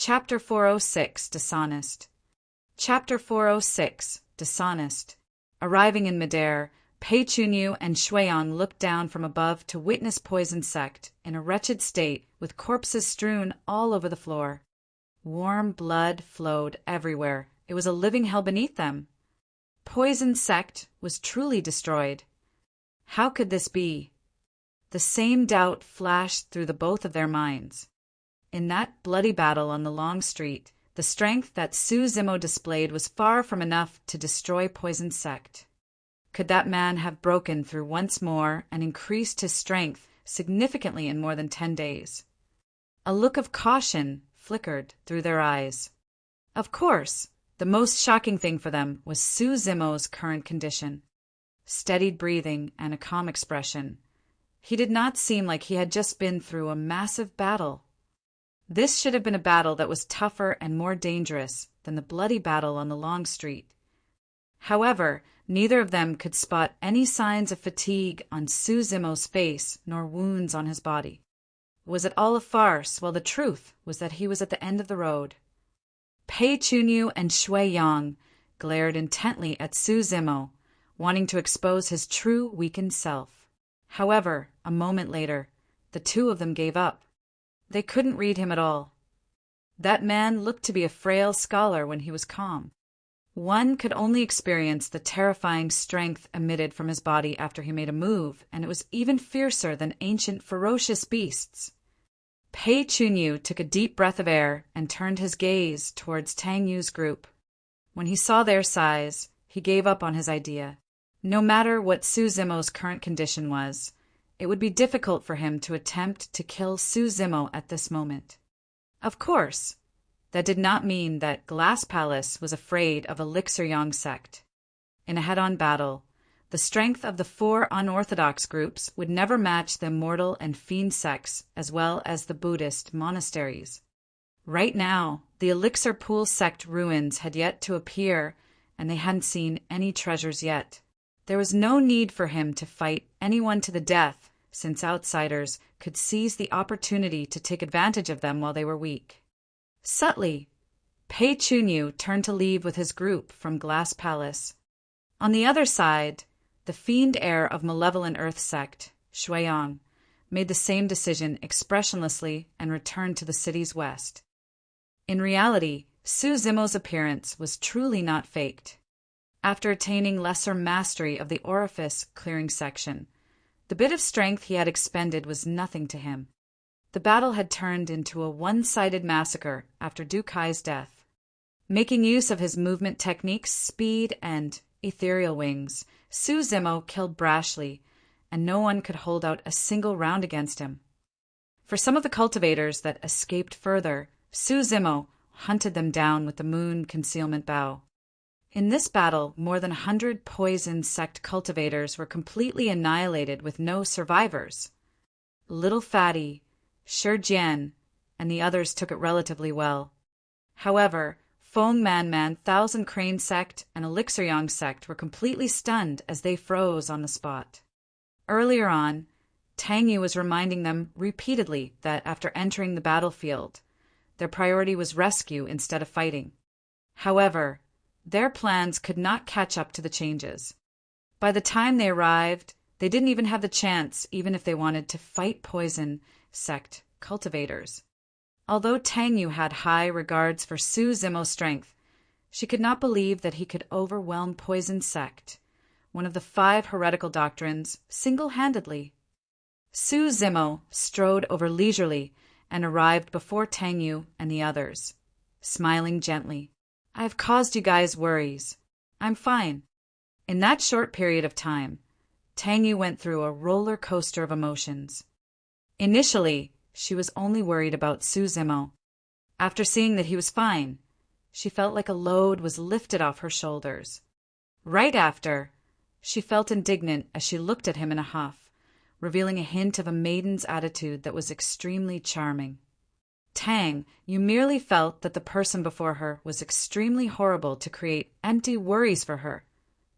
Chapter 406, Dishonest. Chapter 406, Dishonest. Arriving in midair, Pei Chunyu and Shuiyang looked down from above to witness Poison Sect in a wretched state with corpses strewn all over the floor. Warm blood flowed everywhere. It was a living hell beneath them. Poison Sect was truly destroyed. How could this be? The same doubt flashed through the both of their minds. In that bloody battle on the long street, the strength that Su Zimo displayed was far from enough to destroy Poison Sect. Could that man have broken through once more and increased his strength significantly in more than 10 days? A look of caution flickered through their eyes. Of course, the most shocking thing for them was Su Zimo's current condition. Steadied breathing and a calm expression. He did not seem like he had just been through a massive battle. This should have been a battle that was tougher and more dangerous than the bloody battle on the long street. However, neither of them could spot any signs of fatigue on Su Zimo's face nor wounds on his body. Was it all a farce? Well, the truth was that he was at the end of the road. Pei Chunyu and Shuiyang glared intently at Su Zimo, wanting to expose his true weakened self. However, a moment later, the two of them gave up. They couldn't read him at all. That man looked to be a frail scholar when he was calm. One could only experience the terrifying strength emitted from his body after he made a move, and it was even fiercer than ancient ferocious beasts. Pei Chunyu took a deep breath of air and turned his gaze towards Tang Yu's group. When he saw their size, he gave up on his idea. No matter what Su Zimo's current condition was, it would be difficult for him to attempt to kill Su Zimo at this moment. Of course, that did not mean that Glass Palace was afraid of Elixir Yang sect. In a head-on battle, the strength of the 4 unorthodox groups would never match the Immortal and Fiend sects as well as the Buddhist monasteries. Right now, the Elixir Pool sect ruins had yet to appear, and they hadn't seen any treasures yet. There was no need for him to fight anyone to the death, since outsiders could seize the opportunity to take advantage of them while they were weak. Subtly, Pei Chunyu turned to leave with his group from Glass Palace. On the other side, the fiend heir of Malevolent Earth sect, Shuiyang, made the same decision expressionlessly and returned to the city's west. In reality, Su Zimo's appearance was truly not faked. After attaining lesser mastery of the orifice clearing section, the bit of strength he had expended was nothing to him. The battle had turned into a one-sided massacre after Du Kai's death. Making use of his movement techniques, speed, and ethereal wings, Su Zimo killed brashly, and no one could hold out a single round against him. For some of the cultivators that escaped further, Su Zimo hunted them down with the Moon Concealment Bow. In this battle, more than 100 Poison Sect cultivators were completely annihilated with no survivors. Little Fatty, Jian, and the others took it relatively well. However, Feng Man, Thousand Crane Sect, and Elixir Yang Sect were completely stunned as they froze on the spot. Earlier on, Tang Yu was reminding them repeatedly that after entering the battlefield, their priority was rescue instead of fighting. However, their plans could not catch up to the changes. By the time they arrived, they didn't even have the chance, even if they wanted to fight Poison Sect cultivators. Although Tang Yu had high regards for Su Zimo's strength, she could not believe that he could overwhelm Poison Sect, one of the 5 heretical doctrines, single-handedly. Su Zimo strode over leisurely and arrived before Tang Yu and the others, smiling gently. "I've caused you guys worries. I'm fine." In that short period of time, Tang Yu went through a roller coaster of emotions. Initially, she was only worried about Su Zimo. After seeing that he was fine, she felt like a load was lifted off her shoulders. Right after, she felt indignant as she looked at him in a huff, revealing a hint of a maiden's attitude that was extremely charming. Tang, you merely felt that the person before her was extremely horrible to create empty worries for her,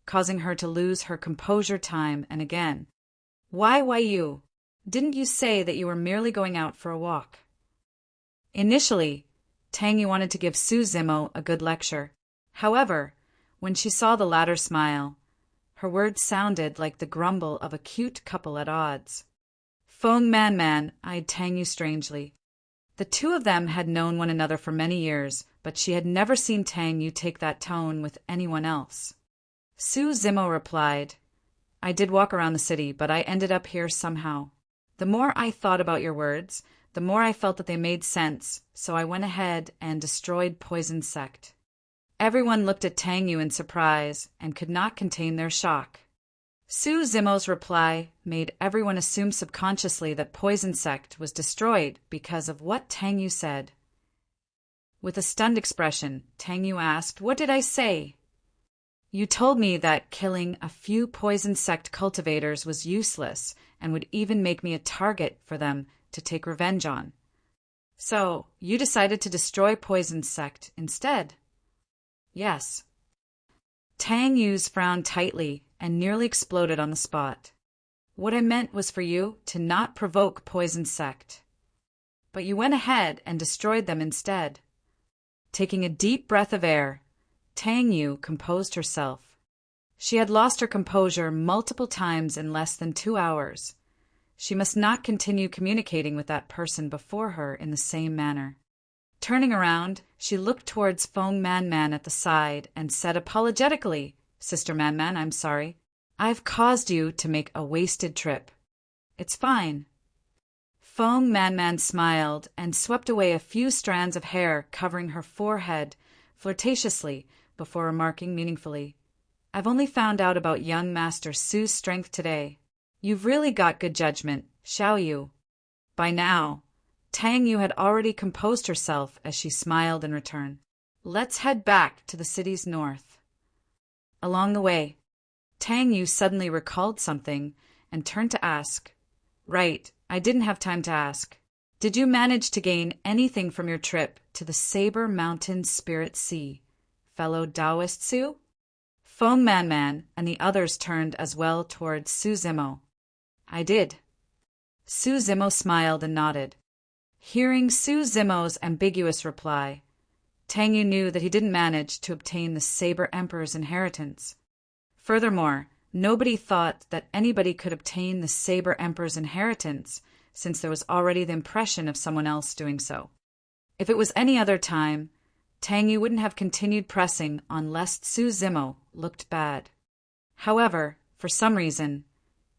causing her to lose her composure time and again. Why you? Didn't you say that you were merely going out for a walk? Initially, Tang Yu wanted to give Su Zimo a good lecture. However, when she saw the latter smile, her words sounded like the grumble of a cute couple at odds. Feng Man eyed Tang Yu strangely. The two of them had known one another for many years, but she had never seen Tang Yu take that tone with anyone else. Su Zimo replied, I did walk around the city, but I ended up here somehow. The more I thought about your words, the more I felt that they made sense, so I went ahead and destroyed Poison Sect. Everyone looked at Tang Yu in surprise and could not contain their shock. Su Zimo's reply made everyone assume subconsciously that Poison Sect was destroyed because of what Tang Yu said. With a stunned expression, Tang Yu asked, What did I say? You told me that killing a few Poison Sect cultivators was useless and would even make me a target for them to take revenge on. So, you decided to destroy Poison Sect instead? Yes. Tang Yu's frown tightly and nearly exploded on the spot. What I meant was for you to not provoke Poison Sect. But you went ahead and destroyed them instead. Taking a deep breath of air, Tang Yu composed herself. She had lost her composure multiple times in less than 2 hours. She must not continue communicating with that person before her in the same manner. Turning around, she looked towards Feng Man at the side and said apologetically, Sister Man, I'm sorry. I've caused you to make a wasted trip. It's fine. Feng Man smiled and swept away a few strands of hair covering her forehead flirtatiously before remarking meaningfully, I've only found out about young Master Su's strength today. You've really got good judgment, Xiao Yu. By now, Tang Yu had already composed herself as she smiled in return. Let's head back to the city's north. Along the way, Tang Yu suddenly recalled something and turned to ask, Right, I didn't have time to ask. Did you manage to gain anything from your trip to the Saber Mountain Spirit Sea, fellow Taoist Su? Feng Man and the others turned as well towards Su Zimo. I did. Su Zimo smiled and nodded. Hearing Su Zimo's ambiguous reply, Tang Yu knew that he didn't manage to obtain the Saber Emperor's inheritance. Furthermore, nobody thought that anybody could obtain the Saber Emperor's inheritance, since there was already the impression of someone else doing so. If it was any other time, Tang Yu wouldn't have continued pressing on lest Su Zimo looked bad. However, for some reason,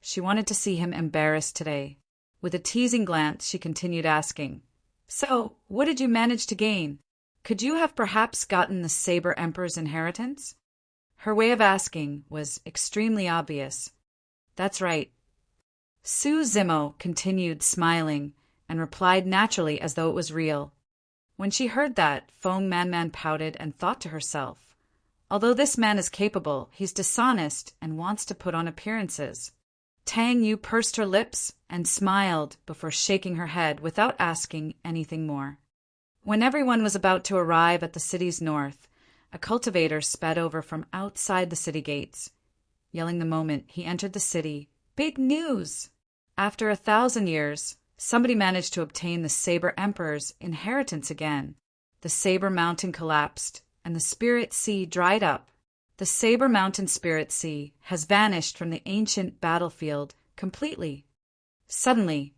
she wanted to see him embarrassed today. With a teasing glance, she continued asking, So, what did you manage to gain? Could you have perhaps gotten the Saber Emperor's inheritance? Her way of asking was extremely obvious. That's right. Su Zimo continued smiling and replied naturally as though it was real. When she heard that, Feng Man pouted and thought to herself, Although this man is capable, he's dishonest and wants to put on appearances. Tang Yu pursed her lips and smiled before shaking her head without asking anything more. When everyone was about to arrive at the city's north, a cultivator sped over from outside the city gates, yelling the moment he entered the city, Big news! After 1,000 years, somebody managed to obtain the Saber Emperor's inheritance again. The Saber Mountain collapsed, and the Spirit Sea dried up. The Saber Mountain Spirit Sea has vanished from the ancient battlefield completely. Suddenly,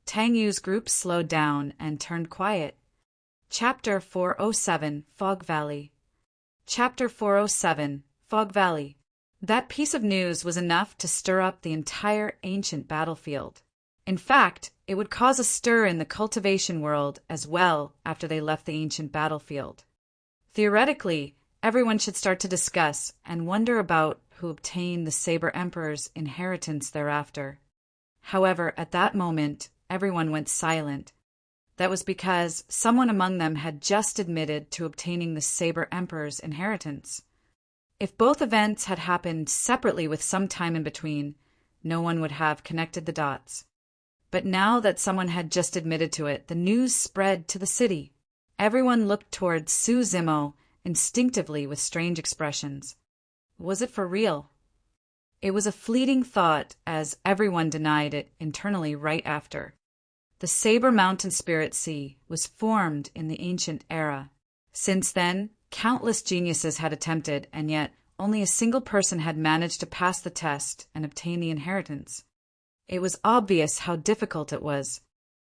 Tang Yu's group slowed down and turned quiet. Chapter 407, Fog Valley. Chapter 407, Fog Valley. That piece of news was enough to stir up the entire ancient battlefield. In fact, it would cause a stir in the cultivation world as well after they left the ancient battlefield. Theoretically, everyone should start to discuss and wonder about who obtained the Saber Emperor's inheritance thereafter. However, at that moment, everyone went silent. That was because someone among them had just admitted to obtaining the Saber Emperor's inheritance. If both events had happened separately with some time in between, no one would have connected the dots. But now that someone had just admitted to it, the news spread to the city. Everyone looked towards Su Zimo instinctively with strange expressions. Was it for real? It was a fleeting thought, as everyone denied it internally right after. The Saber Mountain Spirit Sea was formed in the ancient era. Since then, countless geniuses had attempted, and yet only a single person had managed to pass the test and obtain the inheritance. It was obvious how difficult it was.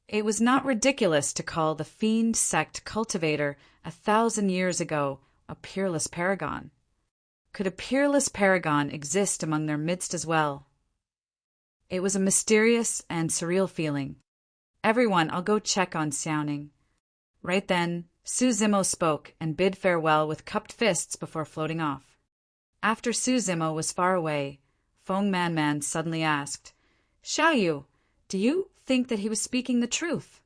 It was not ridiculous to call the fiend sect cultivator 1,000 years ago a peerless paragon. Could a peerless paragon exist among their midst as well? It was a mysterious and surreal feeling. "Everyone, I'll go check on Xiaoning." Right then, Su Zimo spoke and bid farewell with cupped fists before floating off. After Su Zimo was far away, Feng Man suddenly asked, "Xiaoyu, do you think that he was speaking the truth?"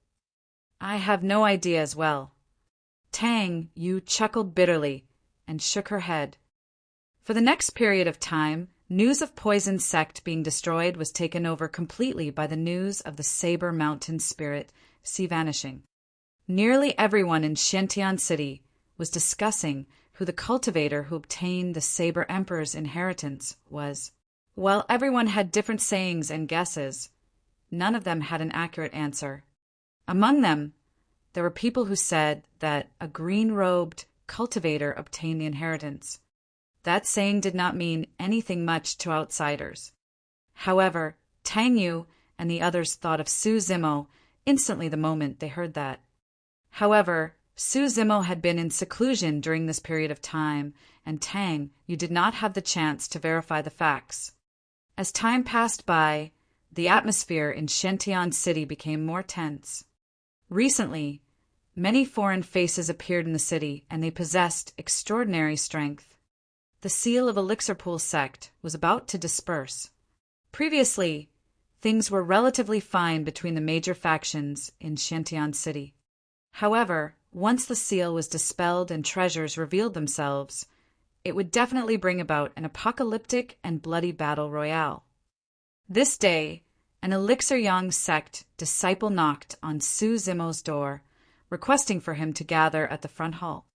"I have no idea as well." Tang Yu chuckled bitterly and shook her head. For the next period of time, news of Poison Sect being destroyed was taken over completely by the news of the Saber Mountain Spirit Sea vanishing. Nearly everyone in Xiantian City was discussing who the cultivator who obtained the Saber Emperor's inheritance was. While everyone had different sayings and guesses, none of them had an accurate answer. Among them, there were people who said that a green-robed cultivator obtained the inheritance. That saying did not mean anything much to outsiders. However, Tang Yu and the others thought of Su Zimo instantly the moment they heard that. However, Su Zimo had been in seclusion during this period of time, and Tang Yu did not have the chance to verify the facts. As time passed by, the atmosphere in Xiantian City became more tense. Recently, many foreign faces appeared in the city, and they possessed extraordinary strength. The seal of Elixir Pool sect was about to disperse. Previously, things were relatively fine between the major factions in Xiantian City. However, once the seal was dispelled and treasures revealed themselves, it would definitely bring about an apocalyptic and bloody battle royale. This day, an Elixir Yang sect disciple knocked on Su Zimo's door, requesting for him to gather at the front hall.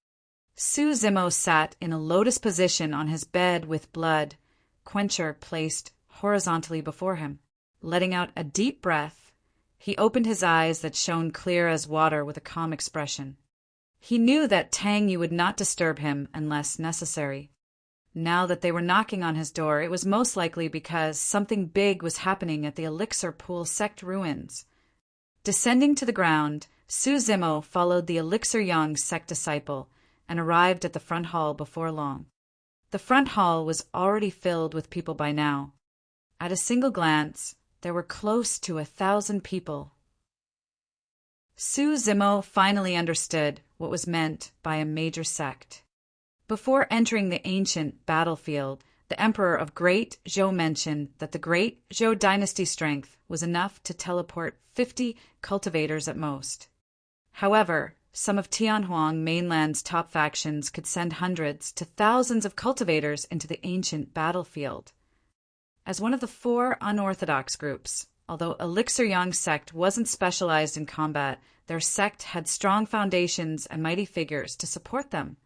Su Zimo sat in a lotus position on his bed with blood quencher placed horizontally before him. Letting out a deep breath, he opened his eyes that shone clear as water with a calm expression. He knew that Tang Yu would not disturb him unless necessary. Now that they were knocking on his door, it was most likely because something big was happening at the Elixir Pool sect ruins. Descending to the ground, Su Zimo followed the Elixir Yang sect disciple and arrived at the front hall before long. The front hall was already filled with people by now. At a single glance, there were close to 1,000 people. Su Zimo finally understood what was meant by a major sect. Before entering the ancient battlefield, the Emperor of Great Zhou mentioned that the Great Zhou dynasty strength was enough to teleport 50 cultivators at most. However, some of Tianhuang mainland's top factions could send hundreds to thousands of cultivators into the ancient battlefield. As one of the 4 unorthodox groups, although Elixir Yang sect wasn't specialized in combat, their sect had strong foundations and mighty figures to support them.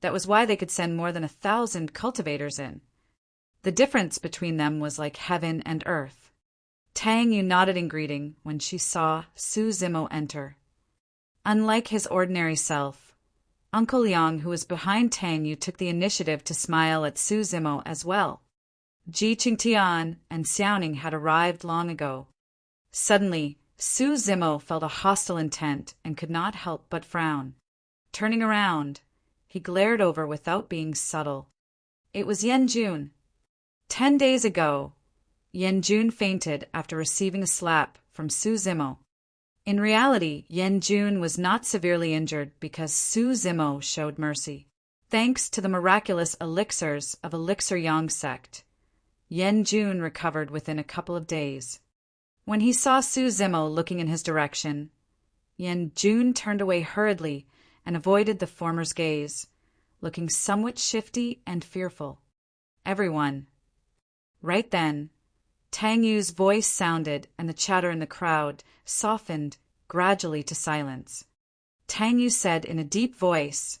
That was why they could send more than 1,000 cultivators in. The difference between them was like heaven and earth. Tang Yu nodded in greeting when she saw Su Zimo enter. Unlike his ordinary self, Uncle Liang, who was behind Tang Yu, took the initiative to smile at Su Zimo as well. Ji Qingtian and Xiaoning had arrived long ago. Suddenly, Su Zimo felt a hostile intent and could not help but frown. Turning around, he glared over without being subtle. It was Yan Jun. 10 days ago, Yan Jun fainted after receiving a slap from Su Zimo. In reality, Yan Jun was not severely injured because Su Zimo showed mercy. Thanks to the miraculous elixirs of Elixir Yang sect, Yan Jun recovered within a couple of days. When he saw Su Zimo looking in his direction, Yan Jun turned away hurriedly and avoided the former's gaze, looking somewhat shifty and fearful. Everyone. Right then, Tang Yu's voice sounded and the chatter in the crowd softened gradually to silence. Tang Yu said in a deep voice,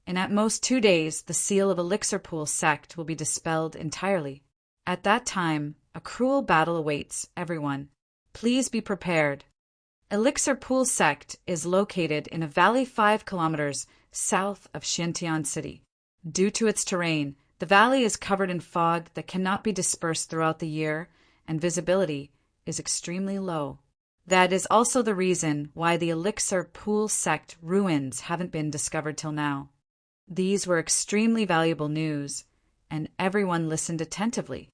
"In at most 2 days, the seal of Elixir Pool sect will be dispelled entirely. At that time, a cruel battle awaits everyone. Please be prepared." Elixir Pool Sect is located in a valley 5 kilometers south of Xintian City. Due to its terrain, the valley is covered in fog that cannot be dispersed throughout the year, and visibility is extremely low. That is also the reason why the Elixir Pool Sect ruins haven't been discovered till now. These were extremely valuable news, and everyone listened attentively.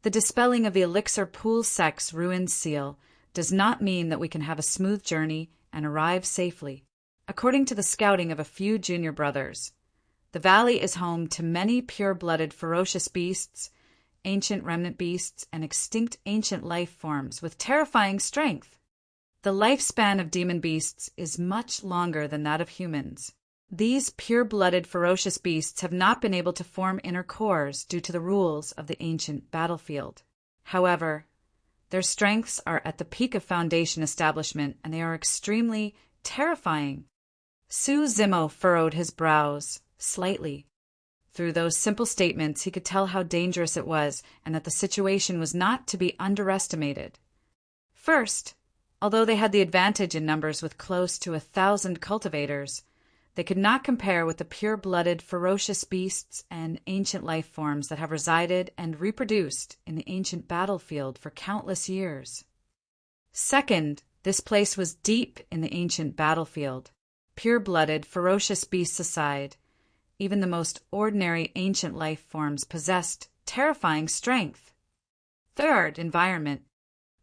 The dispelling of the Elixir Pool Sect's ruined seal does not mean that we can have a smooth journey and arrive safely. According to the scouting of a few junior brothers, the valley is home to many pure-blooded ferocious beasts, ancient remnant beasts, and extinct ancient life forms with terrifying strength. The lifespan of demon beasts is much longer than that of humans. These pure-blooded ferocious beasts have not been able to form inner cores due to the rules of the ancient battlefield. However, their strengths are at the peak of Foundation establishment, and they are extremely terrifying. Su Zimo furrowed his brows slightly. Through those simple statements, he could tell how dangerous it was and that the situation was not to be underestimated. First, although they had the advantage in numbers with close to 1,000 cultivators, they could not compare with the pure-blooded, ferocious beasts and ancient life forms that have resided and reproduced in the ancient battlefield for countless years. Second, this place was deep in the ancient battlefield. Pure-blooded, ferocious beasts aside, even the most ordinary ancient life forms possessed terrifying strength. Third, environment.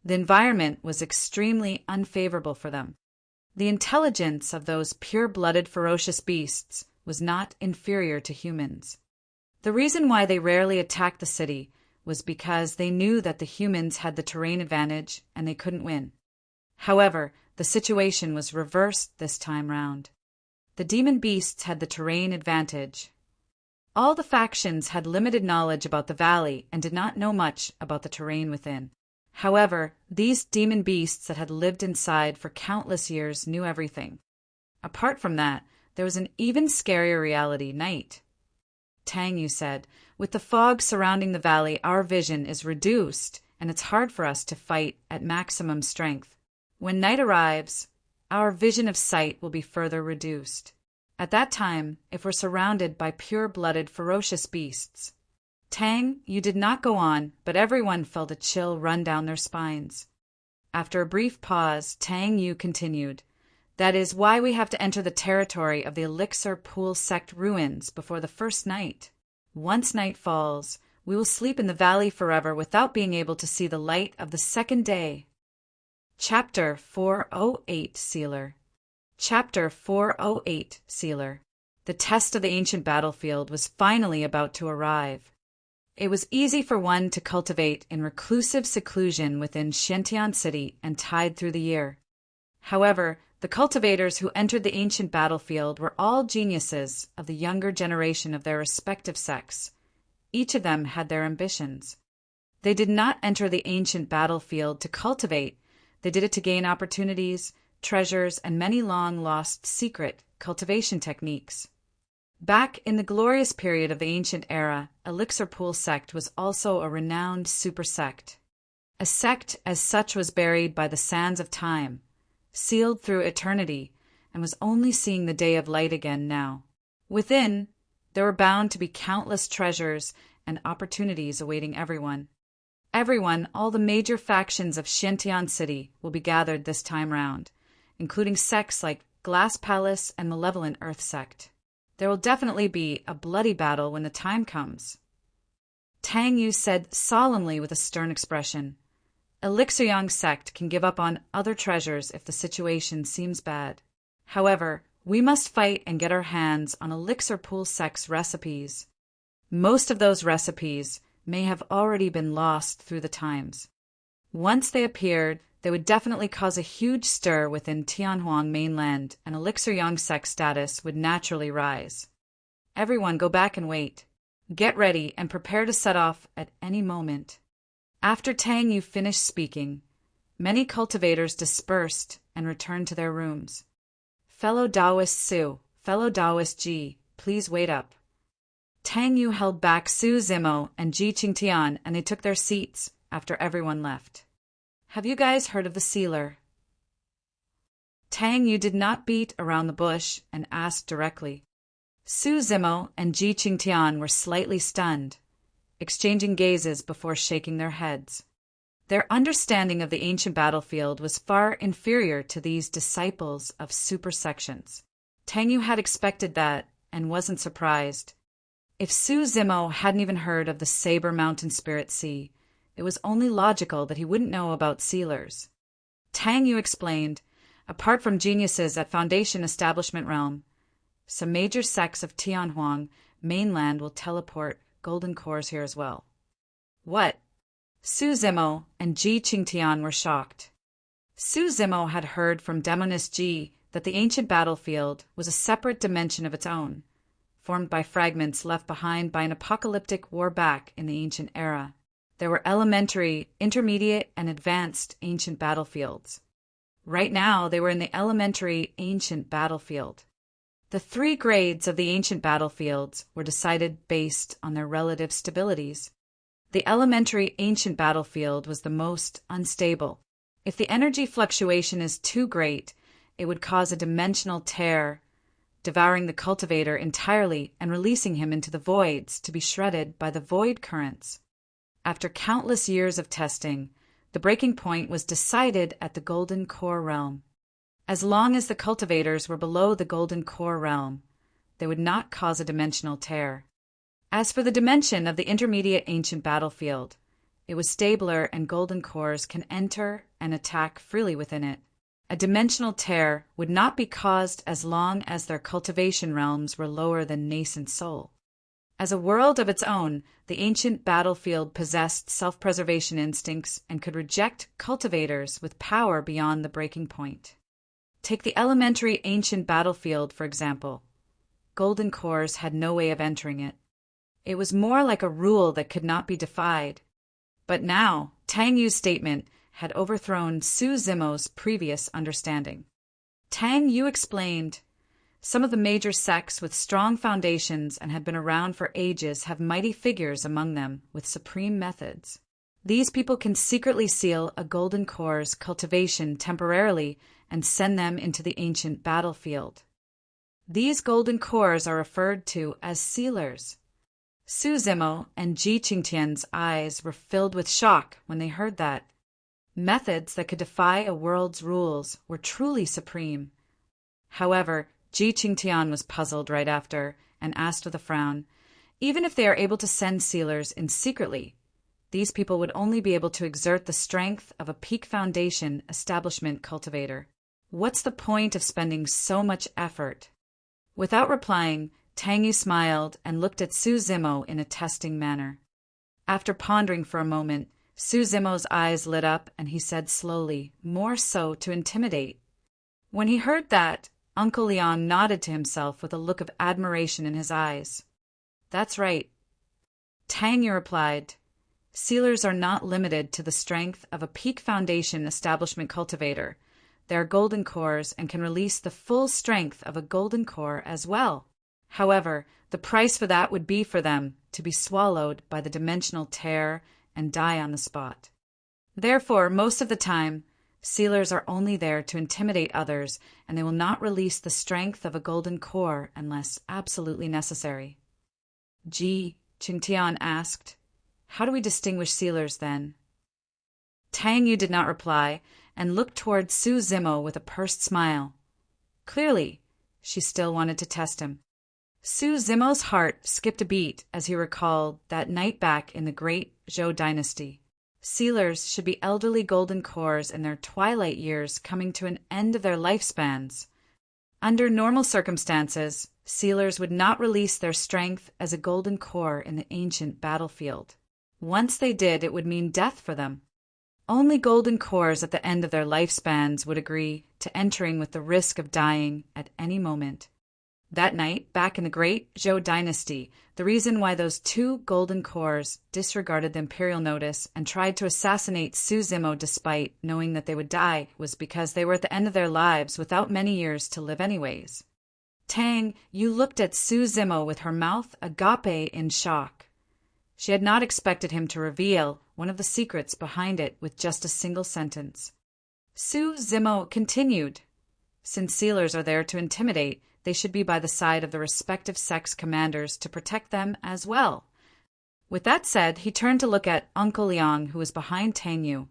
The environment was extremely unfavorable for them. The intelligence of those pure-blooded ferocious beasts was not inferior to humans. The reason why they rarely attacked the city was because they knew that the humans had the terrain advantage and they couldn't win. However, the situation was reversed this time round. The demon beasts had the terrain advantage. All the factions had limited knowledge about the valley and did not know much about the terrain within. However, these demon beasts that had lived inside for countless years knew everything. Apart from that, there was an even scarier reality: night. Tang Yu said, "With the fog surrounding the valley, our vision is reduced, and it's hard for us to fight at maximum strength. When night arrives, our vision of sight will be further reduced. At that time, if we're surrounded by pure-blooded, ferocious beasts..." Tang Yu did not go on, but everyone felt a chill run down their spines. After a brief pause, Tang Yu continued, "That is why we have to enter the territory of the Elixir Pool Sect ruins before the first night. Once night falls, we will sleep in the valley forever without being able to see the light of the second day." Chapter 408 Sealer. Chapter 408 Sealer. The test of the ancient battlefield was finally about to arrive. It was easy for one to cultivate in reclusive seclusion within Xintian City and tide through the year. However, the cultivators who entered the ancient battlefield were all geniuses of the younger generation of their respective sects. Each of them had their ambitions. They did not enter the ancient battlefield to cultivate. They did it to gain opportunities, treasures, and many long-lost secret cultivation techniques. Back in the glorious period of the ancient era, Elixir Pool Sect was also a renowned super sect. A sect as such was buried by the sands of time, sealed through eternity, and was only seeing the day of light again now. Within, there were bound to be countless treasures and opportunities awaiting everyone. Everyone, all the major factions of Xintian City, will be gathered this time round, including sects like Glass Palace and Malevolent Earth Sect. There will definitely be a bloody battle when the time comes. Tang Yu said solemnly with a stern expression, "Elixir Yang Sect can give up on other treasures if the situation seems bad. However, we must fight and get our hands on Elixir Pool Sect's recipes. Most of those recipes may have already been lost through the times. Once they appeared, they would definitely cause a huge stir within Tianhuang mainland, and Elixir Yang Sect status would naturally rise. Everyone go back and wait. Get ready and prepare to set off at any moment." After Tang Yu finished speaking, many cultivators dispersed and returned to their rooms. "Fellow Taoist Su, fellow Taoist Ji, please wait up." Tang Yu held back Su Zimo and Ji Qingtian, and they took their seats after everyone left. "Have you guys heard of the Sealer?" Tang Yu did not beat around the bush and asked directly. Su Zimo and Ji Qingtian were slightly stunned, exchanging gazes before shaking their heads. Their understanding of the ancient battlefield was far inferior to these disciples of supersections. Tang Yu had expected that and wasn't surprised. If Su Zimo hadn't even heard of the Saber Mountain Spirit Sea, it was only logical that he wouldn't know about sealers. Tang Yu explained, apart from geniuses at Foundation Establishment Realm, some major sects of Tianhuang mainland will teleport golden cores here as well. What? Su Zimo and Ji Qingtian were shocked. Su Zimo had heard from demoness Ji that the ancient battlefield was a separate dimension of its own, formed by fragments left behind by an apocalyptic war back in the ancient era. There were elementary, intermediate, and advanced ancient battlefields. Right now, they were in the elementary ancient battlefield. The 3 grades of the ancient battlefields were decided based on their relative stabilities. The elementary ancient battlefield was the most unstable. If the energy fluctuation is too great, it would cause a dimensional tear, devouring the cultivator entirely and releasing him into the voids to be shredded by the void currents. After countless years of testing, the breaking point was decided at the Golden Core realm. As long as the cultivators were below the Golden Core realm, they would not cause a dimensional tear. As for the dimension of the intermediate ancient battlefield, it was stabler and golden cores can enter and attack freely within it. A dimensional tear would not be caused as long as their cultivation realms were lower than nascent soul. As a world of its own, the ancient battlefield possessed self-preservation instincts and could reject cultivators with power beyond the breaking point. Take the elementary ancient battlefield, for example. Golden cores had no way of entering it. It was more like a rule that could not be defied. But now, Tang Yu's statement had overthrown Su Zimo's previous understanding. Tang Yu explained, some of the major sects with strong foundations and had been around for ages have mighty figures among them with supreme methods. These people can secretly seal a golden core's cultivation temporarily and send them into the ancient battlefield. These golden cores are referred to as sealers. Su Zimo and Ji Qingtian's eyes were filled with shock when they heard that. Methods that could defy a world's rules were truly supreme. However, Ji Qingtian was puzzled right after and asked with a frown, even if they are able to send sealers in secretly, these people would only be able to exert the strength of a peak foundation establishment cultivator. What's the point of spending so much effort? Without replying, Tang Yu smiled and looked at Su Zimo in a testing manner. After pondering for a moment, Su Zimo's eyes lit up and he said slowly, more so to intimidate. When he heard that, Uncle Leon nodded to himself with a look of admiration in his eyes. That's right. Tang Yu replied, sealers are not limited to the strength of a peak foundation establishment cultivator. They are golden cores and can release the full strength of a golden core as well. However, the price for that would be for them to be swallowed by the dimensional tear and die on the spot. Therefore, most of the time, sealers are only there to intimidate others, and they will not release the strength of a golden core unless absolutely necessary. Ji Qingtian asked, how do we distinguish sealers then? Tang Yu did not reply and looked toward Su Zimo with a pursed smile. Clearly, she still wanted to test him. Su Zimo's heart skipped a beat as he recalled that night back in the great Zhou dynasty. Sealers should be elderly golden cores in their twilight years coming to an end of their lifespans. Under normal circumstances, sealers would not release their strength as a golden core in the ancient battlefield. Once they did, it would mean death for them. Only golden cores at the end of their lifespans would agree to entering with the risk of dying at any moment. That night, back in the great Zhou dynasty, the reason why those 2 golden cores disregarded the imperial notice and tried to assassinate Su Zimo despite knowing that they would die was because they were at the end of their lives without many years to live anyways. Tang Yu looked at Su Zimo with her mouth agape in shock. She had not expected him to reveal one of the secrets behind it with just a single sentence. Su Zimo continued, Since sealers are there to intimidate, they should be by the side of the respective sect's commanders to protect them as well. With that said, he turned to look at Uncle Liang, who was behind Tang Yu,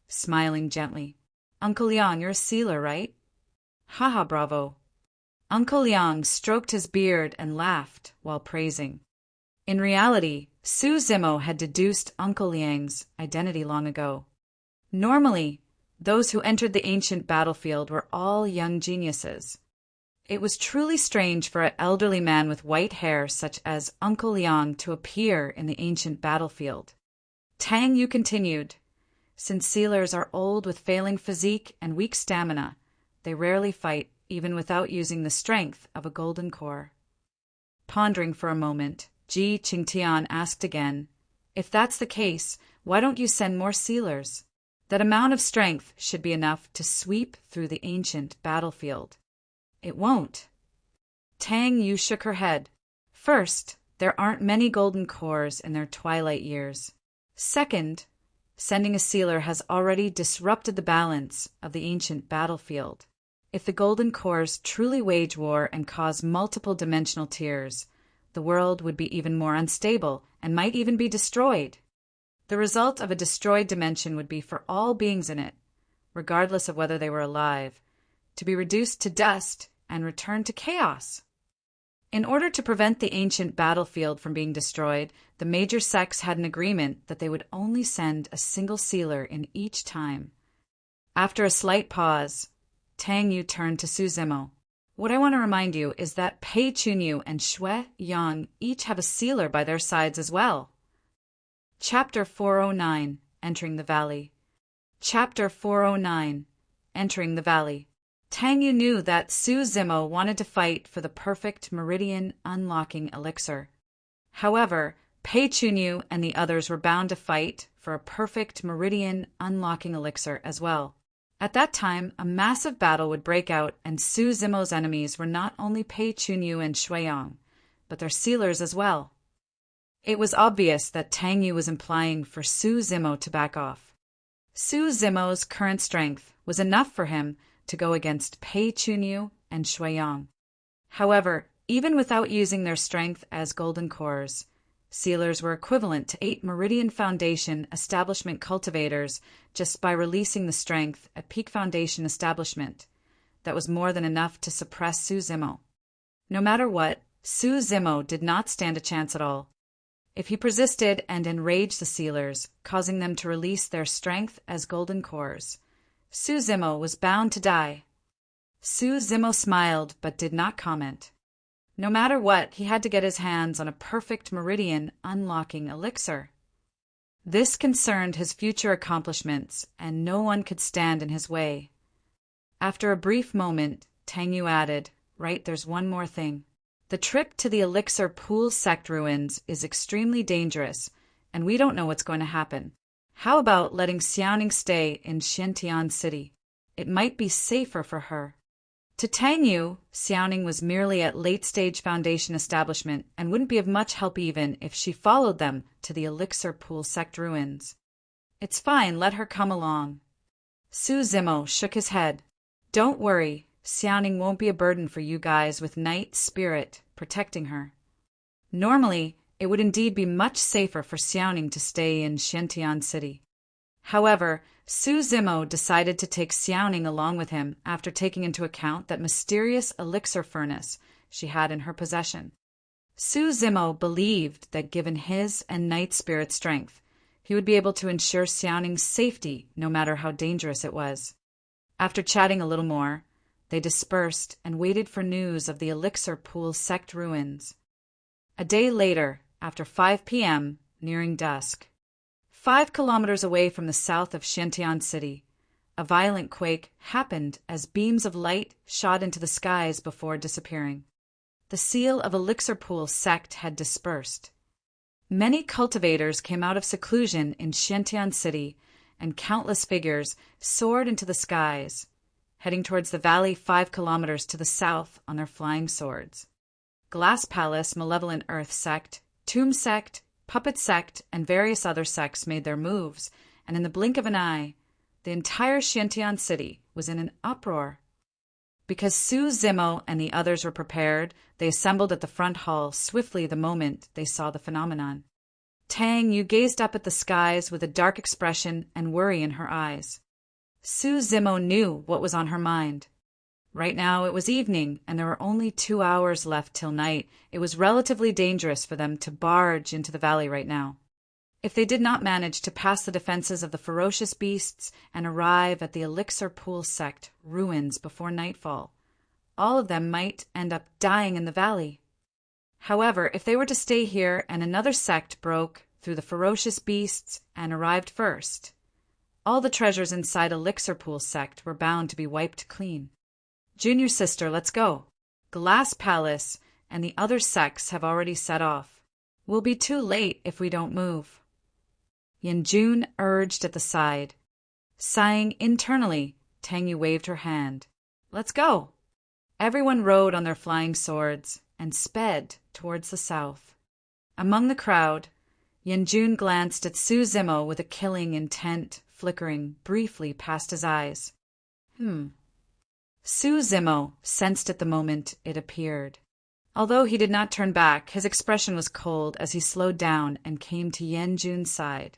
smiling gently. Uncle Liang, you're a sealer, right? Haha, bravo. Uncle Liang stroked his beard and laughed while praising. In reality, Su Zimo had deduced Uncle Liang's identity long ago. Normally, those who entered the ancient battlefield were all young geniuses. It was truly strange for an elderly man with white hair such as Uncle Liang to appear in the ancient battlefield. Tang Yu continued, since sealers are old with failing physique and weak stamina, they rarely fight even without using the strength of a golden core. Pondering for a moment, Ji Qingtian asked again, if that's the case, why don't you send more sealers? That amount of strength should be enough to sweep through the ancient battlefield. It won't. Tang Yu shook her head. First, there aren't many golden cores in their twilight years. Second, sending a sealer has already disrupted the balance of the ancient battlefield. If the golden cores truly wage war and cause multiple dimensional tears, the world would be even more unstable and might even be destroyed. The result of a destroyed dimension would be for all beings in it, regardless of whether they were alive, to be reduced to dust and return to chaos. In order to prevent the ancient battlefield from being destroyed, the major sects had an agreement that they would only send a single sealer in each time. After a slight pause, Tang Yu turned to Su Zimo. What I want to remind you is that Pei Chunyu and Shui Yang each have a sealer by their sides as well. Chapter 409, Entering the Valley. Chapter 409, Entering the Valley. Tang Yu knew that Su Zimo wanted to fight for the perfect meridian unlocking elixir. However, Pei Chunyu and the others were bound to fight for a perfect meridian unlocking elixir as well. At that time, a massive battle would break out, and Su Zimo's enemies were not only Pei Chunyu and Shui Yang, but their sealers as well. It was obvious that Tang Yu was implying for Su Zimo to back off. Su Zimo's current strength was enough for him to go against Pei Chunyu and Shui Yang. However, even without using their strength as golden cores, sealers were equivalent to 8 Meridian Foundation establishment cultivators just by releasing the strength at Peak Foundation establishment. That was more than enough to suppress Su Zimo. No matter what, Su Zimo did not stand a chance at all. If he persisted and enraged the sealers, causing them to release their strength as golden cores, Su Zimo was bound to die. Su Zimo smiled but did not comment. No matter what, he had to get his hands on a perfect meridian unlocking elixir. This concerned his future accomplishments, and no one could stand in his way. After a brief moment, Tang Yu added, "Right, there's one more thing. The trip to the Elixir Pool sect ruins is extremely dangerous, and we don't know what's going to happen. How about letting Xiaoning stay in Xiantian City? It might be safer for her." To Tang Yu, Xiaoning was merely at late-stage Foundation establishment and wouldn't be of much help even if she followed them to the Elixir Pool sect ruins. "It's fine, let her come along." Su Zimo shook his head. "Don't worry, Xiaoning won't be a burden for you guys with Night Spirit protecting her. Normally, it would indeed be much safer for Xiaoning to stay in Xiantian City." However, Su Zimo decided to take Xiaoning along with him after taking into account that mysterious elixir furnace she had in her possession. Su Zimo believed that given his and Night Spirit's strength, he would be able to ensure Xiaoning's safety no matter how dangerous it was. After chatting a little more, they dispersed and waited for news of the Elixir Pool sect ruins. A day later, after 5 p.m., nearing dusk, 5 kilometers away from the south of Xiantian City, a violent quake happened as beams of light shot into the skies before disappearing. The seal of Elixir Pool sect had dispersed. Many cultivators came out of seclusion in Xiantian City, and countless figures soared into the skies, heading towards the valley 5 kilometers to the south on their flying swords. Glass Palace, Malevolent Earth Sect, Tomb Sect, Puppet Sect, and various other sects made their moves, and in the blink of an eye, the entire Xiantian City was in an uproar. Because Su Zimo and the others were prepared, they assembled at the front hall swiftly the moment they saw the phenomenon. Tang Yu gazed up at the skies with a dark expression and worry in her eyes. Su Zimo knew what was on her mind. Right now it was evening, and there were only 2 hours left till night. It was relatively dangerous for them to barge into the valley right now. If they did not manage to pass the defenses of the ferocious beasts and arrive at the Elixir Pool sect ruins before nightfall, all of them might end up dying in the valley. However, if they were to stay here and another sect broke through the ferocious beasts and arrived first, all the treasures inside Elixir Pool sect were bound to be wiped clean. Junior sister, let's go. Glass Palace and the other sects have already set off. We'll be too late if we don't move. Yanjun urged at the side. Sighing internally, Tang Yu waved her hand. Let's go. Everyone rode on their flying swords and sped towards the south. Among the crowd, Yanjun glanced at Su Zimo with a killing intent flickering briefly past his eyes. Su Zimo sensed at the moment it appeared. Although he did not turn back, his expression was cold as he slowed down and came to Yanjun's side.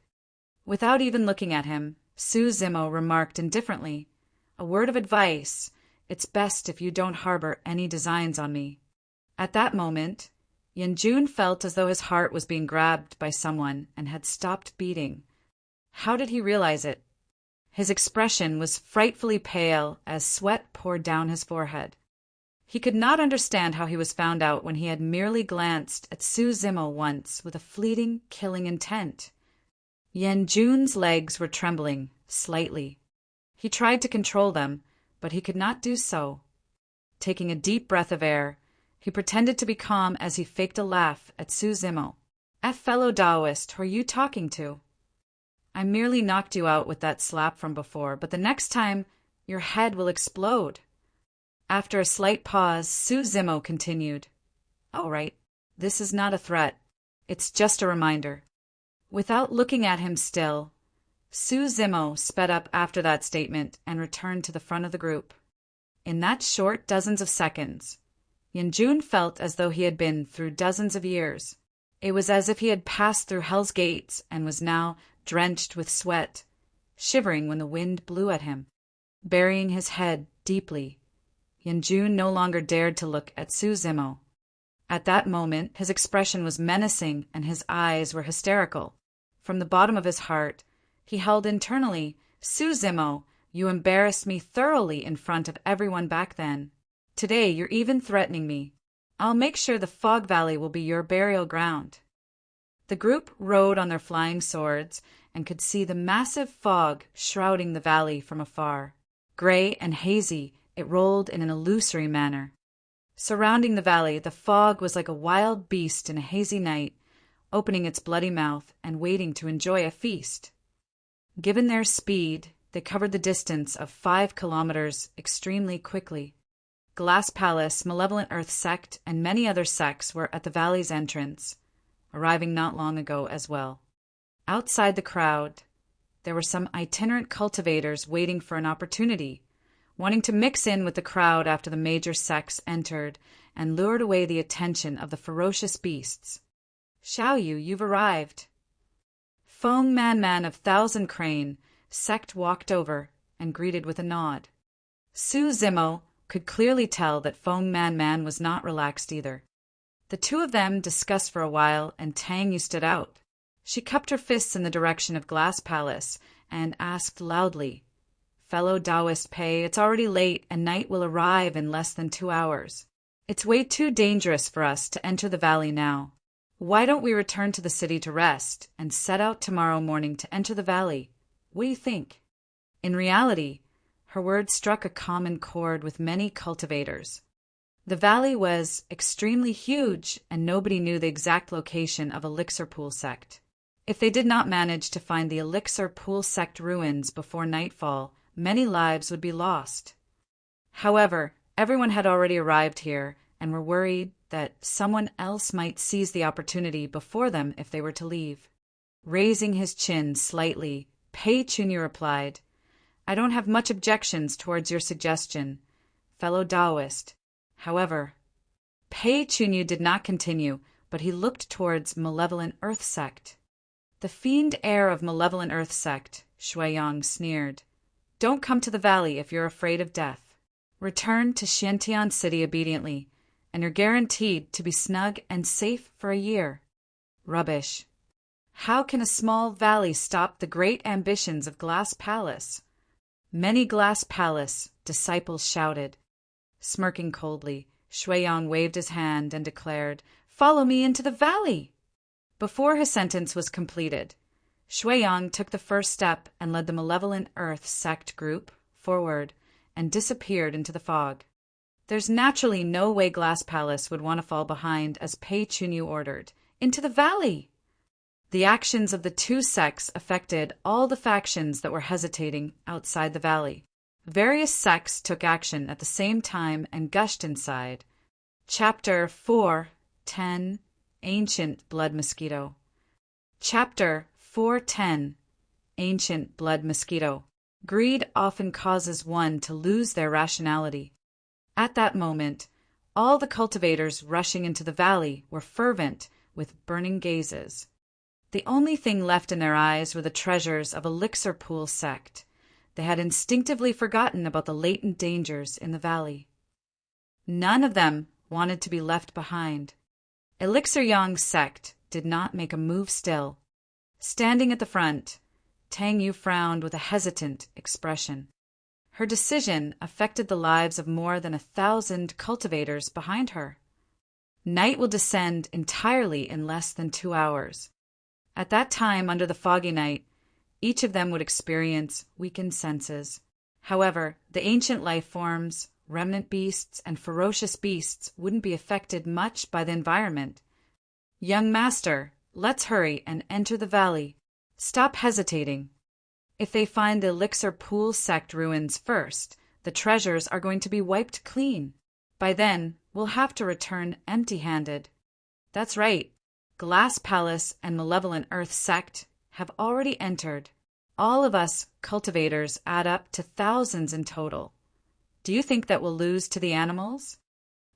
Without even looking at him, Su Zimo remarked indifferently, "A word of advice. It's best if you don't harbor any designs on me." At that moment, Yanjun felt as though his heart was being grabbed by someone and had stopped beating. How did he realize it? His expression was frightfully pale as sweat poured down his forehead. He could not understand how he was found out when he had merely glanced at Su Zimo once with a fleeting, killing intent. Yanjun's legs were trembling, slightly. He tried to control them, but he could not do so. Taking a deep breath of air, he pretended to be calm as he faked a laugh at Su Zimo. Fellow Taoist, who are you talking to? I merely knocked you out with that slap from before, but the next time, your head will explode. After a slight pause, Su Zimo continued. All right, this is not a threat. It's just a reminder. Without looking at him still, Su Zimo sped up after that statement and returned to the front of the group. In that short dozens of seconds, Yanjun felt as though he had been through dozens of years. It was as if he had passed through Hell's Gates and was now drenched with sweat, shivering when the wind blew at him. Burying his head deeply, Yanjun no longer dared to look at Su Zimo. At that moment, his expression was menacing and his eyes were hysterical. From the bottom of his heart, he held internally, Su Zimo, you embarrassed me thoroughly in front of everyone back then. Today, you're even threatening me. I'll make sure the Fog Valley will be your burial ground. The group rode on their flying swords and could see the massive fog shrouding the valley from afar. Gray and hazy, it rolled in an illusory manner. Surrounding the valley, the fog was like a wild beast in a hazy night, opening its bloody mouth and waiting to enjoy a feast. Given their speed, they covered the distance of 5 kilometers extremely quickly. Glass Palace, Malevolent Earth Sect, and many other sects were at the valley's entrance, arriving not long ago as well. Outside the crowd, there were some itinerant cultivators waiting for an opportunity, wanting to mix in with the crowd after the major sects entered and lured away the attention of the ferocious beasts. Xiaoyu, you've arrived. Feng Man of Thousand Crane, sect walked over and greeted with a nod. Su Zimo could clearly tell that Feng Man was not relaxed either. The two of them discussed for a while, and Tang Yu stood out. She cupped her fists in the direction of Glass Palace and asked loudly, Fellow Taoist Pei, it's already late and night will arrive in less than 2 hours. It's way too dangerous for us to enter the valley now. Why don't we return to the city to rest and set out tomorrow morning to enter the valley? What do you think? In reality, her words struck a common chord with many cultivators. The valley was extremely huge and nobody knew the exact location of Elixir Pool sect. If they did not manage to find the Elixir Pool sect ruins before nightfall, many lives would be lost. However, everyone had already arrived here and were worried that someone else might seize the opportunity before them if they were to leave. Raising his chin slightly, Pei Chunyu replied, I don't have much objections towards your suggestion. fellow Taoist. However, Pei Chunyu did not continue, but he looked towards Malevolent Earth Sect. The fiend heir of Malevolent Earth Sect, Shuiyang sneered. Don't come to the valley if you're afraid of death. Return to Xiantian City obediently, and you're guaranteed to be snug and safe for a year. Rubbish. How can a small valley stop the great ambitions of Glass Palace? Many Glass Palace, disciples shouted. Smirking coldly, Shuiyang waved his hand and declared, Follow me into the valley! Before his sentence was completed, Shuiyang took the first step and led the Malevolent Earth Sect group forward and disappeared into the fog. There's naturally no way Glass Palace would want to fall behind as Pei Chunyu ordered. Into the valley! The actions of the two sects affected all the factions that were hesitating outside the valley. Various sects took action at the same time and gushed inside. Chapter 4:10 Ancient Blood Mosquito. Chapter 4:10 Ancient Blood Mosquito. Greed often causes one to lose their rationality. At that moment, all the cultivators rushing into the valley were fervent with burning gazes. The only thing left in their eyes were the treasures of Elixir Pool Sect. They had instinctively forgotten about the latent dangers in the valley. None of them wanted to be left behind. Elixir Yang Sect did not make a move still. Standing at the front, Tang Yu frowned with a hesitant expression. Her decision affected the lives of more than 1,000 cultivators behind her. Night will descend entirely in less than 2 hours. At that time, under the foggy night, each of them would experience weakened senses. However, the ancient life forms, remnant beasts, and ferocious beasts wouldn't be affected much by the environment. Young master, let's hurry and enter the valley. Stop hesitating. If they find the Elixir Pool Sect ruins first, the treasures are going to be wiped clean. By then, we'll have to return empty-handed. That's right. Glass Palace and Malevolent Earth Sect have already entered. All of us cultivators add up to thousands in total. Do you think that we'll lose to the animals?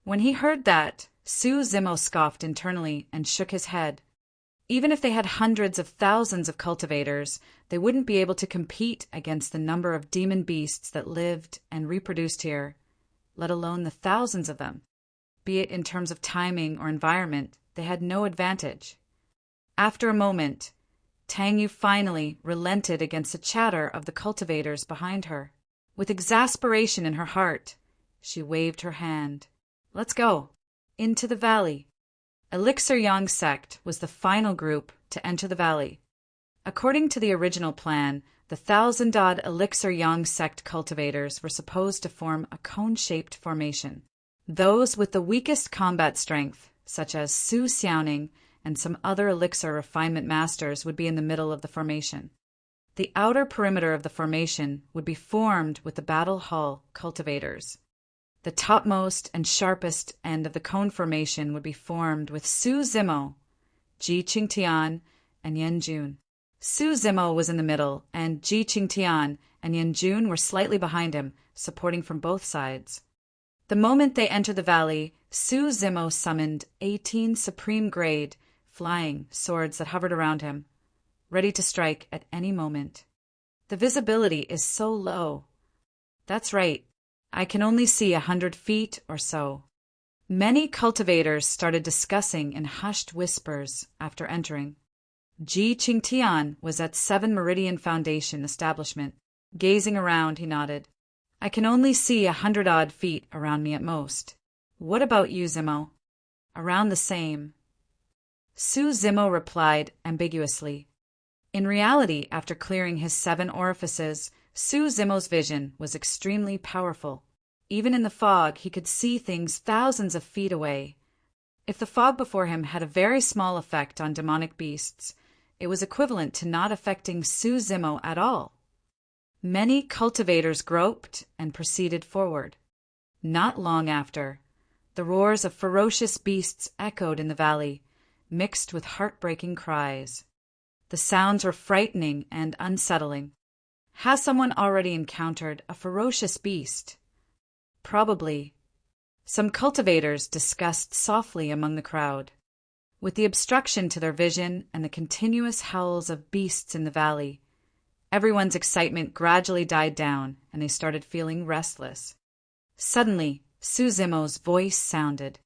When he heard that, Su Zimo scoffed internally and shook his head. Even if they had hundreds of thousands of cultivators, they wouldn't be able to compete against the number of demon beasts that lived and reproduced here, let alone the thousands of them. Be it in terms of timing or environment, they had no advantage. After a moment, Tang Yu finally relented against the chatter of the cultivators behind her. With exasperation in her heart, she waved her hand. Let's go. Into the valley. Elixir Yang Sect was the final group to enter the valley. According to the original plan, the 1,000-odd Elixir Yang Sect cultivators were supposed to form a cone-shaped formation. Those with the weakest combat strength, such as Su Xiaoning and some other elixir refinement masters, would be in the middle of the formation. The outer perimeter of the formation would be formed with the Battle Hall cultivators. The topmost and sharpest end of the cone formation would be formed with Su Zimo, Ji Qingtian, and Yan Jun. Su Zimo was in the middle, and Ji Qingtian and Yan Jun were slightly behind him, supporting from both sides. The moment they entered the valley, Su Zimo summoned 18 supreme grade, flying swords that hovered around him, ready to strike at any moment. The visibility is so low. That's right. I can only see 100 feet or so. Many cultivators started discussing in hushed whispers after entering. Ji Qingtian was at 7 Meridian Foundation establishment. Gazing around, he nodded. I can only see 100-odd feet around me at most. What about you, Zimo? Around the same. Su Zimo replied ambiguously. In reality, after clearing his 7 orifices, Su Zimo's vision was extremely powerful. Even in the fog, he could see things thousands of feet away. If the fog before him had a very small effect on demonic beasts, it was equivalent to not affecting Su Zimo at all. Many cultivators groped and proceeded forward. Not long after, the roars of ferocious beasts echoed in the valley, mixed with heartbreaking cries. The sounds were frightening and unsettling. Has someone already encountered a ferocious beast? Probably. Some cultivators discussed softly among the crowd. With the obstruction to their vision and the continuous howls of beasts in the valley, everyone's excitement gradually died down, and they started feeling restless. Suddenly, Suzimo's voice sounded.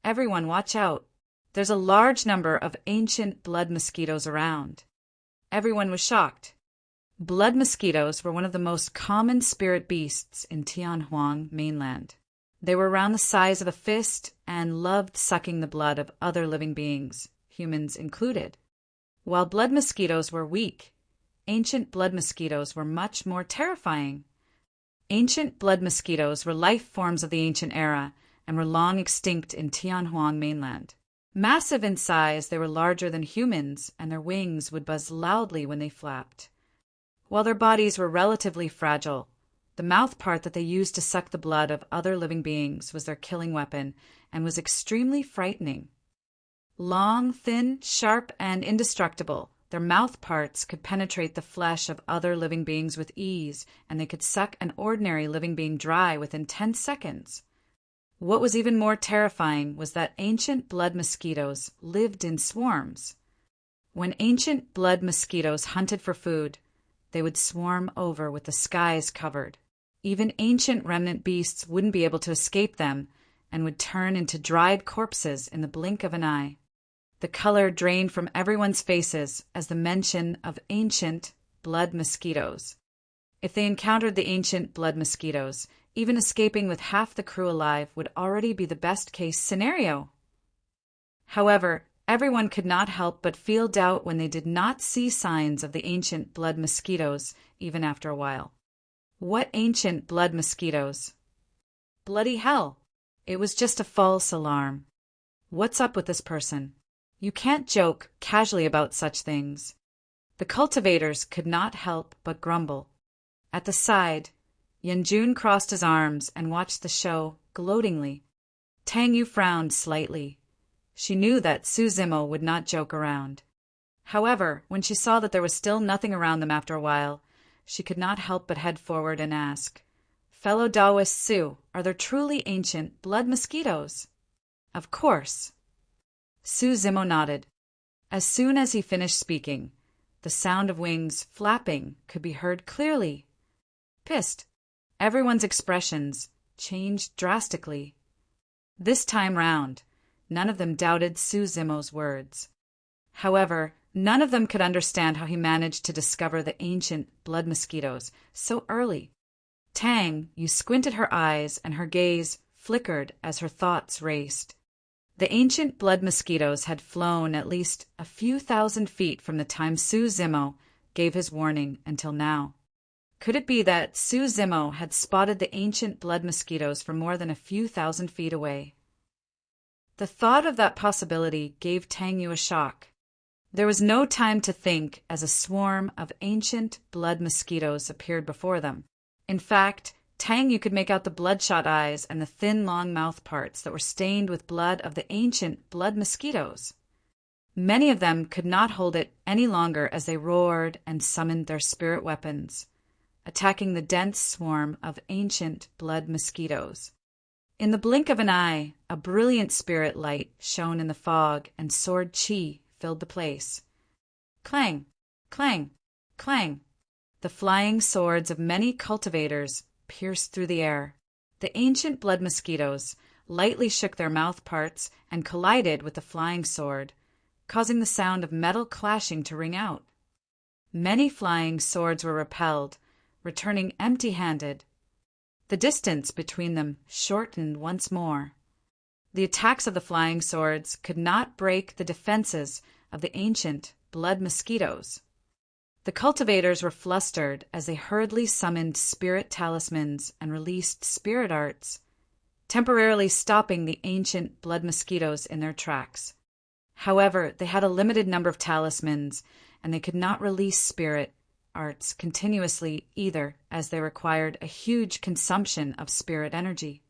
"Everyone, watch out. There's a large number of ancient blood mosquitoes around." Everyone was shocked. Blood mosquitoes were one of the most common spirit beasts in Tianhuang mainland. They were around the size of a fist and loved sucking the blood of other living beings, humans included. While blood mosquitoes were weak, ancient blood mosquitoes were much more terrifying. Ancient blood mosquitoes were life forms of the ancient era and were long extinct in Tianhuang mainland. Massive in size, they were larger than humans, and their wings would buzz loudly when they flapped. While their bodies were relatively fragile, the mouth part that they used to suck the blood of other living beings was their killing weapon and was extremely frightening. Long, thin, sharp, and indestructible, their mouth parts could penetrate the flesh of other living beings with ease, and they could suck an ordinary living being dry within 10 seconds. What was even more terrifying was that ancient blood mosquitoes lived in swarms. When ancient blood mosquitoes hunted for food, they would swarm over with the skies covered. Even ancient remnant beasts wouldn't be able to escape them and would turn into dried corpses in the blink of an eye. The color drained from everyone's faces as the mention of ancient blood mosquitoes. If they encountered the ancient blood mosquitoes, even escaping with half the crew alive would already be the best-case scenario. However, everyone could not help but feel doubt when they did not see signs of the ancient blood mosquitoes, even after a while. What ancient blood mosquitoes? Bloody hell! It was just a false alarm. What's up with this person? You can't joke casually about such things. The cultivators could not help but grumble. At the side, Yanjun crossed his arms and watched the show gloatingly. Tang Yu frowned slightly. She knew that Suzimo would not joke around. However, when she saw that there was still nothing around them after a while, she could not help but head forward and ask, "Fellow Taoist Su, are there truly ancient blood mosquitoes?" "Of course." Suzimo nodded. As soon as he finished speaking, the sound of wings flapping could be heard clearly. Pissed, everyone's expressions changed drastically. This time round, none of them doubted Suzimo's words. However, none of them could understand how he managed to discover the ancient blood mosquitoes so early. Tang Yu squinted her eyes, and her gaze flickered as her thoughts raced. The ancient blood mosquitoes had flown at least a few thousand feet from the time Suzimo gave his warning until now. Could it be that Suzimo had spotted the ancient blood mosquitoes from more than a few thousand feet away? The thought of that possibility gave Tang Yu a shock. There was no time to think as a swarm of ancient blood mosquitoes appeared before them. In fact, Tang Yu could make out the bloodshot eyes and the thin, long mouth parts that were stained with blood of the ancient blood mosquitoes. Many of them could not hold it any longer as they roared and summoned their spirit weapons, attacking the dense swarm of ancient blood mosquitoes. In the blink of an eye, a brilliant spirit light shone in the fog, and sword chi filled the place. Clang, clang, clang. The flying swords of many cultivators pierced through the air. The ancient blood mosquitoes lightly shook their mouth parts and collided with the flying sword, causing the sound of metal clashing to ring out. Many flying swords were repelled, returning empty-handed. The distance between them shortened once more. The attacks of the flying swords could not break the defenses of the ancient blood mosquitoes. The cultivators were flustered as they hurriedly summoned spirit talismans and released spirit arts, temporarily stopping the ancient blood mosquitoes in their tracks. However, they had a limited number of talismans, and they could not release spirit arts continuously either, as they required a huge consumption of spirit energy.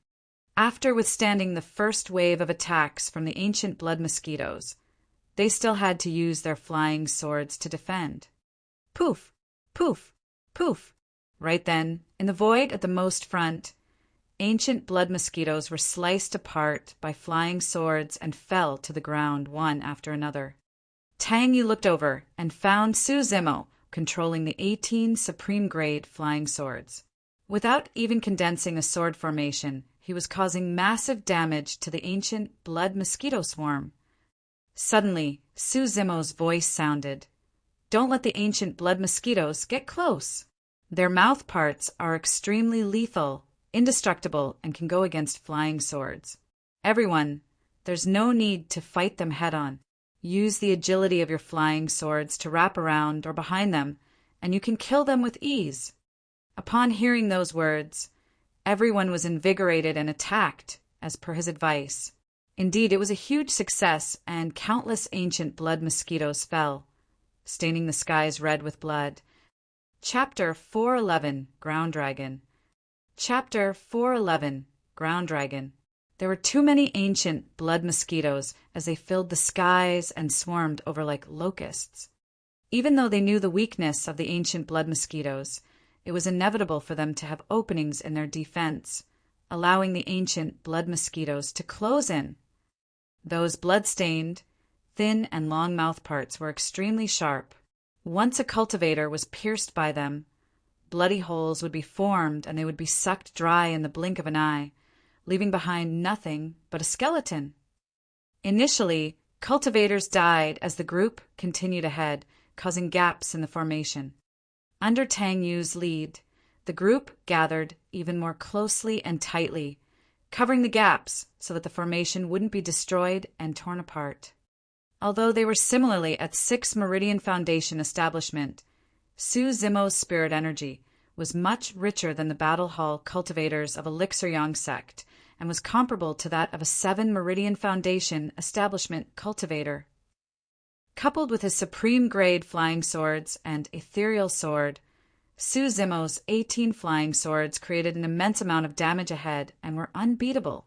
After withstanding the first wave of attacks from the ancient blood mosquitoes, they still had to use their flying swords to defend. Poof, poof, poof. Right then, in the void at the most front, ancient blood mosquitoes were sliced apart by flying swords and fell to the ground one after another. Tang Yu looked over and found Su Zimo controlling the 18 supreme-grade flying swords. Without even condensing a sword formation, he was causing massive damage to the ancient blood mosquito swarm. Suddenly, Su Zimo's voice sounded. "Don't let the ancient blood mosquitoes get close. Their mouth parts are extremely lethal, indestructible, and can go against flying swords. Everyone, there's no need to fight them head-on. Use the agility of your flying swords to wrap around or behind them, and you can kill them with ease." Upon hearing those words, everyone was invigorated and attacked, as per his advice. Indeed, it was a huge success, and countless ancient blood mosquitoes fell, staining the skies red with blood. Chapter 411, Ground Dragon. Chapter 411, Ground Dragon. There were too many ancient blood mosquitoes as they filled the skies and swarmed over like locusts. Even though they knew the weakness of the ancient blood mosquitoes, it was inevitable for them to have openings in their defense, allowing the ancient blood mosquitoes to close in. Those blood-stained, thin and long mouthparts were extremely sharp. Once a cultivator was pierced by them, bloody holes would be formed and they would be sucked dry in the blink of an eye, leaving behind nothing but a skeleton. Initially, cultivators died as the group continued ahead, causing gaps in the formation. Under Tang Yu's lead, the group gathered even more closely and tightly, covering the gaps so that the formation wouldn't be destroyed and torn apart. Although they were similarly at 6 Meridian Foundation establishment, Su Zimo's spirit energy was much richer than the Battle Hall cultivators of Elixir Yang sect and was comparable to that of a 7 Meridian Foundation establishment cultivator. Coupled with his supreme-grade flying swords and ethereal sword, Su Zimo's 18 flying swords created an immense amount of damage ahead and were unbeatable.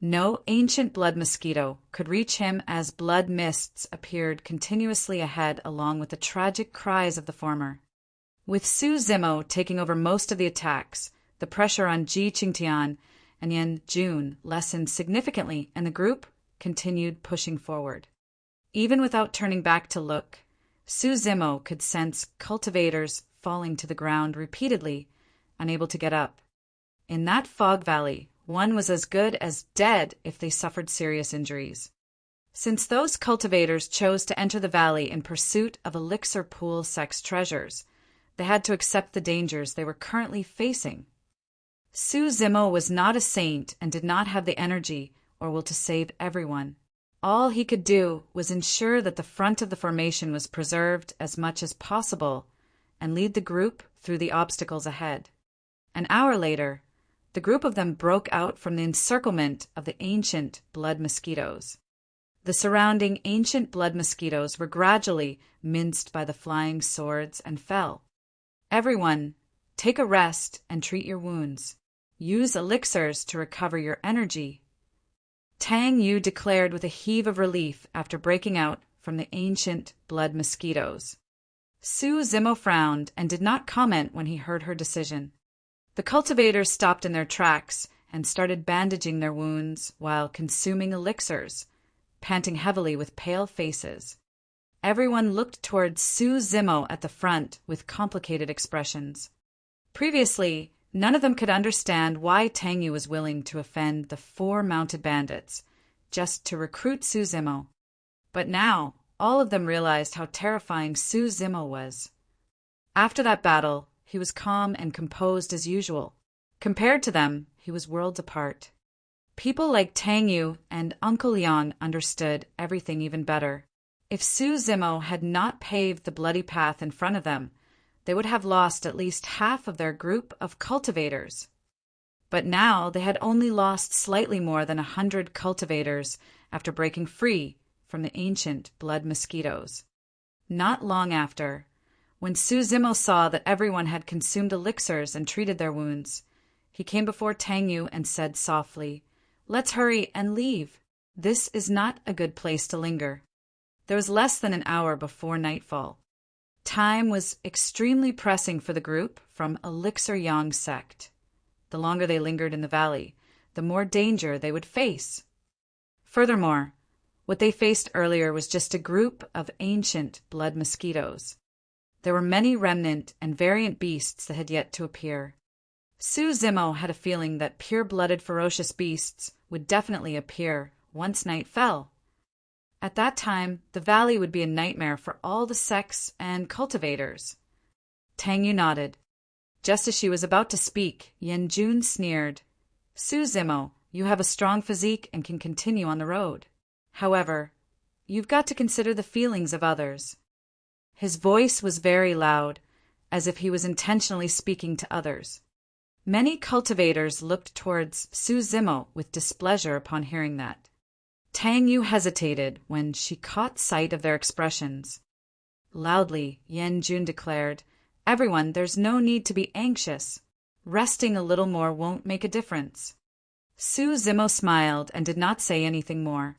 No ancient blood mosquito could reach him as blood mists appeared continuously ahead along with the tragic cries of the former. With Su Zimo taking over most of the attacks, the pressure on Ji Qingtian and Yan Jun lessened significantly and the group continued pushing forward. Even without turning back to look, Su Zimo could sense cultivators falling to the ground repeatedly, unable to get up. In that fog valley, one was as good as dead if they suffered serious injuries. Since those cultivators chose to enter the valley in pursuit of elixir pool sex treasures, they had to accept the dangers they were currently facing. Su Zimo was not a saint and did not have the energy or will to save everyone. All he could do was ensure that the front of the formation was preserved as much as possible and lead the group through the obstacles ahead. An hour later, the group of them broke out from the encirclement of the ancient blood mosquitoes. The surrounding ancient blood mosquitoes were gradually minced by the flying swords and fell. Everyone, take a rest and treat your wounds. Use elixirs to recover your energy. Tang Yu declared with a heave of relief after breaking out from the ancient blood mosquitoes. Su Zimo frowned and did not comment when he heard her decision. The cultivators stopped in their tracks and started bandaging their wounds while consuming elixirs, panting heavily with pale faces. Everyone looked towards Su Zimo at the front with complicated expressions. Previously, none of them could understand why Tang Yu was willing to offend the 4 mounted bandits, just to recruit Su Zimo. But now, all of them realized how terrifying Su Zimo was. After that battle, he was calm and composed as usual. Compared to them, he was worlds apart. People like Tang Yu and Uncle Liang understood everything even better. If Su Zimo had not paved the bloody path in front of them, they would have lost at least half of their group of cultivators. But now they had only lost slightly more than 100 cultivators after breaking free from the ancient blood mosquitoes. Not long after, when Su Zimo saw that everyone had consumed elixirs and treated their wounds, he came before Tang Yu and said softly, "Let's hurry and leave. This is not a good place to linger." There was less than an hour before nightfall. Time was extremely pressing for the group from Elixir Yang sect. the longer they lingered in the valley, the more danger they would face. Furthermore, what they faced earlier was just a group of ancient blood mosquitoes. There were many remnant and variant beasts that had yet to appear. Su Zimo had a feeling that pure-blooded ferocious beasts would definitely appear once night fell. At that time, the valley would be a nightmare for all the sects and cultivators. Tang Yu nodded. Just as she was about to speak, Yen Jun sneered. Su Zimo, you have a strong physique and can continue on the road. However, you've got to consider the feelings of others. His voice was very loud, as if he was intentionally speaking to others. Many cultivators looked towards Su Zimo with displeasure upon hearing that. Tang Yu hesitated when she caught sight of their expressions. Loudly, Yen Jun declared, "Everyone, there's no need to be anxious. Resting a little more won't make a difference." Su Zimo smiled and did not say anything more.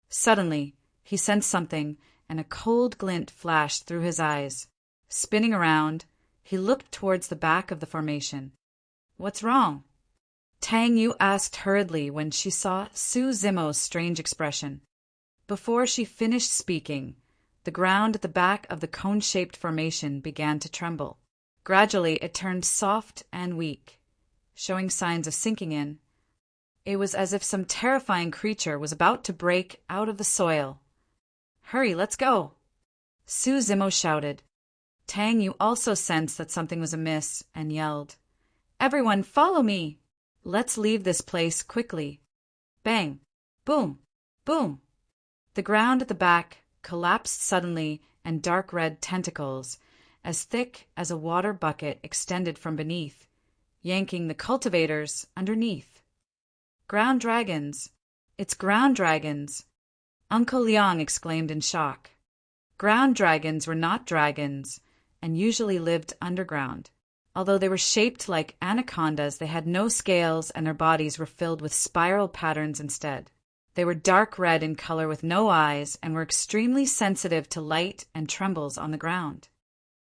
Suddenly, he sensed something, and a cold glint flashed through his eyes. Spinning around, he looked towards the back of the formation. "What's wrong?" Tang Yu asked hurriedly when she saw Su Zimo's strange expression. Before she finished speaking, the ground at the back of the cone-shaped formation began to tremble. Gradually, it turned soft and weak, showing signs of sinking in. It was as if some terrifying creature was about to break out of the soil. "Hurry, let's go!" Su Zimo shouted. Tang Yu also sensed that something was amiss and yelled, "Everyone, follow me! Let's leave this place quickly." Bang! Boom! Boom! The ground at the back collapsed suddenly, and dark red tentacles, as thick as a water bucket, extended from beneath, yanking the cultivators underneath. "Ground dragons! It's ground dragons!" Uncle Liang exclaimed in shock. Ground dragons were not dragons, and usually lived underground. Although they were shaped like anacondas, they had no scales and their bodies were filled with spiral patterns instead. They were dark red in color with no eyes and were extremely sensitive to light and trembles on the ground.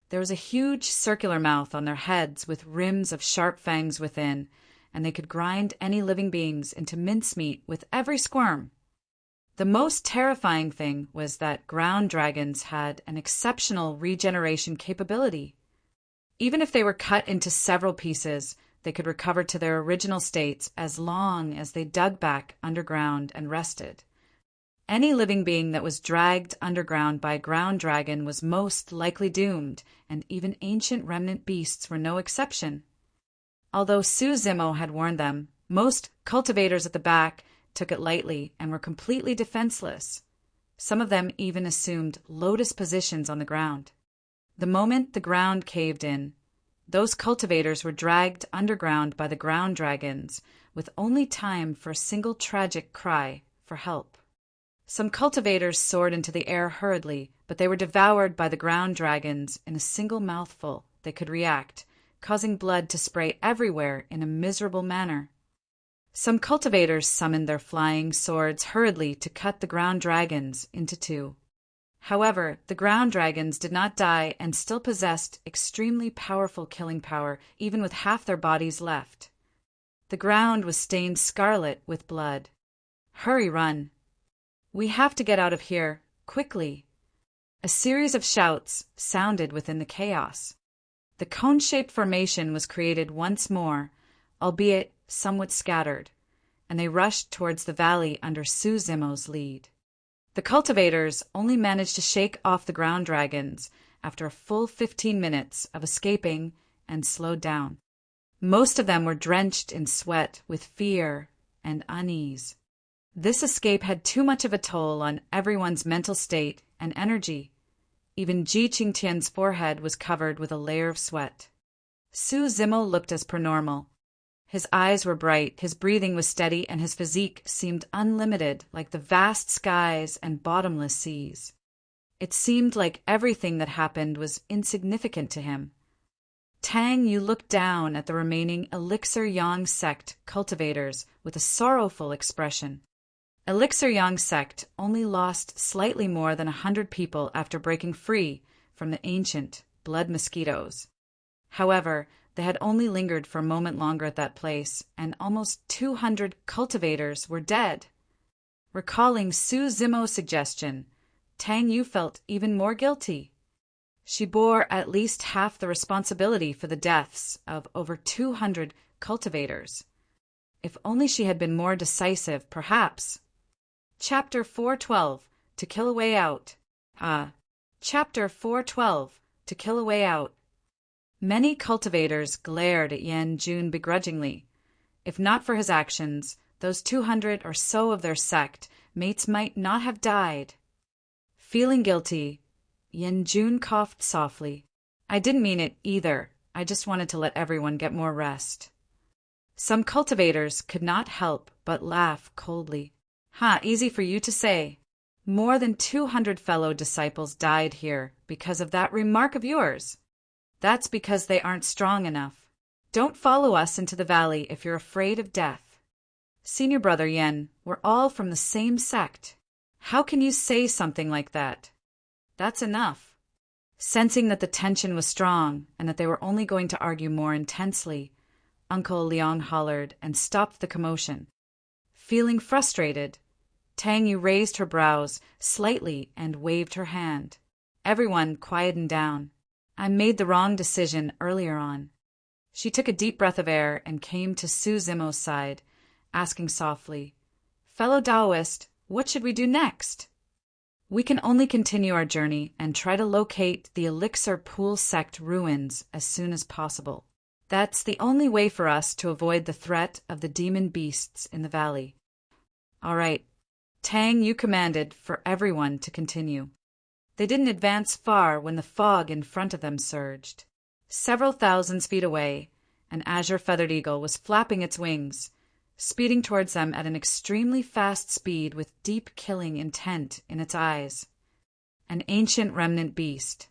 There was a huge circular mouth on their heads with rims of sharp fangs within, and they could grind any living beings into mincemeat with every squirm. The most terrifying thing was that ground dragons had an exceptional regeneration capability. Even if they were cut into several pieces, they could recover to their original states as long as they dug back underground and rested. Any living being that was dragged underground by a ground dragon was most likely doomed, and even ancient remnant beasts were no exception. Although Su Zimo had warned them, most cultivators at the back took it lightly and were completely defenseless. Some of them even assumed lotus positions on the ground. The moment the ground caved in, those cultivators were dragged underground by the ground dragons, with only time for a single tragic cry for help. Some cultivators soared into the air hurriedly, but they were devoured by the ground dragons in a single mouthful. They could react, causing blood to spray everywhere in a miserable manner. Some cultivators summoned their flying swords hurriedly to cut the ground dragons into two. However, the ground dragons did not die and still possessed extremely powerful killing power, even with half their bodies left. The ground was stained scarlet with blood. "Hurry, run! We have to get out of here, quickly!" A series of shouts sounded within the chaos. The cone-shaped formation was created once more, albeit somewhat scattered, and they rushed towards the valley under Su Zimo's lead. The cultivators only managed to shake off the ground dragons after a full 15 minutes of escaping and slowed down. Most of them were drenched in sweat with fear and unease. This escape had too much of a toll on everyone's mental state and energy. Even Ji Qingtian's forehead was covered with a layer of sweat. Su Zimo looked as per normal. His eyes were bright, his breathing was steady, and his physique seemed unlimited, like the vast skies and bottomless seas. It seemed like everything that happened was insignificant to him. Tang Yu looked down at the remaining Elixir Yang sect cultivators with a sorrowful expression. Elixir Yang sect only lost slightly more than 100 people after breaking free from the ancient blood mosquitoes. However, They had only lingered for a moment longer at that place, and almost 200 cultivators were dead. Recalling Su Zimo's suggestion, Tang Yu felt even more guilty. She bore at least half the responsibility for the deaths of over 200 cultivators. If only she had been more decisive, perhaps. Chapter 412, To Kill a Way Out. Chapter 412, To Kill a Way Out. Many cultivators glared at Yan Jun begrudgingly. If not for his actions, those 200 or so of their sect mates might not have died. Feeling guilty, Yan Jun coughed softly. I didn't mean it either. I just wanted to let everyone get more rest. Some cultivators could not help but laugh coldly. Easy for you to say. More than 200 fellow disciples died here because of that remark of yours. That's because they aren't strong enough. Don't follow us into the valley if you're afraid of death. Senior brother Yen, we're all from the same sect. How can you say something like that? That's enough. Sensing that the tension was strong and that they were only going to argue more intensely, Uncle Liang hollered and stopped the commotion. Feeling frustrated, Tang Yu raised her brows slightly and waved her hand. Everyone quietened down. I made the wrong decision earlier on. She took a deep breath of air and came to Su Zimo's side, asking softly, Fellow Taoist, what should we do next? We can only continue our journey and try to locate the Elixir Pool sect ruins as soon as possible. That's the only way for us to avoid the threat of the demon beasts in the valley. All right. Tang Yu commanded for everyone to continue. They didn't advance far when the fog in front of them surged. Several thousand feet away, an azure feathered eagle was flapping its wings, speeding towards them at an extremely fast speed with deep killing intent in its eyes. An ancient remnant beast.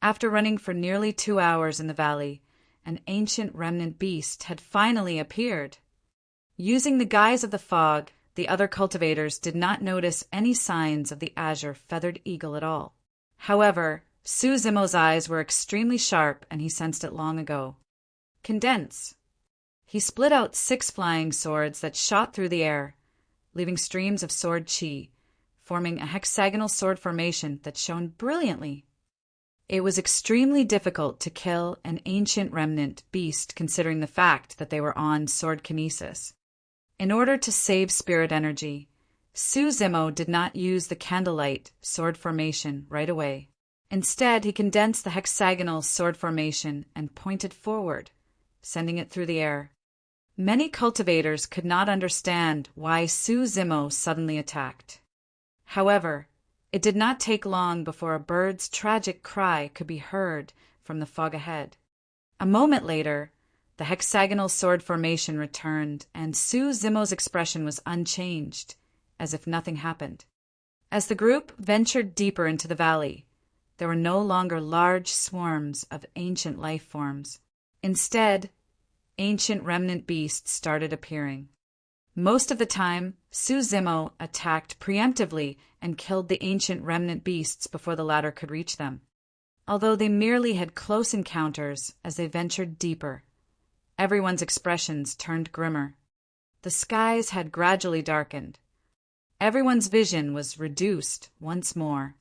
After running for nearly 2 hours in the valley, an ancient remnant beast had finally appeared. Using the guise of the fog, the other cultivators did not notice any signs of the azure feathered eagle at all. However, Su Zimo's eyes were extremely sharp and he sensed it long ago. Condense. He split out 6 flying swords that shot through the air, leaving streams of sword chi, forming a hexagonal sword formation that shone brilliantly. It was extremely difficult to kill an ancient remnant beast considering the fact that they were on sword kinesis. In order to save spirit energy, Su Zimo did not use the candlelight sword formation right away. Instead, he condensed the hexagonal sword formation and pointed forward, sending it through the air. Many cultivators could not understand why Su Zimo suddenly attacked. However, it did not take long before a bird's tragic cry could be heard from the fog ahead. A moment later, the hexagonal sword formation returned, and Su Zimo's expression was unchanged, as if nothing happened. As the group ventured deeper into the valley, there were no longer large swarms of ancient life forms. Instead, ancient remnant beasts started appearing. Most of the time, Su Zimo attacked preemptively and killed the ancient remnant beasts before the latter could reach them. Although they merely had close encounters as they ventured deeper, everyone's expressions turned grimmer. The skies had gradually darkened. Everyone's vision was reduced once more.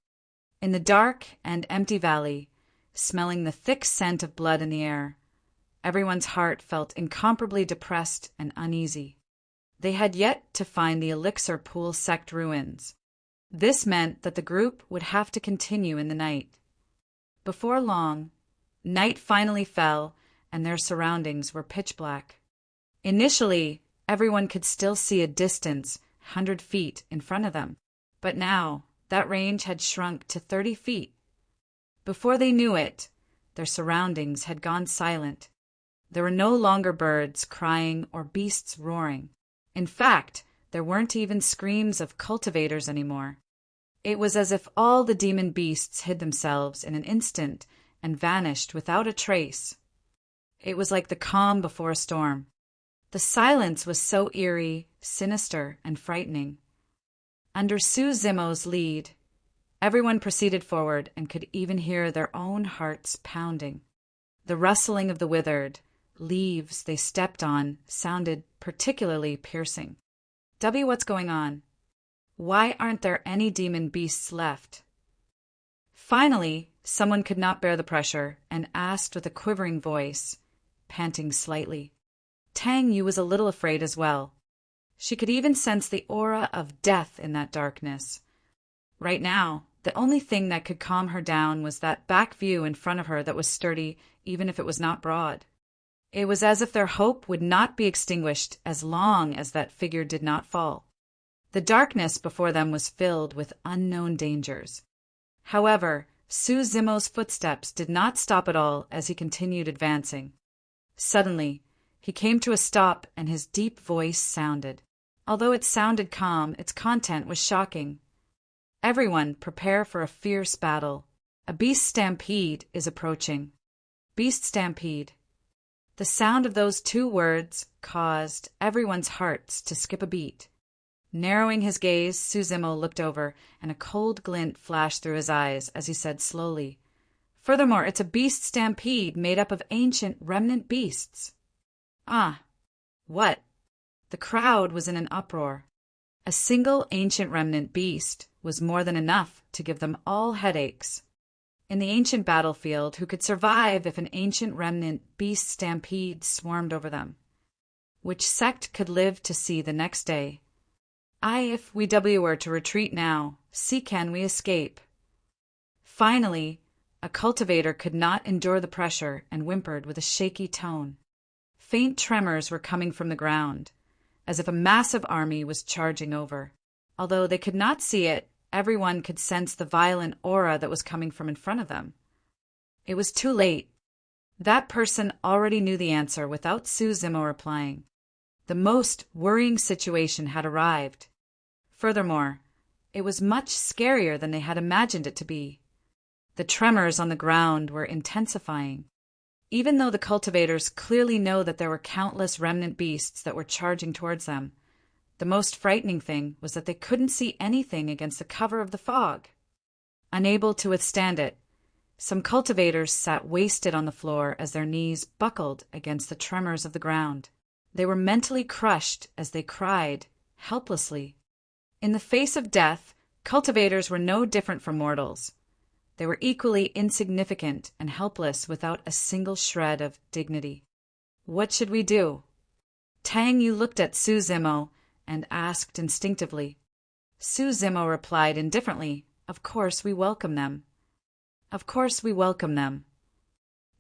In the dark and empty valley, smelling the thick scent of blood in the air, everyone's heart felt incomparably depressed and uneasy. They had yet to find the Elixir Pool sect ruins. This meant that the group would have to continue in the night. Before long, night finally fell, and their surroundings were pitch black. Initially, everyone could still see a distance 100 feet in front of them, but now that range had shrunk to 30 feet. Before they knew it, their surroundings had gone silent. There were no longer birds crying or beasts roaring. In fact, there weren't even screams of cultivators anymore. It was as if all the demon beasts hid themselves in an instant and vanished without a trace. It was like the calm before a storm. The silence was so eerie, sinister, and frightening. Under Su Zimo's lead, everyone proceeded forward and could even hear their own hearts pounding. The rustling of the withered leaves they stepped on sounded particularly piercing. What's going on? Why aren't there any demon beasts left? Finally, someone could not bear the pressure and asked with a quivering voice, panting slightly. Tang Yu was a little afraid as well. She could even sense the aura of death in that darkness. Right now, the only thing that could calm her down was that back view in front of her that was sturdy, even if it was not broad. It was as if their hope would not be extinguished as long as that figure did not fall. The darkness before them was filled with unknown dangers. However, Su Zimo's footsteps did not stop at all as he continued advancing. Suddenly, he came to a stop and his deep voice sounded. Although it sounded calm, its content was shocking. Everyone, prepare for a fierce battle. A beast stampede is approaching. Beast stampede. The sound of those two words caused everyone's hearts to skip a beat. Narrowing his gaze, Su Zimo looked over, and a cold glint flashed through his eyes as he said slowly, "Furthermore, it's a beast stampede made up of ancient remnant beasts." Ah, what? The crowd was in an uproar. A single ancient remnant beast was more than enough to give them all headaches. In the ancient battlefield, who could survive if an ancient remnant beast stampede swarmed over them? Which sect could live to see the next day? If we were to retreat now, see can we escape? Finally, a cultivator could not endure the pressure and whimpered with a shaky tone. Faint tremors were coming from the ground, as if a massive army was charging over. Although they could not see it, everyone could sense the violent aura that was coming from in front of them. It was too late. That person already knew the answer without Su Zimo replying. The most worrying situation had arrived. Furthermore, it was much scarier than they had imagined it to be. The tremors on the ground were intensifying. Even though the cultivators clearly know that there were countless remnant beasts that were charging towards them, the most frightening thing was that they couldn't see anything against the cover of the fog. Unable to withstand it, some cultivators sat wasted on the floor as their knees buckled against the tremors of the ground. They were mentally crushed as they cried, helplessly. In the face of death, cultivators were no different from mortals. They were equally insignificant and helpless without a single shred of dignity. What should we do? Tang Yu looked at Su Zimo and asked instinctively. Su Zimo replied indifferently, "Of course we welcome them. Of course we welcome them."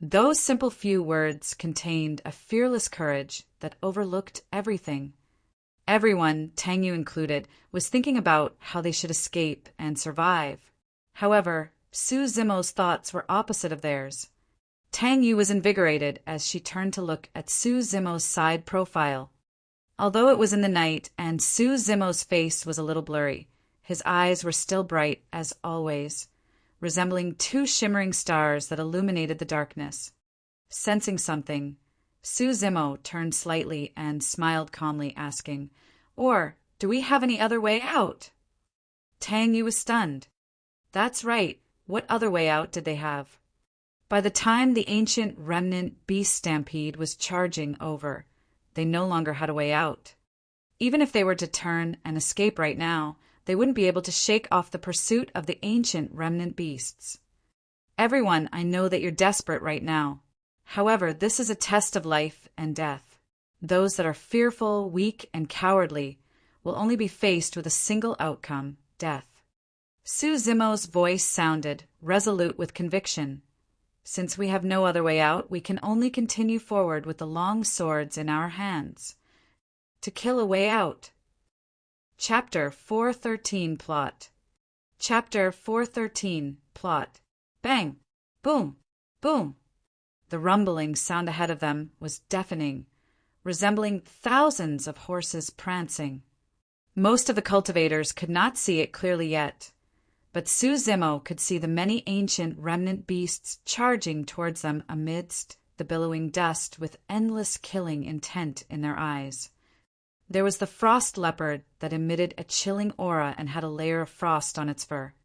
Those simple few words contained a fearless courage that overlooked everything. Everyone, Tang Yu included, was thinking about how they should escape and survive. However, Su Zimo's thoughts were opposite of theirs. Tang Yu was invigorated as she turned to look at Su Zimo's side profile. Although it was in the night and Su Zimo's face was a little blurry, his eyes were still bright as always, resembling two shimmering stars that illuminated the darkness. Sensing something, Su Zimo turned slightly and smiled calmly, asking, "Or, do we have any other way out?" Tang Yu was stunned. That's right, what other way out did they have? By the time the ancient remnant beast stampede was charging over, they no longer had a way out. Even if they were to turn and escape right now, they wouldn't be able to shake off the pursuit of the ancient remnant beasts. Everyone, I know that you're desperate right now. However, this is a test of life and death. Those that are fearful, weak, and cowardly will only be faced with a single outcome, death. Su Zimo's voice sounded, resolute with conviction. Since we have no other way out, we can only continue forward with the long swords in our hands. To kill a way out. Chapter 413 Plot. Chapter 413 Plot. Bang! Boom! Boom! The rumbling sound ahead of them was deafening, resembling thousands of horses prancing. Most of the cultivators could not see it clearly yet, but Su Zimo could see the many ancient remnant beasts charging towards them amidst the billowing dust with endless killing intent in their eyes. There was the frost leopard that emitted a chilling aura and had a layer of frost on its fur.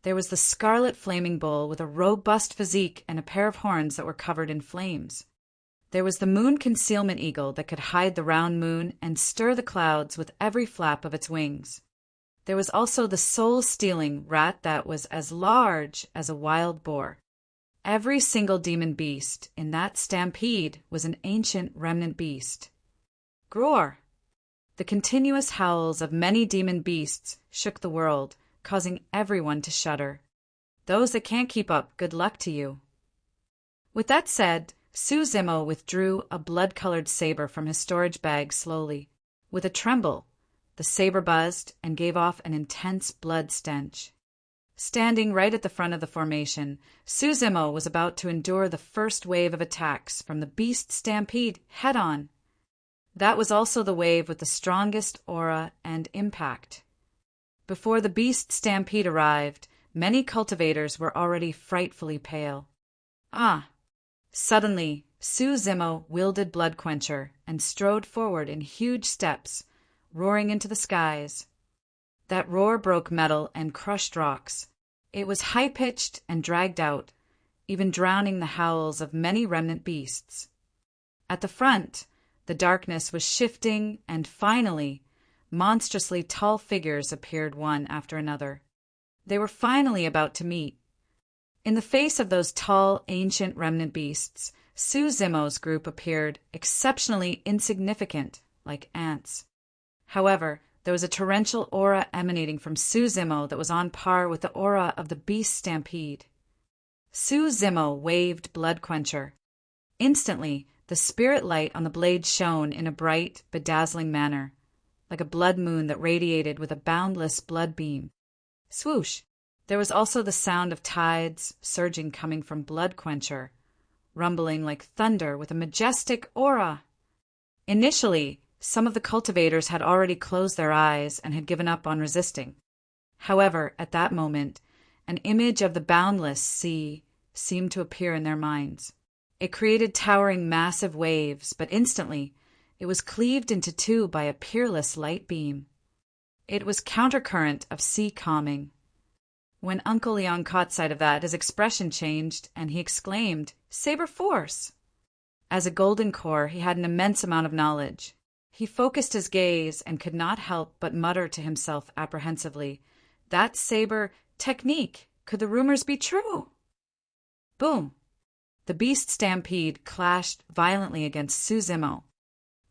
There was the scarlet flaming bull with a robust physique and a pair of horns that were covered in flames. There was the moon concealment eagle that could hide the round moon and stir the clouds with every flap of its wings. There was also the soul-stealing rat that was as large as a wild boar. Every single demon beast in that stampede was an ancient remnant beast. Groar! The continuous howls of many demon beasts shook the world, causing everyone to shudder. Those that can't keep up, good luck to you. With that said, Su Zimo withdrew a blood-colored saber from his storage bag slowly. With a tremble, the saber buzzed and gave off an intense blood stench. Standing right at the front of the formation, Su Zimo was about to endure the first wave of attacks from the beast stampede head-on. That was also the wave with the strongest aura and impact. Before the beast stampede arrived, many cultivators were already frightfully pale. Suddenly, Su Zimo wielded Blood Quencher and strode forward in huge steps, roaring into the skies. That roar broke metal and crushed rocks. It was high-pitched and dragged out, even drowning the howls of many remnant beasts. At the front, the darkness was shifting, and finally, monstrously tall figures appeared one after another. They were finally about to meet. In the face of those tall, ancient remnant beasts, Su Zimo's group appeared exceptionally insignificant, like ants. However, there was a torrential aura emanating from Su Zimo that was on par with the aura of the beast stampede. Su Zimo waved Blood Quencher. Instantly, the spirit light on the blade shone in a bright, bedazzling manner, like a blood moon that radiated with a boundless blood beam. Swoosh! There was also the sound of tides surging coming from Blood Quencher, rumbling like thunder with a majestic aura. Initially, some of the cultivators had already closed their eyes and had given up on resisting. However, at that moment, an image of the boundless sea seemed to appear in their minds. It created towering massive waves, but instantly, it was cleaved into two by a peerless light beam. It was countercurrent of sea calming. When Uncle Leon caught sight of that, his expression changed, and he exclaimed, "Saber Force!" As a golden core, he had an immense amount of knowledge. He focused his gaze and could not help but mutter to himself apprehensively, "That saber technique! Could the rumors be true?" Boom! The beast stampede clashed violently against Su Zimo.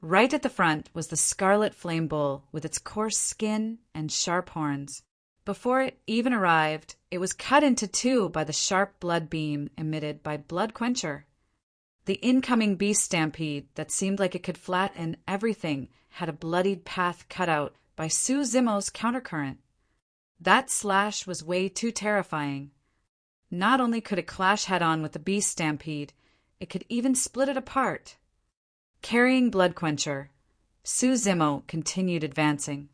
Right at the front was the scarlet flame bull with its coarse skin and sharp horns. Before it even arrived, it was cut into two by the sharp blood beam emitted by Blood Quencher. The incoming beast stampede that seemed like it could flatten everything had a bloodied path cut out by Su Zimo's countercurrent. That slash was way too terrifying. Not only could it clash head-on with the beast stampede, it could even split it apart. Carrying Blood Quencher, Su Zimo continued advancing.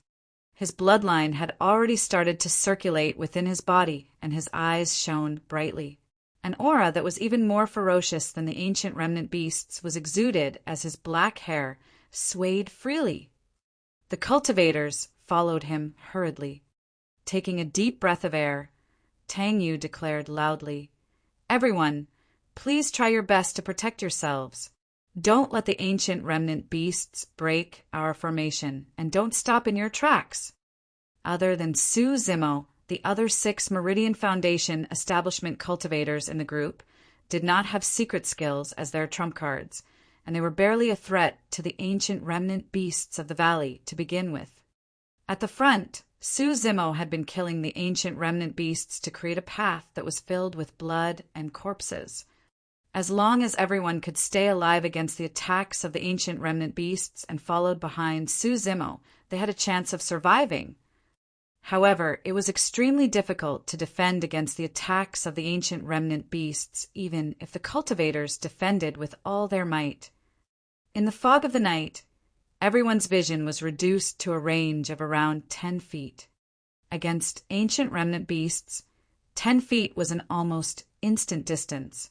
His bloodline had already started to circulate within his body, and his eyes shone brightly. An aura that was even more ferocious than the ancient remnant beasts was exuded as his black hair swayed freely. The cultivators followed him hurriedly. Taking a deep breath of air, Tang Yu declared loudly, "Everyone, please try your best to protect yourselves. Don't let the ancient remnant beasts break our formation, and don't stop in your tracks." Other than Su Zimo, the other 6 Meridian Foundation establishment cultivators in the group did not have secret skills as their trump cards, and they were barely a threat to the ancient remnant beasts of the valley to begin with. At the front, Su Zimo had been killing the ancient remnant beasts to create a path that was filled with blood and corpses. As long as everyone could stay alive against the attacks of the ancient remnant beasts and followed behind Su Zimo, they had a chance of surviving. However, it was extremely difficult to defend against the attacks of the ancient remnant beasts, even if the cultivators defended with all their might. In the fog of the night, everyone's vision was reduced to a range of around 10 feet. Against ancient remnant beasts, 10 feet was an almost instant distance.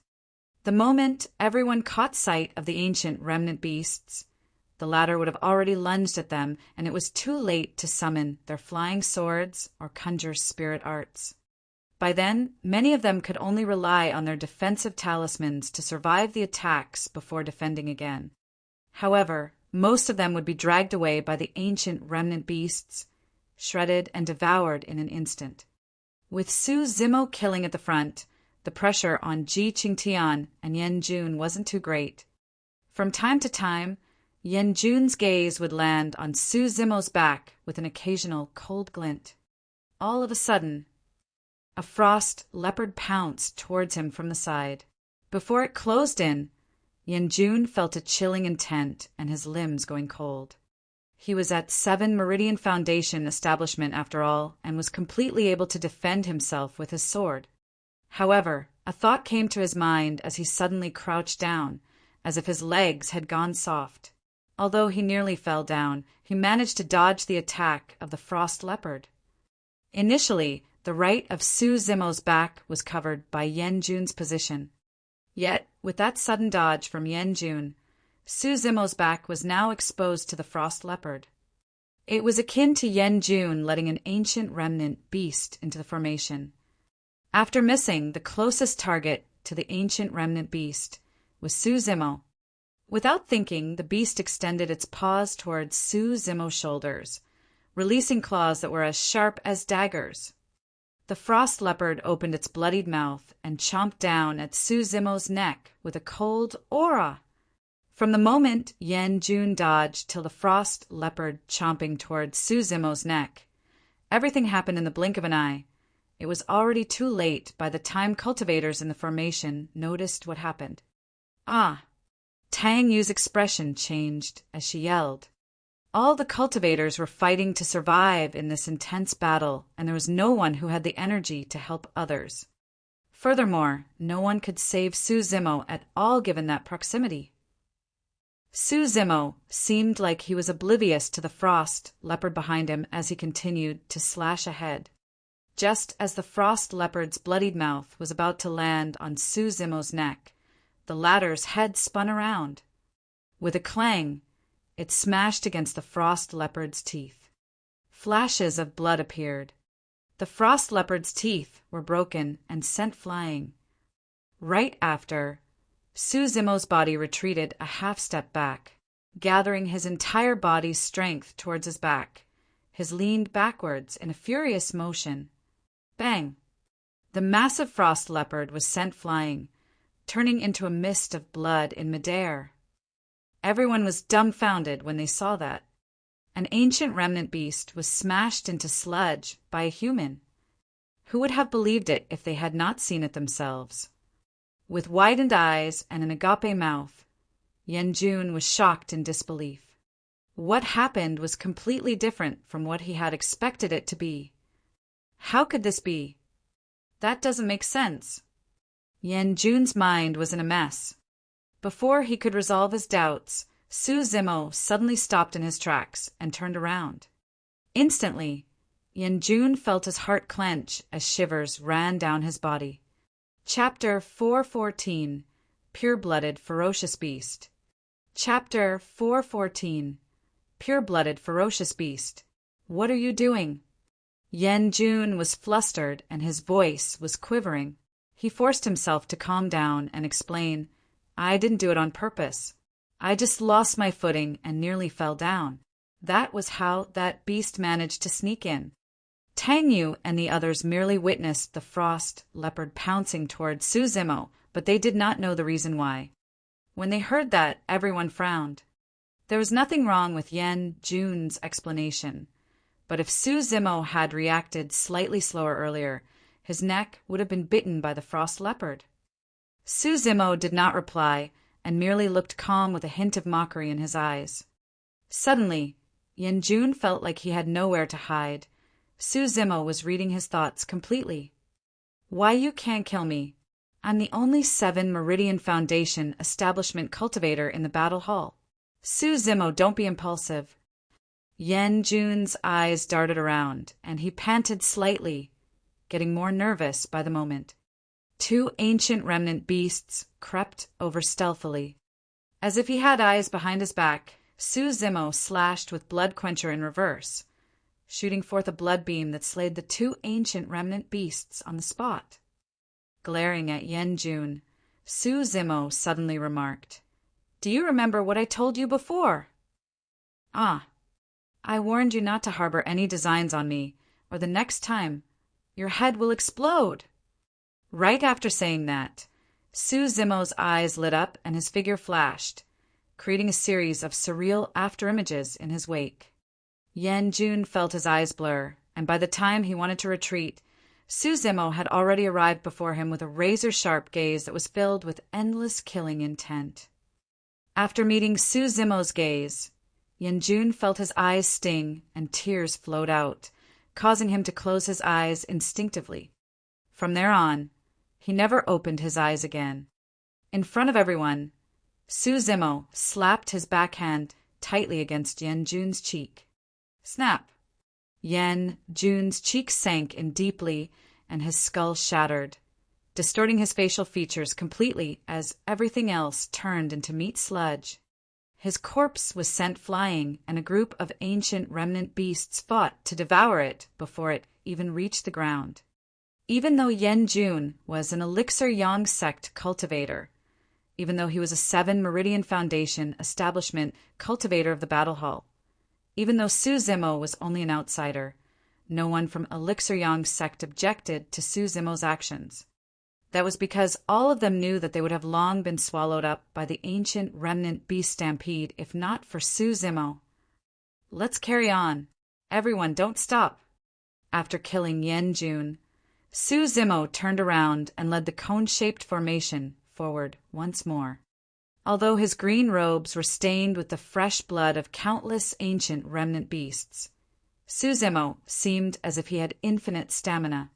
The moment everyone caught sight of the ancient remnant beasts, the latter would have already lunged at them, and it was too late to summon their flying swords or conjure spirit arts. By then, many of them could only rely on their defensive talismans to survive the attacks before defending again. However, most of them would be dragged away by the ancient remnant beasts, shredded and devoured in an instant. With Su Zimo killing at the front, the pressure on Ji Qingtian and Yan Jun wasn't too great. From time to time, Yan Jun's gaze would land on Su Zimo's back with an occasional cold glint. All of a sudden, a frost leopard pounced towards him from the side. Before it closed in, Yan Jun felt a chilling intent and his limbs going cold. He was at 7 Meridian Foundation establishment after all, and was completely able to defend himself with his sword. However, a thought came to his mind as he suddenly crouched down, as if his legs had gone soft. Although he nearly fell down, he managed to dodge the attack of the frost leopard. Initially, the right of Su Zimo's back was covered by Yan Jun's position. Yet, with that sudden dodge from Yan Jun, Su Zimo's back was now exposed to the frost leopard. It was akin to Yan Jun letting an ancient remnant beast into the formation. After missing the closest target to the ancient remnant beast was Su Zimo. Without thinking, the beast extended its paws towards Su Zimo's shoulders, releasing claws that were as sharp as daggers. The frost leopard opened its bloodied mouth and chomped down at Su Zimo's neck with a cold aura. From the moment Yan Jun dodged till the frost leopard chomping towards Su Zimo's neck, everything happened in the blink of an eye. It was already too late by the time cultivators in the formation noticed what happened. Ah! Tang Yu's expression changed as she yelled. All the cultivators were fighting to survive in this intense battle, and there was no one who had the energy to help others. Furthermore, no one could save Su Zimo at all given that proximity. Su Zimo seemed like he was oblivious to the frost leopard behind him as he continued to slash ahead. Just as the frost leopard's bloodied mouth was about to land on Su Zimo's neck, the latter's head spun around. With a clang, it smashed against the frost leopard's teeth. Flashes of blood appeared. The frost leopard's teeth were broken and sent flying. Right after, Su Zimo's body retreated a half-step back, gathering his entire body's strength towards his back. His leaned backwards in a furious motion. Bang! The massive frost leopard was sent flying, turning into a mist of blood in midair. Everyone was dumbfounded when they saw that. An ancient remnant beast was smashed into sludge by a human. Who would have believed it if they had not seen it themselves? With widened eyes and an agape mouth, Yan Jun was shocked in disbelief. What happened was completely different from what he had expected it to be. How could this be? That doesn't make sense. Yan Jun's mind was in a mess. Before he could resolve his doubts, Su Zimo suddenly stopped in his tracks and turned around. Instantly, Yan Jun felt his heart clench as shivers ran down his body. Chapter 414 Pure-Blooded Ferocious Beast. Chapter 414 Pure-Blooded Ferocious Beast. What are you doing? Yan Jun was flustered and his voice was quivering. He forced himself to calm down and explain, I didn't do it on purpose. I just lost my footing and nearly fell down. That was how that beast managed to sneak in. Tang Yu and the others merely witnessed the frost leopard pouncing towards Su Zimo, but they did not know the reason why. When they heard that, everyone frowned. There was nothing wrong with Yan Jun's explanation, but if Su Zimo had reacted slightly slower earlier, his neck would have been bitten by the frost leopard. Su Zimo did not reply and merely looked calm with a hint of mockery in his eyes. Suddenly, Yan Jun felt like he had nowhere to hide. Su Zimo was reading his thoughts completely. Why you can't kill me? I'm the only 7 Meridian Foundation establishment cultivator in the battle hall. Su Zimo, don't be impulsive. Yan Jun's eyes darted around, and he panted slightly, getting more nervous by the moment. 2 ancient remnant beasts crept over stealthily. As if he had eyes behind his back, Su Zimo slashed with Blood Quencher in reverse. shooting forth a blood beam that slayed the two ancient remnant beasts on the spot. Glaring at Yen Jun, Su Zimo suddenly remarked, "Do you remember what I told you before?" "Ah, I warned you not to harbor any designs on me, or the next time your head will explode." Right after saying that, Su Zimo's eyes lit up and his figure flashed, creating a series of surreal afterimages in his wake. Yen Jun felt his eyes blur, and by the time he wanted to retreat, Su Zimo had already arrived before him with a razor-sharp gaze that was filled with endless killing intent. After meeting Su Zimo's gaze, Yen Jun felt his eyes sting and tears flowed out, causing him to close his eyes instinctively. From there on, he never opened his eyes again. In front of everyone, Su Zimo slapped his backhand tightly against Yen Jun's cheek. Snap! Yen Jun's cheek sank in deeply and his skull shattered, distorting his facial features completely as everything else turned into meat sludge. His corpse was sent flying, and a group of ancient remnant beasts fought to devour it before it even reached the ground. Even though Yen Jun was an Elixir Yang sect cultivator, even though he was a 7 Meridian Foundation establishment cultivator of the Battle Hall, even though Su Zimo was only an outsider, no one from Elixir Yang sect objected to Su Zimo's actions. That was because all of them knew that they would have long been swallowed up by the ancient remnant beast stampede if not for Su Zimo. Let's carry on. Everyone, don't stop. After killing Yen Jun, Su Zimo turned around and led the cone-shaped formation forward once more. Although his green robes were stained with the fresh blood of countless ancient remnant beasts, Su Zimo seemed as if he had infinite stamina.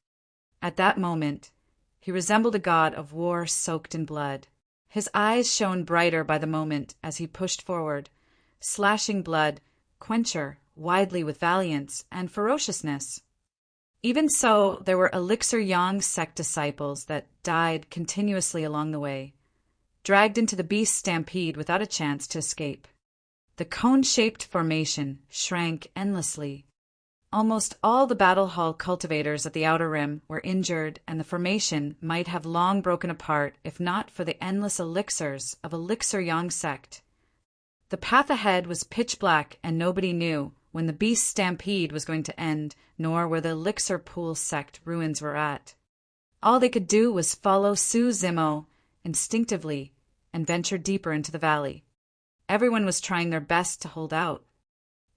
At that moment, he resembled a god of war soaked in blood. His eyes shone brighter by the moment as he pushed forward, slashing blood, quencher, widely with valiance and ferociousness. Even so, there were Elixir Yang sect disciples that died continuously along the way, dragged into the beast stampede without a chance to escape. The cone-shaped formation shrank endlessly. Almost all the Battle Hall cultivators at the Outer Rim were injured, and the formation might have long broken apart if not for the endless elixirs of Elixir Yang sect. The path ahead was pitch black, and nobody knew when the beast stampede was going to end, nor where the Elixir Pool sect ruins were at. All they could do was follow Su Zimo instinctively and venture deeper into the valley. Everyone was trying their best to hold out.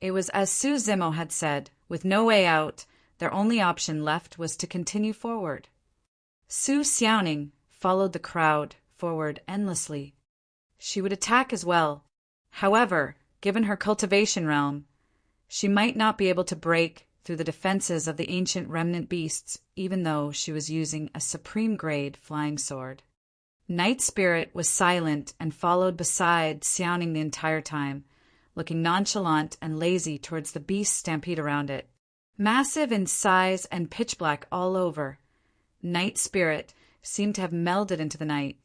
It was as Su Zimo had said, with no way out, their only option left was to continue forward. Su Xiaoning followed the crowd forward endlessly. She would attack as well. However, given her cultivation realm, she might not be able to break through the defenses of the ancient remnant beasts, even though she was using a supreme-grade flying sword. Night Spirit was silent and followed beside Xiaoning the entire time, looking nonchalant and lazy towards the beast stampede around it. Massive in size and pitch black all over, Night Spirit seemed to have melded into the night,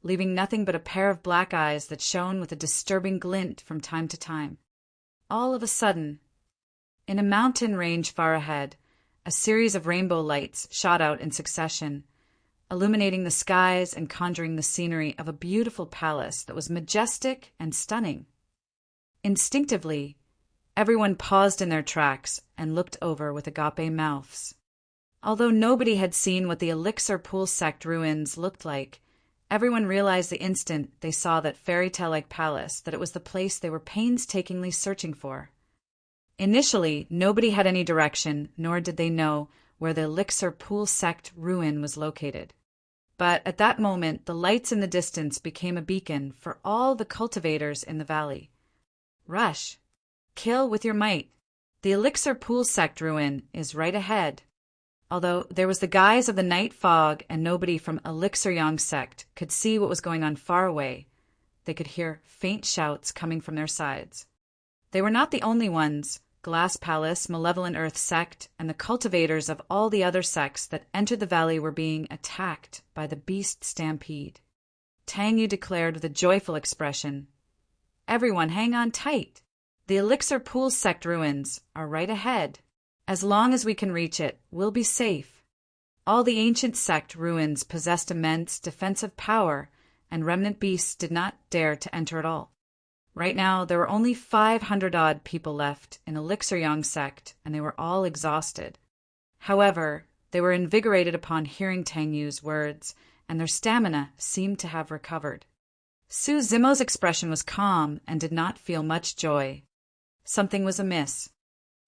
leaving nothing but a pair of black eyes that shone with a disturbing glint from time to time. All of a sudden, in a mountain range far ahead, a series of rainbow lights shot out in succession, illuminating the skies and conjuring the scenery of a beautiful palace that was majestic and stunning. Instinctively, everyone paused in their tracks and looked over with agape mouths. Although nobody had seen what the Elixir Pool sect ruins looked like, everyone realized the instant they saw that fairy tale-like palace that it was the place they were painstakingly searching for. Initially, nobody had any direction, nor did they know where the Elixir Pool sect ruin was located. But at that moment, the lights in the distance became a beacon for all the cultivators in the valley. Rush. Kill with your might. The Elixir Pool sect ruin is right ahead. Although there was the guise of the night fog and nobody from Elixir Yang sect could see what was going on far away, they could hear faint shouts coming from their sides. They were not the only ones. Glass Palace, Malevolent Earth sect, and the cultivators of all the other sects that entered the valley were being attacked by the beast stampede. Tang Yu declared with a joyful expression, "Everyone hang on tight. The Elixir Pool sect ruins are right ahead." As long as we can reach it, we'll be safe. All the ancient sect ruins possessed immense defensive power, and remnant beasts did not dare to enter at all. Right now, there were only 500-odd people left in Elixir Yang sect, and they were all exhausted. However, they were invigorated upon hearing Tang Yu's words, and their stamina seemed to have recovered. Su Zimo's expression was calm and did not feel much joy. Something was amiss.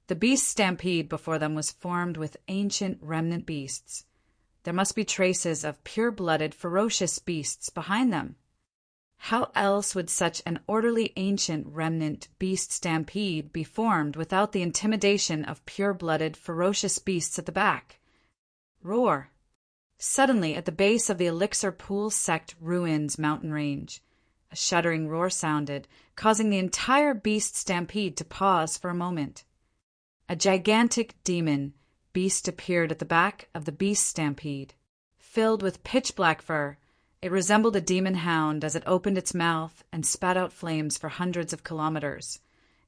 The beast stampede before them was formed with ancient remnant beasts. There must be traces of pure-blooded, ferocious beasts behind them. How else would such an orderly ancient remnant beast stampede be formed without the intimidation of pure-blooded, ferocious beasts at the back? Roar! Suddenly, at the base of the Elixir Pool sect ruins mountain range, a shuddering roar sounded, causing the entire beast stampede to pause for a moment. A gigantic demon beast appeared at the back of the beast stampede. Filled with pitch-black fur, it resembled a demon hound as it opened its mouth and spat out flames for hundreds of kilometers,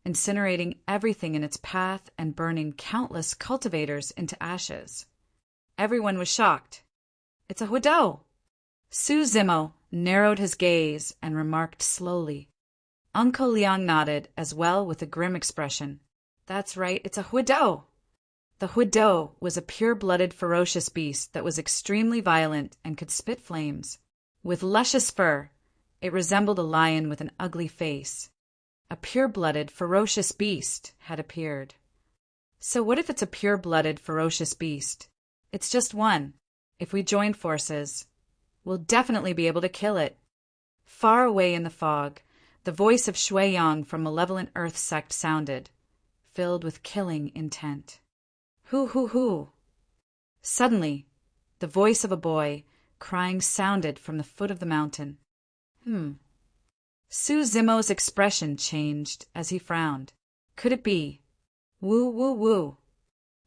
incinerating everything in its path and burning countless cultivators into ashes. Everyone was shocked. "It's a Huidou!" Su Zimo narrowed his gaze and remarked slowly. Uncle Liang nodded as well with a grim expression. "That's right, it's a Huidou!" The Huidou was a pure-blooded, ferocious beast that was extremely violent and could spit flames. With luscious fur, it resembled a lion with an ugly face. A pure-blooded, ferocious beast had appeared. So what if it's a pure-blooded, ferocious beast? It's just one. If we join forces, we'll definitely be able to kill it. Far away in the fog, the voice of Shui Yang from Malevolent Earth Sect sounded, filled with killing intent. "Hoo, hoo, hoo." Suddenly, the voice of a boy crying sounded from the foot of the mountain. Su Zimo's expression changed as he frowned. Could it be? Woo, woo, woo.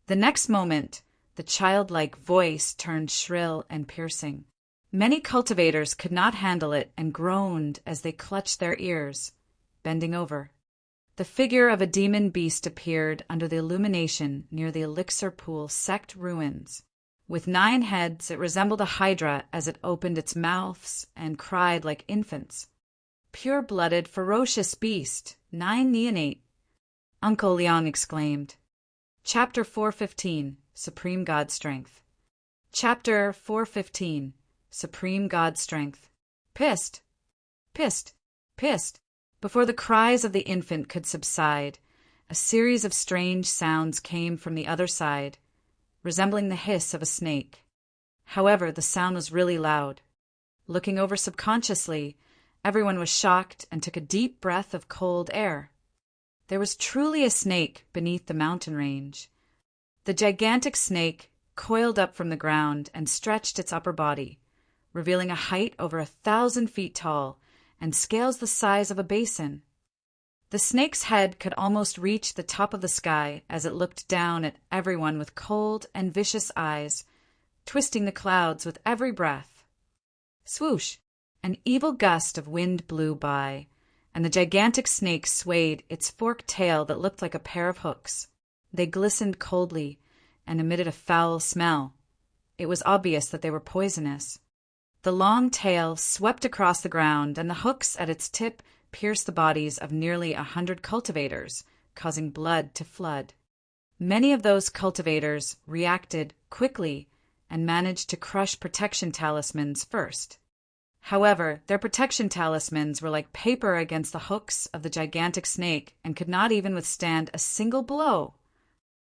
The next moment, the childlike voice turned shrill and piercing. Many cultivators could not handle it and groaned as they clutched their ears, bending over. The figure of a demon beast appeared under the illumination near the Elixir Pool sect ruins. With 9 heads, it resembled a hydra as it opened its mouths and cried like infants. Pure-blooded, ferocious beast, 9 neonate. Uncle Liang exclaimed. Chapter 415, Supreme God Strength. Chapter 415, Supreme God Strength. Pissed, pissed, pissed. Before the cries of the infant could subside, a series of strange sounds came from the other side, resembling the hiss of a snake. However, the sound was really loud. Looking over subconsciously, everyone was shocked and took a deep breath of cold air. There was truly a snake beneath the mountain range. The gigantic snake coiled up from the ground and stretched its upper body, revealing a height over 1,000 feet tall and scales the size of a basin. The snake's head could almost reach the top of the sky as it looked down at everyone with cold and vicious eyes, twisting the clouds with every breath. Swoosh! An evil gust of wind blew by, and the gigantic snake swayed its forked tail that looked like a pair of hooks. They glistened coldly and emitted a foul smell. It was obvious that they were poisonous. The long tail swept across the ground, and the hooks at its tip pierced the bodies of nearly 100 cultivators, causing blood to flood. Many of those cultivators reacted quickly and managed to crush protection talismans first. However, their protection talismans were like paper against the hooks of the gigantic snake and could not even withstand a single blow.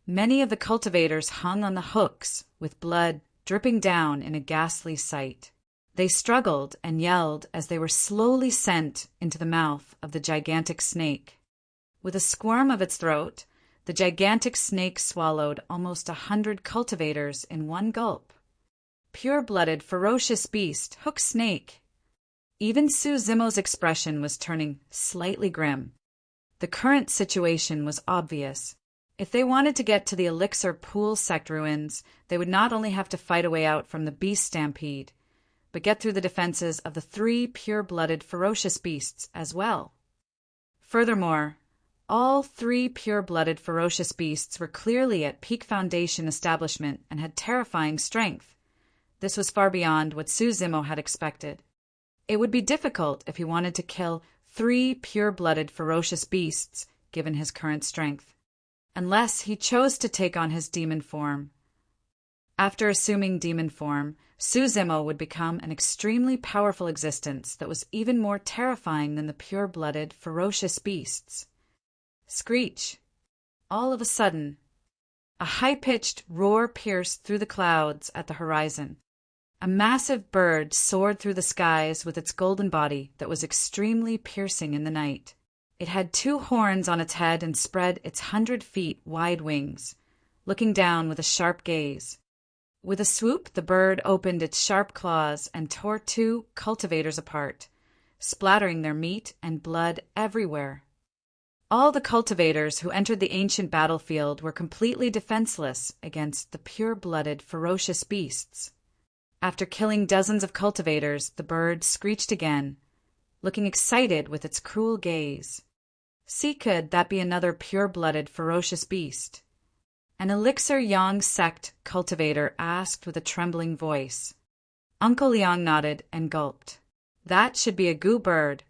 Many of the cultivators hung on the hooks, with blood dripping down in a ghastly sight. They struggled and yelled as they were slowly sent into the mouth of the gigantic snake. With a squirm of its throat, the gigantic snake swallowed almost 100 cultivators in one gulp. Pure-blooded, ferocious beast, hook snake. Even Su Zimo's expression was turning slightly grim. The current situation was obvious. If they wanted to get to the Elixir Pool sect ruins, they would not only have to fight a way out from the beast stampede, but get through the defenses of the 3 pure-blooded, ferocious beasts as well. Furthermore, All three pure-blooded ferocious beasts were clearly at peak foundation establishment and had terrifying strength. This was far beyond what Suzimo had expected. It would be difficult if he wanted to kill three pure-blooded ferocious beasts, given his current strength, unless he chose to take on his demon form. After assuming demon form, Suzimo would become an extremely powerful existence that was even more terrifying than the pure-blooded ferocious beasts. Screech! All of a sudden, a high-pitched roar pierced through the clouds at the horizon. A massive bird soared through the skies with its golden body that was extremely piercing in the night. It had 2 horns on its head and spread its 100-feet wide wings, looking down with a sharp gaze. With a swoop, the bird opened its sharp claws and tore 2 cultivators apart, splattering their meat and blood everywhere. All the cultivators who entered the ancient battlefield were completely defenseless against the pure-blooded ferocious beasts. After killing dozens of cultivators, the bird screeched again, looking excited with its cruel gaze. See, could that be another pure-blooded ferocious beast? An Elixir Yang sect cultivator asked with a trembling voice. Uncle Liang nodded and gulped. That should be a Gu bird,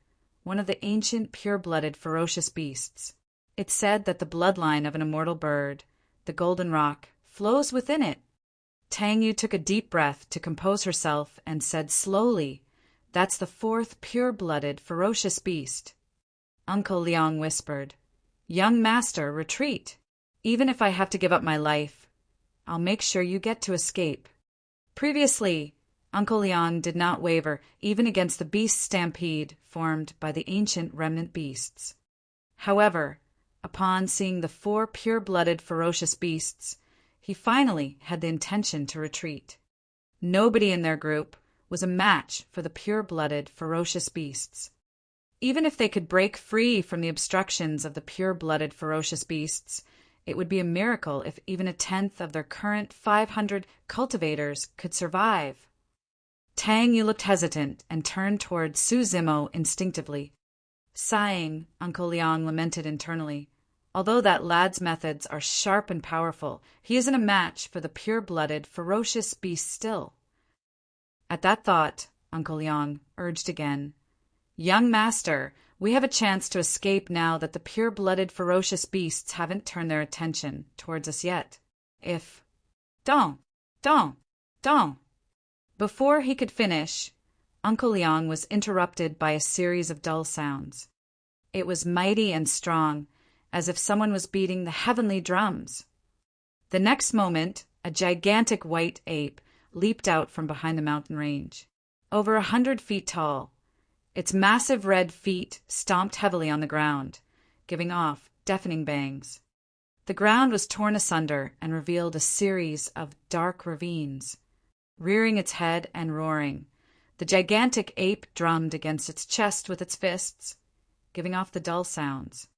one of the ancient pure-blooded ferocious beasts. It's said that the bloodline of an immortal bird, the golden rock, flows within it. Tang Yu took a deep breath to compose herself and said slowly, "That's the 4th pure-blooded ferocious beast." Uncle Liang whispered, "Young master, retreat. Even if I have to give up my life, I'll make sure you get to escape." Previously, Uncle Liang did not waver even against the beast stampede formed by the ancient remnant beasts. However, upon seeing the 4 pure-blooded ferocious beasts, he finally had the intention to retreat. Nobody in their group was a match for the pure-blooded ferocious beasts. Even if they could break free from the obstructions of the pure-blooded ferocious beasts, it would be a miracle if even a 10th of their current 500 cultivators could survive. Tang Yu looked hesitant and turned toward Suzimo instinctively. Sighing, Uncle Liang lamented internally. Although that lad's methods are sharp and powerful, he isn't a match for the pure-blooded ferocious beast still. At that thought, Uncle Liang urged again, "Young master, we have a chance to escape now that the pure-blooded ferocious beasts haven't turned their attention towards us yet. If—" Dong! Dong! Dong! Before he could finish, Uncle Liang was interrupted by a series of dull sounds. It was mighty and strong, as if someone was beating the heavenly drums. The next moment, a gigantic white ape leaped out from behind the mountain range, over 100 feet tall. Its massive red feet stomped heavily on the ground, giving off deafening bangs. The ground was torn asunder and revealed a series of dark ravines. Rearing its head and roaring, the gigantic ape drummed against its chest with its fists, giving off the dull sounds.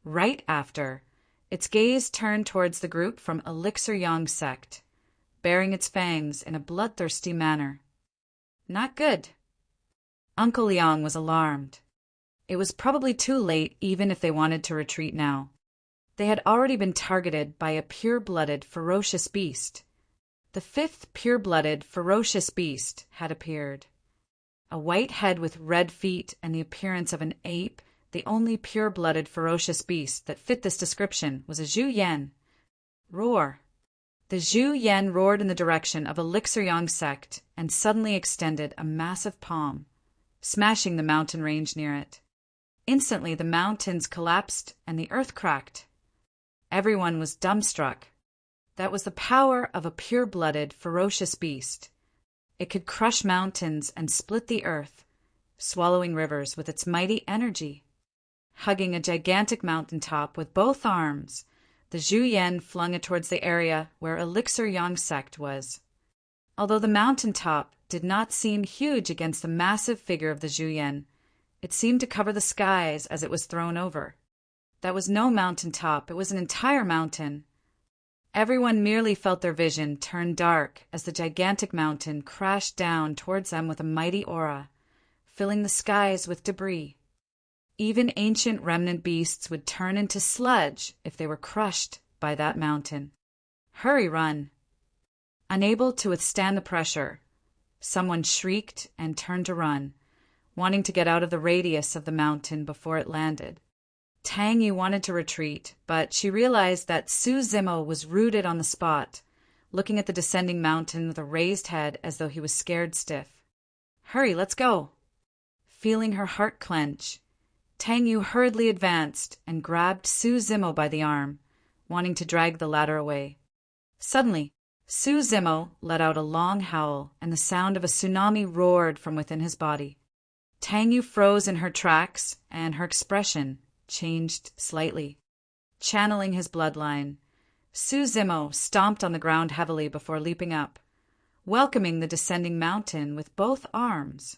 Right after, its gaze turned towards the group from Elixir Yang sect, baring its fangs in a bloodthirsty manner. Not good. Uncle Liang was alarmed. It was probably too late even if they wanted to retreat now. They had already been targeted by a pure-blooded, ferocious beast. The 5th pure-blooded, ferocious beast had appeared. A white head with red feet and the appearance of an ape, the only pure-blooded, ferocious beast that fit this description was a Zhu Yan. Roar! The Zhu Yan roared in the direction of Elixir Yang sect and suddenly extended a massive palm, smashing the mountain range near it. Instantly, the mountains collapsed and the earth cracked. Everyone was dumbstruck. That was the power of a pure-blooded, ferocious beast. It could crush mountains and split the earth, swallowing rivers with its mighty energy. Hugging a gigantic mountaintop with both arms, the Zhu Yan flung it towards the area where Elixir Yang sect was. Although the mountaintop did not seem huge against the massive figure of the Zhu Yan, it seemed to cover the skies as it was thrown over. That was no mountaintop, it was an entire mountain. Everyone merely felt their vision turn dark as the gigantic mountain crashed down towards them with a mighty aura, filling the skies with debris. Even ancient remnant beasts would turn into sludge if they were crushed by that mountain. Hurry, run! Unable to withstand the pressure, someone shrieked and turned to run, wanting to get out of the radius of the mountain before it landed. Tang Yu wanted to retreat, but she realized that Su Zimo was rooted on the spot, looking at the descending mountain with a raised head as though he was scared stiff. Hurry, let's go! Feeling her heart clench, Tang Yu hurriedly advanced and grabbed Su Zimo by the arm, wanting to drag the latter away. Suddenly, Su Zimo let out a long howl, and the sound of a tsunami roared from within his body. Tang Yu froze in her tracks, and her expression changed slightly. Channeling his bloodline, Su Zimo stomped on the ground heavily before leaping up, welcoming the descending mountain with both arms.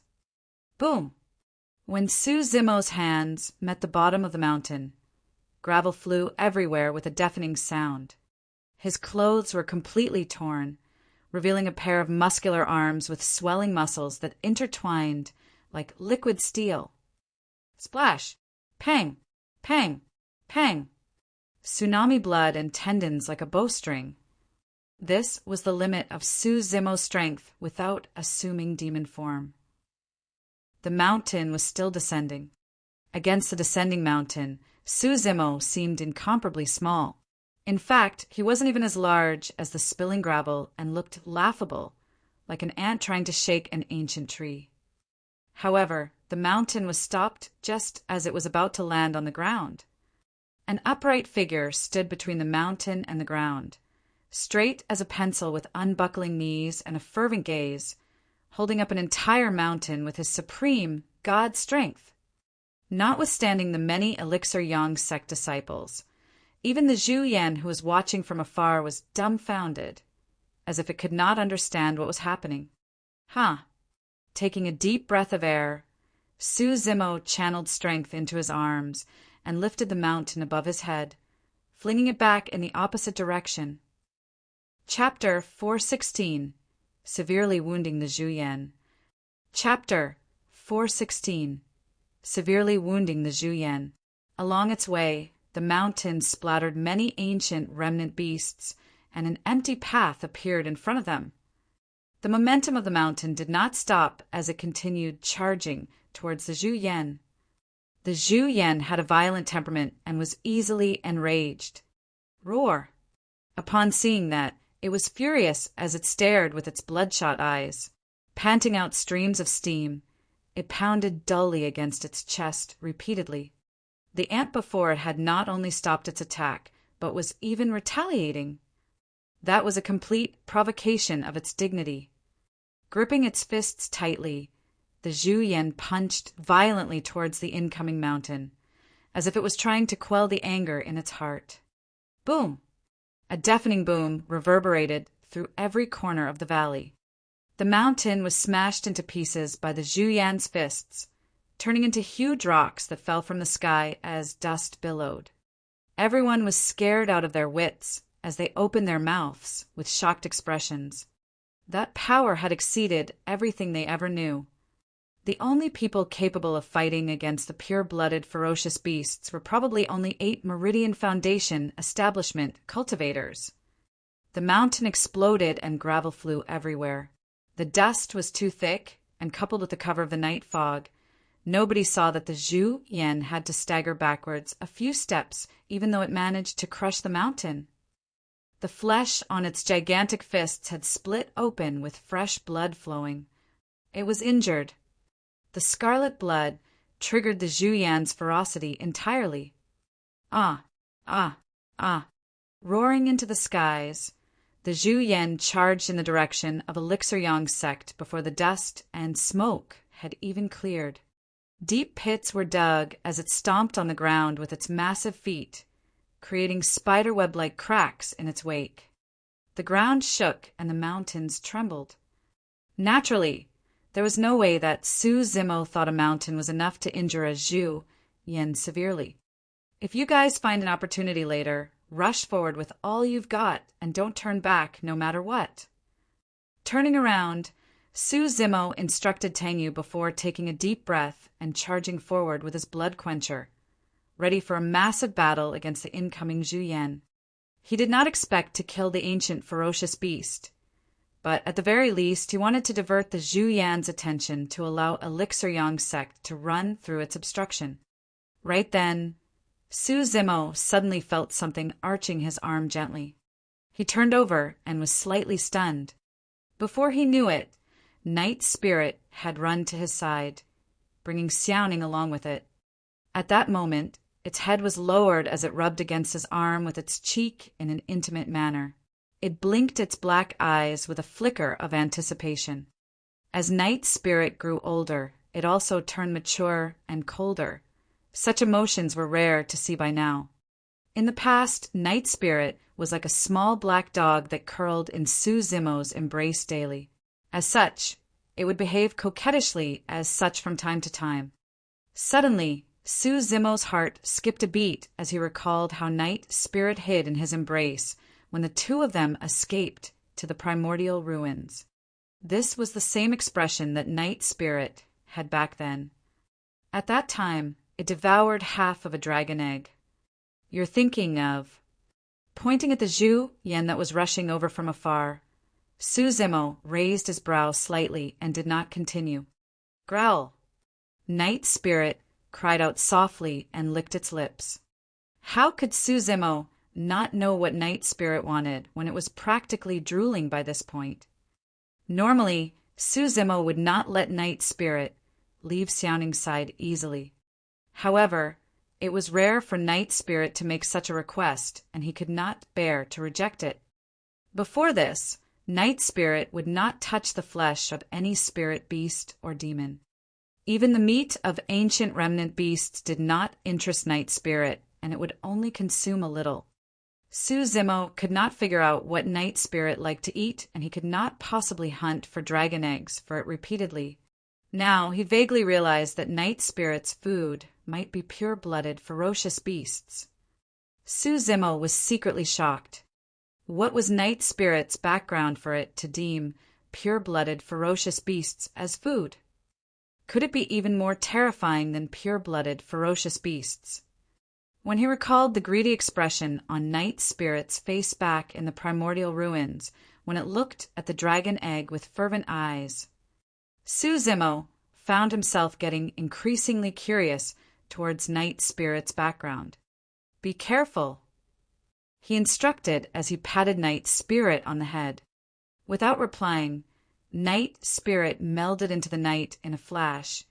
Boom! When Su Zimo's hands met the bottom of the mountain, gravel flew everywhere with a deafening sound. His clothes were completely torn, revealing a pair of muscular arms with swelling muscles that intertwined like liquid steel. Splash! Pang! Pang! Pang! Tsunami blood and tendons like a bowstring. This was the limit of Su Zimo's strength without assuming demon form. The mountain was still descending. Against the descending mountain, Su Zimo seemed incomparably small. In fact, he wasn't even as large as the spilling gravel and looked laughable, like an ant trying to shake an ancient tree. However, the mountain was stopped just as it was about to land on the ground. An upright figure stood between the mountain and the ground, straight as a pencil with unbuckling knees and a fervent gaze, holding up an entire mountain with his supreme God strength. Notwithstanding the many Elixir Yang sect disciples, even the Zhu Yan who was watching from afar was dumbfounded, as if it could not understand what was happening. Taking a deep breath of air, Su Zimo channeled strength into his arms and lifted the mountain above his head, flinging it back in the opposite direction. Chapter 416. Severely wounding the Zhu Yan. Chapter 416. Severely wounding the Zhu Yan. Along its way, the mountain splattered many ancient remnant beasts, and an empty path appeared in front of them. The momentum of the mountain did not stop as it continued charging towards the Zhu Yan. The Zhu Yan had a violent temperament and was easily enraged. Roar! Upon seeing that, it was furious as it stared with its bloodshot eyes. Panting out streams of steam, it pounded dully against its chest repeatedly. The ant before it had not only stopped its attack, but was even retaliating. That was a complete provocation of its dignity. Gripping its fists tightly, the Zhu Yan punched violently towards the incoming mountain, as if it was trying to quell the anger in its heart. Boom! A deafening boom reverberated through every corner of the valley. The mountain was smashed into pieces by the Zhu Yan's fists, turning into huge rocks that fell from the sky as dust billowed. Everyone was scared out of their wits as they opened their mouths with shocked expressions. That power had exceeded everything they ever knew. The only people capable of fighting against the pure-blooded, ferocious beasts were probably only 8 Meridian Foundation establishment cultivators. The mountain exploded and gravel flew everywhere. The dust was too thick, and coupled with the cover of the night fog, nobody saw that the Zhu Yan had to stagger backwards a few steps even though it managed to crush the mountain. The flesh on its gigantic fists had split open with fresh blood flowing. It was injured. The scarlet blood triggered the Zhu Yan's ferocity entirely. Ah! Ah! Ah! Roaring into the skies, the Zhu Yan charged in the direction of Elixir Yang sect before the dust and smoke had even cleared. Deep pits were dug as it stomped on the ground with its massive feet, creating spiderweb-like cracks in its wake. The ground shook and the mountains trembled. Naturally, there was no way that Su Zimo thought a mountain was enough to injure a Zhu Yan severely. If you guys find an opportunity later, rush forward with all you've got and don't turn back no matter what. Turning around, Su Zimo instructed Tang Yu before taking a deep breath and charging forward with his blood quencher, ready for a massive battle against the incoming Zhu Yan. He did not expect to kill the ancient ferocious beast, but at the very least he wanted to divert the Zhu Yan's attention to allow Elixir Yang's sect to run through its obstruction. Right then, Su Zimo suddenly felt something arching his arm gently. He turned over and was slightly stunned. Before he knew it, Night Spirit had run to his side, bringing Xiaoning along with it. At that moment, its head was lowered as it rubbed against his arm with its cheek in an intimate manner. It blinked its black eyes with a flicker of anticipation. As Night Spirit grew older, it also turned mature and colder. Such emotions were rare to see by now. In the past, Night Spirit was like a small black dog that curled in Su Zimo's embrace daily. As such, it would behave coquettishly as such from time to time. Suddenly, Su Zimo's heart skipped a beat as he recalled how Night Spirit hid in his embrace when the two of them escaped to the primordial ruins. This was the same expression that Night Spirit had back then. At that time, it devoured half of a dragon egg. You're thinking of... Pointing at the Zhu Yan that was rushing over from afar, Su Zimo raised his brow slightly and did not continue. Growl! Night Spirit cried out softly and licked its lips. How could Su Zimo not know what Night Spirit wanted when it was practically drooling by this point? Normally, Su Zimo would not let Night Spirit leave Xiaoning's side easily. However, it was rare for Night Spirit to make such a request, and he could not bear to reject it. Before this, Night Spirit would not touch the flesh of any spirit beast or demon. Even the meat of ancient remnant beasts did not interest Night Spirit, and it would only consume a little. Su Zimo could not figure out what Night Spirit liked to eat, and he could not possibly hunt for dragon eggs for it repeatedly. Now he vaguely realized that Night Spirit's food might be pure-blooded, ferocious beasts. Su Zimo was secretly shocked. What was Night Spirit's background for it to deem pure-blooded, ferocious beasts as food? Could it be even more terrifying than pure-blooded, ferocious beasts? When he recalled the greedy expression on Night Spirit's face back in the primordial ruins, when it looked at the dragon egg with fervent eyes, Su Zimo found himself getting increasingly curious towards Night Spirit's background. Be careful, he instructed as he patted Night Spirit on the head. Without replying, Night Spirit melded into the night in a flash,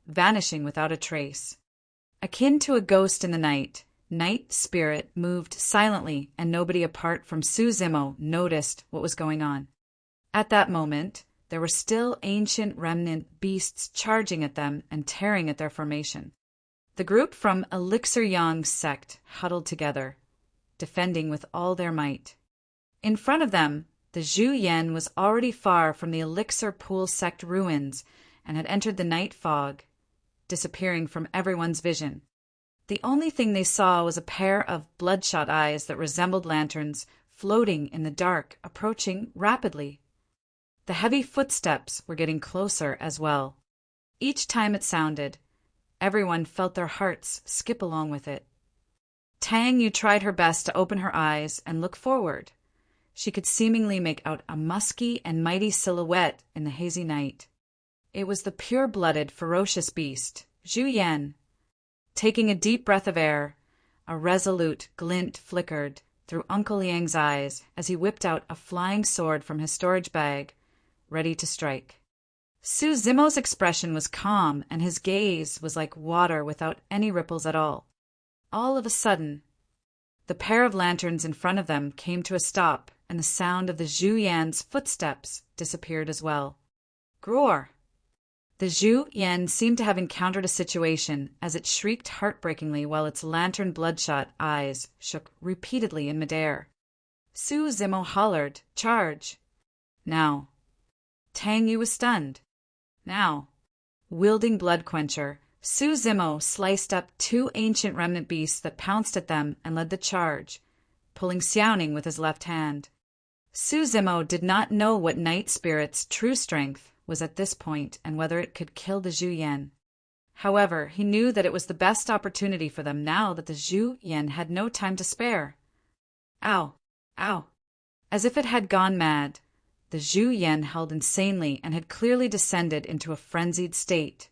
vanishing without a trace. Akin to a ghost in the night, Night Spirit moved silently, and nobody apart from Su Zimo noticed what was going on. At that moment, there were still ancient remnant beasts charging at them and tearing at their formation. The group from Elixir Yang's sect huddled together, defending with all their might. In front of them, the Zhu Yan was already far from the Elixir Pool sect ruins and had entered the night fog, disappearing from everyone's vision. The only thing they saw was a pair of bloodshot eyes that resembled lanterns floating in the dark, approaching rapidly. The heavy footsteps were getting closer as well. Each time it sounded, everyone felt their hearts skip along with it. Tang Yu tried her best to open her eyes and look forward. She could seemingly make out a musky and mighty silhouette in the hazy night. It was the pure-blooded, ferocious beast, Zhu Yan. Taking a deep breath of air, a resolute glint flickered through Uncle Liang's eyes as he whipped out a flying sword from his storage bag, ready to strike. Su Zimo's expression was calm, and his gaze was like water without any ripples at all. All of a sudden, the pair of lanterns in front of them came to a stop, and the sound of the Zhu Yan's footsteps disappeared as well. Groar! The Zhu Yan seemed to have encountered a situation as it shrieked heartbreakingly while its lantern bloodshot eyes shook repeatedly in midair. Su Zimo hollered, "Charge!" Now. Tang Yu was stunned. Now. Wielding Blood Quencher, Su Zimo sliced up two ancient remnant beasts that pounced at them and led the charge, pulling Xiaoning with his left hand. Su Zimo did not know what Night Spirit's true strength was at this point and whether it could kill the Zhu Yan. However, he knew that it was the best opportunity for them now that the Zhu Yan had no time to spare. Ow! Ow! As if it had gone mad, the Zhu Yan held insanely and had clearly descended into a frenzied state.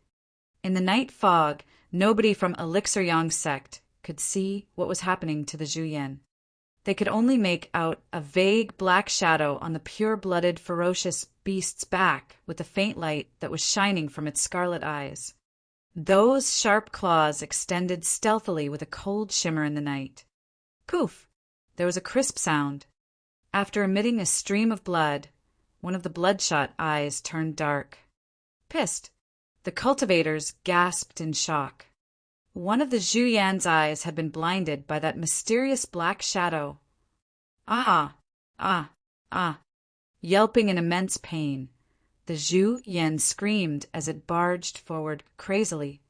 In the night fog, nobody from Elixir Yang sect could see what was happening to the Zhu Yan. They could only make out a vague black shadow on the pure-blooded, ferocious beast's back with the faint light that was shining from its scarlet eyes. Those sharp claws extended stealthily with a cold shimmer in the night. Poof! There was a crisp sound. After emitting a stream of blood, one of the bloodshot eyes turned dark. Pissed, the cultivators gasped in shock. One of the Zhu Yan's eyes had been blinded by that mysterious black shadow. Ah! Ah! Ah! Yelping in immense pain, the Zhu Yan screamed as it barged forward crazily.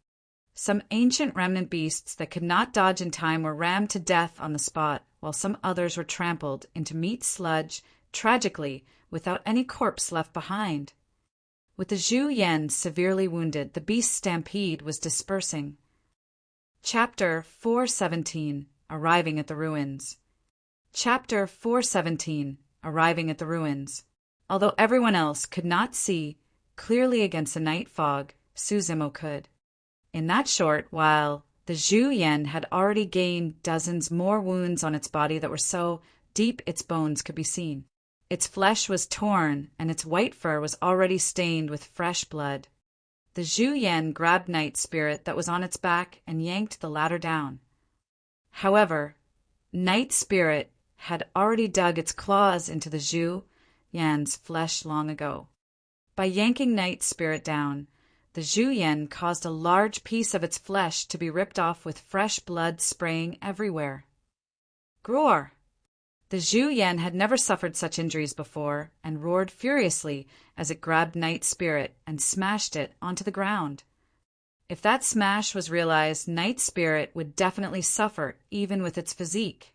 Some ancient remnant beasts that could not dodge in time were rammed to death on the spot, while some others were trampled into meat sludge, tragically, without any corpse left behind. With the Zhu Yan severely wounded, the beast stampede was dispersing. Chapter 417 Arriving at the Ruins. Chapter 417 Arriving at the Ruins. Although everyone else could not see clearly against the night fog, Su Zimo could. In that short while, the Zhu Yan had already gained dozens more wounds on its body that were so deep its bones could be seen. Its flesh was torn, and its white fur was already stained with fresh blood. The Zhu Yan grabbed Night Spirit that was on its back and yanked the latter down. However, Night Spirit had already dug its claws into the Zhu Yan's flesh long ago. By yanking Night Spirit down, the Zhu Yan caused a large piece of its flesh to be ripped off with fresh blood spraying everywhere. Groar! The Zhu Yan had never suffered such injuries before and roared furiously as it grabbed Night Spirit and smashed it onto the ground. If that smash was realized, Night Spirit would definitely suffer even with its physique.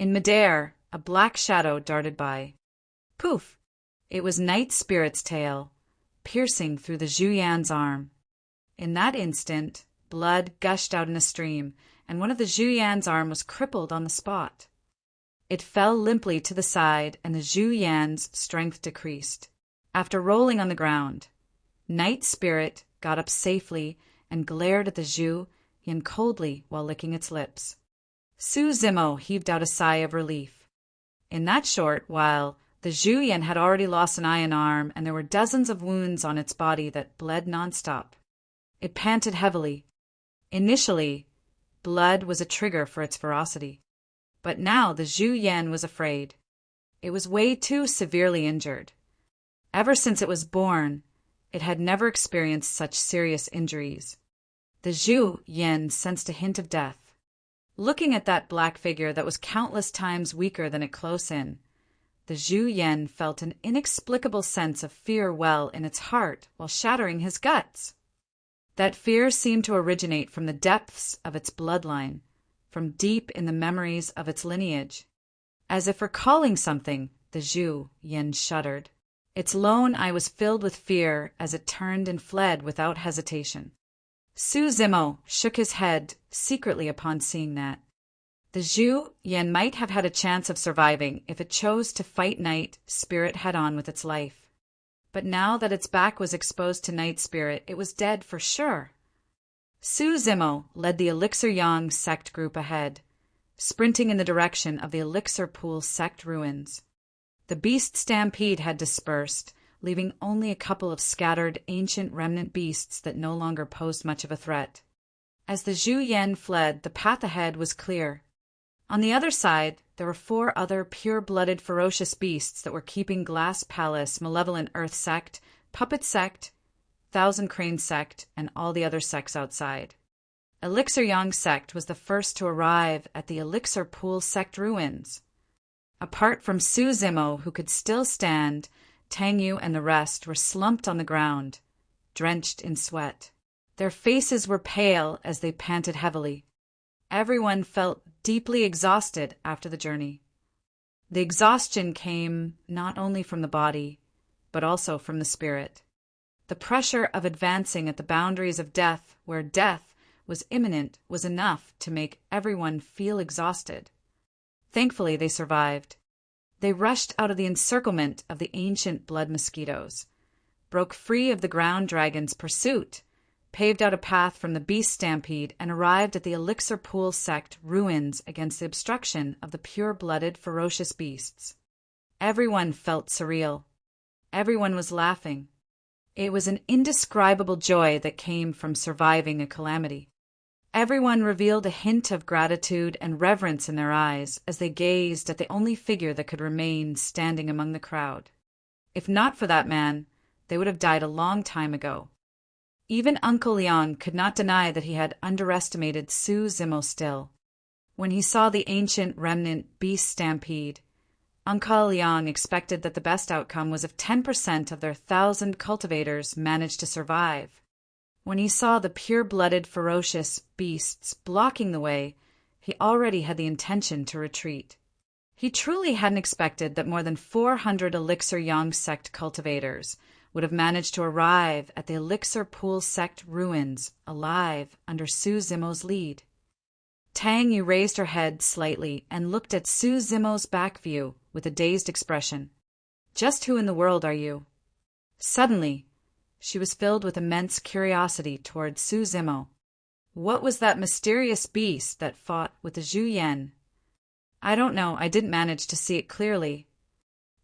In midair, a black shadow darted by. Poof! It was Night Spirit's tail, piercing through the Zhu Yan's arm. In that instant, blood gushed out in a stream, and one of the Zhu Yan's arm was crippled on the spot. It fell limply to the side, and the Zhu Yan's strength decreased. After rolling on the ground, Night Spirit got up safely and glared at the Zhu Yan coldly while licking its lips. Su Zimo heaved out a sigh of relief. In that short while, the Zhu Yan had already lost an eye and arm, and there were dozens of wounds on its body that bled nonstop. It panted heavily. Initially, blood was a trigger for its ferocity. But now the Zhu Yan was afraid. It was way too severely injured. Ever since it was born, it had never experienced such serious injuries. The Zhu Yan sensed a hint of death. Looking at that black figure that was countless times weaker than it close in, the Zhu Yan felt an inexplicable sense of fear well in its heart while shattering his guts. That fear seemed to originate from the depths of its bloodline, from deep in the memories of its lineage. As if recalling something, the Zhu Yan shuddered. Its lone eye was filled with fear as it turned and fled without hesitation. Su Zimo shook his head secretly upon seeing that. The Zhu Yan might have had a chance of surviving if it chose to fight Night Spirit head-on with its life. But now that its back was exposed to Night Spirit, it was dead for sure. Su Zimo led the Elixir Yang sect group ahead, sprinting in the direction of the Elixir Pool sect ruins. The beast stampede had dispersed, leaving only a couple of scattered ancient remnant beasts that no longer posed much of a threat. As the Zhu Yan fled, the path ahead was clear. On the other side, there were 4 other pure-blooded ferocious beasts that were keeping Glass Palace, Malevolent Earth Sect, Puppet Sect, Thousand Crane Sect, and all the other sects outside. Elixir Yang sect was the first to arrive at the Elixir Pool sect ruins. Apart from Su Zimo, who could still stand, Tang Yu and the rest were slumped on the ground, drenched in sweat. Their faces were pale as they panted heavily. Everyone felt deeply exhausted after the journey. The exhaustion came not only from the body, but also from the spirit. The pressure of advancing at the boundaries of death, where death was imminent, was enough to make everyone feel exhausted. Thankfully, they survived. They rushed out of the encirclement of the ancient blood mosquitoes, broke free of the ground dragon's pursuit, paved out a path from the beast stampede, and arrived at the Elixir Pool sect ruins against the obstruction of the pure-blooded, ferocious beasts. Everyone felt surreal. Everyone was laughing. It was an indescribable joy that came from surviving a calamity. Everyone revealed a hint of gratitude and reverence in their eyes as they gazed at the only figure that could remain standing among the crowd. If not for that man, they would have died a long time ago. Even Uncle Leon could not deny that he had underestimated Su Zimo still. When he saw the ancient remnant beast stampede, Uncle Leon expected that the best outcome was if 10% of their 1,000 cultivators managed to survive. When he saw the pure-blooded, ferocious beasts blocking the way, he already had the intention to retreat. He truly hadn't expected that more than 400 Elixir Yang sect cultivators would have managed to arrive at the Elixir Pool sect ruins, alive, under Su Zimo's lead. Tang Yu raised her head slightly and looked at Su Zimo's back view with a dazed expression. Just who in the world are you? Suddenly, she was filled with immense curiosity toward Su Zimo. What was that mysterious beast that fought with the Zhu Yan? I don't know, I didn't manage to see it clearly.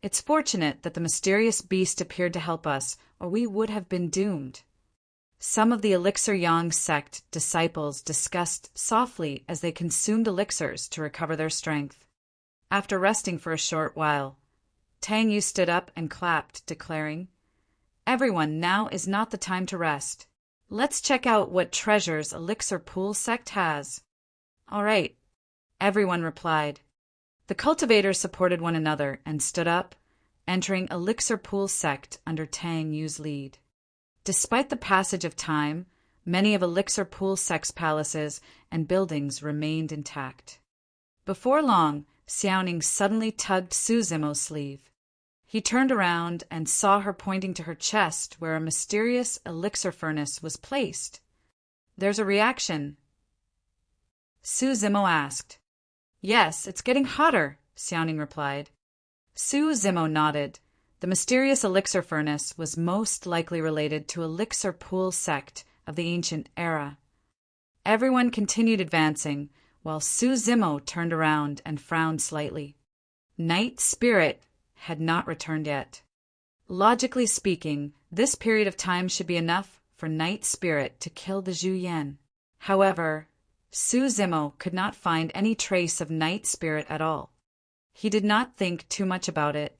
It's fortunate that the mysterious beast appeared to help us, or we would have been doomed. Some of the Elixir Yang sect disciples discussed softly as they consumed elixirs to recover their strength. After resting for a short while, Tang Yu stood up and clapped, declaring, "Everyone, now is not the time to rest. Let's check out what treasures Elixir Pool sect has." "All right," everyone replied. The cultivators supported one another and stood up, entering Elixir Pool sect under Tang Yu's lead. Despite the passage of time, many of Elixir Pool sect's palaces and buildings remained intact. Before long, Xiaoning suddenly tugged Su Zimo's sleeve. He turned around and saw her pointing to her chest where a mysterious elixir furnace was placed. "There's a reaction?" Su Zimo asked. "Yes, it's getting hotter," Xiaoning replied. Su Zimo nodded. The mysterious elixir furnace was most likely related to Elixir Pool sect of the ancient era. Everyone continued advancing, while Su Zimo turned around and frowned slightly. Night Spirit had not returned yet. Logically speaking, this period of time should be enough for Night Spirit to kill the Zhu Yan. However, Su Zimo could not find any trace of Night Spirit at all. He did not think too much about it.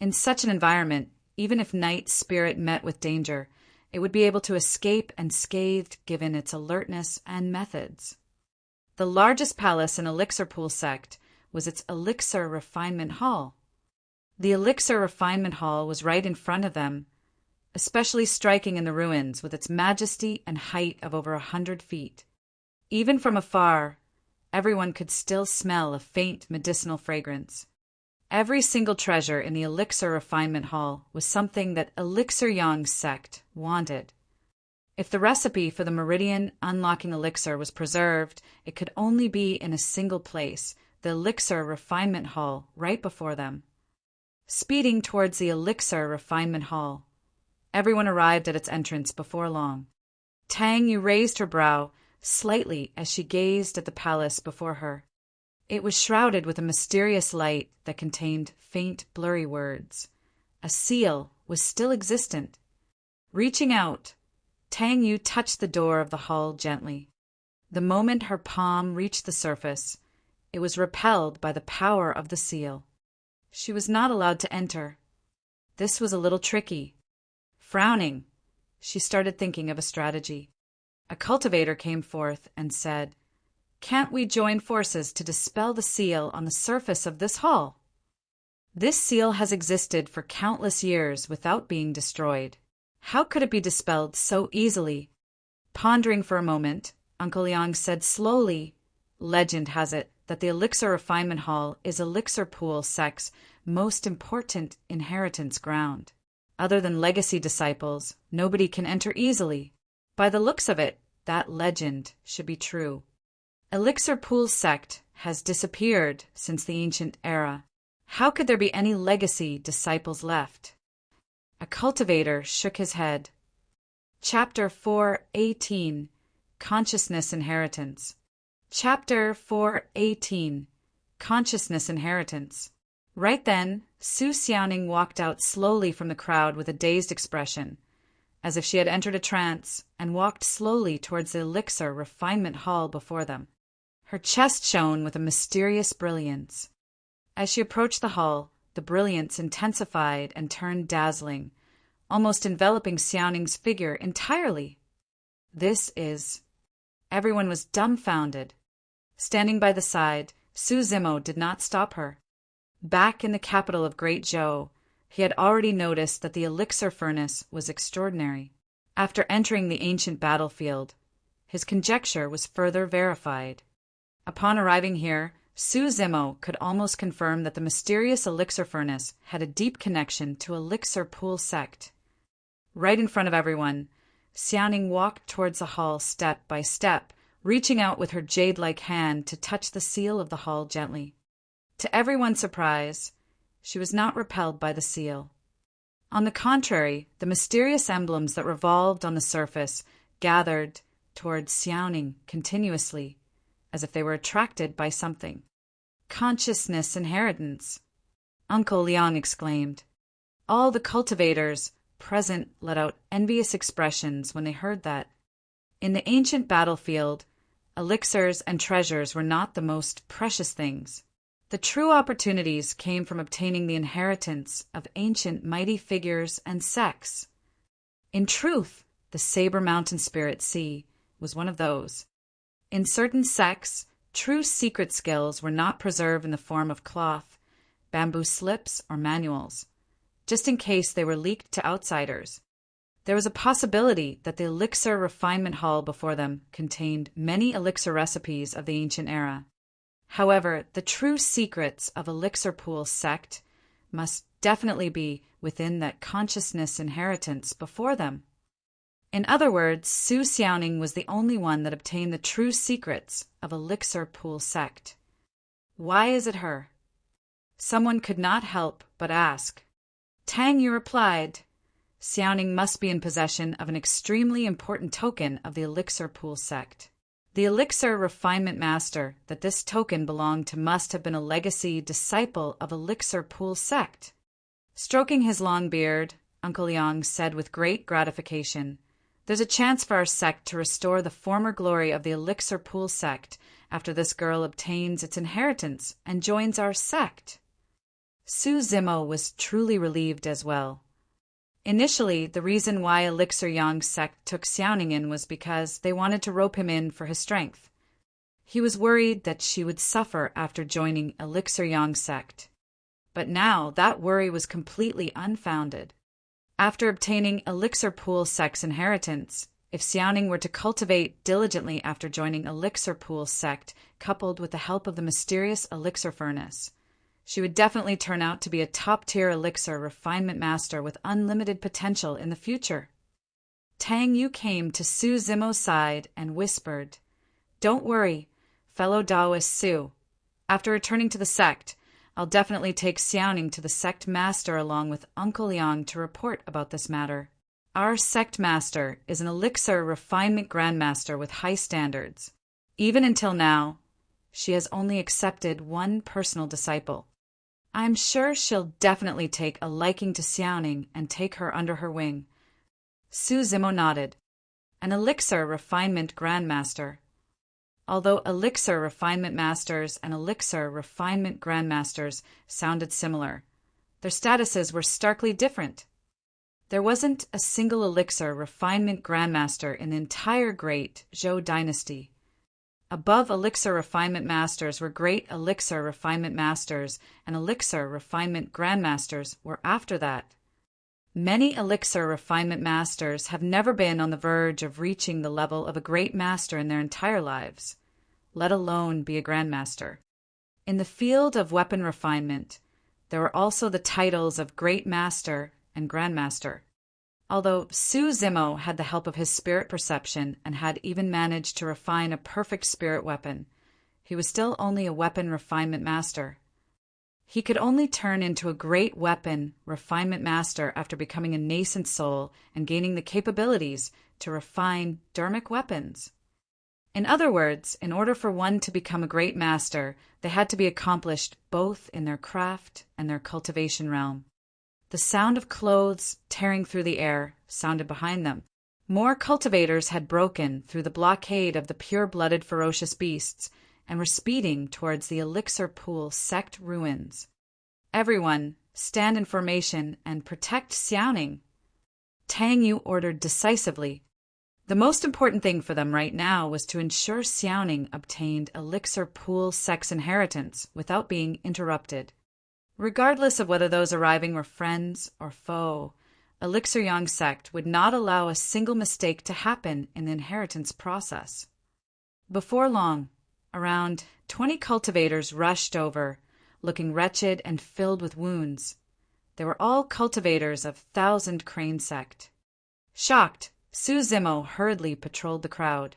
In such an environment, even if Night Spirit met with danger, it would be able to escape unscathed given its alertness and methods. The largest palace in Elixir Pool sect was its Elixir Refinement Hall. The Elixir Refinement Hall was right in front of them, especially striking in the ruins with its majesty and height of over 100 feet. Even from afar, everyone could still smell a faint medicinal fragrance. Every single treasure in the Elixir Refinement Hall was something that Elixir Yang sect wanted. If the recipe for the Meridian Unlocking Elixir was preserved, it could only be in a single place, the Elixir Refinement Hall right before them. Speeding towards the Elixir Refinement Hall, everyone arrived at its entrance before long. Tang Yu raised her brow slightly as she gazed at the palace before her. It was shrouded with a mysterious light that contained faint, blurry words. A seal was still existent. Reaching out, Tang Yu touched the door of the hall gently. The moment her palm reached the surface, it was repelled by the power of the seal. She was not allowed to enter. This was a little tricky. Frowning, she started thinking of a strategy. A cultivator came forth and said, "Can't we join forces to dispel the seal on the surface of this hall? This seal has existed for countless years without being destroyed. How could it be dispelled so easily?" Pondering for a moment, Uncle Yang said slowly, "Legend has it that the Elixir Refinement Hall is Elixir Pool Sect's most important inheritance ground. Other than legacy disciples, nobody can enter easily. By the looks of it, that legend should be true. Elixir Pool Sect has disappeared since the ancient era. How could there be any legacy disciples left? A cultivator shook his head. Chapter 4:18 Consciousness Inheritance. Chapter 4:18 Consciousness Inheritance. Right then, Su Xiaoning walked out slowly from the crowd with a dazed expression, as if she had entered a trance, and walked slowly towards the Elixir Refinement Hall before them. Her chest shone with a mysterious brilliance. As she approached the hall, the brilliance intensified and turned dazzling, almost enveloping Xiaoning's figure entirely. This is... Everyone was dumbfounded. Standing by the side, Su Zimo did not stop her. Back in the capital of Great Zhou, he had already noticed that the elixir furnace was extraordinary. After entering the ancient battlefield, his conjecture was further verified. Upon arriving here, Su Zimo could almost confirm that the mysterious elixir furnace had a deep connection to Elixir Pool Sect. Right in front of everyone, Xiaoning walked towards the hall step by step, reaching out with her jade-like hand to touch the seal of the hall gently. To everyone's surprise, she was not repelled by the seal. On the contrary, the mysterious emblems that revolved on the surface gathered towards Xiaoning continuously, as if they were attracted by something. Consciousness inheritance, Uncle Liang exclaimed. All the cultivators present let out envious expressions when they heard that. In the ancient battlefield, elixirs and treasures were not the most precious things. The true opportunities came from obtaining the inheritance of ancient mighty figures and sects. In truth, the Saber Mountain Spirit Sea was one of those. In certain sects, true secret skills were not preserved in the form of cloth, bamboo slips, or manuals, just in case they were leaked to outsiders. There was a possibility that the Elixir Refinement Hall before them contained many elixir recipes of the ancient era. However, the true secrets of Elixir Pool Sect must definitely be within that consciousness inheritance before them. In other words, Su Xiaoning was the only one that obtained the true secrets of Elixir Pool Sect. Why is it her? Someone could not help but ask. Tang Yu replied, Xiaoning must be in possession of an extremely important token of the Elixir Pool Sect. The Elixir Refinement Master that this token belonged to must have been a legacy disciple of Elixir Pool Sect. Stroking his long beard, Uncle Liang said with great gratification, There's a chance for our sect to restore the former glory of the Elixir Pool Sect after this girl obtains its inheritance and joins our sect. Su Zimo was truly relieved as well. Initially, the reason why Elixir Yang's sect took Xiaoning in was because they wanted to rope him in for his strength. He was worried that she would suffer after joining Elixir Yang's sect. But now that worry was completely unfounded. After obtaining Elixir Pool Sect's inheritance, if Xiaoning were to cultivate diligently after joining Elixir Pool Sect, coupled with the help of the mysterious elixir furnace, she would definitely turn out to be a top-tier elixir refinement master with unlimited potential in the future. Tang Yu came to Su Zimo's side and whispered, Don't worry, fellow Taoist Su. After returning to the sect, I'll definitely take Xiaoning to the sect master along with Uncle Liang to report about this matter. Our sect master is an elixir refinement grandmaster with high standards. Even until now, she has only accepted one personal disciple. I'm sure she'll definitely take a liking to Xiaoning and take her under her wing. Su Zimo nodded. An elixir refinement grandmaster. Although elixir refinement masters and elixir refinement grandmasters sounded similar, their statuses were starkly different. There wasn't a single elixir refinement grandmaster in the entire Great Zhou dynasty. Above elixir refinement masters were great elixir refinement masters, and elixir refinement grandmasters were after that. Many elixir refinement masters have never been on the verge of reaching the level of a great master in their entire lives, let alone be a grandmaster. In the field of weapon refinement, there were also the titles of Great Master and Grandmaster. Although Su Zimo had the help of his spirit perception and had even managed to refine a perfect spirit weapon, he was still only a weapon refinement master. He could only turn into a great weapon refinement master after becoming a nascent soul and gaining the capabilities to refine dharmic weapons. In other words, in order for one to become a great master, they had to be accomplished both in their craft and their cultivation realm. The sound of clothes tearing through the air sounded behind them. More cultivators had broken through the blockade of the pure-blooded ferocious beasts and were speeding towards the Elixir Pool sect ruins. Everyone, stand in formation and protect Xiaoning. Tang Yu ordered decisively. The most important thing for them right now was to ensure Xiaoning obtained Elixir Pool sect's inheritance without being interrupted. Regardless of whether those arriving were friends or foe, Elixir Yang sect would not allow a single mistake to happen in the inheritance process. Before long, around 20 cultivators rushed over, looking wretched and filled with wounds. They were all cultivators of Thousand Crane sect. Shocked, Su Zimo hurriedly patrolled the crowd.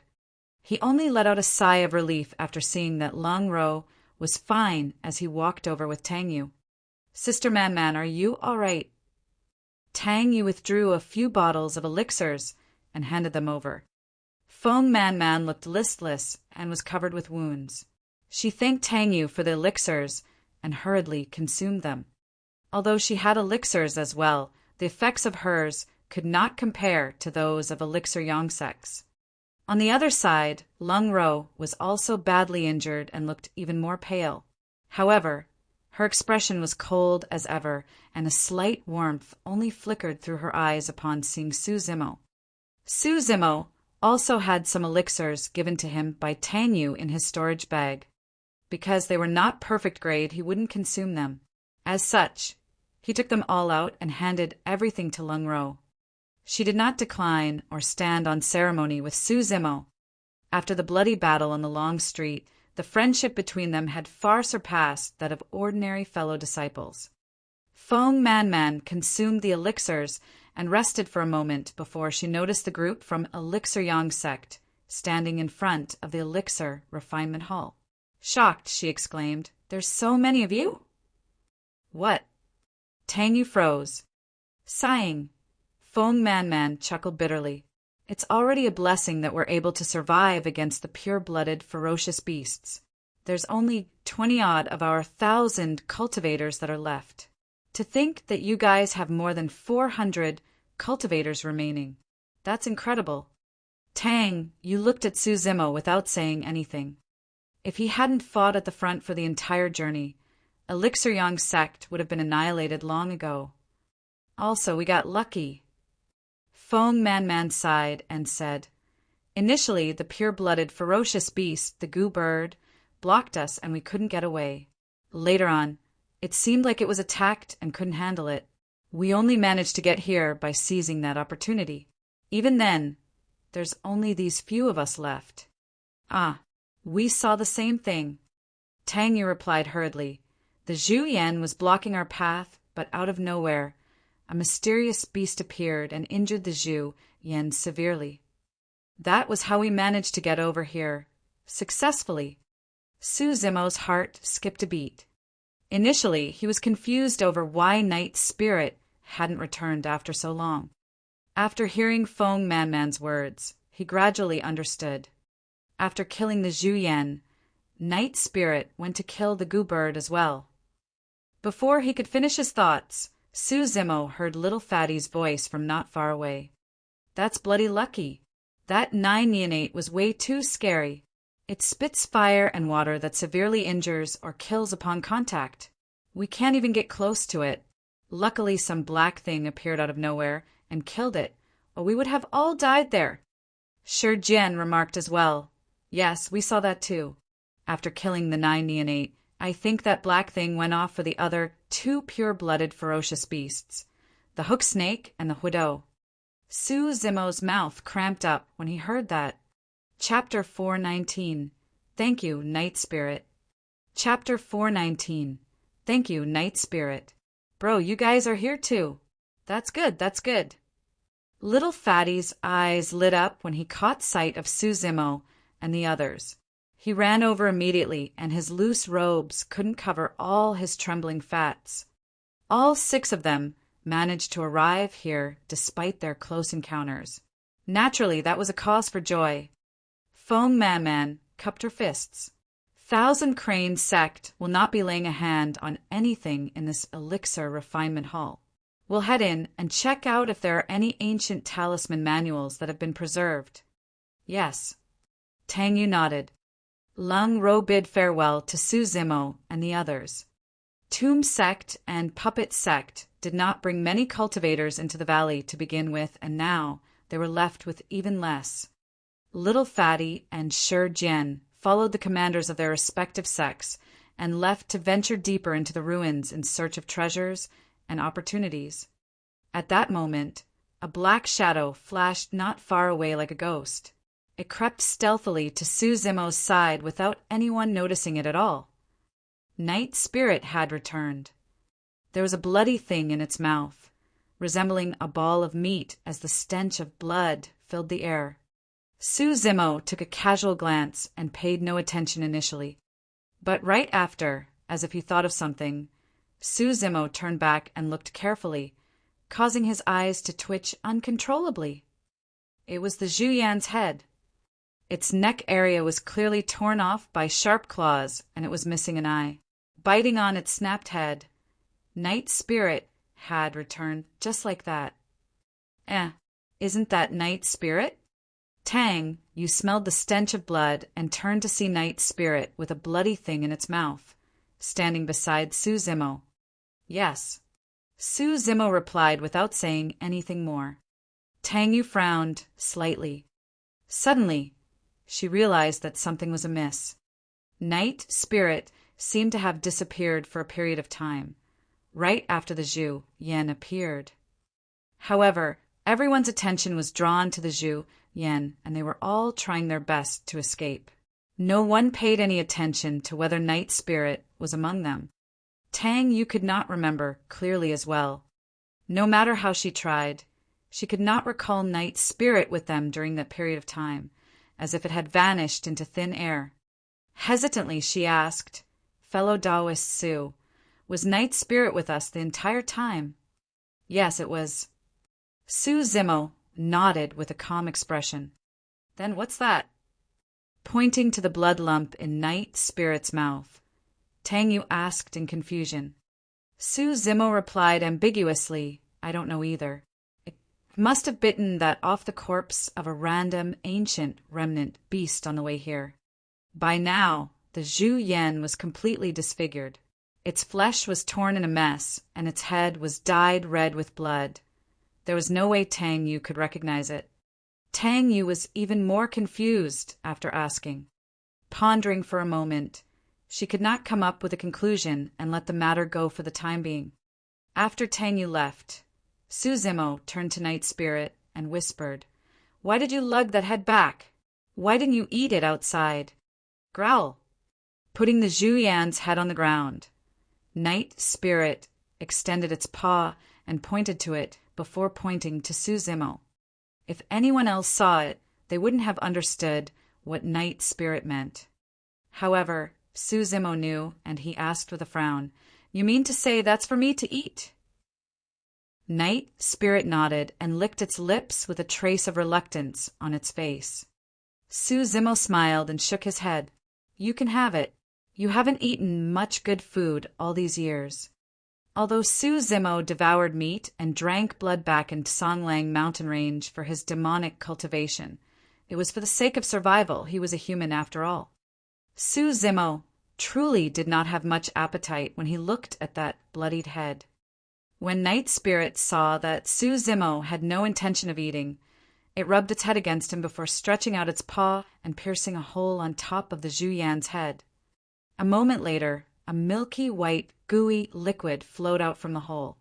He only let out a sigh of relief after seeing that Lung Ro was fine as he walked over with Tang Yu. "Sister Man Man, are you all right?" Tang Yu withdrew a few bottles of elixirs and handed them over. Feng Man Man looked listless and was covered with wounds. She thanked Tang Yu for the elixirs and hurriedly consumed them. Although she had elixirs as well, the effects of hers could not compare to those of Elixir Yang sects. On the other side, Lung Ro was also badly injured and looked even more pale. However, her expression was cold as ever, and a slight warmth only flickered through her eyes upon seeing Su Zimo. Su Zimo also had some elixirs given to him by Tang Yu in his storage bag. Because they were not perfect grade, he wouldn't consume them. As such, he took them all out and handed everything to Lung Ro. She did not decline or stand on ceremony with Su Zimo. After the bloody battle on the long street, the friendship between them had far surpassed that of ordinary fellow disciples. Feng Man Man consumed the elixirs and rested for a moment before she noticed the group from Elixir Yang sect standing in front of the Elixir Refinement Hall. Shocked, she exclaimed, "There's so many of you!" "What?" Tang Yu froze. Sighing, Feng Man Man chuckled bitterly. "It's already a blessing that we're able to survive against the pure-blooded, ferocious beasts. There's only 20-odd of our 1,000 cultivators that are left. To think that you guys have more than 400 cultivators remaining. That's incredible." Tang, you looked at Su Zimo without saying anything. If he hadn't fought at the front for the entire journey, Elixir Yang sect would have been annihilated long ago. Also, we got lucky. Feng Man Man sighed and said, "Initially, the pure-blooded, ferocious beast, the goo bird, blocked us and we couldn't get away. Later on, it seemed like it was attacked and couldn't handle it. We only managed to get here by seizing that opportunity. Even then, there's only these few of us left." "Ah, we saw the same thing." Tang Yu replied hurriedly. "The Zhu Yan was blocking our path, but out of nowhere, a mysterious beast appeared and injured the Zhu Yan severely. That was how we managed to get over here, successfully." Su Zimo's heart skipped a beat. Initially, he was confused over why Night's spirit hadn't returned after so long. After hearing Feng Man Man's words, he gradually understood. After killing the Zhu Yan, Night's spirit went to kill the goo bird as well. Before he could finish his thoughts, Su Zimo heard Little Fatty's voice from not far away. "That's bloody lucky. That 9 neonate was way too scary. It spits fire and water that severely injures or kills upon contact. We can't even get close to it. Luckily, some black thing appeared out of nowhere and killed it, or we would have all died there." Shi Jian remarked as well. "Yes, we saw that too. After killing the 9 neonate, I think that black thing went off for the other 2 pure-blooded ferocious beasts, the hook snake and the huidou." Su Zimo's mouth cramped up when he heard that. Chapter 419. Thank you, Night Spirit. Chapter 419. Thank you, Night Spirit. Bro, you guys are here too. That's good, that's good. Little Fatty's eyes lit up when he caught sight of Suzimo and the others. He ran over immediately, and his loose robes couldn't cover all his trembling fats. All 6 of them managed to arrive here despite their close encounters. Naturally, that was a cause for joy. Foam Man cupped her fists. Thousand Crane sect will not be laying a hand on anything in this elixir refinement hall. We'll head in and check out if there are any ancient talisman manuals that have been preserved. Yes. Tang Yu nodded. Lung Ro bid farewell to Suzimo and the others. Tomb sect and Puppet sect did not bring many cultivators into the valley to begin with, and now they were left with even less. Little Fatty and Shi Jian followed the commanders of their respective sects and left to venture deeper into the ruins in search of treasures and opportunities. At that moment, a black shadow flashed not far away like a ghost. It crept stealthily to Suzimo's side without anyone noticing it at all. Night Spirit had returned. There was a bloody thing in its mouth, resembling a ball of meat as the stench of blood filled the air. Suzimo took a casual glance and paid no attention initially. But right after, as if he thought of something, Suzimo turned back and looked carefully, causing his eyes to twitch uncontrollably. It was the Zhuyan's head. Its neck area was clearly torn off by sharp claws, and it was missing an eye. Biting on its snapped head, Night Spirit had returned just like that. Isn't that Night Spirit? Tang, you smelled the stench of blood and turned to see Night Spirit with a bloody thing in its mouth, standing beside Suzimo. Yes. Suzimo replied without saying anything more. Tang Yu frowned slightly. Suddenly, she realized that something was amiss. Night Spirit seemed to have disappeared for a period of time, right after the Zhu Yan appeared. However, everyone's attention was drawn to the Zhu Yan, and they were all trying their best to escape. No one paid any attention to whether Night Spirit was among them. Tang Yu could not remember clearly as well. No matter how she tried, she could not recall Night Spirit with them during that period of time, as if it had vanished into thin air. Hesitantly she asked, "Fellow Taoist Su, was Night Spirit with us the entire time?" Yes, it was. Suzimo nodded with a calm expression. Then what's that? Pointing to the blood lump in Night Spirit's mouth, Tang Yu asked in confusion. Suzimo replied ambiguously, "I don't know either. It must have bitten that off the corpse of a random ancient remnant beast on the way here." By now, the Zhu Yan was completely disfigured. Its flesh was torn in a mess, and its head was dyed red with blood. There was no way Tang Yu could recognize it. Tang Yu was even more confused after asking. Pondering for a moment, she could not come up with a conclusion and let the matter go for the time being. After Tang Yu left, Suzimo turned to Night Spirit and whispered, "Why did you lug that head back? Why didn't you eat it outside?" Growl. Putting the Zhu Yan's head on the ground, Night Spirit extended its paw and pointed to it before pointing to Suzimo. If anyone else saw it, they wouldn't have understood what Night Spirit meant. However, Suzimo knew, and he asked with a frown, "You mean to say that's for me to eat?" Night Spirit nodded and licked its lips with a trace of reluctance on its face. Suzimo smiled and shook his head. "You can have it. You haven't eaten much good food all these years." Although Suzimo devoured meat and drank blood back in Songlang mountain range for his demonic cultivation, it was for the sake of survival. He was a human after all. Suzimo truly did not have much appetite when he looked at that bloodied head. When Night Spirit saw that Suzimo had no intention of eating, it rubbed its head against him before stretching out its paw and piercing a hole on top of the Zhu Yan's head. A moment later, a milky white, gooey liquid flowed out from the hole,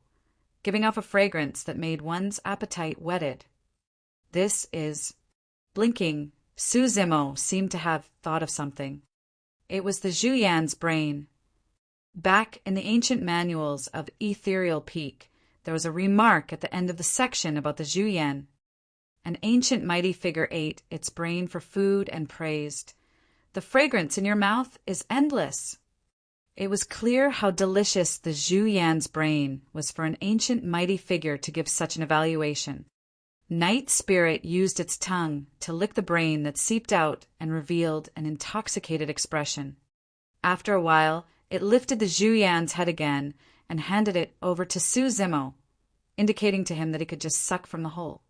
giving off a fragrance that made one's appetite whetted. This is... Blinking, Suzimo seemed to have thought of something. It was the Zhuyan's brain. Back in the ancient manuals of Ethereal Peak, there was a remark at the end of the section about the Zhuyan. An ancient mighty figure ate its brain for food and praised, "The fragrance in your mouth is endless." It was clear how delicious the Zhuyan's brain was for an ancient mighty figure to give such an evaluation. Night Spirit used its tongue to lick the brain that seeped out and revealed an intoxicated expression. After a while, it lifted the Zhuyan's head again and handed it over to Su Zimo, indicating to him that he could just suck from the hole.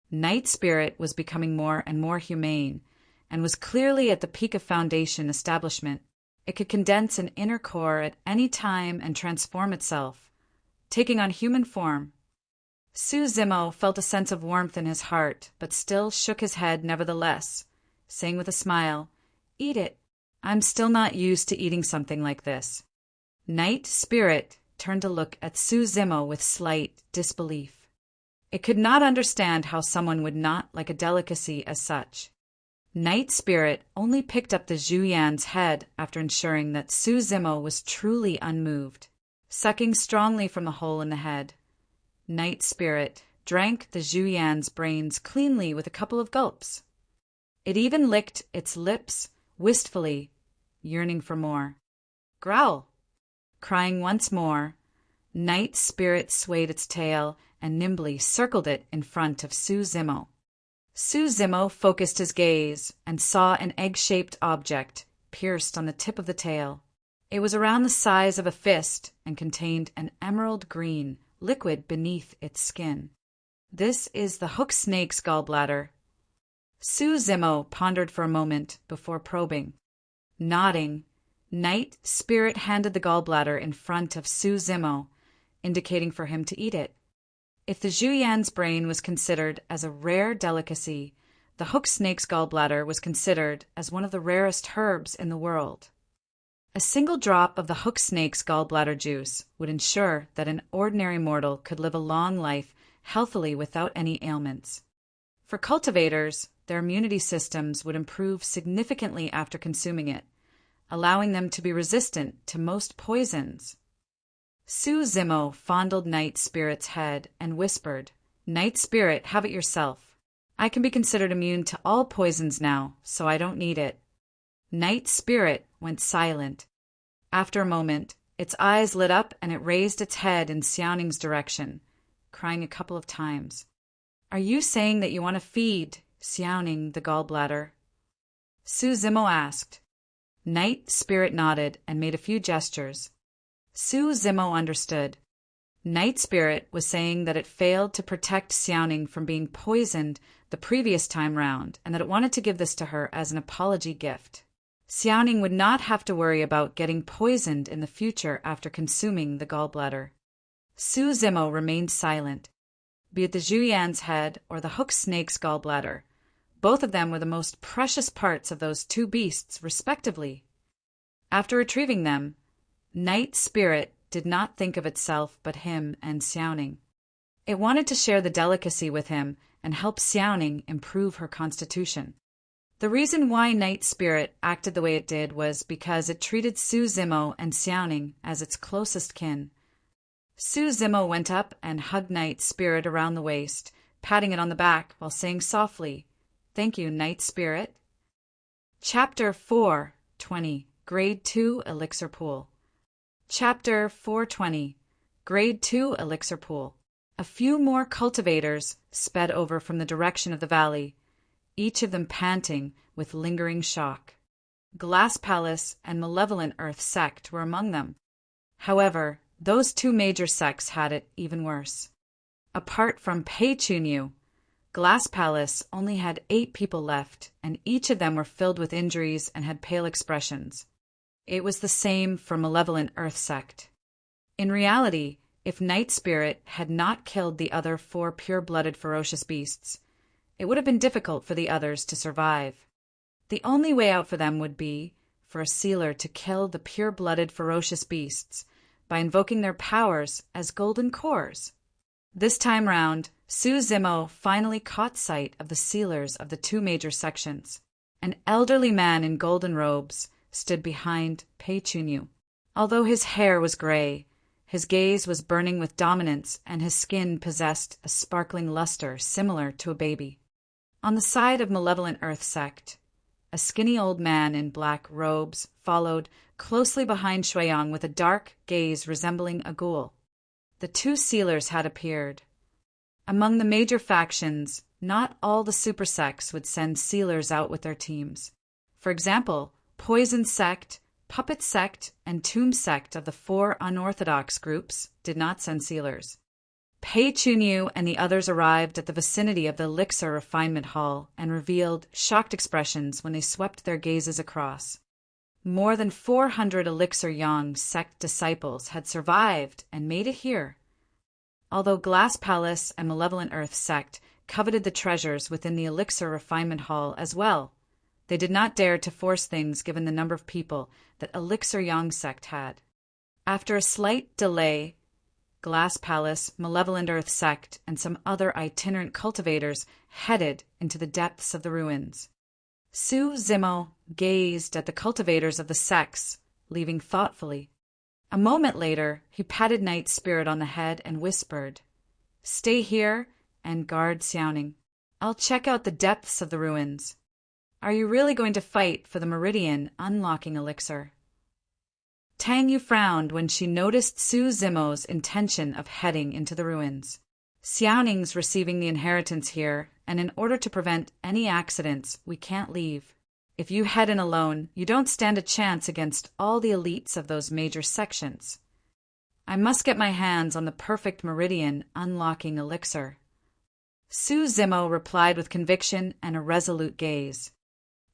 Night Spirit was becoming more and more humane, and was clearly at the peak of Foundation establishment. It could condense an inner core at any time and transform itself, taking on human form. Su Zimo felt a sense of warmth in his heart, but still shook his head nevertheless, saying with a smile, "Eat it. I'm still not used to eating something like this." Night Spirit turned to look at Su Zimo with slight disbelief. It could not understand how someone would not like a delicacy as such. Night Spirit only picked up the Zhuyan's head after ensuring that Su Zimo was truly unmoved, sucking strongly from the hole in the head. Night Spirit drank the Zhuyan's brains cleanly with a couple of gulps. It even licked its lips wistfully, yearning for more. "Growl!" Crying once more, Night Spirit swayed its tail and nimbly circled it in front of Su Zimo. Su Zimo focused his gaze and saw an egg-shaped object pierced on the tip of the tail. It was around the size of a fist and contained an emerald green liquid beneath its skin. "This is the hook snake's gallbladder." Su Zimo pondered for a moment before probing. Nodding, Night Spirit handed the gallbladder in front of Su Zimo, indicating for him to eat it. If the Zhuyan's brain was considered as a rare delicacy, the hook snake's gallbladder was considered as one of the rarest herbs in the world. A single drop of the hook snake's gallbladder juice would ensure that an ordinary mortal could live a long life healthily without any ailments. For cultivators, their immunity systems would improve significantly after consuming it, allowing them to be resistant to most poisons. Su Zimo fondled Night Spirit's head and whispered, "Night Spirit, have it yourself. I can be considered immune to all poisons now, so I don't need it." Night Spirit went silent. After a moment, its eyes lit up and it raised its head in Xiaoning's direction, crying a couple of times. "Are you saying that you want to feed Xiaoning the gallbladder?" Su Zimo asked. Night Spirit nodded and made a few gestures. Su Zimo understood. Night Spirit was saying that it failed to protect Xiaoning from being poisoned the previous time round and that it wanted to give this to her as an apology gift. Xiaoning would not have to worry about getting poisoned in the future after consuming the gallbladder. Su Zimo remained silent. Be it the Zhuyan's head or the hook snake's gallbladder, both of them were the most precious parts of those two beasts, respectively. After retrieving them, Night Spirit did not think of itself but him and Xiaoning. It wanted to share the delicacy with him and help Xiaoning improve her constitution. The reason why Night Spirit acted the way it did was because it treated Su Zimo and Xiaoning as its closest kin. Su Zimo went up and hugged Night Spirit around the waist, patting it on the back while saying softly, "Thank you, Night Spirit." Chapter 4:20 Grade 2 Elixir Pool. Chapter 4:20 Grade 2 Elixir Pool. A few more cultivators sped over from the direction of the valley, each of them panting with lingering shock. Glass Palace and Malevolent Earth Sect were among them. However, those two major sects had it even worse. Apart from Perpetual, Glass Palace only had 8 people left, and each of them were filled with injuries and had pale expressions. It was the same for Malevolent Earth Sect. In reality, if Night Spirit had not killed the other 4 pure-blooded ferocious beasts, it would have been difficult for the others to survive. The only way out for them would be for a sealer to kill the pure-blooded ferocious beasts by invoking their powers as golden cores. This time round, Su Zimo finally caught sight of the sealers of the 2 major sections. An elderly man in golden robes, stood behind Perpetual. Although his hair was gray, his gaze was burning with dominance and his skin possessed a sparkling luster similar to a baby. On the side of Malevolent Earth Sect, a skinny old man in black robes followed closely behind Shuiyang with a dark gaze resembling a ghoul. The two sealers had appeared. Among the major factions, not all the super sects would send sealers out with their teams. For example, Poison Sect, Puppet Sect, and Tomb Sect of the four unorthodox groups did not send sealers. Pei Chunyu and the others arrived at the vicinity of the Elixir Refinement Hall and revealed shocked expressions when they swept their gazes across. More than 400 Elixir Yang sect disciples had survived and made it here. Although Glass Palace and Malevolent Earth Sect coveted the treasures within the Elixir Refinement Hall as well, they did not dare to force things given the number of people that Elixir Yang sect had. After a slight delay, Glass Palace, Malevolent Earth Sect, and some other itinerant cultivators headed into the depths of the ruins. Su Zimo gazed at the cultivators of the sects, leaving thoughtfully. A moment later, he patted Night Spirit on the head and whispered, "Stay here and guard Xiaoning. I'll check out the depths of the ruins. Are you really going to fight for the Meridian unlocking elixir?" Tang Yu frowned when she noticed Su Zimo's intention of heading into the ruins. "Xiaoning's receiving the inheritance here, and in order to prevent any accidents, we can't leave. If you head in alone, you don't stand a chance against all the elites of those major sections. I must get my hands on the perfect Meridian unlocking elixir." Su Zimo replied with conviction and a resolute gaze.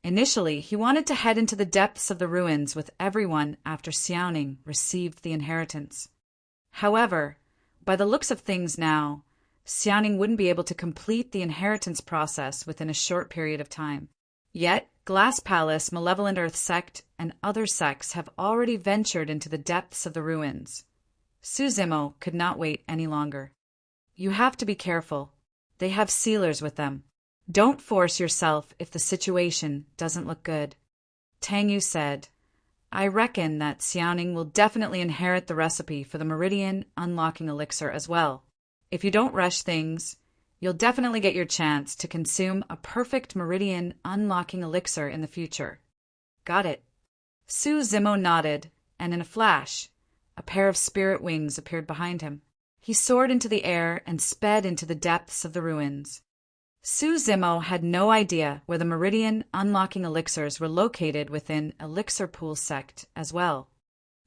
Initially, he wanted to head into the depths of the ruins with everyone after Xiaoning received the inheritance. However, by the looks of things now, Xiaoning wouldn't be able to complete the inheritance process within a short period of time. Yet, Glass Palace, Malevolent Earth Sect, and other sects have already ventured into the depths of the ruins. Su Zimo could not wait any longer. "You have to be careful. They have sealers with them. Don't force yourself if the situation doesn't look good." Tang Yu said, "I reckon that Xiaoning will definitely inherit the recipe for the Meridian unlocking elixir as well. If you don't rush things, you'll definitely get your chance to consume a perfect Meridian unlocking elixir in the future." "Got it." Su Zimo nodded, and in a flash, a pair of spirit wings appeared behind him. He soared into the air and sped into the depths of the ruins. Su Zimo had no idea where the Meridian unlocking elixirs were located within Elixir Pool Sect as well.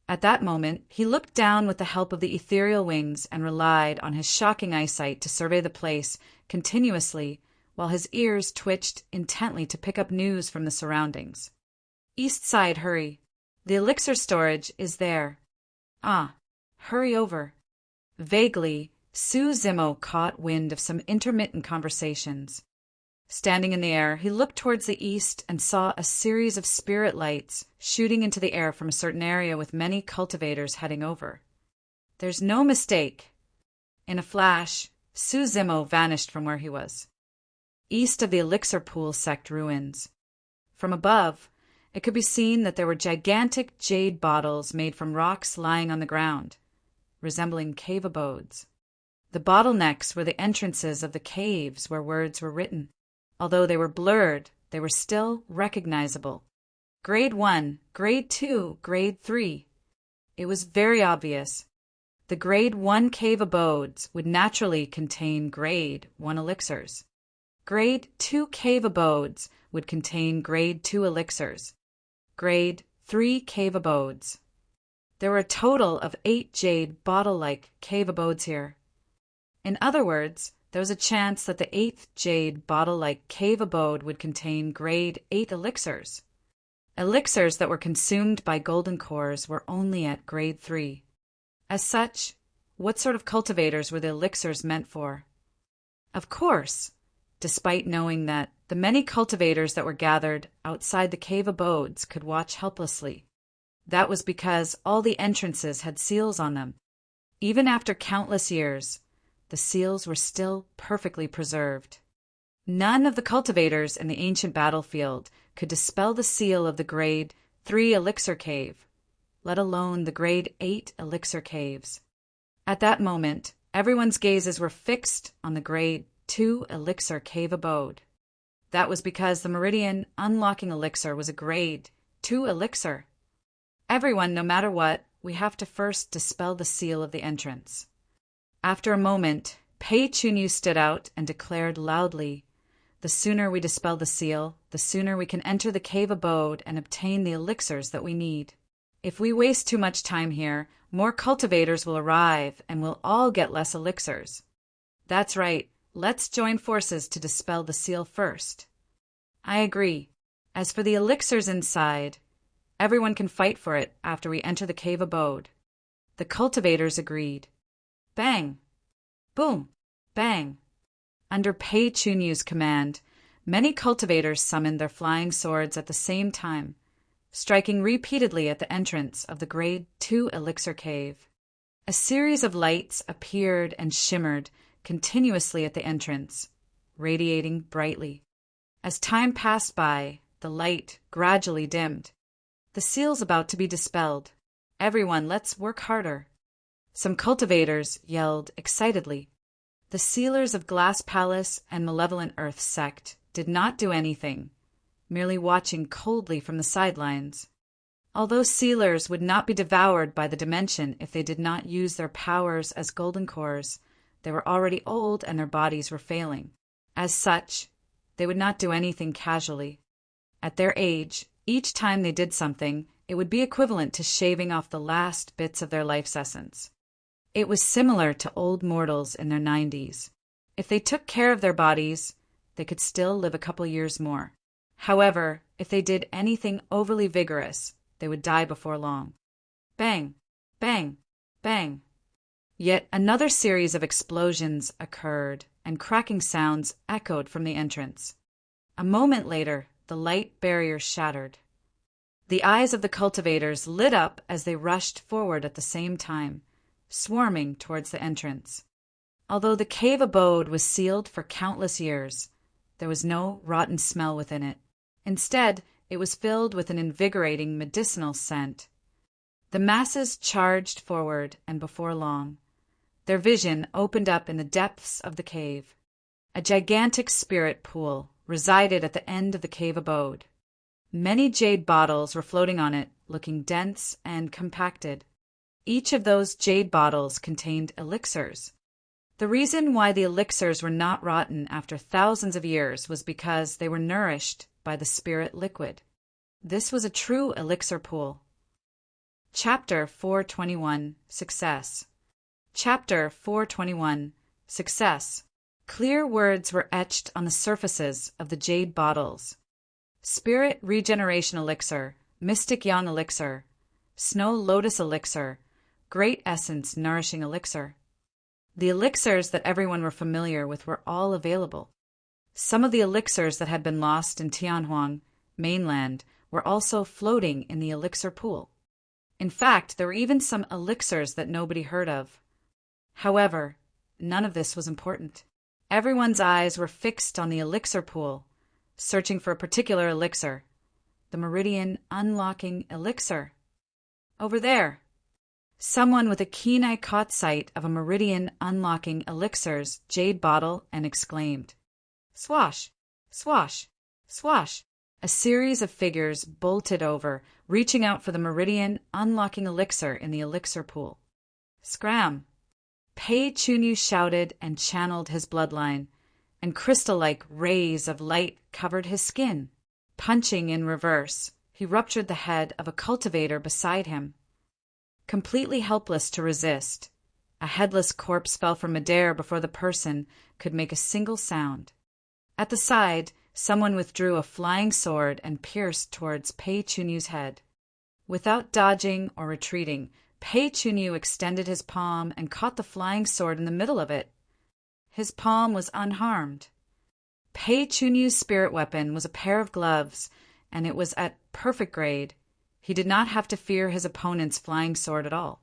At that moment, he looked down with the help of the ethereal wings and relied on his shocking eyesight to survey the place continuously while his ears twitched intently to pick up news from the surroundings. "East side, hurry. The elixir storage is there. Ah, hurry over." Vaguely, Su Zimo caught wind of some intermittent conversations. Standing in the air, he looked towards the east and saw a series of spirit lights shooting into the air from a certain area with many cultivators heading over. There's no mistake. In a flash, Su Zimo vanished from where he was. East of the Elixir Pool Sect ruins. From above, it could be seen that there were gigantic jade bottles made from rocks lying on the ground, resembling cave abodes. The bottlenecks were the entrances of the caves where words were written. Although they were blurred, they were still recognizable. Grade 1, Grade 2, Grade 3. It was very obvious. The Grade 1 cave abodes would naturally contain Grade 1 elixirs. Grade 2 cave abodes would contain Grade 2 elixirs. Grade 3 cave abodes. There were a total of 8 jade bottle-like cave abodes here. In other words, there was a chance that the 8th jade bottle-like cave abode would contain Grade 8 elixirs. Elixirs that were consumed by golden cores were only at Grade 3. As such, what sort of cultivators were the elixirs meant for? Of course, despite knowing that the many cultivators that were gathered outside the cave abodes could watch helplessly. That was because all the entrances had seals on them. Even after countless years, the seals were still perfectly preserved. None of the cultivators in the ancient battlefield could dispel the seal of the Grade 3 elixir cave, let alone the grade 8 elixir caves. At that moment, everyone's gazes were fixed on the grade 2 elixir cave abode. That was because the Meridian unlocking elixir was a grade 2 elixir. Everyone, no matter what, we have to first dispel the seal of the entrance. After a moment, Pei Chunyu stood out and declared loudly, "The sooner we dispel the seal, the sooner we can enter the cave abode and obtain the elixirs that we need. If we waste too much time here, more cultivators will arrive and we'll all get less elixirs. That's right, let's join forces to dispel the seal first." I agree. As for the elixirs inside, everyone can fight for it after we enter the cave abode. The cultivators agreed. Bang! Boom! Bang! Under Pei Chunyu's command, many cultivators summoned their flying swords at the same time, striking repeatedly at the entrance of the grade 2 elixir cave. A series of lights appeared and shimmered continuously at the entrance, radiating brightly. As time passed by, the light gradually dimmed. The seal's about to be dispelled. Everyone, let's work harder. Some cultivators yelled excitedly. The sealers of Glass Palace and Malevolent Earth sect did not do anything, merely watching coldly from the sidelines. Although sealers would not be devoured by the dimension if they did not use their powers as golden cores, they were already old and their bodies were failing. As such, they would not do anything casually. At their age, each time they did something, it would be equivalent to shaving off the last bits of their life's essence. It was similar to old mortals in their 90s. If they took care of their bodies, they could still live a couple years more. However, if they did anything overly vigorous, they would die before long. Bang! Bang! Bang! Yet another series of explosions occurred, and cracking sounds echoed from the entrance. A moment later, the light barrier shattered. The eyes of the cultivators lit up as they rushed forward at the same time, swarming towards the entrance. Although the cave abode was sealed for countless years, there was no rotten smell within it. Instead, it was filled with an invigorating medicinal scent. The masses charged forward, and before long, their vision opened up in the depths of the cave. A gigantic spirit pool resided at the end of the cave abode. Many jade bottles were floating on it, looking dense and compacted. Each of those jade bottles contained elixirs. The reason why the elixirs were not rotten after thousands of years was because they were nourished by the spirit liquid. This was a true elixir pool. Chapter 421 Success. Chapter 421 Success. Clear words were etched on the surfaces of the jade bottles. Spirit Regeneration Elixir, Mystic Yang Elixir, Snow Lotus Elixir, Great Essence Nourishing Elixir. The elixirs that everyone were familiar with were all available. Some of the elixirs that had been lost in Tianhuang mainland were also floating in the elixir pool. In fact, there were even some elixirs that nobody heard of. However, none of this was important. Everyone's eyes were fixed on the elixir pool, searching for a particular elixir, the Meridian Unlocking Elixir. Over there. Someone with a keen eye caught sight of a Meridian Unlocking Elixir's jade bottle and exclaimed, "Swash! Swash! Swash!" A series of figures bolted over, reaching out for the Meridian Unlocking Elixir in the elixir pool. Scram! Pei Chunyu shouted and channeled his bloodline, and crystal-like rays of light covered his skin. Punching in reverse, he ruptured the head of a cultivator beside him. Completely helpless to resist, a headless corpse fell from midair before the person could make a single sound. At the side, someone withdrew a flying sword and pierced towards Pei Chunyu's head. Without dodging or retreating, Pei Chunyu extended his palm and caught the flying sword in the middle of it. His palm was unharmed. Pei Chunyu's spirit weapon was a pair of gloves, and it was at perfect grade. He did not have to fear his opponent's flying sword at all.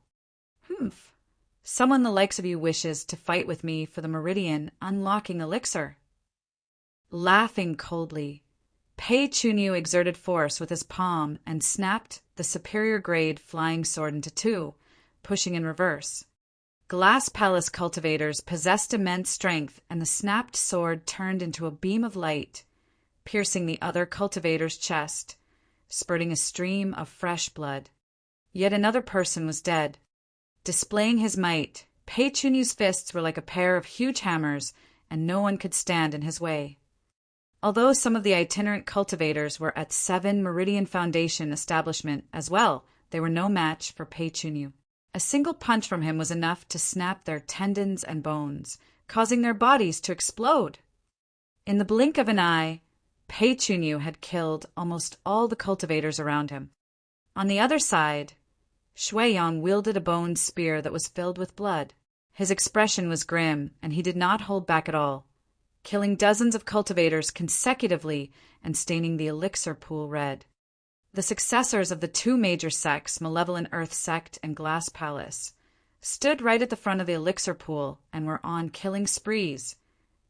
Humph! Someone the likes of you wishes to fight with me for the Meridian Unlocking Elixir. Laughing coldly, Pei Chunyu exerted force with his palm and snapped the superior-grade flying sword into two, pushing in reverse. Glass Palace cultivators possessed immense strength, and the snapped sword turned into a beam of light, piercing the other cultivator's chest, spurting a stream of fresh blood. Yet another person was dead. Displaying his might, Pei Chunyu's fists were like a pair of huge hammers, and no one could stand in his way. Although some of the itinerant cultivators were at 7 Meridian Foundation establishment as well, they were no match for Pei Chunyu. A single punch from him was enough to snap their tendons and bones, causing their bodies to explode. In the blink of an eye, Pei Chunyu had killed almost all the cultivators around him. On the other side, Shuiyang wielded a bone spear that was filled with blood. His expression was grim, and he did not hold back at all, killing dozens of cultivators consecutively and staining the elixir pool red. The successors of the two major sects, Malevolent Earth Sect and Glass Palace, stood right at the front of the elixir pool and were on killing sprees.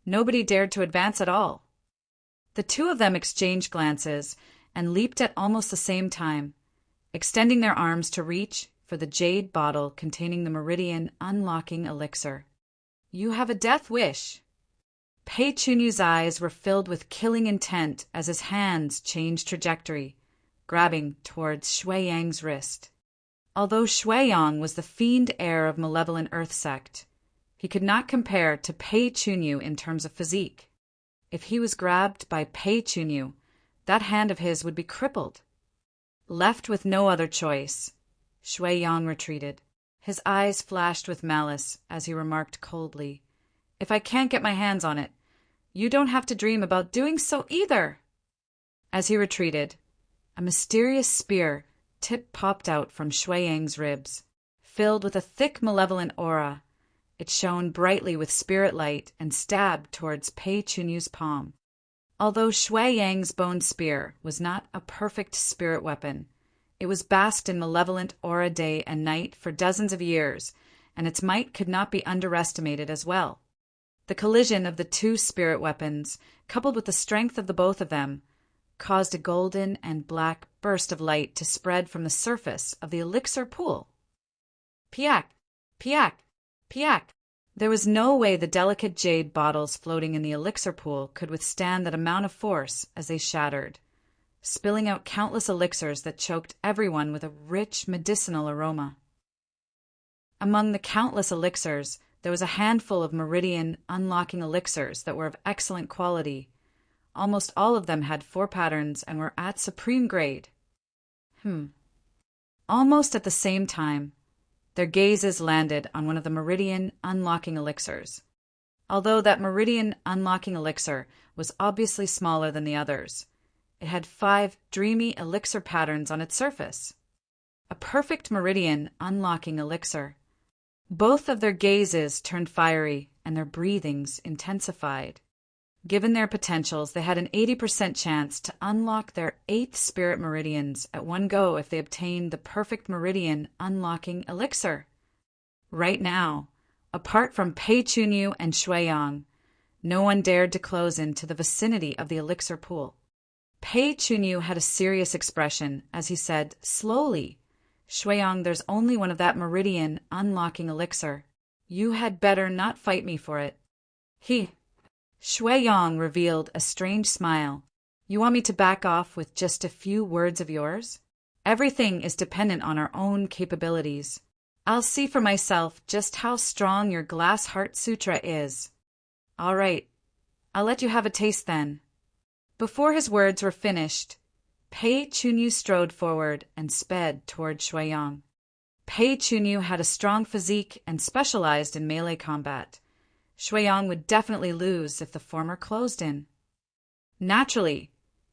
Nobody dared to advance at all. The two of them exchanged glances and leaped at almost the same time, extending their arms to reach for the jade bottle containing the Meridian unlocking elixir. "You have a death wish." Pei Chunyu's eyes were filled with killing intent as his hands changed trajectory, grabbing towards Shuiyang's wrist. Although Shuiyang was the fiend heir of Malevolent Earth Sect, he could not compare to Pei Chunyu in terms of physique. If he was grabbed by Pei Chunyu, that hand of his would be crippled. Left with no other choice, Shuiyang retreated. His eyes flashed with malice as he remarked coldly, "If I can't get my hands on it, you don't have to dream about doing so either." As he retreated, a mysterious spear tip popped out from Shuiyang's ribs. Filled with a thick malevolent aura, it shone brightly with spirit light and stabbed towards Pei Chunyu's palm. Although Shuiyang's bone spear was not a perfect spirit weapon, it was basked in malevolent aura day and night for dozens of years, and its might could not be underestimated as well. The collision of the two spirit weapons, coupled with the strength of the both of them, caused a golden and black burst of light to spread from the surface of the elixir pool. Piak! Piak! Piak! There was no way the delicate jade bottles floating in the elixir pool could withstand that amount of force as they shattered, spilling out countless elixirs that choked everyone with a rich medicinal aroma. Among the countless elixirs, there was a handful of Meridian unlocking elixirs that were of excellent quality. Almost all of them had 4 patterns and were at supreme grade. Almost at the same time, their gazes landed on one of the Meridian unlocking elixirs. Although that Meridian unlocking elixir was obviously smaller than the others, it had 5 dreamy elixir patterns on its surface. A perfect Meridian unlocking elixir. Both of their gazes turned fiery and their breathings intensified. Given their potentials, they had an 80% chance to unlock their 8th spirit meridians at one go if they obtained the perfect Meridian unlocking elixir. Right now, apart from Pei Chunyu and Shuiyang, no one dared to close into the vicinity of the elixir pool. Pei Chunyu had a serious expression as he said, slowly, "Shuiyang, there's only one of that Meridian unlocking elixir. You had better not fight me for it." Shuiyang revealed a strange smile. "You want me to back off with just a few words of yours? Everything is dependent on our own capabilities. I'll see for myself just how strong your glass heart sutra is." "All right, I'll let you have a taste then." Before his words were finished, Pei Chunyu strode forward and sped toward Shuiyang. Pei Chunyu had a strong physique and specialized in melee combat. Shuiyang would definitely lose if the former closed in. Naturally,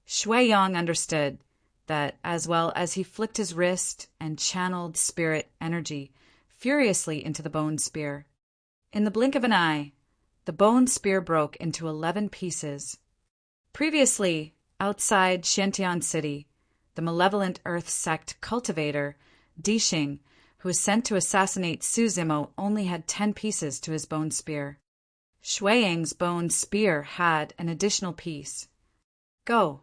Shuiyang understood that as well as he flicked his wrist and channeled spirit energy furiously into the bone spear. In the blink of an eye, the bone spear broke into 11 pieces. Previously, outside Xiantian City, the Malevolent Earth Sect cultivator, Dixing, who was sent to assassinate Suzimo, only had 10 pieces to his bone spear. Shuiyang's bone spear had an additional piece. "Go,"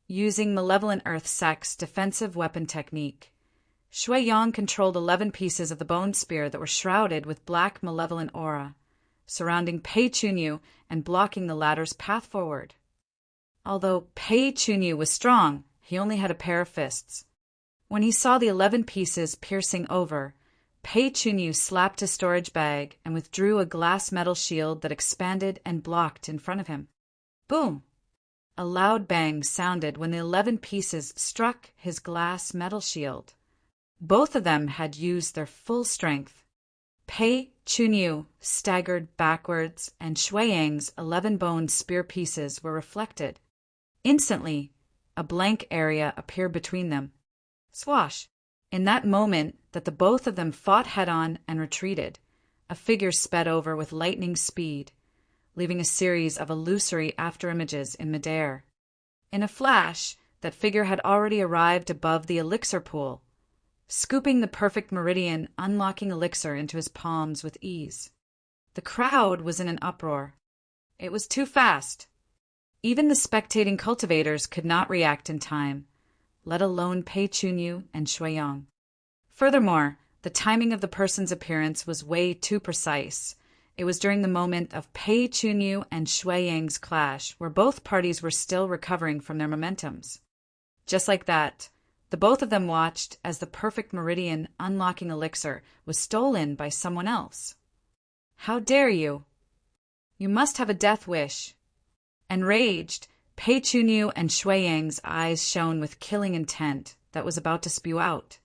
using Malevolent Earth Sect's defensive weapon technique. Shui Yang controlled 11 pieces of the bone spear that were shrouded with black malevolent aura, surrounding Pei Chunyu and blocking the latter's path forward. Although Pei Chunyu was strong, he only had a pair of fists. When he saw the 11 pieces piercing over, Pei Chunyu slapped his storage bag and withdrew a glass metal shield that expanded and blocked in front of him. Boom! A loud bang sounded when the 11 pieces struck his glass metal shield. Both of them had used their full strength. Pei Chunyu staggered backwards, and Shui Yang's 11 bone spear pieces were reflected. Instantly, a blank area appeared between them. Swash! In that moment that the both of them fought head-on and retreated, a figure sped over with lightning speed, leaving a series of illusory afterimages in midair. In a flash, that figure had already arrived above the elixir pool, scooping the perfect meridian, unlocking elixir into his palms with ease. The crowd was in an uproar. It was too fast. Even the spectating cultivators could not react in time, let alone Pei Chunyu and Shui Yang. Furthermore, the timing of the person's appearance was way too precise. It was during the moment of Pei Chunyu and Shui Yang's clash, where both parties were still recovering from their momentums. Just like that, the both of them watched as the perfect meridian unlocking elixir was stolen by someone else. How dare you? You must have a death wish. Enraged, Pei Chunyu and Shui Yang's eyes shone with killing intent that was about to spew out.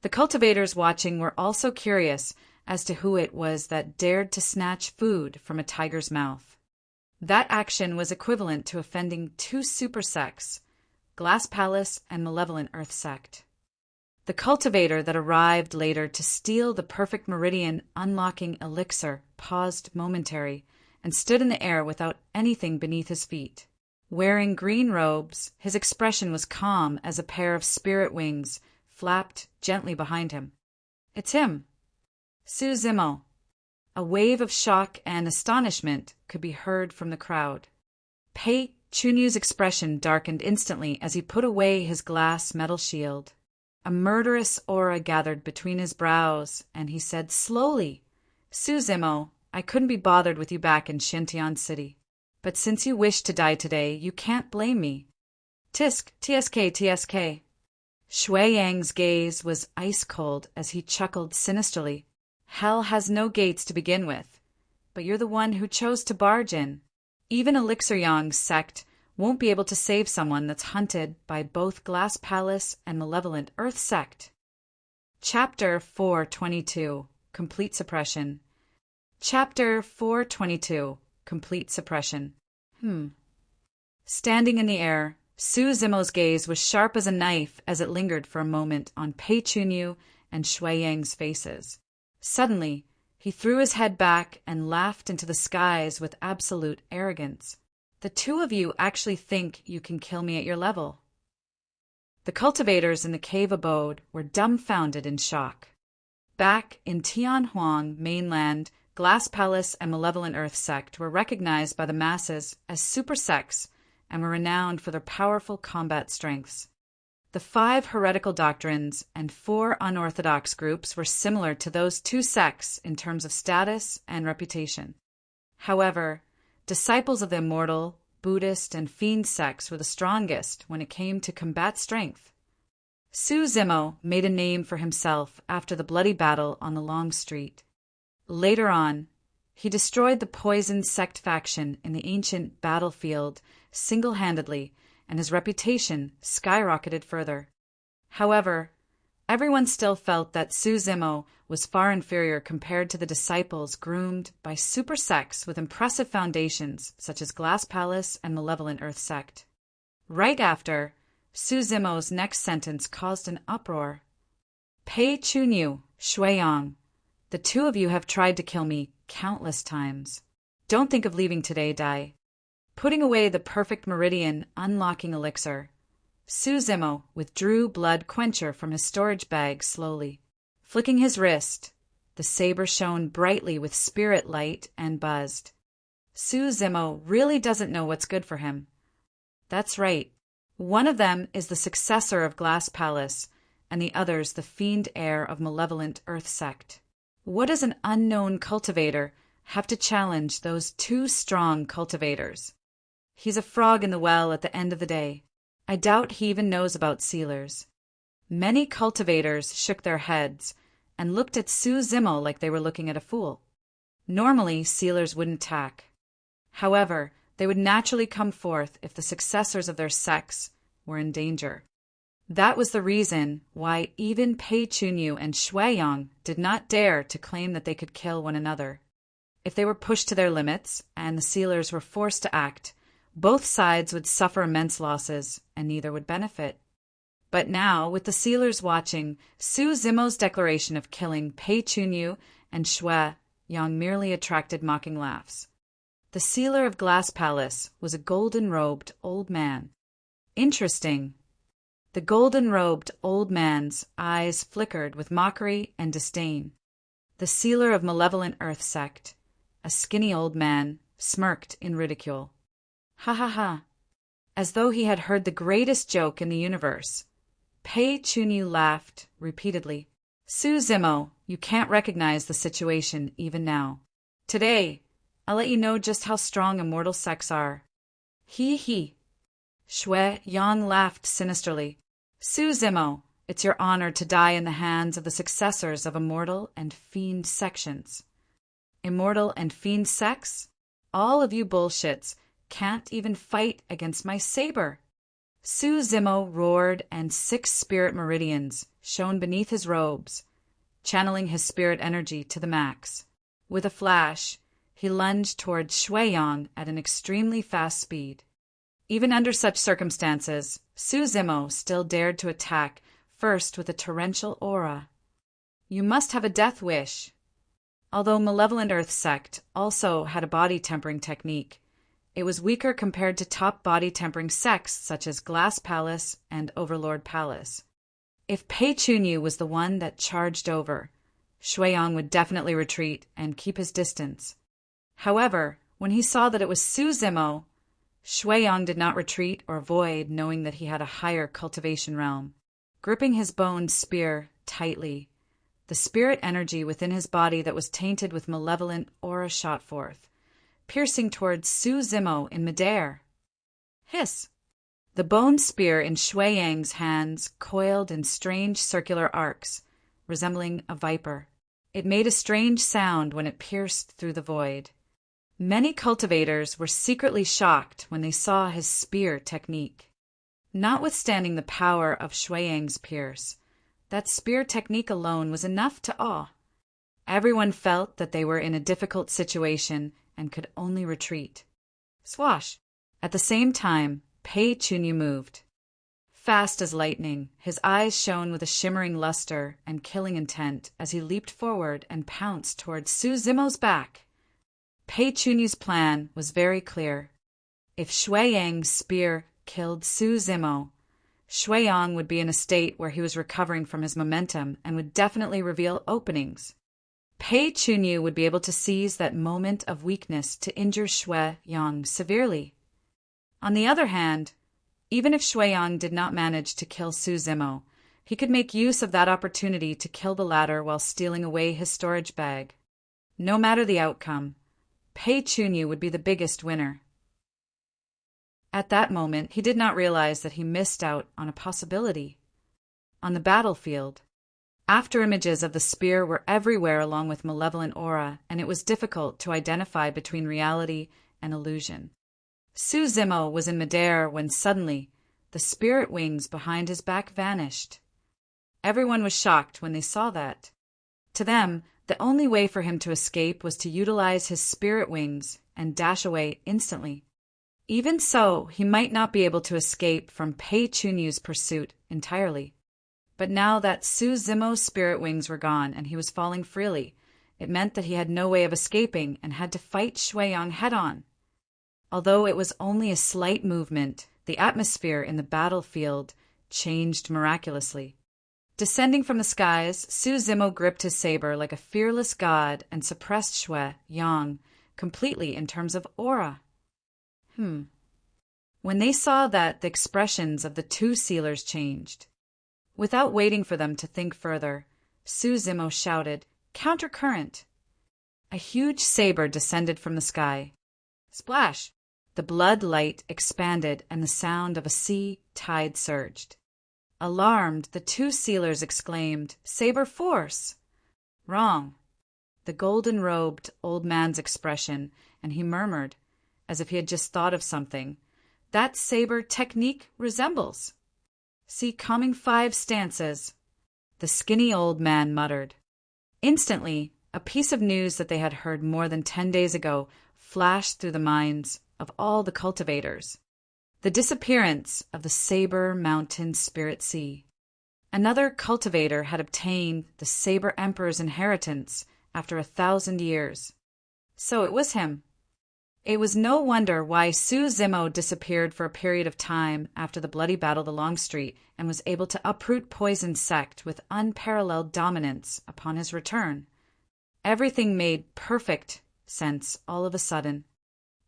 The cultivators watching were also curious as to who it was that dared to snatch food from a tiger's mouth. That action was equivalent to offending two super sects, Glass Palace and Malevolent Earth Sect. The cultivator that arrived later to steal the perfect meridian unlocking elixir paused momentary and stood in the air without anything beneath his feet. Wearing green robes, his expression was calm as a pair of spirit wings flapped gently behind him. It's him, Su Zimo. A wave of shock and astonishment could be heard from the crowd. Pei Chunyu's expression darkened instantly as he put away his glass metal shield. A murderous aura gathered between his brows, and he said slowly, Su Zimo, I couldn't be bothered with you back in Shintian City. But since you wish to die today, you can't blame me. Tisk, TSK, TSK. Shui Yang's gaze was ice-cold as he chuckled sinisterly. Hell has no gates to begin with, but you're the one who chose to barge in. Even Elixir Yang's sect won't be able to save someone that's hunted by both Glass Palace and Malevolent Earth Sect. Chapter 422, Complete Suppression. Chapter 422, Complete Suppression. Standing in the air, Su Zimo's gaze was sharp as a knife as it lingered for a moment on Pei Chunyu and Shui Yang's faces. Suddenly, he threw his head back and laughed into the skies with absolute arrogance. The two of you actually think you can kill me at your level. The cultivators in the cave abode were dumbfounded in shock. Back in Tianhuang mainland, Glass Palace and Malevolent Earth Sect were recognized by the masses as super sects and were renowned for their powerful combat strengths. The 5 heretical doctrines and 4 unorthodox groups were similar to those two sects in terms of status and reputation. However, disciples of the immortal, Buddhist, and fiend sects were the strongest when it came to combat strength. Su Zimo made a name for himself after the bloody battle on the Long Street. Later on, he destroyed the poisoned sect faction in the ancient battlefield single-handedly, and his reputation skyrocketed further. However, everyone still felt that Su Zimo was far inferior compared to the disciples groomed by super sects with impressive foundations such as Glass Palace and Malevolent Earth Sect. Right after, Su Zimo's next sentence caused an uproar. Pei Chunyu, Shui Yang, the two of you have tried to kill me countless times. Don't think of leaving today, Dai. Putting away the perfect meridian unlocking elixir, Su Zimo withdrew Blood Quencher from his storage bag slowly. Flicking his wrist, the saber shone brightly with spirit light and buzzed. Su Zimo really doesn't know what's good for him. That's right. One of them is the successor of Glass Palace, and the other's the fiend heir of malevolent Earth Sect. What does an unknown cultivator have to challenge those two strong cultivators? He's a frog in the well at the end of the day. I doubt he even knows about sealers. Many cultivators shook their heads and looked at Su Zimo like they were looking at a fool. Normally, sealers wouldn't attack. However, they would naturally come forth if the successors of their sects were in danger. That was the reason why even Pei Chunyu and Shuiyang did not dare to claim that they could kill one another. If they were pushed to their limits and the sealers were forced to act, both sides would suffer immense losses and neither would benefit. But now, with the sealers watching, Su Zimo's declaration of killing Pei Chunyu and Shuiyang merely attracted mocking laughs. The sealer of Glass Palace was a golden-robed old man. Interesting. The golden-robed old man's eyes flickered with mockery and disdain. The sealer of malevolent Earth Sect, a skinny old man, smirked in ridicule. Ha ha ha. As though he had heard the greatest joke in the universe. Pei Chunyu laughed repeatedly. Su Zimo, you can't recognize the situation even now. Today, I'll let you know just how strong immortal sects are. He. Shuiyang laughed sinisterly. Su Zimo, it's your honor to die in the hands of the successors of immortal and fiend sections. Immortal and fiend sects? All of you bullshits can't even fight against my saber. Su Zimo roared, and 6 spirit meridians shone beneath his robes, channeling his spirit energy to the max. With a flash, he lunged toward Shuiyang at an extremely fast speed. Even under such circumstances, Su Zimo still dared to attack, first with a torrential aura. You must have a death wish. Although Malevolent Earth Sect also had a body-tempering technique, it was weaker compared to top body-tempering sects such as Glass Palace and Overlord Palace. If Pei Chunyu was the one that charged over, Shuiyang would definitely retreat and keep his distance. However, when he saw that it was Su Zimo, Shuiyang did not retreat or avoid, knowing that he had a higher cultivation realm. Gripping his bone spear tightly, the spirit energy within his body that was tainted with malevolent aura shot forth, piercing towards Su Zimo in midair. Hiss! The bone spear in Shuiyang's hands coiled in strange circular arcs, resembling a viper. It made a strange sound when it pierced through the void. Many cultivators were secretly shocked when they saw his spear technique. Notwithstanding the power of Shuiyang's pierce, that spear technique alone was enough to awe. Everyone felt that they were in a difficult situation and could only retreat. Swash! At the same time, Pei Chunyu moved. Fast as lightning, his eyes shone with a shimmering luster and killing intent as he leaped forward and pounced towards Su Zimo's back. Pei Chunyu's plan was very clear. If Shuiyang's spear killed Su Zimo, Shuiyang would be in a state where he was recovering from his momentum and would definitely reveal openings. Pei Chunyu would be able to seize that moment of weakness to injure Shuiyang severely. On the other hand, even if Shuiyang did not manage to kill Su Zimo, he could make use of that opportunity to kill the latter while stealing away his storage bag. No matter the outcome, Pei Chunyu would be the biggest winner. At that moment, he did not realize that he missed out on a possibility. On the battlefield, after images of the spear were everywhere along with malevolent aura, and it was difficult to identify between reality and illusion. Su Zimo was in midair when suddenly the spirit wings behind his back vanished. Everyone was shocked when they saw that. To them, the only way for him to escape was to utilize his spirit wings and dash away instantly. Even so, he might not be able to escape from Pei Chunyu's pursuit entirely. But now that Su Zimo's spirit wings were gone and he was falling freely, it meant that he had no way of escaping and had to fight Shuiyang head-on. Although it was only a slight movement, the atmosphere in the battlefield changed miraculously. Descending from the skies, Su Zimo gripped his saber like a fearless god and suppressed Shuiyang completely in terms of aura. When they saw that, the expressions of the two sealers changed. Without waiting for them to think further, Suzimo shouted, "Countercurrent!" A huge saber descended from the sky. Splash! The blood light expanded and the sound of a sea tide surged. Alarmed, the two sealers exclaimed, "Saber force!" Wrong. The golden-robed old man's expression, and he murmured, as if he had just thought of something, "That saber technique resembles. See coming 5 stances." The skinny old man muttered. Instantly, a piece of news that they had heard more than 10 days ago flashed through the minds of all the cultivators. The disappearance of the Saber Mountain Spirit Sea. Another cultivator had obtained the Saber Emperor's inheritance after 1,000 years. So it was him. It was no wonder why Suzimo disappeared for a period of time after the bloody battle of the Longstreet and was able to uproot Poison's sect with unparalleled dominance upon his return. Everything made perfect sense all of a sudden.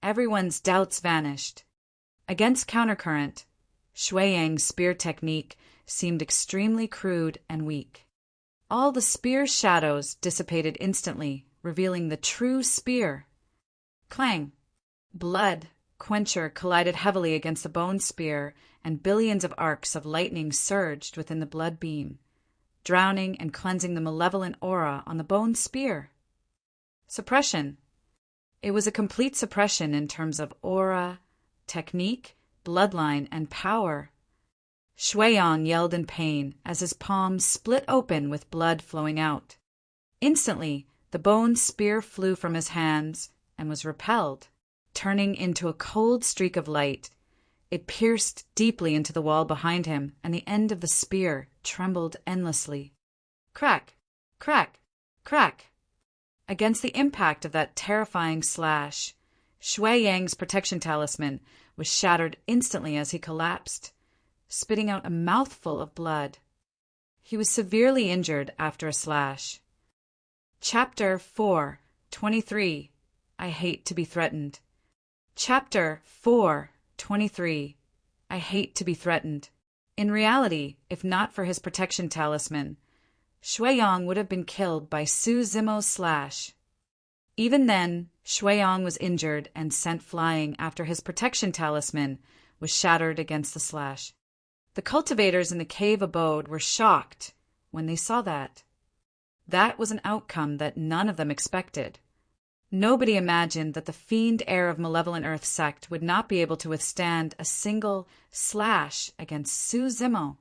Everyone's doubts vanished. Against Countercurrent, Shui Yang's spear technique seemed extremely crude and weak. All the spear's shadows dissipated instantly, revealing the true spear. Clang! Blood quencher collided heavily against the bone spear, and billions of arcs of lightning surged within the blood beam, drowning and cleansing the malevolent aura on the bone spear. Suppression. It was a complete suppression in terms of aura, technique, bloodline, and power. Shuiyang yelled in pain as his palms split open with blood flowing out. Instantly, the bone spear flew from his hands and was repelled, turning into a cold streak of light. It pierced deeply into the wall behind him, and the end of the spear trembled endlessly. Crack! Crack! Crack! Against the impact of that terrifying slash, Shui Yang's protection talisman was shattered instantly as he collapsed, spitting out a mouthful of blood. He was severely injured after a slash. Chapter 4:23. I hate to be threatened. Chapter 4:23. I hate to be threatened. In reality, if not for his protection talisman, Shuiyang would have been killed by Suzimo's slash. Even then, Shuiyang was injured and sent flying after his protection talisman was shattered against the slash. The cultivators in the cave abode were shocked when they saw that. That was an outcome that none of them expected. Nobody imagined that the fiend heir of Malevolent Earth sect would not be able to withstand a single slash against Suzimo.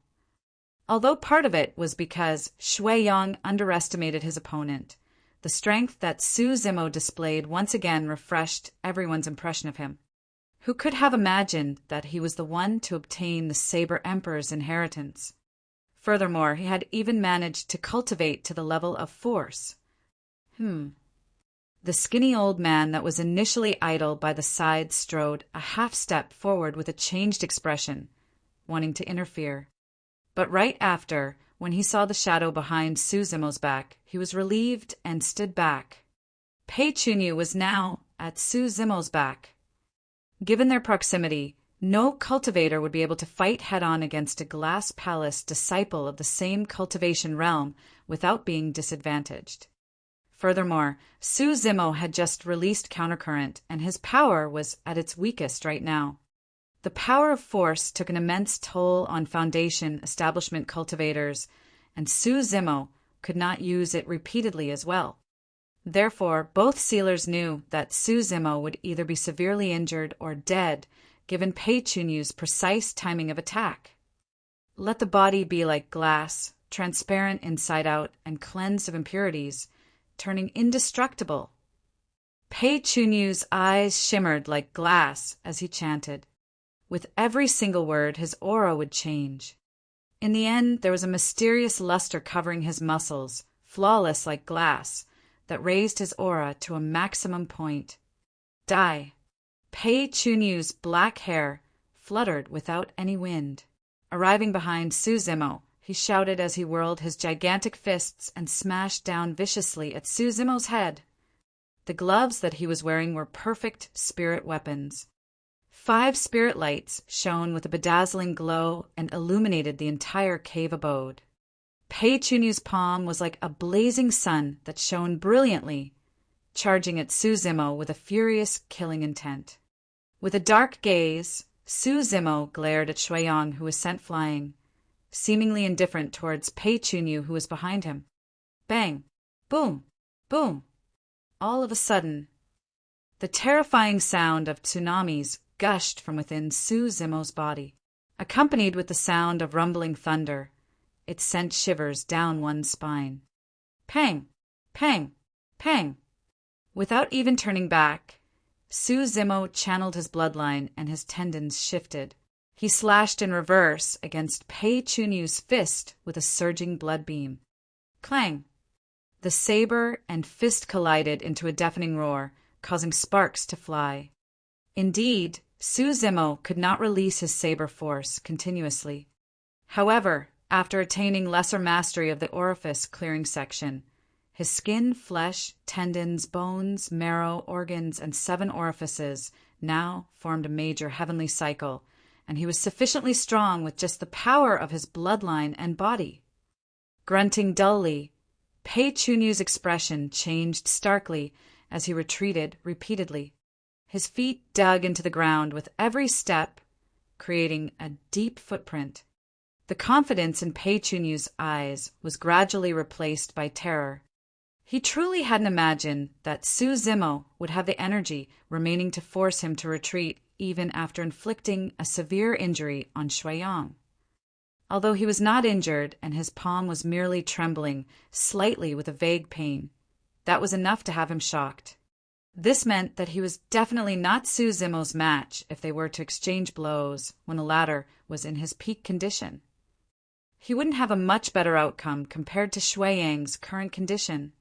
Although part of it was because Shuiyang underestimated his opponent, the strength that Suzimo displayed once again refreshed everyone's impression of him. Who could have imagined that he was the one to obtain the Saber Emperor's inheritance? Furthermore, he had even managed to cultivate to the level of force. The skinny old man that was initially idle by the side strode a half-step forward with a changed expression, wanting to interfere. But right after, when he saw the shadow behind Suzimo's back, he was relieved and stood back. Pei Chunyu was now at Suzimo's back. Given their proximity, no cultivator would be able to fight head-on against a Glass Palace disciple of the same cultivation realm without being disadvantaged. Furthermore, Suzimo had just released Countercurrent, and his power was at its weakest right now. The power of force took an immense toll on Foundation establishment cultivators, and Suzimo could not use it repeatedly as well. Therefore, both sealers knew that Suzimo would either be severely injured or dead, given Pei Chunyu's precise timing of attack. Let the body be like glass, transparent inside out and cleansed of impurities, turning indestructible. Pei Chunyu's eyes shimmered like glass as he chanted. With every single word, his aura would change. In the end, there was a mysterious luster covering his muscles, flawless like glass, that raised his aura to a maximum point. Die. Pei Chunyu's black hair fluttered without any wind. Arriving behind Suzimo, he shouted as he whirled his gigantic fists and smashed down viciously at Suzimo's head. The gloves that he was wearing were perfect spirit weapons. 5 spirit lights shone with a bedazzling glow and illuminated the entire cave abode. Pei Chunyu's palm was like a blazing sun that shone brilliantly, charging at Su Zimo with a furious, killing intent. With a dark gaze, Su Zimo glared at Shuiyang, who was sent flying, seemingly indifferent towards Pei Chunyu, who was behind him. Bang! Boom! Boom! All of a sudden, the terrifying sound of tsunamis gushed from within Su Zimo's body. Accompanied with the sound of rumbling thunder, it sent shivers down one's spine. Pang! Pang! Pang! Without even turning back, Su Zimo channeled his bloodline and his tendons shifted. He slashed in reverse against Pei Chunyu's fist with a surging blood beam. Clang! The saber and fist collided into a deafening roar, causing sparks to fly. Indeed, Su Zimo could not release his saber force continuously. However, after attaining lesser mastery of the orifice-clearing section, his skin, flesh, tendons, bones, marrow, organs, and 7 orifices now formed a major heavenly cycle, and he was sufficiently strong with just the power of his bloodline and body. Grunting dully, Pei Chunyu's expression changed starkly as he retreated repeatedly. His feet dug into the ground with every step, creating a deep footprint. The confidence in Pei Chunyu's eyes was gradually replaced by terror. He truly hadn't imagined that Su Zimo would have the energy remaining to force him to retreat even after inflicting a severe injury on Shuiyang. Although he was not injured and his palm was merely trembling slightly with a vague pain, that was enough to have him shocked. This meant that he was definitely not Su Zimo's match if they were to exchange blows when the latter was in his peak condition. He wouldn't have a much better outcome compared to Shuiyang's current condition.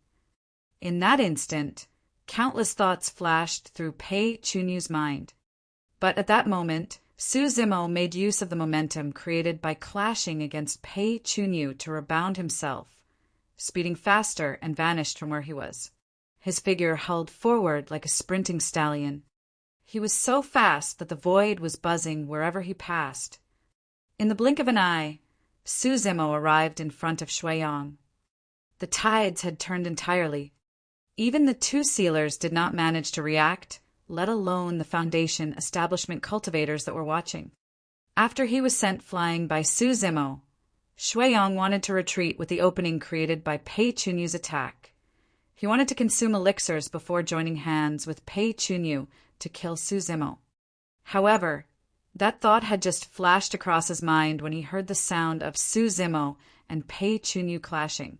In that instant, countless thoughts flashed through Pei Chunyu's mind. But at that moment, Su Zimo made use of the momentum created by clashing against Pei Chunyu to rebound himself, speeding faster and vanished from where he was. His figure hurled forward like a sprinting stallion. He was so fast that the void was buzzing wherever he passed. In the blink of an eye, Su Zimo arrived in front of Shuiyang. The tides had turned entirely. Even the 2 sealers did not manage to react, let alone the Foundation establishment cultivators that were watching. After he was sent flying by Su Zimo, Shuiyang wanted to retreat with the opening created by Pei Chunyu's attack. He wanted to consume elixirs before joining hands with Pei Chunyu to kill Su Zimo. However, that thought had just flashed across his mind when he heard the sound of Su Zimo and Pei Chunyu clashing.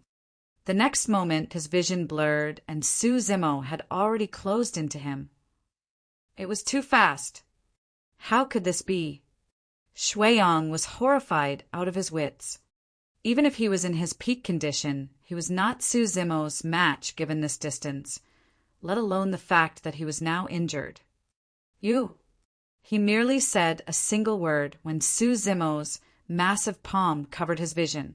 The next moment his vision blurred and Su Zimo had already closed into him. It was too fast. How could this be? Shuiyang was horrified out of his wits. Even if he was in his peak condition, he was not Su Zimo's match given this distance, let alone the fact that he was now injured. You. He merely said a single word when Su Zimo's massive palm covered his vision.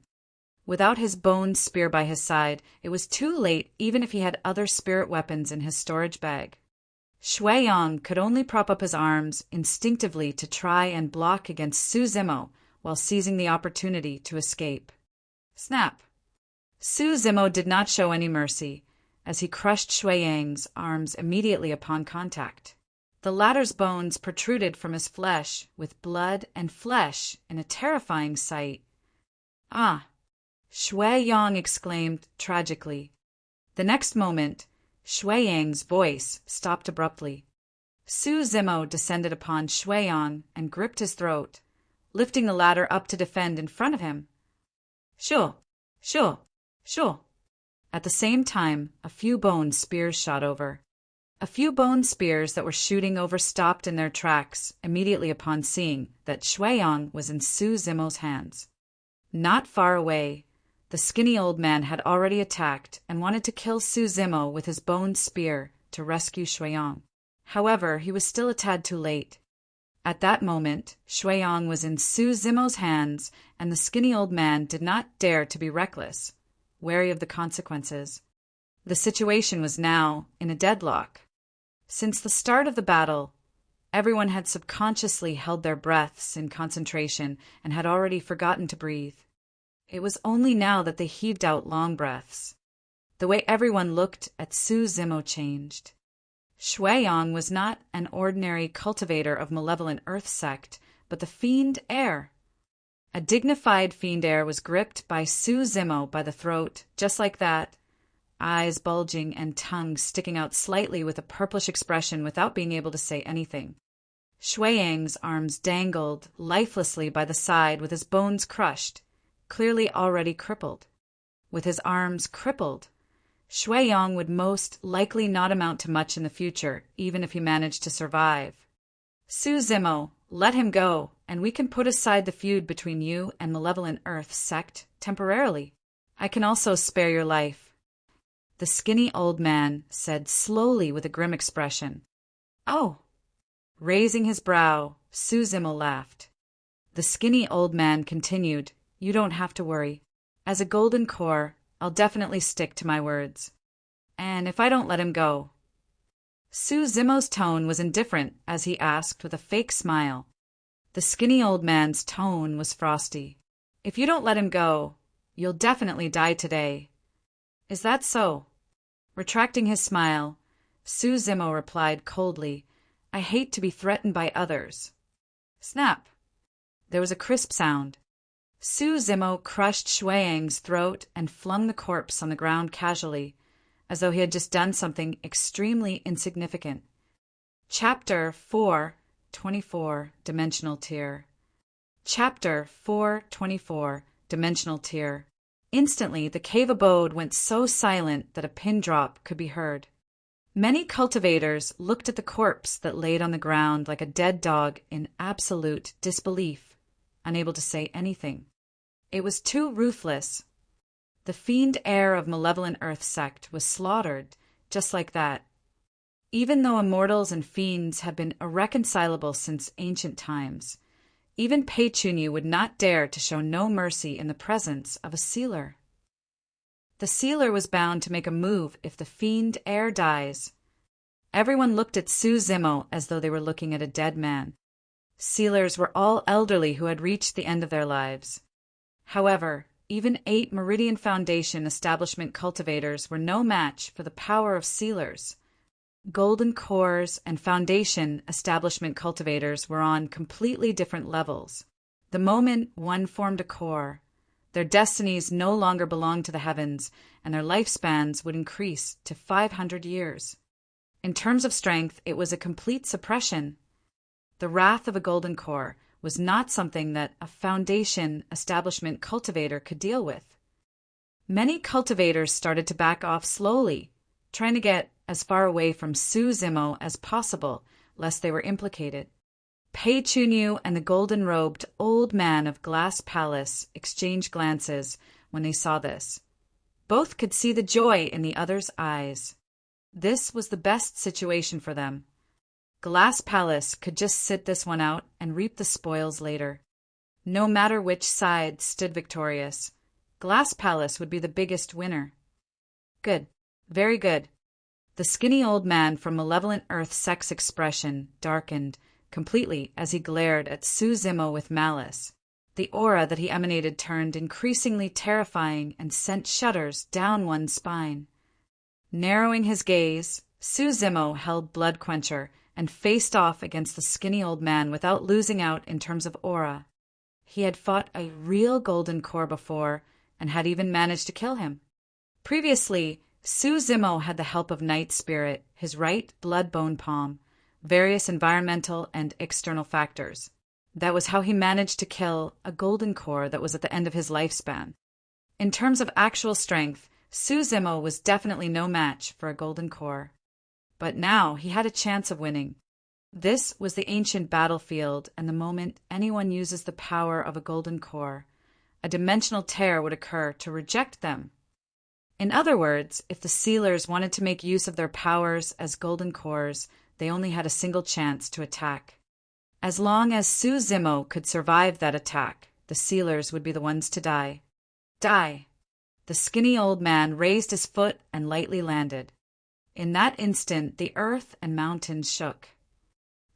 Without his bone spear by his side, it was too late even if he had other spirit weapons in his storage bag. Shuiyang could only prop up his arms instinctively to try and block against Su Zimo while seizing the opportunity to escape. Snap! Su Zimo did not show any mercy, as he crushed Shuiyang's arms immediately upon contact. The latter's bones protruded from his flesh with blood and flesh in a terrifying sight. Ah! Shuiyang exclaimed tragically. The next moment, Shuiyang's voice stopped abruptly. Su Zimo descended upon Shuiyang and gripped his throat, lifting the latter up to defend in front of him. Sure, sure, sure. At the same time, a few bone spears shot over. A few bone spears that were shooting over stopped in their tracks immediately upon seeing that Shuiyang was in Su Zimo's hands. Not far away, the skinny old man had already attacked and wanted to kill Su Zimo with his bone spear to rescue Shuiyang. However, he was still a tad too late. At that moment, Shuiyang was in Su Zimo's hands, and the skinny old man did not dare to be reckless, wary of the consequences. The situation was now in a deadlock. Since the start of the battle, Everyone had subconsciously held their breaths in concentration and had already forgotten to breathe. It was only now that they heaved out long breaths. The way everyone looked at Su Zimo changed. Shui-Yong was not an ordinary cultivator of malevolent earth sect, but the fiend heir. A dignified fiend heir was gripped by Su Zimo by the throat, just like that, eyes bulging and tongue sticking out slightly with a purplish expression without being able to say anything. Shui-Yang's arms dangled lifelessly by the side with his bones crushed, clearly already crippled. With his arms crippled, Shui-Yong would most likely not amount to much in the future, even if he managed to survive. Su Zimo, let him go, and we can put aside the feud between you and Malevolent Earth sect temporarily. I can also spare your life. The skinny old man said slowly with a grim expression. Oh. Raising his brow, Su Zimo laughed. The skinny old man continued, You don't have to worry. As a golden core, I'll definitely stick to my words. And if I don't let him go? Su Zimo's tone was indifferent as he asked with a fake smile. The skinny old man's tone was frosty. If you don't let him go, you'll definitely die today. Is that so? Retracting his smile, Su Zimo replied coldly, I hate to be threatened by others. Snap! There was a crisp sound. Su Zimo crushed Shui-Yang's throat and flung the corpse on the ground casually, as though he had just done something extremely insignificant. Chapter 4:24 Dimensional Tier. Chapter 4:24 Dimensional Tier. Instantly, the cave abode went so silent that a pin drop could be heard. Many cultivators looked at the corpse that laid on the ground like a dead dog in absolute disbelief, unable to say anything. It was too ruthless. The fiend heir of Malevolent Earth sect was slaughtered just like that. Even though immortals and fiends have been irreconcilable since ancient times, even Perpetual would not dare to show no mercy in the presence of a sealer. The sealer was bound to make a move if the fiend heir dies. Everyone looked at Su Zimo as though they were looking at a dead man. Sealers were all elderly who had reached the end of their lives. However, even 8 Meridian Foundation establishment cultivators were no match for the power of sealers. Golden Cores and Foundation establishment cultivators were on completely different levels. The moment one formed a core, their destinies no longer belonged to the heavens, and their lifespans would increase to 500 years. In terms of strength, it was a complete suppression. The wrath of a golden core was not something that a Foundation establishment cultivator could deal with. Many cultivators started to back off slowly, trying to get as far away from Su Zimo as possible, lest they were implicated. Pei Chunyu and the golden-robed old man of Glass Palace exchanged glances when they saw this. Both could see the joy in the other's eyes. This was the best situation for them. Glass Palace could just sit this one out and reap the spoils later. No matter which side stood victorious, Glass Palace would be the biggest winner. Good. Very good. The skinny old man from Malevolent Earth Sect's expression darkened completely as he glared at Su Zimo with malice. The aura that he emanated turned increasingly terrifying and sent shudders down one's spine. Narrowing his gaze, Su Zimo held Blood Quencher and faced off against the skinny old man without losing out in terms of aura. He had fought a real golden core before and had even managed to kill him. Previously, Su Zimo had the help of Night Spirit, his right blood bone palm, various environmental and external factors. That was how he managed to kill a golden core that was at the end of his lifespan. In terms of actual strength, Su Zimo was definitely no match for a golden core. But now he had a chance of winning. This was the ancient battlefield, and the moment anyone uses the power of a golden core, a dimensional tear would occur to reject them. In other words, if the sealers wanted to make use of their powers as golden cores, they only had a single chance to attack. As long as Su Zimo could survive that attack, the sealers would be the ones to die. Die! The skinny old man raised his foot and lightly landed. In that instant, the earth and mountains shook.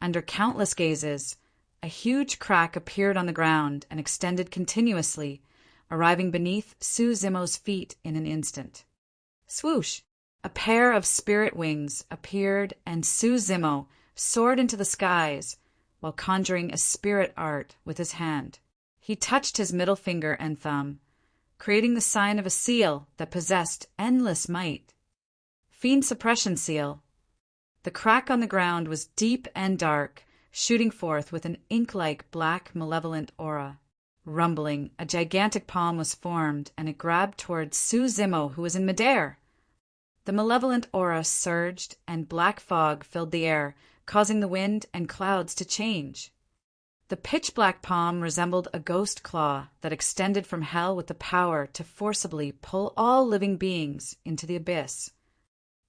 Under countless gazes, a huge crack appeared on the ground and extended continuously, arriving beneath Su Zimo's feet in an instant. Swoosh! A pair of spirit wings appeared and Su Zimo soared into the skies while conjuring a spirit art with his hand. He touched his middle finger and thumb, creating the sign of a seal that possessed endless might. Fiend Suppression Seal. The crack on the ground was deep and dark, shooting forth with an ink-like black malevolent aura. Rumbling, a gigantic palm was formed, and it grabbed towards Su Zimo, who was in midair. The malevolent aura surged, and black fog filled the air, causing the wind and clouds to change. The pitch-black palm resembled a ghost claw that extended from hell with the power to forcibly pull all living beings into the abyss.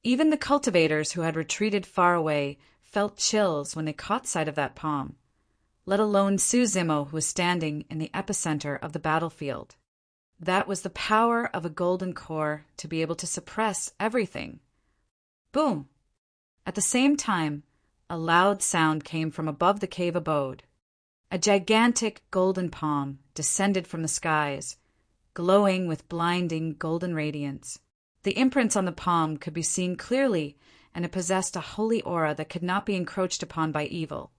Even the cultivators who had retreated far away felt chills when they caught sight of that palm, let alone Su Zimo, who was standing in the epicenter of the battlefield. That was the power of a golden core to be able to suppress everything. Boom! At the same time, a loud sound came from above the cave abode. A gigantic golden palm descended from the skies, glowing with blinding golden radiance. The imprints on the palm could be seen clearly, and it possessed a holy aura that could not be encroached upon by evil.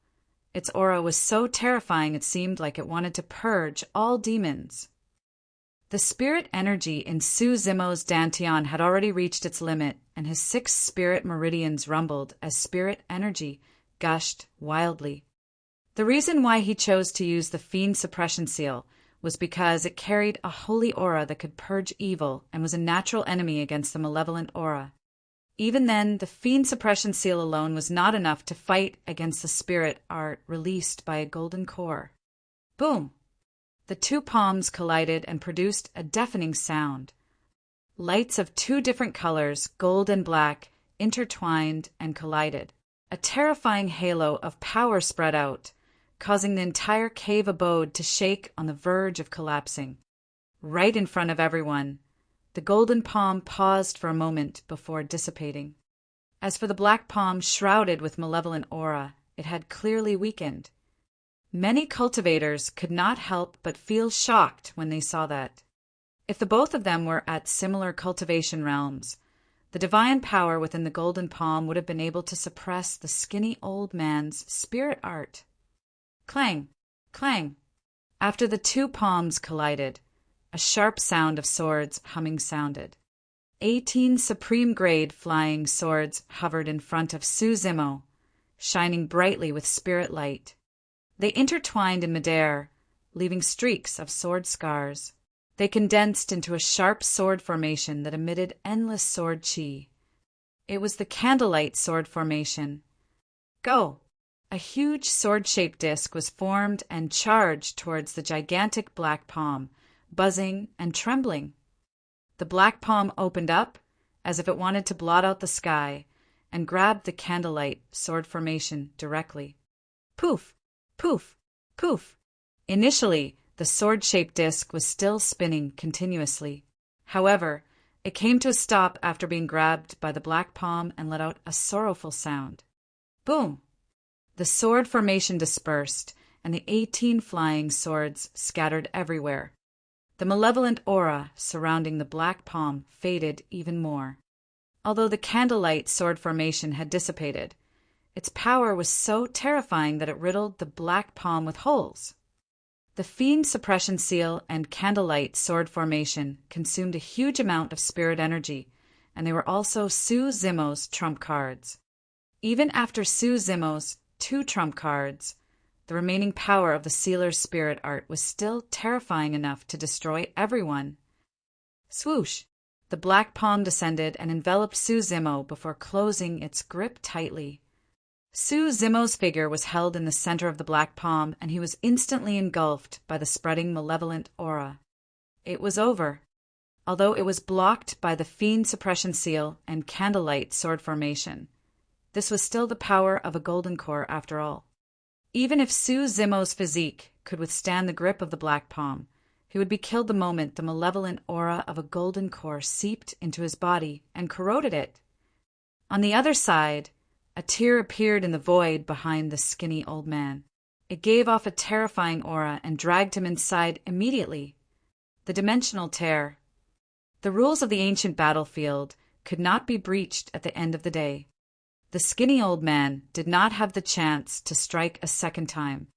Its aura was so terrifying it seemed like it wanted to purge all demons. The spirit energy in Su Zimo's dantian had already reached its limit, and his 6 spirit meridians rumbled as spirit energy gushed wildly. The reason why he chose to use the Fiend Suppression Seal was because it carried a holy aura that could purge evil and was a natural enemy against the malevolent aura. Even then, the Fiend Suppression Seal alone was not enough to fight against the spirit art released by a golden core. Boom! The 2 palms collided and produced a deafening sound. Lights of 2 different colors, gold and black, intertwined and collided. A terrifying halo of power spread out, causing the entire cave abode to shake on the verge of collapsing. Right in front of everyone, the golden palm paused for a moment before dissipating. As for the black palm shrouded with malevolent aura, it had clearly weakened. Many cultivators could not help but feel shocked when they saw that. If the both of them were at similar cultivation realms, the divine power within the golden palm would have been able to suppress the skinny old man's spirit art. Clang! Clang! After the 2 palms collided, a sharp sound of swords humming sounded. 18 supreme-grade flying swords hovered in front of Su Zimo, shining brightly with spirit light. They intertwined in midair, leaving streaks of sword scars. They condensed into a sharp sword formation that emitted endless sword chi. It was the candlelight sword formation. Go! A huge sword-shaped disc was formed and charged towards the gigantic black palm, buzzing and trembling. The black palm opened up, as if it wanted to blot out the sky, and grabbed the candlelight sword formation directly. Poof! Poof! Poof! Initially, the sword-shaped disc was still spinning continuously. However, it came to a stop after being grabbed by the black palm and let out a sorrowful sound. Boom! The sword formation dispersed, and the 18 flying swords scattered everywhere. The malevolent aura surrounding the black palm faded even more. Although the candlelight sword formation had dissipated, its power was so terrifying that it riddled the black palm with holes. The Fiend Suppression Seal and candlelight sword formation consumed a huge amount of spirit energy, and they were also Su Zimo's trump cards. Even after Su Zimo's 2 trump cards, the remaining power of the sealer's spirit art was still terrifying enough to destroy everyone. Swoosh! The black palm descended and enveloped Su Zimo before closing its grip tightly. Su Zimo's figure was held in the center of the black palm, and he was instantly engulfed by the spreading malevolent aura. It was over. Although it was blocked by the Fiend Suppression Seal and candlelight sword formation, this was still the power of a golden core after all. Even if Su Zimo's physique could withstand the grip of the black palm, he would be killed the moment the malevolent aura of a golden core seeped into his body and corroded it. On the other side, A tear appeared in the void behind the skinny old man. It gave off a terrifying aura and dragged him inside immediately. The dimensional tear. The rules of the ancient battlefield could not be breached at the end of the day. The skinny old man did not have the chance to strike a second time.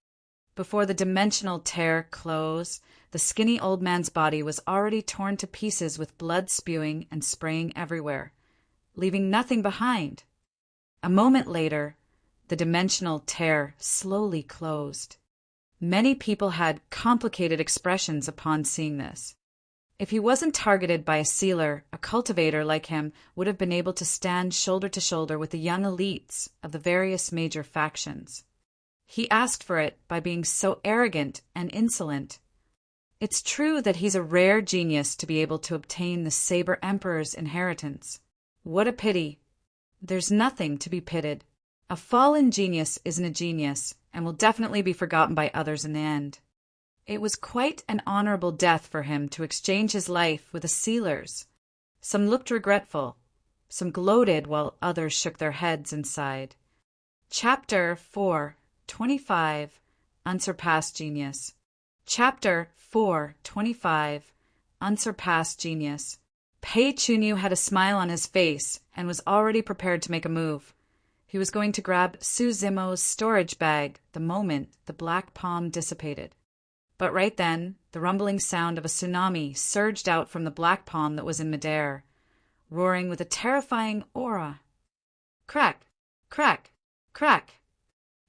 Before the dimensional tear closed, the skinny old man's body was already torn to pieces with blood spewing and spraying everywhere, leaving nothing behind. A moment later, the dimensional tear slowly closed. Many people had complicated expressions upon seeing this. If he wasn't targeted by a sealer, a cultivator like him would have been able to stand shoulder to shoulder with the young elites of the various major factions. He asked for it by being so arrogant and insolent. It's true that he's a rare genius to be able to obtain the Saber Emperor's inheritance. What a pity. There's nothing to be pitied. A fallen genius isn't a genius, and will definitely be forgotten by others in the end. It was quite an honorable death for him to exchange his life with the sealers. Some looked regretful, some gloated while others shook their heads and sighed. Chapter 4:25 Unsurpassed Genius. Chapter 4:25 Unsurpassed Genius. Pei Chunyu had a smile on his face and was already prepared to make a move. He was going to grab Su Zimo's storage bag the moment the black palm dissipated. But right then, the rumbling sound of a tsunami surged out from the black palm that was in midair, roaring with a terrifying aura. Crack! Crack! Crack!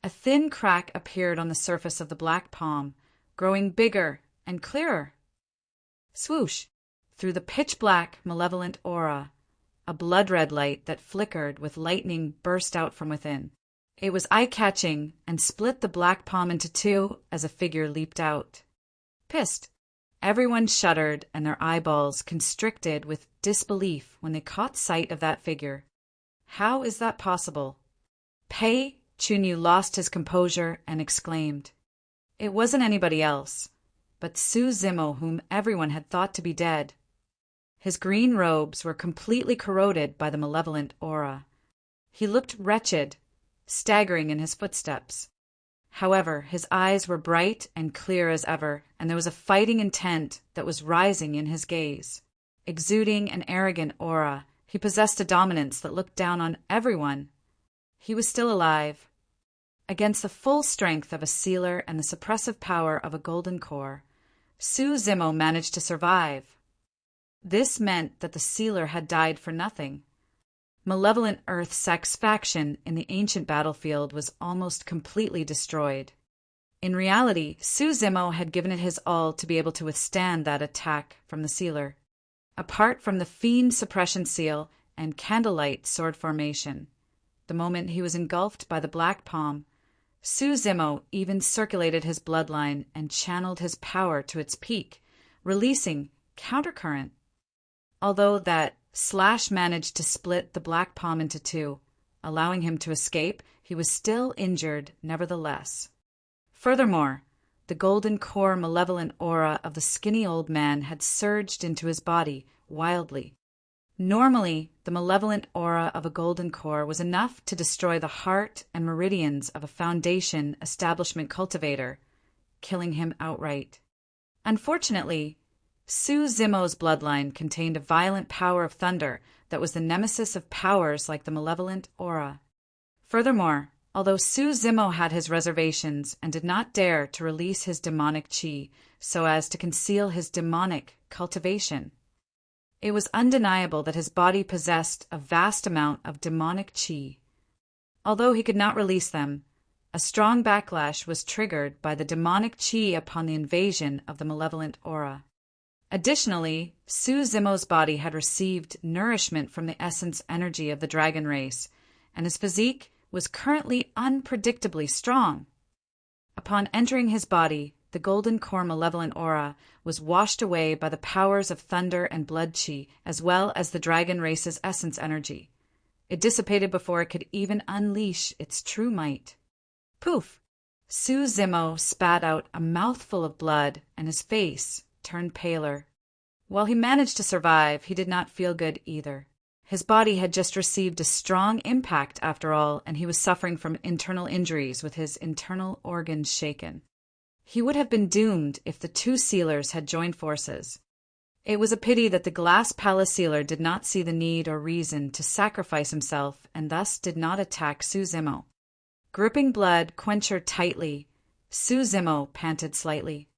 A thin crack appeared on the surface of the black palm, growing bigger and clearer. Swoosh! Through the pitch-black, malevolent aura, a blood-red light that flickered with lightning burst out from within. It was eye-catching and split the black palm into two as a figure leaped out. Pissed. Everyone shuddered and their eyeballs constricted with disbelief when they caught sight of that figure. How is that possible? Pei Chunyu lost his composure and exclaimed. It wasn't anybody else, but Su Zimo, whom everyone had thought to be dead. His green robes were completely corroded by the malevolent aura. He looked wretched, staggering in his footsteps. However, his eyes were bright and clear as ever, and there was a fighting intent that was rising in his gaze. Exuding an arrogant aura, he possessed a dominance that looked down on everyone. He was still alive. Against the full strength of a sealer and the suppressive power of a golden core, Su Zimo managed to survive. This meant that the sealer had died for nothing. Malevolent Earth Sect's faction in the ancient battlefield was almost completely destroyed. In reality, Su Zimo had given it his all to be able to withstand that attack from the sealer. Apart from the fiend suppression seal and candlelight sword formation, the moment he was engulfed by the black palm, Su Zimo even circulated his bloodline and channeled his power to its peak, releasing countercurrent. Although that slash managed to split the black palm into two, allowing him to escape, he was still injured nevertheless. Furthermore, the golden core malevolent aura of the skinny old man had surged into his body wildly. Normally, the malevolent aura of a golden core was enough to destroy the heart and meridians of a Foundation establishment cultivator, killing him outright. Unfortunately, Su Zimo's bloodline contained a violent power of thunder that was the nemesis of powers like the malevolent aura. Furthermore, although Su Zimo had his reservations and did not dare to release his demonic chi so as to conceal his demonic cultivation, it was undeniable that his body possessed a vast amount of demonic chi. Although he could not release them, a strong backlash was triggered by the demonic chi upon the invasion of the malevolent aura. Additionally, Su Zimo's body had received nourishment from the essence energy of the dragon race, and his physique was currently unpredictably strong. Upon entering his body, the golden core malevolent aura was washed away by the powers of thunder and blood chi, as well as the dragon race's essence energy. It dissipated before it could even unleash its true might. Poof! Su Zimo spat out a mouthful of blood, and his face turned paler. While he managed to survive, he did not feel good either. His body had just received a strong impact after all, and he was suffering from internal injuries with his internal organs shaken. He would have been doomed if the two sealers had joined forces. It was a pity that the glass palace sealer did not see the need or reason to sacrifice himself and thus did not attack Su Zimo. Gripping Blood Quencher tightly, Su Zimo panted slightly.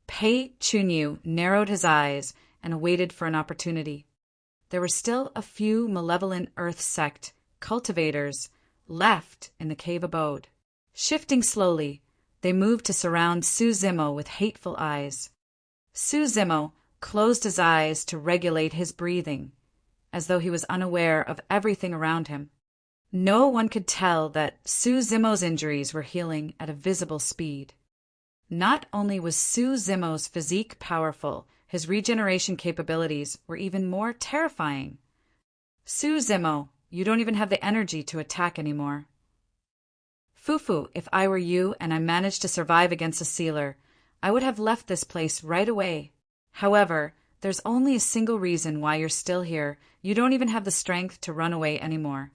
Pei Chunyu narrowed his eyes and waited for an opportunity. There were still a few malevolent earth sect cultivators left in the cave abode. Shifting slowly, they moved to surround Su Zimo with hateful eyes. Su Zimo closed his eyes to regulate his breathing, as though he was unaware of everything around him. No one could tell that Su Zimo's injuries were healing at a visible speed. Not only was Su Zimo's physique powerful, his regeneration capabilities were even more terrifying. Su Zimo, you don't even have the energy to attack anymore. Fufu, if I were you and I managed to survive against a sealer, I would have left this place right away. However, there's only a single reason why you're still here. You don't even have the strength to run away anymore.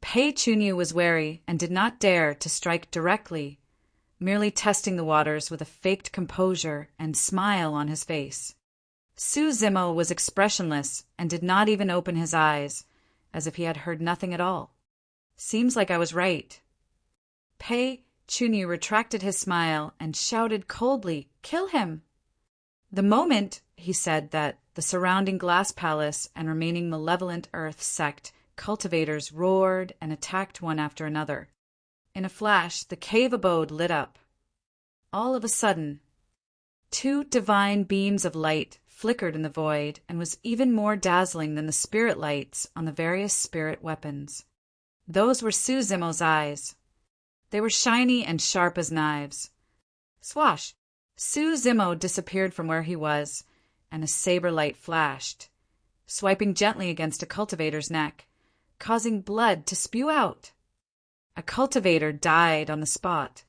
Pei Chunyu was wary and did not dare to strike directly, merely testing the waters with a faked composure and smile on his face. Su Zimo was expressionless and did not even open his eyes, as if he had heard nothing at all. Seems like I was right. Pei Chunyu retracted his smile and shouted coldly, "Kill him!" The moment he said that, the surrounding glass palace and remaining malevolent earth sect cultivators roared and attacked one after another. In a flash, the cave abode lit up. All of a sudden, two divine beams of light flickered in the void and was even more dazzling than the spirit lights on the various spirit weapons. Those were Su Zimo's eyes. They were shiny and sharp as knives. Swash! Su Zimo disappeared from where he was, and a saber light flashed, swiping gently against a cultivator's neck, causing blood to spew out. A cultivator died on the spot.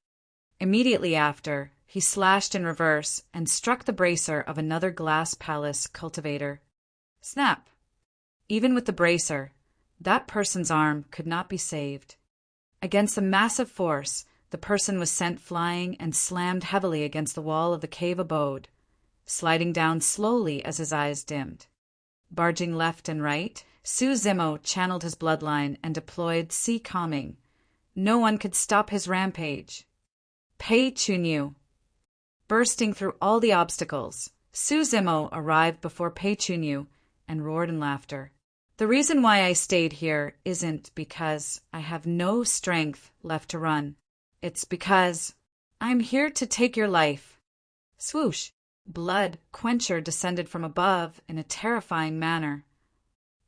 Immediately after, he slashed in reverse and struck the bracer of another glass palace cultivator. Snap! Even with the bracer, that person's arm could not be saved. Against the massive force, the person was sent flying and slammed heavily against the wall of the cave abode, sliding down slowly as his eyes dimmed. Barging left and right, Su Zimo channeled his bloodline and deployed Sea Calming. No one could stop his rampage. Pei Chunyu. Bursting through all the obstacles, Su Zimo arrived before Pei Chunyu and roared in laughter. The reason why I stayed here isn't because I have no strength left to run. It's because I'm here to take your life. Swoosh! Blood Quencher descended from above in a terrifying manner.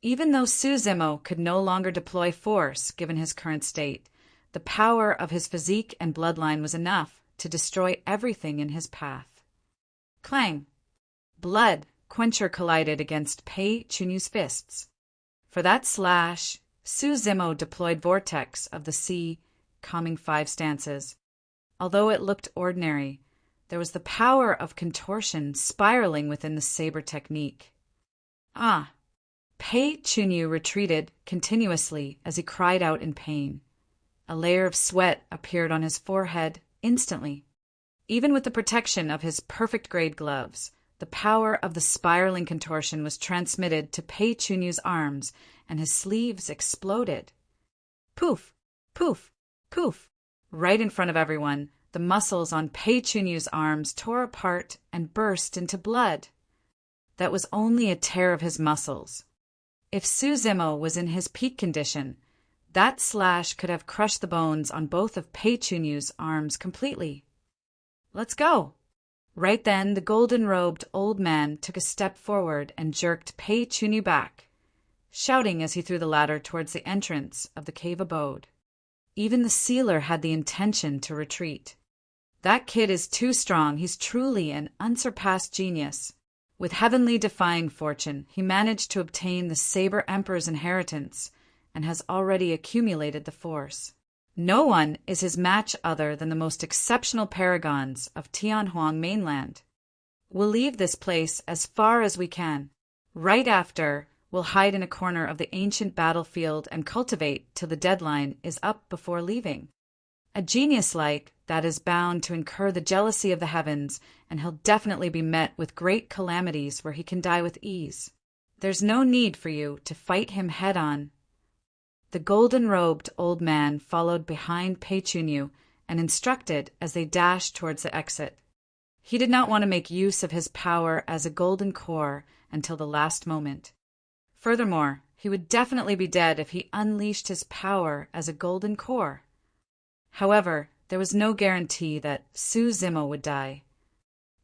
Even though Su Zimo could no longer deploy force given his current state, the power of his physique and bloodline was enough to destroy everything in his path. Clang! Blood Quencher collided against Pei Chunyu's fists. For that slash, Su Zimo deployed Vortex of the Sea, calming 5 stances. Although it looked ordinary, there was the power of contortion spiraling within the saber technique. Ah! Pei Chunyu retreated continuously as he cried out in pain. A layer of sweat appeared on his forehead instantly. Even with the protection of his perfect-grade gloves, the power of the spiraling contortion was transmitted to Pei Chunyu's arms, and his sleeves exploded. Poof! Poof! Poof! Right in front of everyone, the muscles on Pei Chunyu's arms tore apart and burst into blood. That was only a tear of his muscles. If Su Zimo was in his peak condition, that slash could have crushed the bones on both of Pei Chunyu's arms completely. Let's go! Right then, the golden-robed old man took a step forward and jerked Pei Chunyu back, shouting as he threw the ladder towards the entrance of the cave abode. Even the sealer had the intention to retreat. That kid is too strong. He's truly an unsurpassed genius. With heavenly defying fortune, he managed to obtain the Saber Emperor's inheritance and has already accumulated the force. No one is his match other than the most exceptional paragons of Tianhuang mainland. We'll leave this place as far as we can. Right after, will hide in a corner of the ancient battlefield and cultivate till the deadline is up before leaving. A genius like that is bound to incur the jealousy of the heavens, and he'll definitely be met with great calamities where he can die with ease. There's no need for you to fight him head-on." The golden-robed old man followed behind Perpetual and instructed as they dashed towards the exit. He did not want to make use of his power as a golden core until the last moment. Furthermore, he would definitely be dead if he unleashed his power as a golden core. However, there was no guarantee that Su Zimo would die.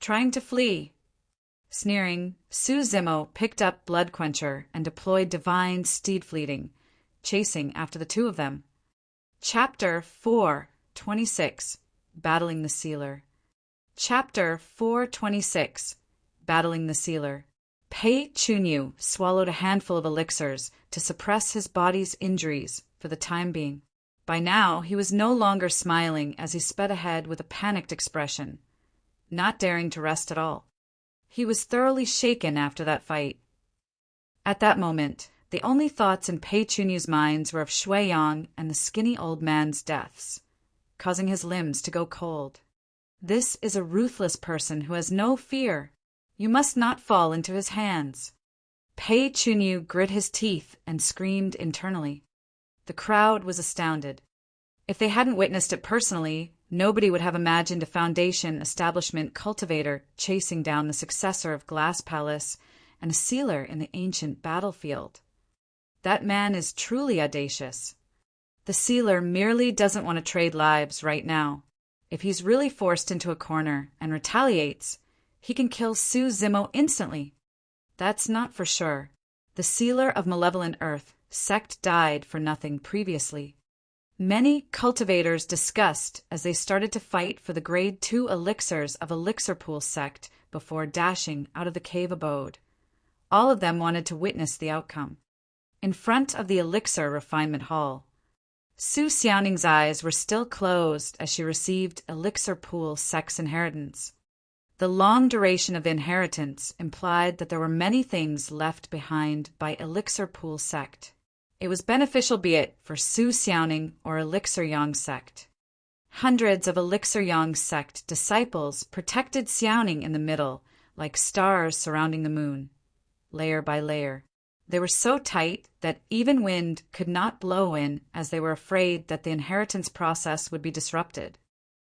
Trying to flee. Sneering, Su Zimo picked up Blood Quencher and deployed Divine Steed Fleeting, chasing after the two of them. Chapter 4:26 Battling the Sealer. Chapter 4:26 Battling the Sealer. Perpetual swallowed a handful of elixirs to suppress his body's injuries for the time being. By now, he was no longer smiling as he sped ahead with a panicked expression, not daring to rest at all. He was thoroughly shaken after that fight. At that moment, the only thoughts in Perpetual's minds were of Shui Yang and the skinny old man's deaths, causing his limbs to go cold. This is a ruthless person who has no fear. You must not fall into his hands. Perpetual grit his teeth and screamed internally. The crowd was astounded. If they hadn't witnessed it personally, nobody would have imagined a Foundation establishment cultivator chasing down the successor of Glass Palace and a sealer in the ancient battlefield. That man is truly audacious. The sealer merely doesn't want to trade lives right now. If he's really forced into a corner and retaliates, he can kill Su Zimo instantly. That's not for sure. The sealer of Malevolent Earth sect died for nothing previously. Many cultivators discussed as they started to fight for the Grade 2 elixirs of Elixir Pool sect before dashing out of the cave abode. All of them wanted to witness the outcome. In front of the Elixir Refinement Hall, Su Xiaoning's eyes were still closed as she received Elixir Pool sect's inheritance. The long duration of the inheritance implied that there were many things left behind by Elixir Pool sect. It was beneficial, be it for Su Xiaoning or Elixir Yang sect. Hundreds of Elixir Yang sect disciples protected Xiaoning in the middle, like stars surrounding the moon, layer by layer. They were so tight that even wind could not blow in, as they were afraid that the inheritance process would be disrupted.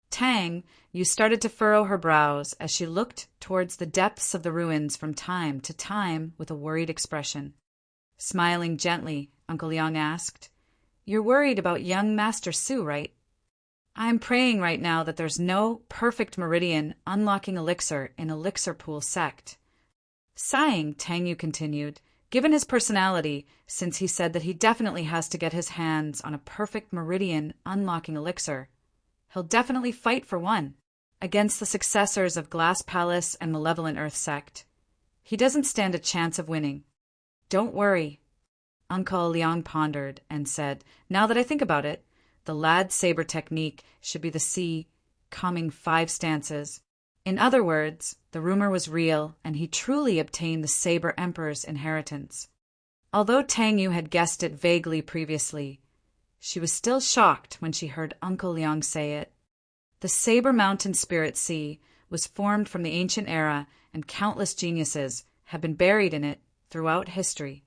Tang Yu started to furrow her brows as she looked towards the depths of the ruins from time to time with a worried expression. Smiling gently, Uncle Yang asked, "You're worried about young Master Su, right?" "I'm praying right now that there's no perfect meridian unlocking elixir in Elixir Pool sect." Sighing, Tang Yu continued, "Given his personality, since he said that he definitely has to get his hands on a perfect meridian unlocking elixir, he'll definitely fight for one, against the successors of Glass Palace and Malevolent Earth sect. He doesn't stand a chance of winning." "Don't worry." Uncle Liang pondered and said, "Now that I think about it, the lad's saber technique should be the sea, calming 5 stances. In other words, the rumor was real, and he truly obtained the Saber Emperor's inheritance." Although Tang Yu had guessed it vaguely previously, she was still shocked when she heard Uncle Liang say it. The Saber Mountain Spirit Sea was formed from the ancient era, and countless geniuses have been buried in it throughout history.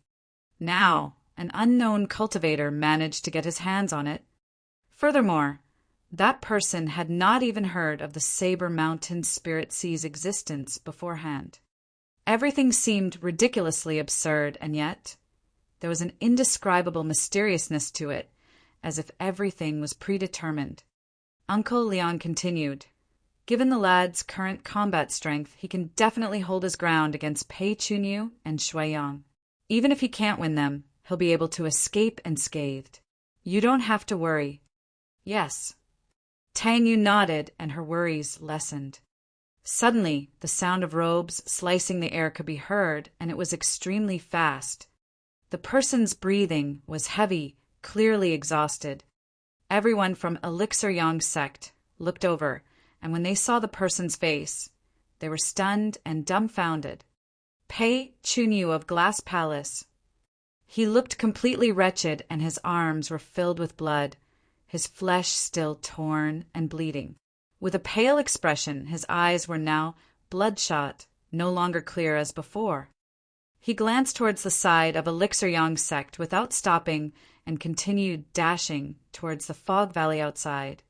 Now, an unknown cultivator managed to get his hands on it. Furthermore, that person had not even heard of the Saber Mountain Spirit Sea's existence beforehand. Everything seemed ridiculously absurd, and yet there was an indescribable mysteriousness to it, as if everything was predetermined. Uncle Liang continued, "Given the lad's current combat strength, he can definitely hold his ground against Perpetual and Shui Yang. Even if he can't win them, he'll be able to escape unscathed. You don't have to worry." "Yes." Tang Yu nodded, and her worries lessened. Suddenly, the sound of robes slicing the air could be heard, and it was extremely fast. The person's breathing was heavy, clearly exhausted. Everyone from Elixir Yang sect looked over, and when they saw the person's face, they were stunned and dumbfounded. Perpetual of Glass Palace, He looked completely wretched, and his arms were filled with blood, his flesh still torn and bleeding. With a pale expression, his eyes were now bloodshot, no longer clear as before. He glanced towards the side of Elixir Yang's sect without stopping and continued dashing towards the fog valley outside.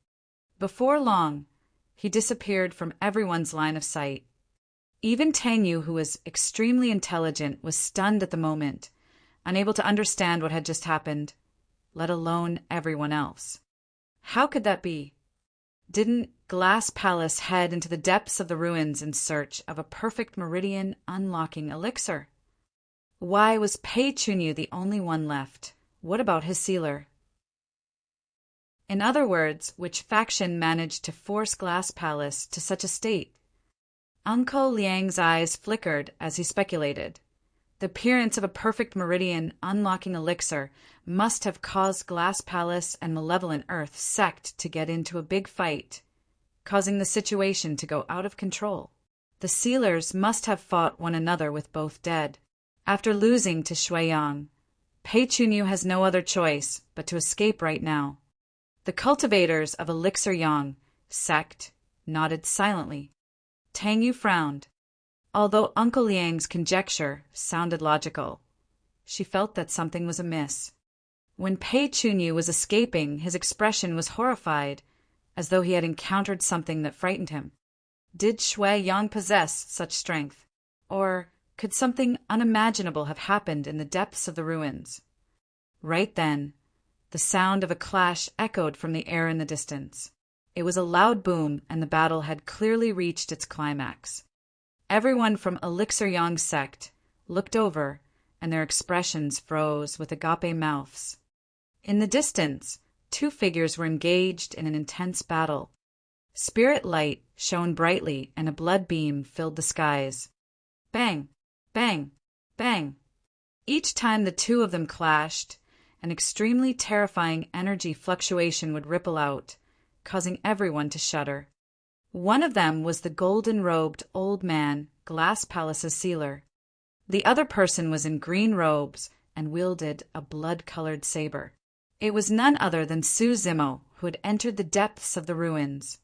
Before long, he disappeared from everyone's line of sight. Even Tang Yu, who was extremely intelligent, was stunned at the moment, unable to understand what had just happened, let alone everyone else. How could that be? Didn't Glass Palace head into the depths of the ruins in search of a perfect meridian unlocking elixir? Why was Pei Chunyu the only one left? What about his sealer? In other words, which faction managed to force Glass Palace to such a state? Uncle Liang's eyes flickered as he speculated. The appearance of a perfect meridian unlocking elixir must have caused Glass Palace and Malevolent Earth sect to get into a big fight, causing the situation to go out of control. The sealers must have fought one another with both dead. After losing to Shui Yang, Pei Chunyu has no other choice but to escape right now. The cultivators of Elixir Yang sect nodded silently. Tang Yu frowned. Although Uncle Liang's conjecture sounded logical, she felt that something was amiss. When Pei Chunyu was escaping, his expression was horrified, as though he had encountered something that frightened him. Did Shui Yang possess such strength? Or could something unimaginable have happened in the depths of the ruins? Right then, the sound of a clash echoed from the air in the distance. It was a loud boom, and the battle had clearly reached its climax. Everyone from Elixir Yang's sect looked over, and their expressions froze with agape mouths. In the distance, two figures were engaged in an intense battle. Spirit light shone brightly, and a blood beam filled the skies. Bang! Bang! Bang! Each time the two of them clashed, an extremely terrifying energy fluctuation would ripple out, causing everyone to shudder. One of them was the golden-robed old man, Glass Palace's sealer. The other person was in green robes and wielded a blood-colored saber. It was none other than Su Zimo, who had entered the depths of the ruins.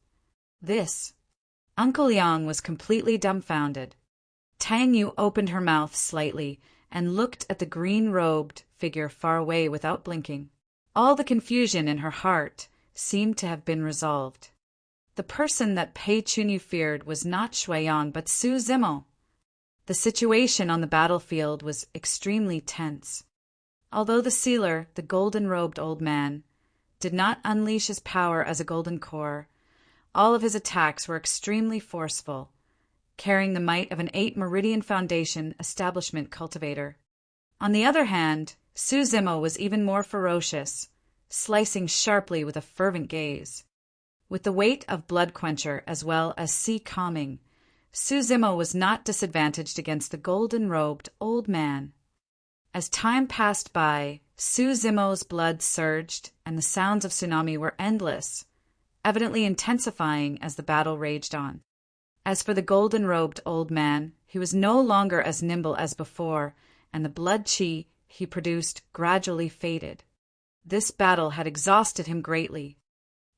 This. Uncle Yang was completely dumbfounded. Tang Yu opened her mouth slightly and looked at the green-robed figure far away without blinking. All the confusion in her heart seemed to have been resolved. The person that Pei Chunyu feared was not Shui Yang, but Su Zimo. The situation on the battlefield was extremely tense. Although the sealer, the golden-robed old man, did not unleash his power as a golden core, all of his attacks were extremely forceful, carrying the might of an 8 Meridian Foundation establishment cultivator. On the other hand, Su Zimo was even more ferocious, slicing sharply with a fervent gaze. With the weight of Blood Quencher as well as Sea Calming, Su Zimo was not disadvantaged against the golden-robed old man. As time passed by, Su Zimo's blood surged, and the sounds of tsunami were endless, evidently intensifying as the battle raged on. As for the golden-robed old man, he was no longer as nimble as before, and the blood chi he produced gradually faded. This battle had exhausted him greatly.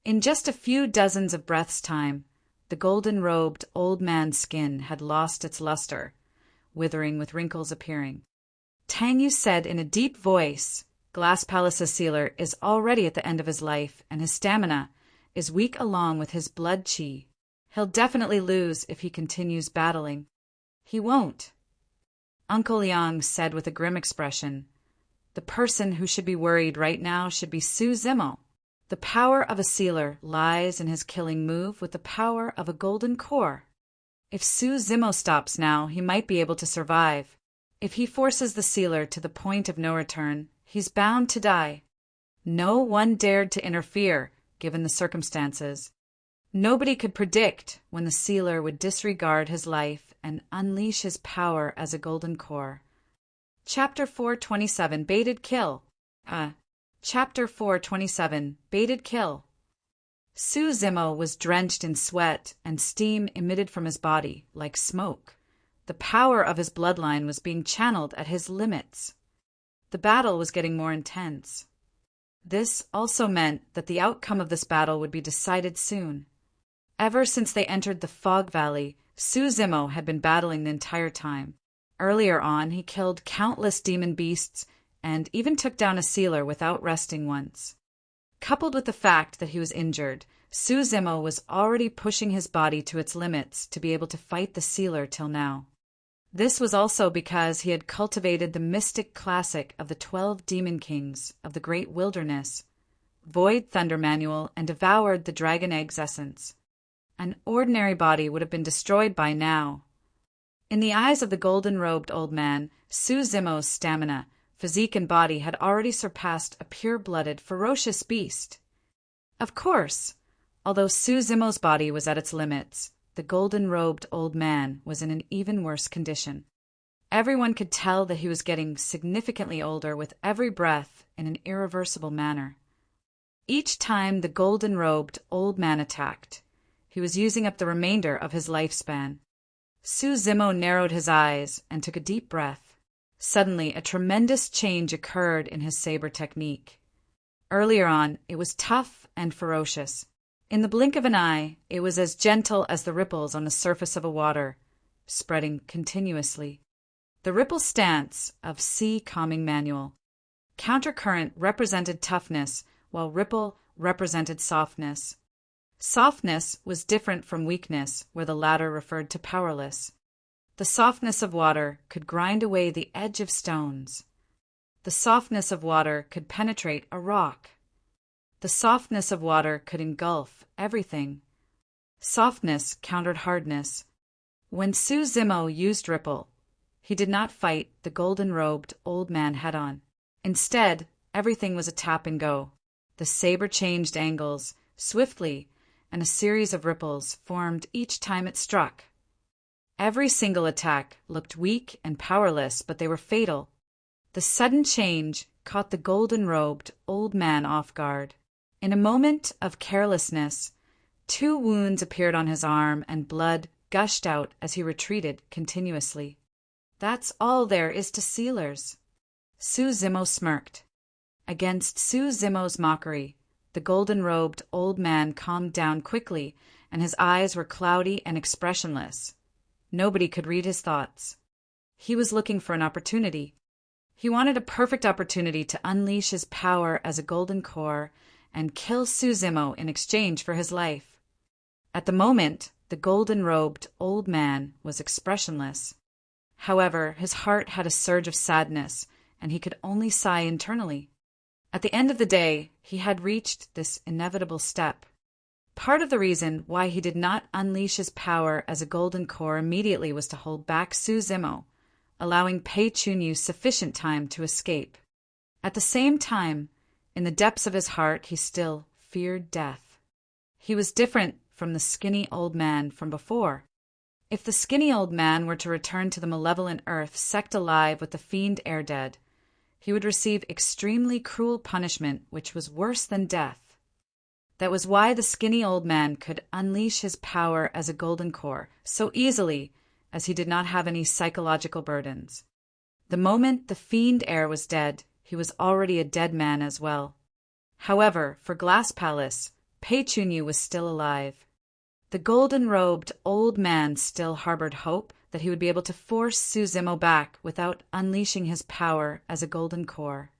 In just a few dozens of breaths' time, the golden-robed old man's skin had lost its luster, withering with wrinkles appearing. Tang Yu said in a deep voice, Glass Palace's sealer is already at the end of his life, and his stamina is weak along with his blood chi. He'll definitely lose if he continues battling. He won't. Uncle Liang said with a grim expression. The person who should be worried right now should be Su Zimo. The power of a sealer lies in his killing move with the power of a golden core. If Su Zimo stops now, he might be able to survive. If he forces the sealer to the point of no return, he's bound to die. No one dared to interfere, given the circumstances. Nobody could predict when the sealer would disregard his life and unleash his power as a golden core. Chapter 427, Baited Kill. Chapter 427, Baited Kill. Su Zimo was drenched in sweat, and steam emitted from his body like smoke. The power of his bloodline was being channeled at his limits. The battle was getting more intense. This also meant that the outcome of this battle would be decided soon. Ever since they entered the Fog Valley, Suzimo had been battling the entire time. Earlier on, he killed countless demon beasts and even took down a sealer without resting once. Coupled with the fact that he was injured, Suzimo was already pushing his body to its limits to be able to fight the sealer till now. This was also because he had cultivated the mystic classic of the 12 demon kings of the great wilderness, Void Thunder Manual, and devoured the dragon egg's essence. An ordinary body would have been destroyed by now. In the eyes of the golden-robed old man, Suzimo's stamina, physique and body had already surpassed a pure-blooded, ferocious beast. Of course, although Suzimo's body was at its limits, the golden-robed old man was in an even worse condition. Everyone could tell that he was getting significantly older with every breath in an irreversible manner. Each time the golden-robed old man attacked, he was using up the remainder of his lifespan. Suzimo narrowed his eyes and took a deep breath. Suddenly, a tremendous change occurred in his saber technique. Earlier on, it was tough and ferocious. In the blink of an eye, it was as gentle as the ripples on the surface of a water, spreading continuously. The ripple stance of Sea Calming Manual. Countercurrent represented toughness, while ripple represented softness. Softness was different from weakness, where the latter referred to powerless. The softness of water could grind away the edge of stones. The softness of water could penetrate a rock. The softness of water could engulf everything. Softness countered hardness. When Suzimo used ripple, he did not fight the golden-robed old man head-on. Instead, everything was a tap and go. The saber changed angles swiftly, and a series of ripples formed each time it struck. Every single attack looked weak and powerless, but they were fatal. The sudden change caught the golden-robed old man off guard. In a moment of carelessness, 2 wounds appeared on his arm and blood gushed out as he retreated continuously. "That's all there is to sealers." Suzimo smirked. Against Suzimo's mockery, the golden-robed old man calmed down quickly, and his eyes were cloudy and expressionless. Nobody could read his thoughts. He was looking for an opportunity. He wanted a perfect opportunity to unleash his power as a golden core and kill Suzimo in exchange for his life. At the moment, the golden-robed old man was expressionless. However, his heart had a surge of sadness, and he could only sigh internally. At the end of the day, he had reached this inevitable step. Part of the reason why he did not unleash his power as a golden core immediately was to hold back Suzimo, allowing Pei Chunyu sufficient time to escape. At the same time, in the depths of his heart, he still feared death. He was different from the skinny old man from before. If the skinny old man were to return to the malevolent earth secked alive with the fiend air dead, he would receive extremely cruel punishment which was worse than death. That was why the skinny old man could unleash his power as a golden core so easily, as he did not have any psychological burdens. The moment the fiend heir was dead, he was already a dead man as well. However, for Glass Palace, Pei Chunyu was still alive. The golden-robed old man still harbored hope that he would be able to force Suzimo back without unleashing his power as a golden core.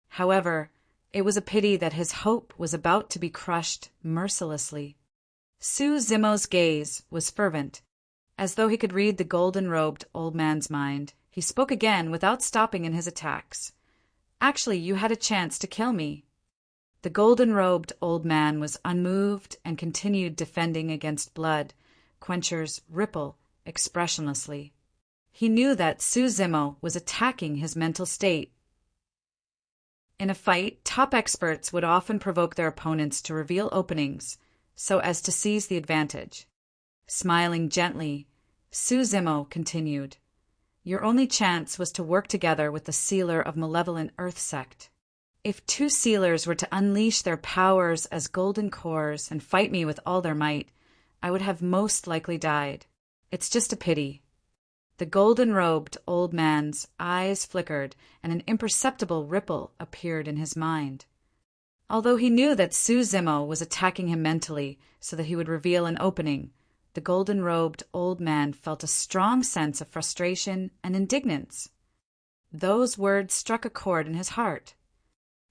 However, it was a pity that his hope was about to be crushed mercilessly. Suzimo's gaze was fervent. As though he could read the golden-robed old man's mind, he spoke again without stopping in his attacks. "Actually, you had a chance to kill me." The golden-robed old man was unmoved and continued defending against blood, quenchers ripple expressionlessly. He knew that Suzimo was attacking his mental state. In a fight, top experts would often provoke their opponents to reveal openings so as to seize the advantage. Smiling gently, Suzimo continued, "Your only chance was to work together with the sealer of malevolent earth sect. If 2 sealers were to unleash their powers as golden cores and fight me with all their might, I would have most likely died. It's just a pity." The golden-robed old man's eyes flickered, and an imperceptible ripple appeared in his mind. Although he knew that Suzimo was attacking him mentally so that he would reveal an opening, the golden-robed old man felt a strong sense of frustration and indignance. Those words struck a chord in his heart.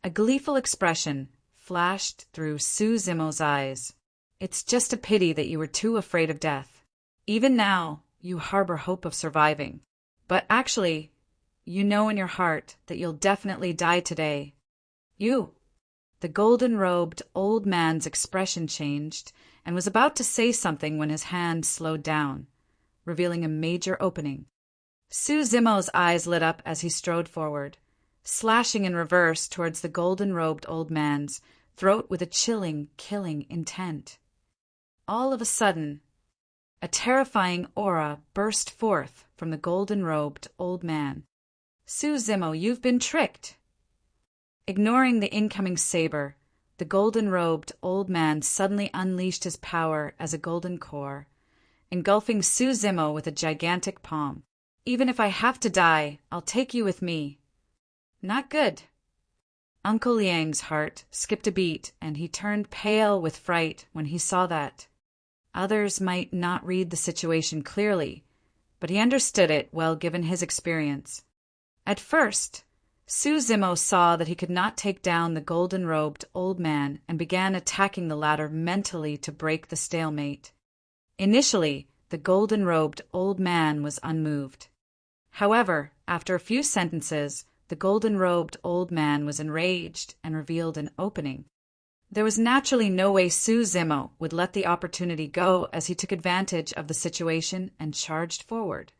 A gleeful expression flashed through Suzimo's eyes. "It's just a pity that you were too afraid of death. Even now, you harbor hope of surviving. But actually, you know in your heart that you'll definitely die today. You." The golden-robed old man's expression changed and was about to say something when his hand slowed down, revealing a major opening. Suzimo's eyes lit up as he strode forward, slashing in reverse towards the golden-robed old man's throat with a chilling, killing intent. All of a sudden, a terrifying aura burst forth from the golden-robed old man. "Suzimo, you've been tricked!" Ignoring the incoming saber, the golden-robed old man suddenly unleashed his power as a golden core, engulfing Suzimo with a gigantic palm. "Even if I have to die, I'll take you with me." Not good. Uncle Liang's heart skipped a beat, and he turned pale with fright when he saw that. Others might not read the situation clearly, but he understood it well given his experience. At first, Suzimo saw that he could not take down the golden-robed old man and began attacking the latter mentally to break the stalemate. Initially, the golden-robed old man was unmoved. However, after a few sentences, the golden-robed old man was enraged and revealed an opening. There was naturally no way Suzimo would let the opportunity go as he took advantage of the situation and charged forward.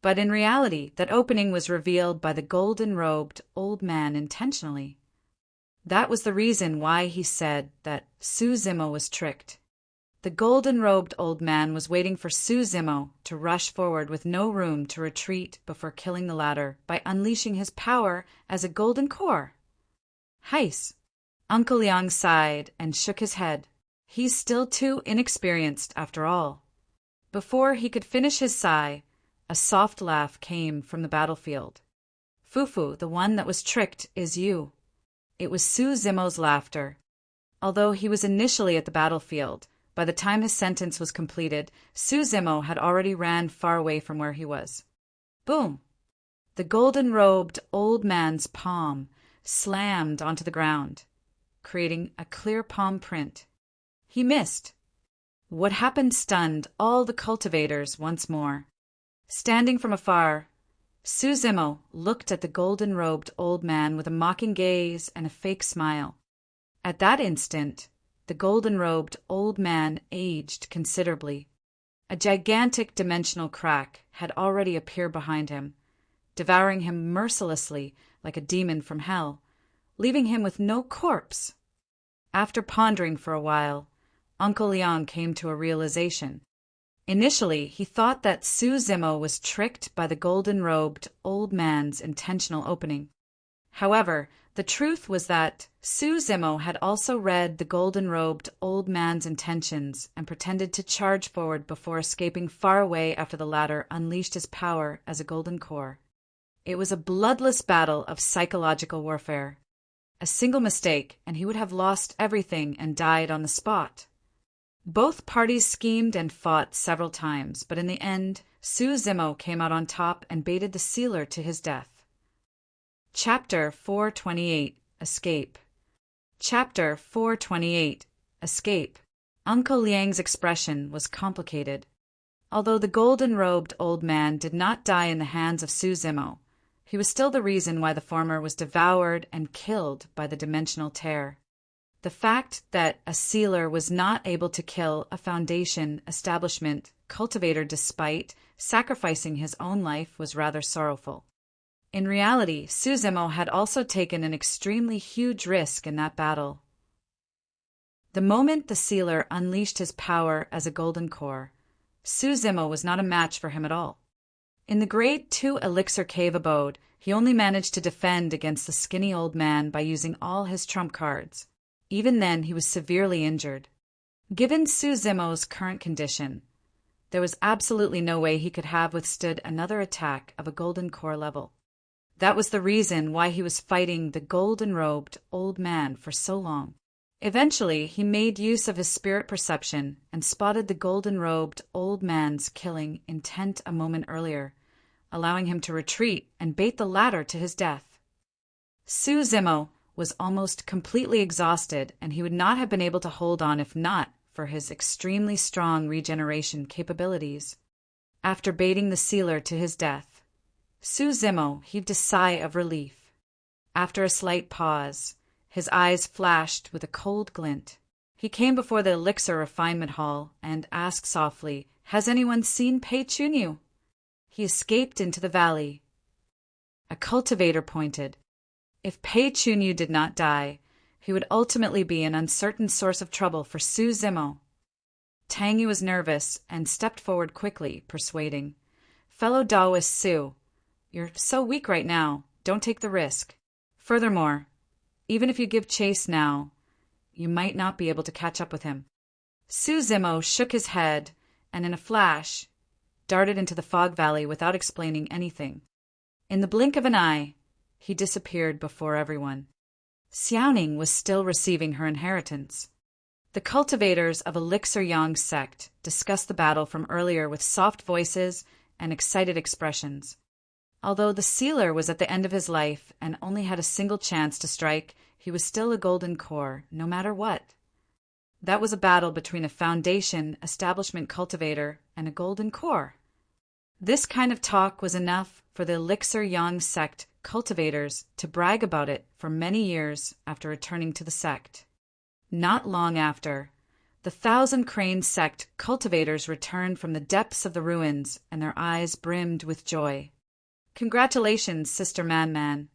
But in reality, that opening was revealed by the golden-robed old man intentionally. That was the reason why he said that Suzimo was tricked. The golden-robed old man was waiting for Suzimo to rush forward with no room to retreat before killing the latter by unleashing his power as a golden core. Heis! Uncle Liang sighed and shook his head. He's still too inexperienced after all. Before he could finish his sigh, a soft laugh came from the battlefield. "Fufu, the one that was tricked, is you." It was Suzimo's laughter. Although he was initially at the battlefield, by the time his sentence was completed, Suzimo had already ran far away from where he was. Boom! The golden-robed old man's palm slammed onto the ground, creating a clear palm print. He missed. What happened stunned all the cultivators once more. Standing from afar, Suzimo looked at the golden-robed old man with a mocking gaze and a fake smile. At that instant, the golden-robed old man aged considerably. A gigantic dimensional crack had already appeared behind him, devouring him mercilessly like a demon from hell, leaving him with no corpse. After pondering for a while, Uncle Liang came to a realization. Initially, he thought that Suzimo was tricked by the golden-robed old man's intentional opening. However, the truth was that Suzimo had also read the golden-robed old man's intentions and pretended to charge forward before escaping far away after the latter unleashed his power as a golden core. It was a bloodless battle of psychological warfare. A single mistake, and he would have lost everything and died on the spot. Both parties schemed and fought several times, but in the end, Suzimo came out on top and baited the sealer to his death. Chapter 428, Escape. Chapter 428, Escape. Uncle Liang's expression was complicated. Although the golden-robed old man did not die in the hands of Suzimo, he was still the reason why the former was devoured and killed by the dimensional tear. The fact that a sealer was not able to kill a foundation establishment cultivator despite sacrificing his own life was rather sorrowful. In reality, Suzimo had also taken an extremely huge risk in that battle. The moment the sealer unleashed his power as a golden core, Suzimo was not a match for him at all. In the Grade 2 Elixir Cave abode, he only managed to defend against the skinny old man by using all his trump cards. Even then, he was severely injured. Given Suzimo's current condition, There was absolutely no way he could have withstood another attack of a golden core level. That was the reason why he was fighting the golden-robed old man for so long. Eventually, he made use of his spirit perception and spotted the golden-robed old man's killing intent a moment earlier, allowing him to retreat and bait the latter to his death. Su Zimo was almost completely exhausted, and he would not have been able to hold on if not for his extremely strong regeneration capabilities. After baiting the sealer to his death, Su Zimo heaved a sigh of relief. After a slight pause, his eyes flashed with a cold glint. He came before the elixir refinement hall and asked softly, "Has anyone seen Pei Chunyu?" He escaped into the valley. A cultivator pointed. If Pei Chunyu did not die, he would ultimately be an uncertain source of trouble for Su Zimo. Tang Yu was nervous and stepped forward quickly, persuading. "Fellow Taoist Su, you're so weak right now. Don't take the risk. Furthermore, even if you give chase now, you might not be able to catch up with him." Su Zimo shook his head and in a flash darted into the fog valley without explaining anything. In the blink of an eye, he disappeared before everyone. Xiaoning was still receiving her inheritance. The cultivators of Elixir Yang sect discussed the battle from earlier with soft voices and excited expressions. Although the sealer was at the end of his life and only had a single chance to strike, he was still a golden core, no matter what. That was a battle between a foundation establishment cultivator and a golden core. This kind of talk was enough for the Elixir Yang sect cultivators to brag about it for many years after returning to the sect. Not long after, the Thousand Crane sect cultivators returned from the depths of the ruins, and their eyes brimmed with joy. "Congratulations, Sister Man-Man,"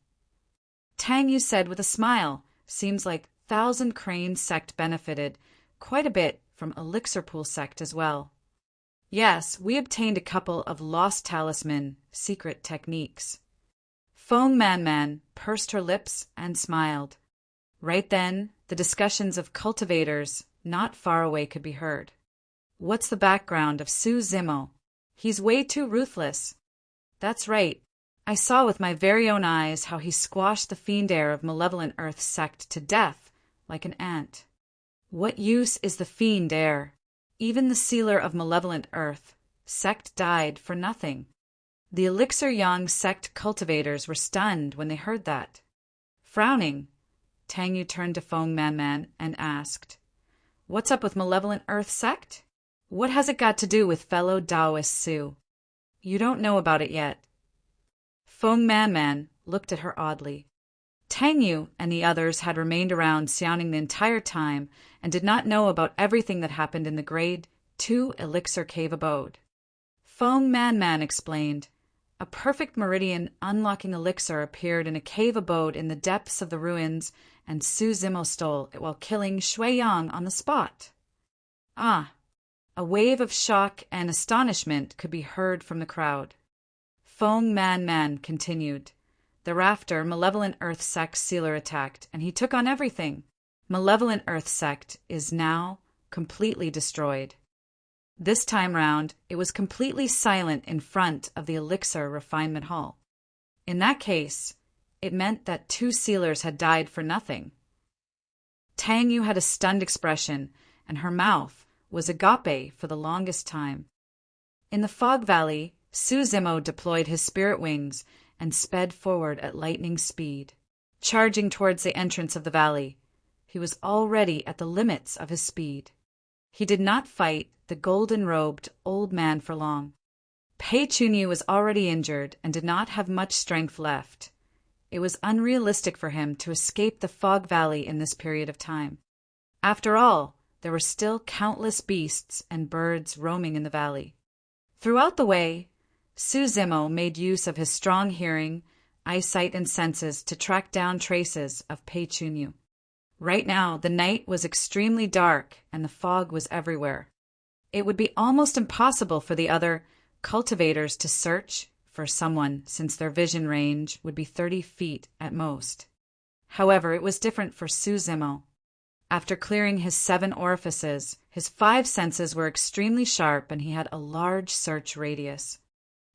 Tang Yu said with a smile. "Seems like Thousand Crane sect benefited quite a bit from Elixir Pool sect as well." "Yes, we obtained a couple of lost talisman secret techniques." Feng Man-Man pursed her lips and smiled. Right then, the discussions of cultivators not far away could be heard. "What's the background of Su Zimo? He's way too ruthless." "That's right. I saw with my very own eyes how he squashed the fiend heir of Malevolent Earth sect to death like an ant." "What use is the fiend heir? Even the sealer of Malevolent Earth sect died for nothing." The Elixir Yang sect cultivators were stunned when they heard that. Frowning, Tang Yu turned to Feng Man-Man and asked, "What's up with Malevolent Earth sect? What has it got to do with fellow Taoist Su? You don't know about it yet." Feng Man-Man looked at her oddly. Tang Yu and the others had remained around Xiaoning the entire time and did not know about everything that happened in the Grade 2 Elixir Cave abode. Feng Man-Man explained, "A perfect meridian unlocking elixir appeared in a cave abode in the depths of the ruins, and Su Zimo stole it while killing Shui Yang on the spot." Ah! A wave of shock and astonishment could be heard from the crowd. Feng Man-Man continued, "Thereafter, Malevolent Earth sect sealer attacked, and he took on everything. Malevolent Earth sect is now completely destroyed." This time round, it was completely silent in front of the Elixir Refinement Hall. In that case, it meant that 2 sealers had died for nothing. Tang Yu had a stunned expression, and her mouth was agape for the longest time. In the fog valley, Su Zimo deployed his spirit wings and sped forward at lightning speed, charging towards the entrance of the valley. He was already at the limits of his speed. He did not fight the golden-robed old man for long. Pei Chunyu was already injured and did not have much strength left. It was unrealistic for him to escape the fog valley in this period of time. After all, there were still countless beasts and birds roaming in the valley. Throughout the way, Su Zimo made use of his strong hearing, eyesight, and senses to track down traces of Pei Chunyu. Right now, the night was extremely dark and the fog was everywhere. It would be almost impossible for the other cultivators to search for someone since their vision range would be 30 feet at most. However, it was different for Su Zimo. After clearing his 7 orifices, his 5 senses were extremely sharp and he had a large search radius.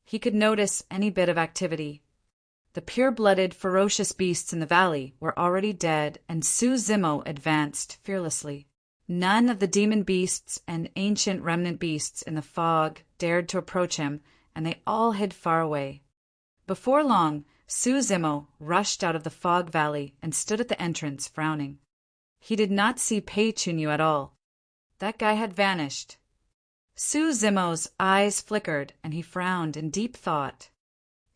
He could notice any bit of activity. The pure-blooded, ferocious beasts in the valley were already dead, and Su Zimo advanced fearlessly. None of the demon beasts and ancient remnant beasts in the fog dared to approach him, and they all hid far away. Before long, Su Zimo rushed out of the fog valley and stood at the entrance, frowning. He did not see Pei Chunyu at all. That guy had vanished. Su Zimo's eyes flickered, and he frowned in deep thought.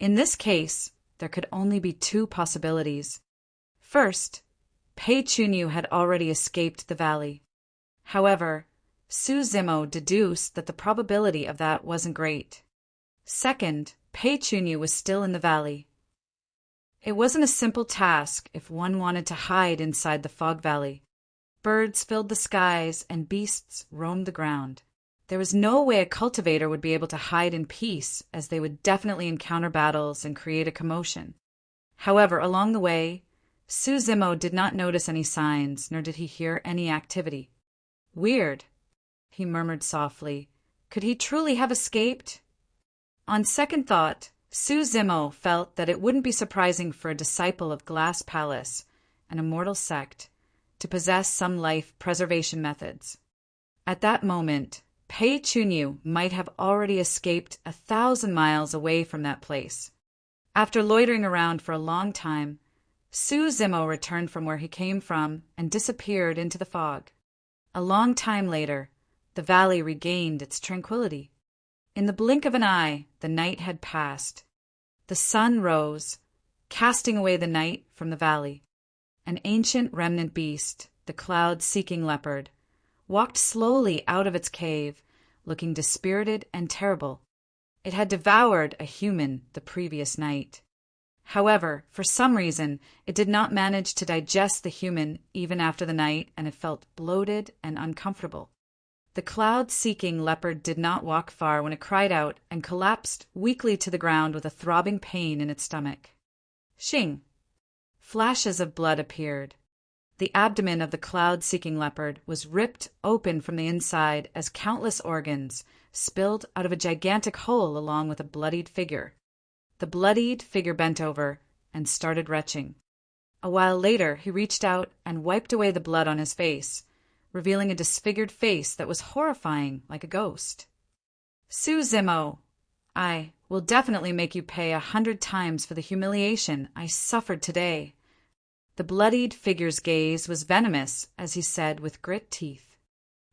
In this case, there could only be 2 possibilities. First, Pei Chunyu had already escaped the valley. However, Su Zimo deduced that the probability of that wasn't great. Second, Pei Chunyu was still in the valley. It wasn't a simple task if one wanted to hide inside the fog valley. Birds filled the skies and beasts roamed the ground. There was no way a cultivator would be able to hide in peace, as they would definitely encounter battles and create a commotion. However, along the way, Su Zimo did not notice any signs, nor did he hear any activity. Weird, he murmured softly. Could he truly have escaped? On second thought, Su Zimo felt that it wouldn't be surprising for a disciple of Glass Palace, an immortal sect, to possess some life preservation methods. At that moment, Pei Chunyu might have already escaped 1,000 miles away from that place. After loitering around for a long time, Su Zimo returned from where he came from and disappeared into the fog. A long time later, the valley regained its tranquility. In the blink of an eye, the night had passed. The sun rose, casting away the night from the valley. An ancient remnant beast, the cloud-seeking leopard, walked slowly out of its cave, looking dispirited and terrible. It had devoured a human the previous night. However, for some reason, it did not manage to digest the human even after the night, and it felt bloated and uncomfortable. The cloud-seeking leopard did not walk far when it cried out and collapsed weakly to the ground with a throbbing pain in its stomach. Shing! Flashes of blood appeared. The abdomen of the cloud-seeking leopard was ripped open from the inside as countless organs spilled out of a gigantic hole along with a bloodied figure. The bloodied figure bent over and started retching. A while later, he reached out and wiped away the blood on his face, revealing a disfigured face that was horrifying like a ghost. Su Zimo, I will definitely make you pay 100 times for the humiliation I suffered today. The bloodied figure's gaze was venomous as he said with grit teeth.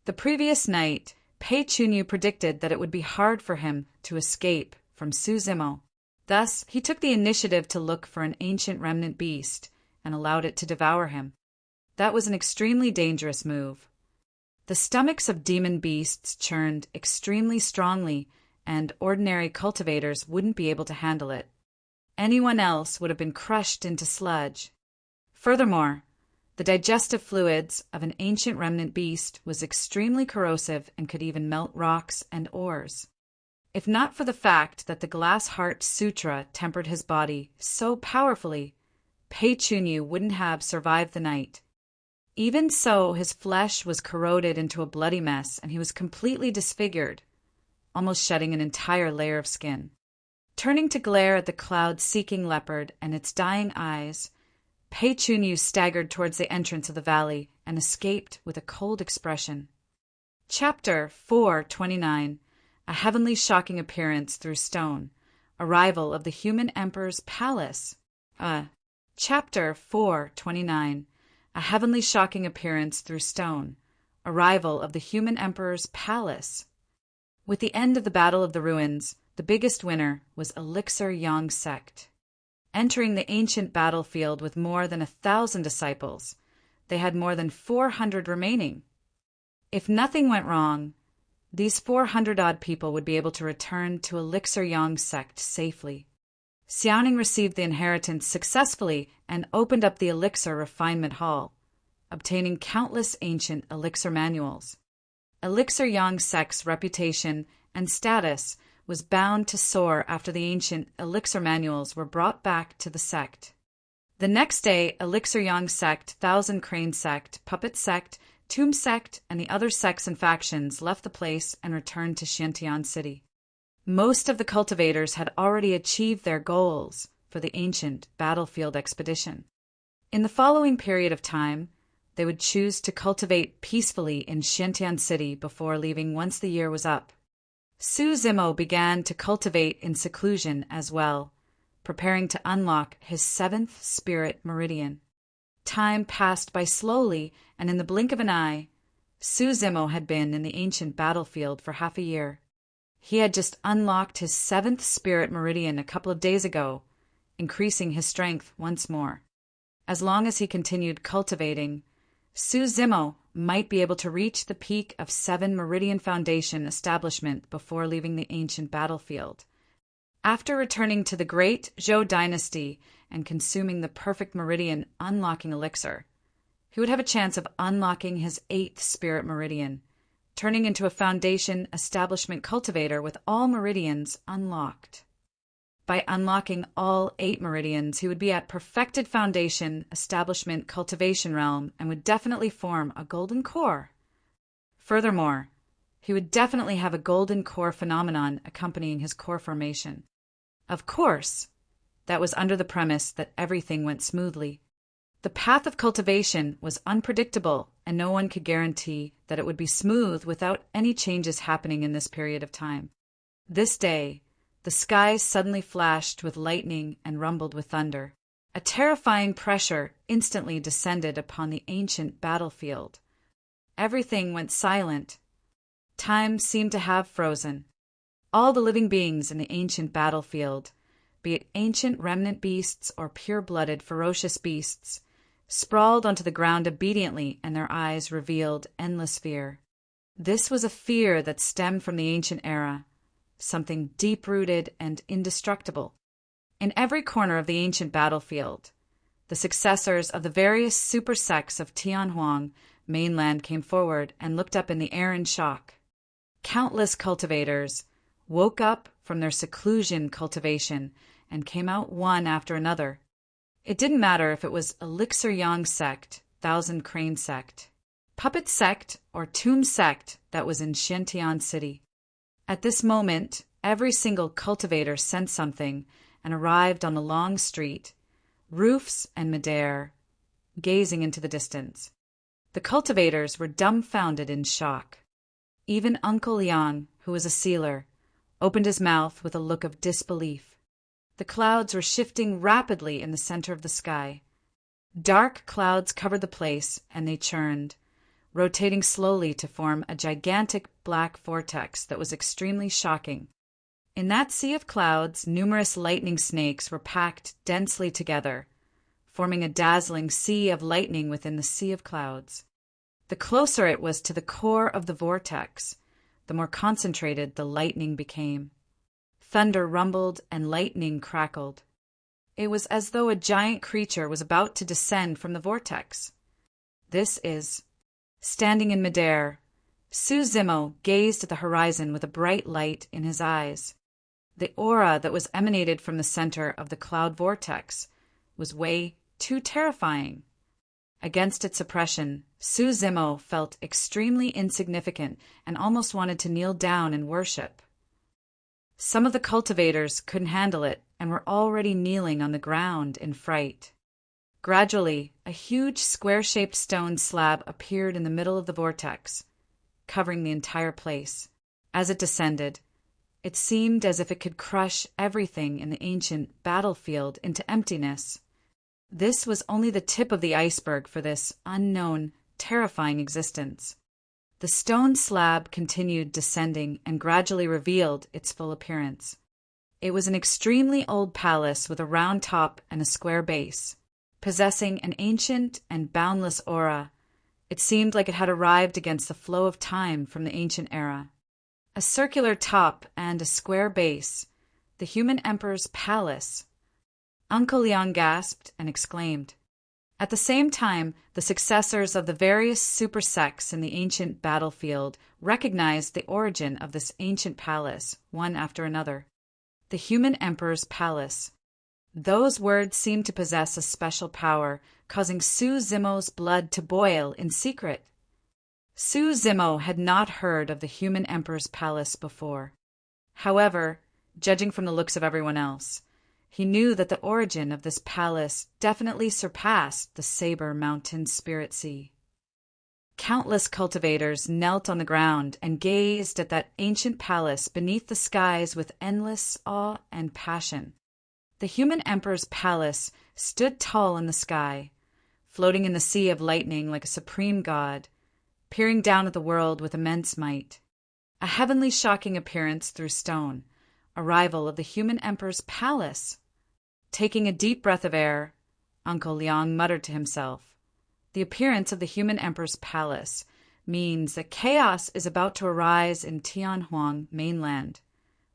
The previous night, Pei Chunyu predicted that it would be hard for him to escape from Su Zimo. Thus, he took the initiative to look for an ancient remnant beast and allowed it to devour him. That was an extremely dangerous move. The stomachs of demon beasts churned extremely strongly, and ordinary cultivators wouldn't be able to handle it. Anyone else would have been crushed into sludge. Furthermore, the digestive fluids of an ancient remnant beast was extremely corrosive and could even melt rocks and ores. If not for the fact that the Glass Heart Sutra tempered his body so powerfully, Pei Chunyu wouldn't have survived the night. Even so, his flesh was corroded into a bloody mess, and he was completely disfigured, almost shedding an entire layer of skin. Turning to glare at the cloud-seeking leopard and its dying eyes, Pei Chunyu staggered towards the entrance of the valley and escaped with a cold expression. Chapter 429. A Heavenly Shocking Appearance Through Stone. Arrival of the Human Emperor's Palace. Chapter 429. A Heavenly Shocking Appearance Through Stone. Arrival of the Human Emperor's Palace. With the end of the Battle of the Ruins, the biggest winner was Elixir Yang sect. Entering the ancient battlefield with more than 1,000 disciples, they had more than 400 remaining. If nothing went wrong, these 400-odd people would be able to return to Elixir Yang sect safely. Xiaoning received the inheritance successfully and opened up the Elixir Refinement Hall, obtaining countless ancient elixir manuals. Elixir Yang sect's reputation and status was bound to soar after the ancient elixir manuals were brought back to the sect. The next day, Elixir Yang sect, Thousand Crane sect, Puppet sect, Tomb sect, and the other sects and factions left the place and returned to Xiantian City. Most of the cultivators had already achieved their goals for the ancient battlefield expedition. In the following period of time, they would choose to cultivate peacefully in Xiantian City before leaving once the year was up. Su Zimo began to cultivate in seclusion as well, preparing to unlock his 7th spirit meridian. Time passed by slowly, and in the blink of an eye, Su Zimo had been in the ancient battlefield for half a year. He had just unlocked his 7th spirit meridian a couple of days ago, increasing his strength once more. As long as he continued cultivating, Su Zimo might be able to reach the peak of 7 Meridian Foundation establishment before leaving the ancient battlefield. After returning to the great Zhou dynasty and consuming the perfect meridian unlocking elixir, he would have a chance of unlocking his 8th spirit meridian, turning into a foundation establishment cultivator with all meridians unlocked. By unlocking all 8 meridians, he would be at perfected foundation establishment cultivation realm and would definitely form a golden core. Furthermore, he would definitely have a golden core phenomenon accompanying his core formation. Of course, that was under the premise that everything went smoothly. The path of cultivation was unpredictable, and no one could guarantee that it would be smooth without any changes happening in this period of time. This day, the skies suddenly flashed with lightning and rumbled with thunder. A terrifying pressure instantly descended upon the ancient battlefield. Everything went silent. Time seemed to have frozen. All the living beings in the ancient battlefield, be it ancient remnant beasts or pure-blooded ferocious beasts, sprawled onto the ground obediently, and their eyes revealed endless fear. This was a fear that stemmed from the ancient era, something deep-rooted and indestructible. In every corner of the ancient battlefield, the successors of the various super sects of Tianhuang mainland came forward and looked up in the air in shock. Countless cultivators woke up from their seclusion cultivation and came out one after another. It didn't matter if it was Elixir Yang sect, Thousand Crane sect, Puppet sect, or Tomb sect that was in Xiantian City. At this moment, every single cultivator sensed something and arrived on the long street, roofs and midair, gazing into the distance. The cultivators were dumbfounded in shock. Even Uncle Yang, who was a sealer, opened his mouth with a look of disbelief. The clouds were shifting rapidly in the center of the sky. Dark clouds covered the place, and they churned, rotating slowly to form a gigantic black vortex that was extremely shocking. In that sea of clouds, numerous lightning snakes were packed densely together, forming a dazzling sea of lightning within the sea of clouds. The closer it was to the core of the vortex, the more concentrated the lightning became. Thunder rumbled and lightning crackled. It was as though a giant creature was about to descend from the vortex. This is... Standing in midair, Su Zimo gazed at the horizon with a bright light in his eyes. The aura that was emanated from the center of the cloud vortex was way too terrifying. Against its oppression, Su Zimo felt extremely insignificant and almost wanted to kneel down and worship. Some of the cultivators couldn't handle it and were already kneeling on the ground in fright. Gradually, a huge square-shaped stone slab appeared in the middle of the vortex, covering the entire place. As it descended, it seemed as if it could crush everything in the ancient battlefield into emptiness. This was only the tip of the iceberg for this unknown, terrifying existence. The stone slab continued descending and gradually revealed its full appearance. It was an extremely old palace with a round top and a square base. Possessing an ancient and boundless aura, it seemed like it had arrived against the flow of time from the ancient era. A circular top and a square base, the human emperor's palace. Uncle Yang gasped and exclaimed. At the same time, the successors of the various super sects in the ancient battlefield recognized the origin of this ancient palace, one after another. The human emperor's palace. Those words seemed to possess a special power, causing Su Zimo's blood to boil in secret. Su Zimo had not heard of the human emperor's palace before. However, judging from the looks of everyone else, he knew that the origin of this palace definitely surpassed the Saber Mountain Spirit Sea. Countless cultivators knelt on the ground and gazed at that ancient palace beneath the skies with endless awe and passion. The human emperor's palace stood tall in the sky, floating in the sea of lightning like a supreme god, peering down at the world with immense might. A heavenly shocking appearance through stone, a rival of the human emperor's palace. Taking a deep breath of air, Uncle Liang muttered to himself, "The appearance of the human emperor's palace means that chaos is about to arise in Tianhuang mainland,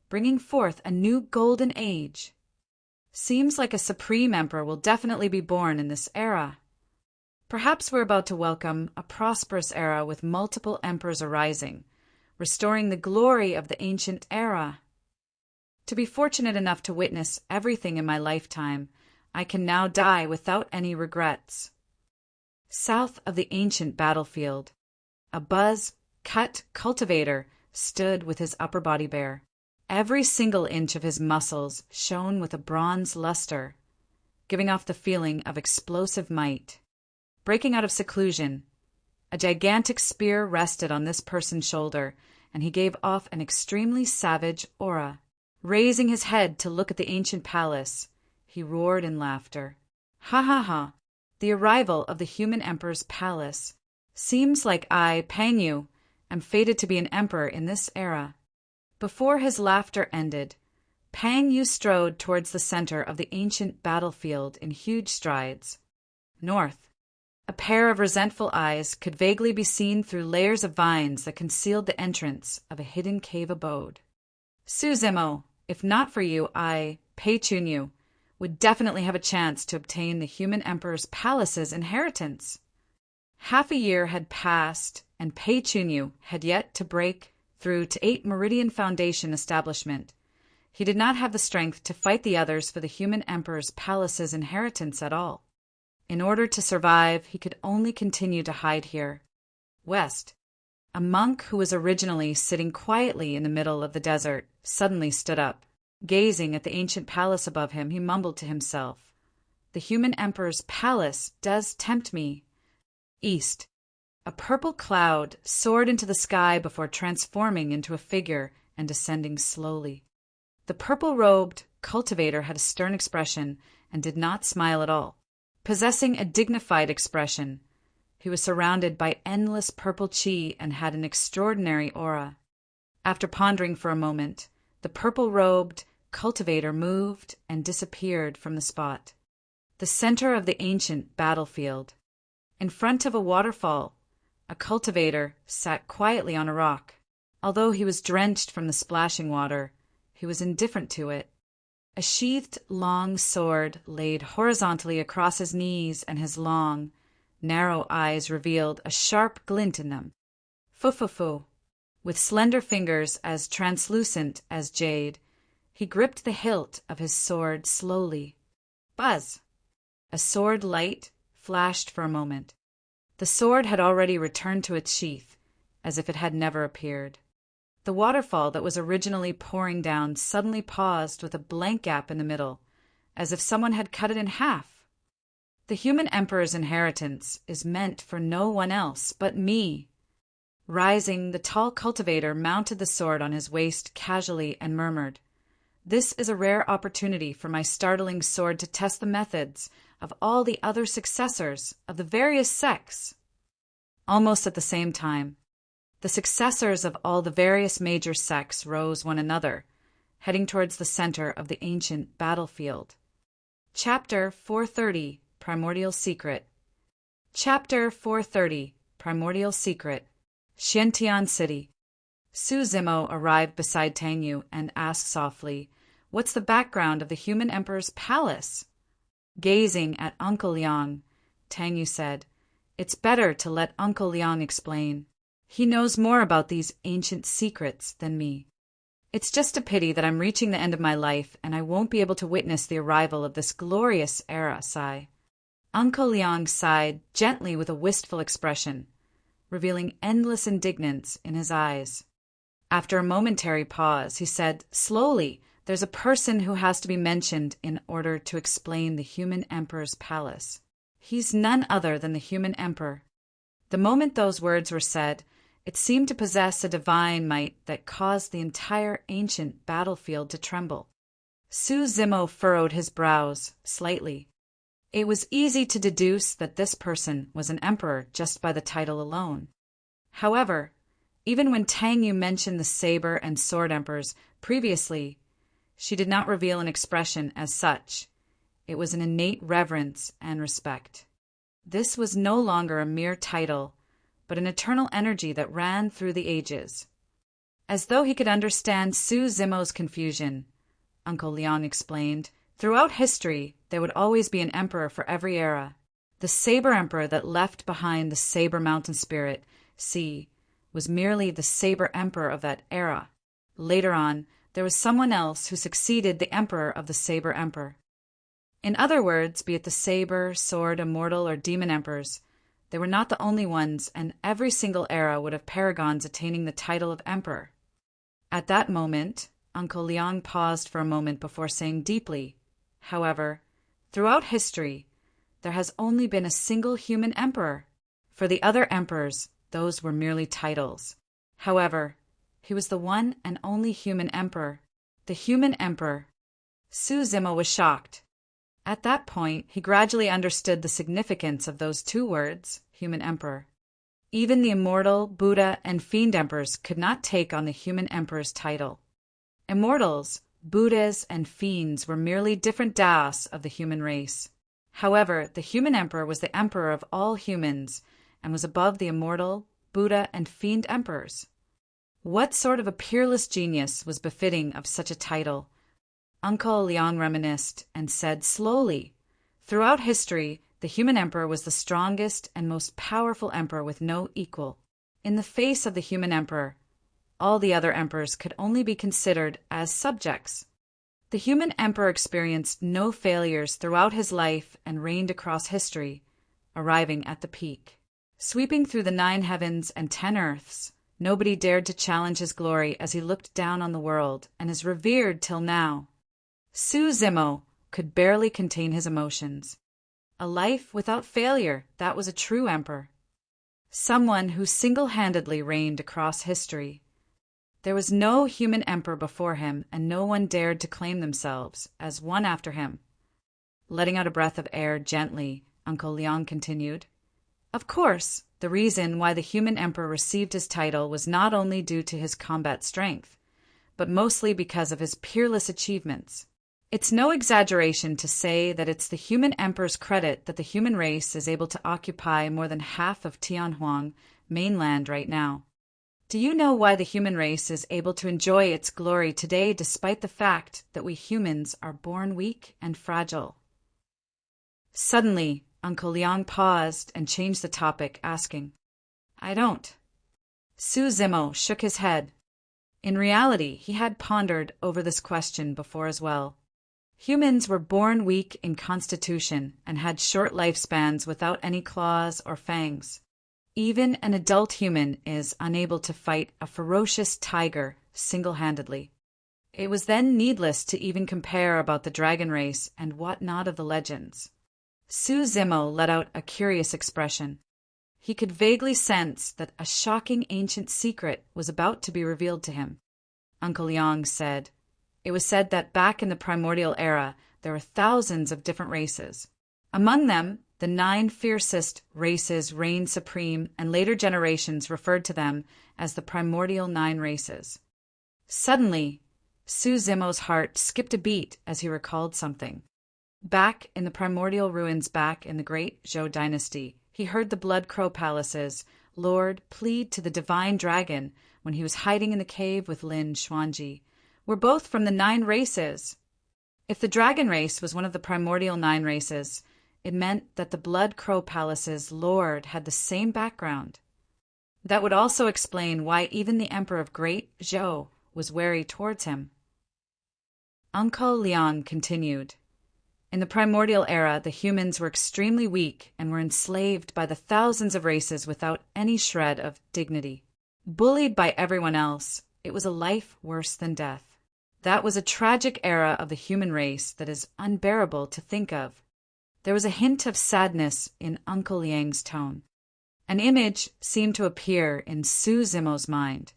bringing forth a new golden age. Seems like a supreme emperor will definitely be born in this era. Perhaps we're about to welcome a prosperous era with multiple emperors arising, restoring the glory of the ancient era. To be fortunate enough to witness everything in my lifetime, I can now die without any regrets." South of the ancient battlefield, a buzz-cut cultivator stood with his upper body bare. Every single inch of his muscles shone with a bronze luster, giving off the feeling of explosive might. Breaking out of seclusion, a gigantic spear rested on this person's shoulder, and he gave off an extremely savage aura. Raising his head to look at the ancient palace, he roared in laughter. "Ha ha ha! The arrival of the human emperor's palace. Seems like I, Pang Yu, am fated to be an emperor in this era." Before his laughter ended, Pang Yu strode towards the center of the ancient battlefield in huge strides. North, a pair of resentful eyes could vaguely be seen through layers of vines that concealed the entrance of a hidden cave abode. "Su Zimo, if not for you, I, Pei Chunyu, would definitely have a chance to obtain the human emperor's palace's inheritance." Half a year had passed, and Pei Chunyu had yet to break through to 8 Meridian Foundation establishment. He did not have the strength to fight the others for the human emperor's palace's inheritance at all. In order to survive, he could only continue to hide here. West, a monk who was originally sitting quietly in the middle of the desert suddenly stood up. Gazing at the ancient palace above him, he mumbled to himself, "The human emperor's palace does tempt me." East, a purple cloud soared into the sky before transforming into a figure and descending slowly. The purple-robed cultivator had a stern expression and did not smile at all. Possessing a dignified expression, he was surrounded by endless purple chi and had an extraordinary aura. After pondering for a moment, the purple-robed cultivator moved and disappeared from the spot. The center of the ancient battlefield. In front of a waterfall, a cultivator sat quietly on a rock. Although he was drenched from the splashing water, he was indifferent to it. A sheathed long sword laid horizontally across his knees, and his long, narrow eyes revealed a sharp glint in them. Fu-fu-fu. With slender fingers as translucent as jade, he gripped the hilt of his sword slowly. Buzz! A sword light flashed for a moment. The sword had already returned to its sheath, as if it had never appeared. The waterfall that was originally pouring down suddenly paused with a blank gap in the middle, as if someone had cut it in half. The human emperor's inheritance is meant for no one else but me. Rising, the tall cultivator mounted the sword on his waist casually and murmured, "This is a rare opportunity for my startling sword to test the methods of all the other successors of the various sects." Almost at the same time, the successors of all the various major sects rose one another, heading towards the center of the ancient battlefield. Chapter 430, Primordial Secret. Chapter 430, Primordial Secret. Xiantian City. Su Zimo arrived beside Tang Yu and asked softly, "What's the background of the human emperor's palace?" Gazing at Uncle Liang, Tang Yu said, "It's better to let Uncle Liang explain. He knows more about these ancient secrets than me." It's just a pity that I'm reaching the end of my life and I won't be able to witness the arrival of this glorious era, sigh. Uncle Liang sighed gently with a wistful expression, revealing endless indignance in his eyes. After a momentary pause, he said, slowly, there's a person who has to be mentioned in order to explain the human emperor's palace. He's none other than the human emperor. The moment those words were said, it seemed to possess a divine might that caused the entire ancient battlefield to tremble. Su Zimo furrowed his brows slightly. It was easy to deduce that this person was an emperor just by the title alone. However, even when Tang Yu mentioned the saber and sword emperors previously, she did not reveal an expression as such. It was an innate reverence and respect. This was no longer a mere title, but an eternal energy that ran through the ages. As though he could understand Su Zimo's confusion, Uncle Liang explained, throughout history, there would always be an emperor for every era. The saber emperor that left behind the saber mountain spirit, Si, was merely the saber emperor of that era. Later on, there was someone else who succeeded the emperor of the saber emperor. In other words, be it the saber, sword, immortal, or demon emperors, they were not the only ones, and every single era would have paragons attaining the title of emperor. At that moment, Uncle Liang paused for a moment before saying deeply, however, throughout history, there has only been a single human emperor. For the other emperors, those were merely titles. However, he was the one and only human emperor. The human emperor. Su Zimo was shocked. At that point, he gradually understood the significance of those two words, human emperor. Even the immortal, Buddha, and fiend emperors could not take on the human emperor's title. Immortals, Buddhas, and fiends were merely different Daos of the human race. However, the human emperor was the emperor of all humans and was above the immortal, Buddha, and fiend emperors. What sort of a peerless genius was befitting of such a title? Uncle Liang reminisced and said slowly, throughout history, the human emperor was the strongest and most powerful emperor with no equal. In the face of the human emperor, all the other emperors could only be considered as subjects. The human emperor experienced no failures throughout his life and reigned across history, arriving at the peak. Sweeping through the 9 heavens and 10 earths, nobody dared to challenge his glory as he looked down on the world and is revered till now. Su Zimo could barely contain his emotions. A life without failure, that was a true emperor. Someone who single-handedly reigned across history. There was no human emperor before him, and no one dared to claim themselves as one after him. Letting out a breath of air gently, Uncle Liang continued, of course, the reason why the human emperor received his title was not only due to his combat strength, but mostly because of his peerless achievements. It's no exaggeration to say that it's the human emperor's credit that the human race is able to occupy more than half of Tianhuang mainland right now. Do you know why the human race is able to enjoy its glory today despite the fact that we humans are born weak and fragile? Suddenly, Uncle Liang paused and changed the topic, asking, I don't. Su Zimo shook his head. In reality, he had pondered over this question before as well. Humans were born weak in constitution and had short lifespans without any claws or fangs. Even an adult human is unable to fight a ferocious tiger single-handedly. It was then needless to even compare about the dragon race and what not of the legends. Su Zimo let out a curious expression. He could vaguely sense that a shocking ancient secret was about to be revealed to him. Uncle Liang said, it was said that back in the primordial era, there were thousands of different races. Among them, the 9 fiercest races reigned supreme, and later generations referred to them as the primordial 9 races. Suddenly, Su Zimo's heart skipped a beat as he recalled something. Back in the primordial ruins back in the great Zhou dynasty, he heard the Blood Crow Palace's Lord plead to the divine dragon when he was hiding in the cave with Lin Xuanji. We're both from the 9 races. If the dragon race was one of the primordial 9 races, it meant that the Blood Crow Palace's Lord had the same background. That would also explain why even the Emperor of Great Zhou was wary towards him. Uncle Liang continued. In the primordial era, the humans were extremely weak and were enslaved by the thousands of races without any shred of dignity. Bullied by everyone else, it was a life worse than death. That was a tragic era of the human race that is unbearable to think of. There was a hint of sadness in Uncle Liang's tone. An image seemed to appear in Su Zimo's mind.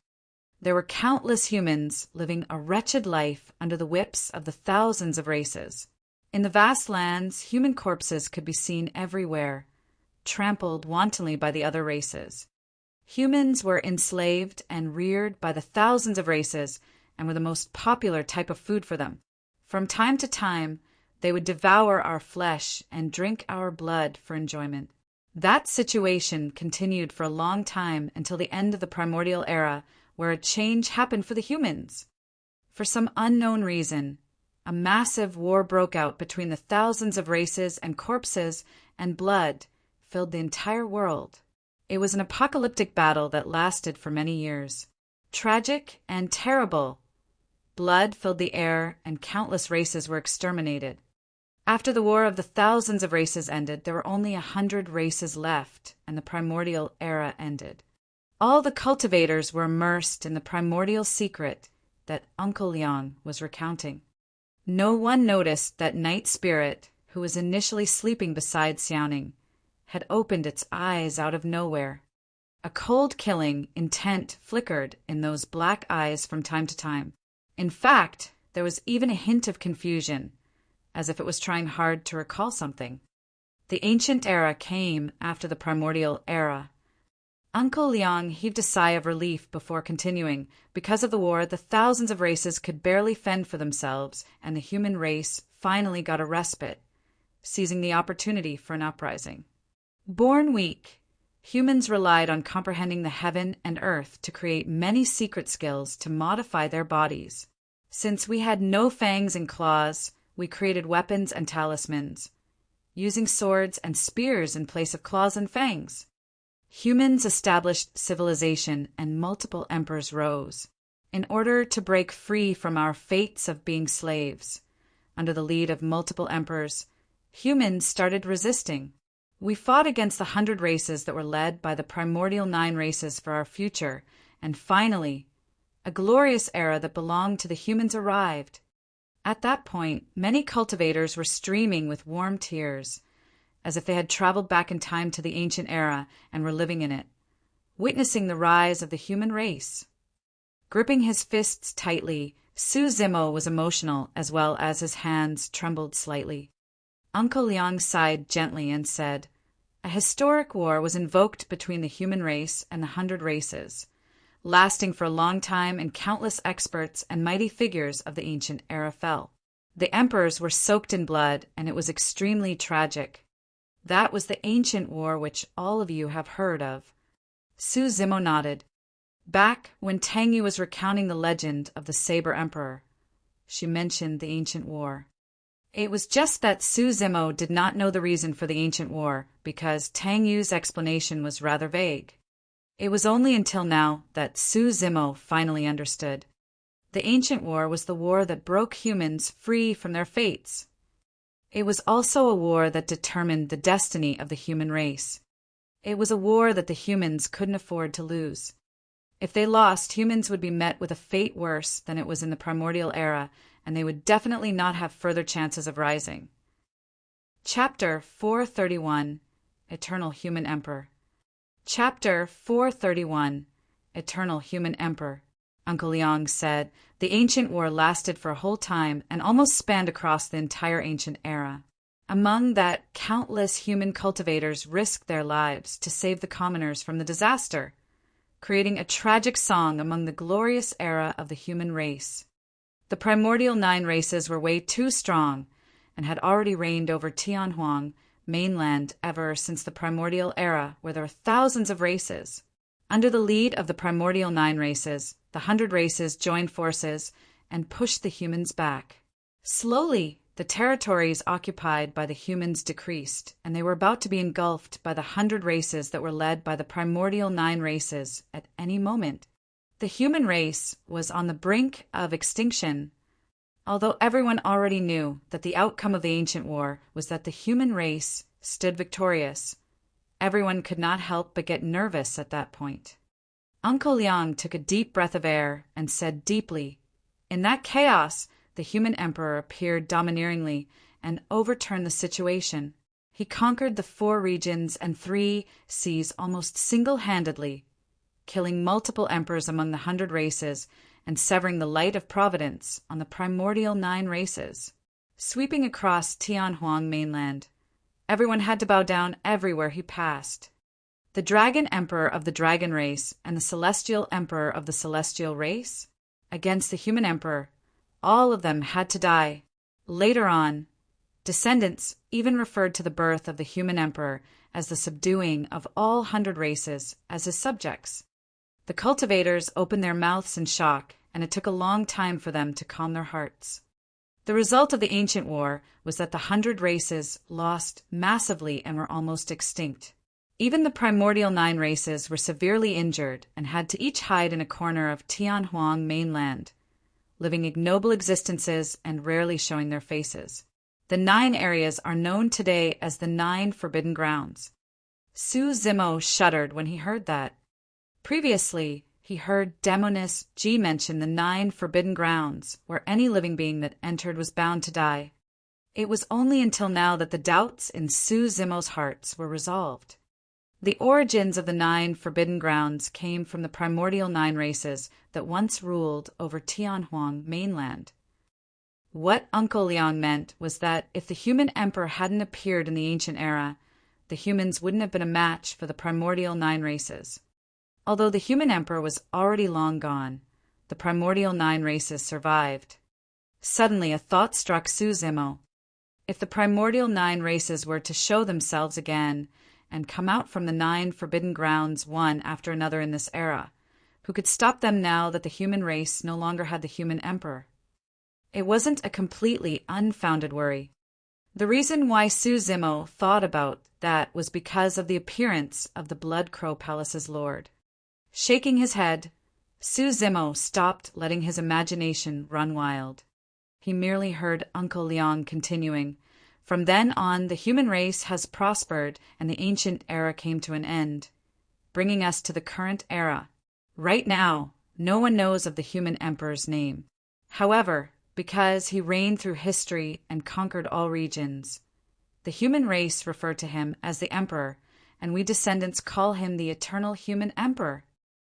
There were countless humans living a wretched life under the whips of the thousands of races. In the vast lands, human corpses could be seen everywhere, trampled wantonly by the other races. Humans were enslaved and reared by the thousands of races and were the most popular type of food for them. From time to time, they would devour our flesh and drink our blood for enjoyment. That situation continued for a long time until the end of the primordial era, where a change happened for the humans. For some unknown reason, a massive war broke out between the thousands of races, and corpses and blood filled the entire world. It was an apocalyptic battle that lasted for many years. Tragic and terrible. Blood filled the air, and countless races were exterminated. After the War of the Thousands of Races ended, there were only 100 races left, and the primordial era ended. All the cultivators were immersed in the primordial secret that Uncle Liang was recounting. No one noticed that Night Spirit, who was initially sleeping beside Xiaoning, had opened its eyes out of nowhere. A cold killing intent flickered in those black eyes from time to time. In fact, there was even a hint of confusion, as if it was trying hard to recall something. The ancient era came after the primordial era. Uncle Liang heaved a sigh of relief before continuing. Because of the war, the thousands of races could barely fend for themselves, and the human race finally got a respite, seizing the opportunity for an uprising. Born weak, humans relied on comprehending the heaven and earth to create many secret skills to modify their bodies. Since we had no fangs and claws, we created weapons and talismans, using swords and spears in place of claws and fangs. Humans established civilization, and multiple emperors rose. In order to break free from our fates of being slaves, under the lead of multiple emperors, humans started resisting. We fought against the 100 races that were led by the primordial 9 races for our future, and finally, a glorious era that belonged to the humans arrived. At that point, many cultivators were streaming with warm tears, as if they had traveled back in time to the ancient era and were living in it, witnessing the rise of the human race. Gripping his fists tightly, Su Zimo was emotional as well as his hands trembled slightly. Uncle Liang sighed gently and said, "A historic war was invoked between the human race and the 100 races, lasting for a long time, and countless experts and mighty figures of the ancient era fell. The emperors were soaked in blood, and it was extremely tragic. That was the ancient war which all of you have heard of." Su Zimo nodded. Back when Tang Yu was recounting the legend of the Saber Emperor, she mentioned the ancient war. It was just that Su Zimo did not know the reason for the ancient war, because Tang Yu's explanation was rather vague. It was only until now that Su Zimo finally understood. The ancient war was the war that broke humans free from their fates. It was also a war that determined the destiny of the human race. It was a war that the humans couldn't afford to lose. If they lost, humans would be met with a fate worse than it was in the primordial era, and they would definitely not have further chances of rising. Chapter 431, Eternal Human Emperor. Chapter 431, Eternal Human Emperor. Uncle Liang said, "The ancient war lasted for a whole time and almost spanned across the entire ancient era. Among that, countless human cultivators risked their lives to save the commoners from the disaster, creating a tragic song among the glorious era of the human race. The primordial 9 races were way too strong and had already reigned over Tianhuang mainland ever since the primordial era, where there were thousands of races. Under the lead of the primordial 9 races, the 100 races joined forces and pushed the humans back. Slowly, the territories occupied by the humans decreased, and they were about to be engulfed by the 100 races that were led by the primordial 9 races at any moment. The human race was on the brink of extinction, although everyone already knew that the outcome of the ancient war was that the human race stood victorious. Everyone could not help but get nervous at that point. Uncle Liang took a deep breath of air and said deeply, "In that chaos, the human emperor appeared domineeringly and overturned the situation. He conquered the 4 regions and 3 seas almost single-handedly, killing multiple emperors among the 100 races and severing the light of providence on the primordial 9 races. Sweeping across Tianhuang mainland, everyone had to bow down everywhere he passed. The dragon emperor of the dragon race and the celestial emperor of the celestial race, against the human emperor, all of them had to die. Later on, descendants even referred to the birth of the human emperor as the subduing of all 100 races as his subjects. The cultivators opened their mouths in shock, and it took a long time for them to calm their hearts. The result of the ancient war was that the 100 races lost massively and were almost extinct. Even the primordial 9 races were severely injured and had to each hide in a corner of Tianhuang mainland, living ignoble existences and rarely showing their faces. The 9 areas are known today as the 9 Forbidden Grounds. Su Zimo shuddered when he heard that. Previously, he heard Demoness Ji mention the 9 Forbidden Grounds, where any living being that entered was bound to die. It was only until now that the doubts in Su Zimo's hearts were resolved. The origins of the 9 Forbidden Grounds came from the primordial 9 races that once ruled over Tianhuang mainland. What Uncle Liang meant was that if the human emperor hadn't appeared in the ancient era, the humans wouldn't have been a match for the primordial 9 races. Although the human emperor was already long gone, the primordial 9 races survived. Suddenly a thought struck Su Zimo. If the primordial 9 races were to show themselves again and come out from the 9 Forbidden Grounds one after another in this era, who could stop them now that the human race no longer had the human emperor? It wasn't a completely unfounded worry. The reason why Su Zimo thought about that was because of the appearance of the Blood Crow Palace's lord. Shaking his head, Su Zimo stopped letting his imagination run wild. He merely heard Uncle Liang continuing, "From then on, the human race has prospered and the ancient era came to an end, bringing us to the current era. Right now, no one knows of the human emperor's name. However, because he reigned through history and conquered all regions, the human race refer to him as the emperor, and we descendants call him the eternal human emperor.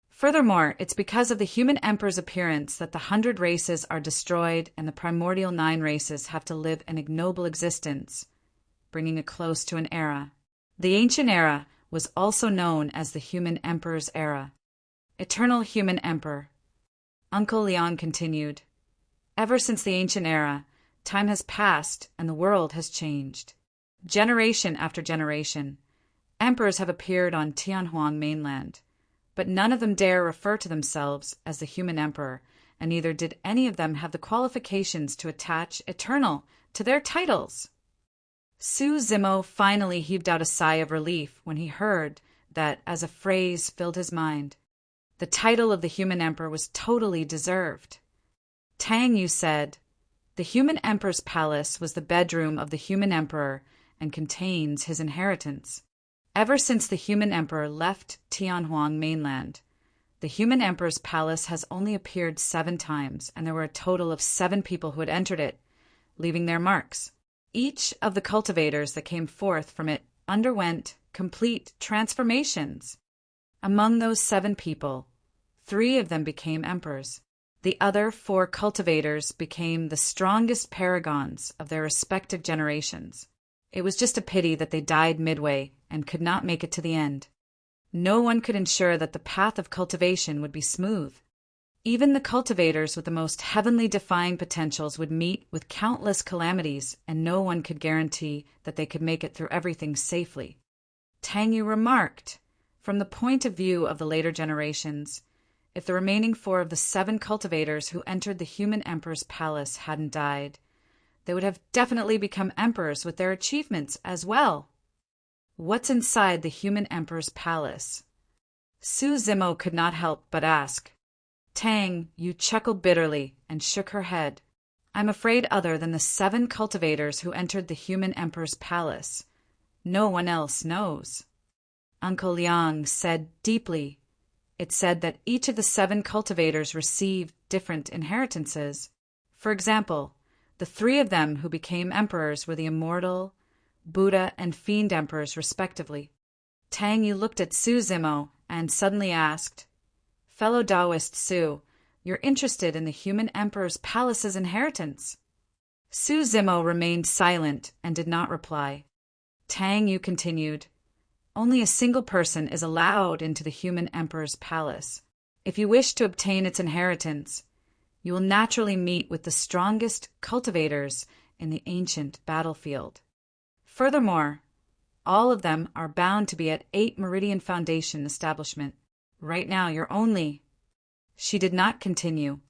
Furthermore, it's because of the human emperor's appearance that the 100 races are destroyed and the primordial 9 races have to live an ignoble existence, bringing a close to an era. The ancient era was also known as the human emperor's era. Eternal human emperor." Uncle Liang continued, "Ever since the ancient era, time has passed and the world has changed. Generation after generation, emperors have appeared on Tianhuang mainland, but none of them dare refer to themselves as the human emperor, and neither did any of them have the qualifications to attach eternal to their titles." Su Zimo finally heaved out a sigh of relief when he heard that as a phrase filled his mind. The title of the human emperor was totally deserved. Tang Yu said, "The human emperor's palace was the bedroom of the human emperor and contains his inheritance. Ever since the human emperor left Tianhuang mainland, the human emperor's palace has only appeared 7 times, and there were a total of 7 people who had entered it, leaving their marks. Each of the cultivators that came forth from it underwent complete transformations. Among those 7 people, 3 of them became emperors. The other 4 cultivators became the strongest paragons of their respective generations. It was just a pity that they died midway and could not make it to the end. No one could ensure that the path of cultivation would be smooth. Even the cultivators with the most heavenly defying potentials would meet with countless calamities, and no one could guarantee that they could make it through everything safely." Tang Yu remarked, "From the point of view of the later generations, if the remaining 4 of the 7 cultivators who entered the human emperor's palace hadn't died, they would have definitely become emperors with their achievements as well." "What's inside the human emperor's palace?" Su Zimo could not help but ask. Tang Yu chuckled bitterly and shook her head. I'm afraid other than the 7 cultivators who entered the human emperor's palace, no one else knows. Uncle Liang said deeply. It said that each of the 7 cultivators received different inheritances. For example, the 3 of them who became emperors were the immortal, Buddha, and fiend emperors respectively. Tang Yu looked at Su Zimo and suddenly asked, Fellow Taoist Su, you're interested in the human emperor's palace's inheritance? Su Zimo remained silent and did not reply. Tang Yu continued, Only a single person is allowed into the human emperor's palace. If you wish to obtain its inheritance, you will naturally meet with the strongest cultivators in the ancient battlefield. Furthermore, all of them are bound to be at 8 Meridian Foundation establishment. Right now you're only... She did not continue.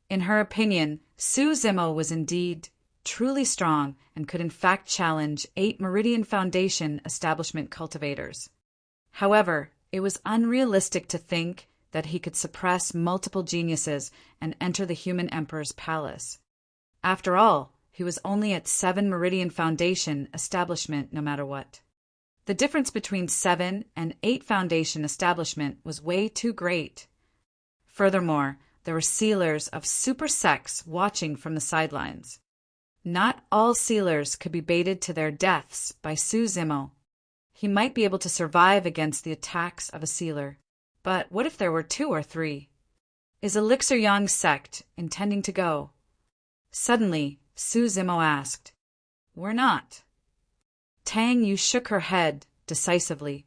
In her opinion, Su Zimo was indeed truly strong and could in fact challenge 8 Meridian Foundation establishment cultivators. However, it was unrealistic to think that he could suppress multiple geniuses and enter the human emperor's palace. After all, he was only at 7 Meridian Foundation establishment no matter what. The difference between 7 and 8 Foundation establishment was way too great. Furthermore, there were sealers of super sects watching from the sidelines. Not all sealers could be baited to their deaths by Su Zimo. He might be able to survive against the attacks of a sealer. But what if there were 2 or 3? Is Elixir Yang's sect intending to go? Suddenly, Su Zimo asked, We're not. Tang Yu shook her head decisively.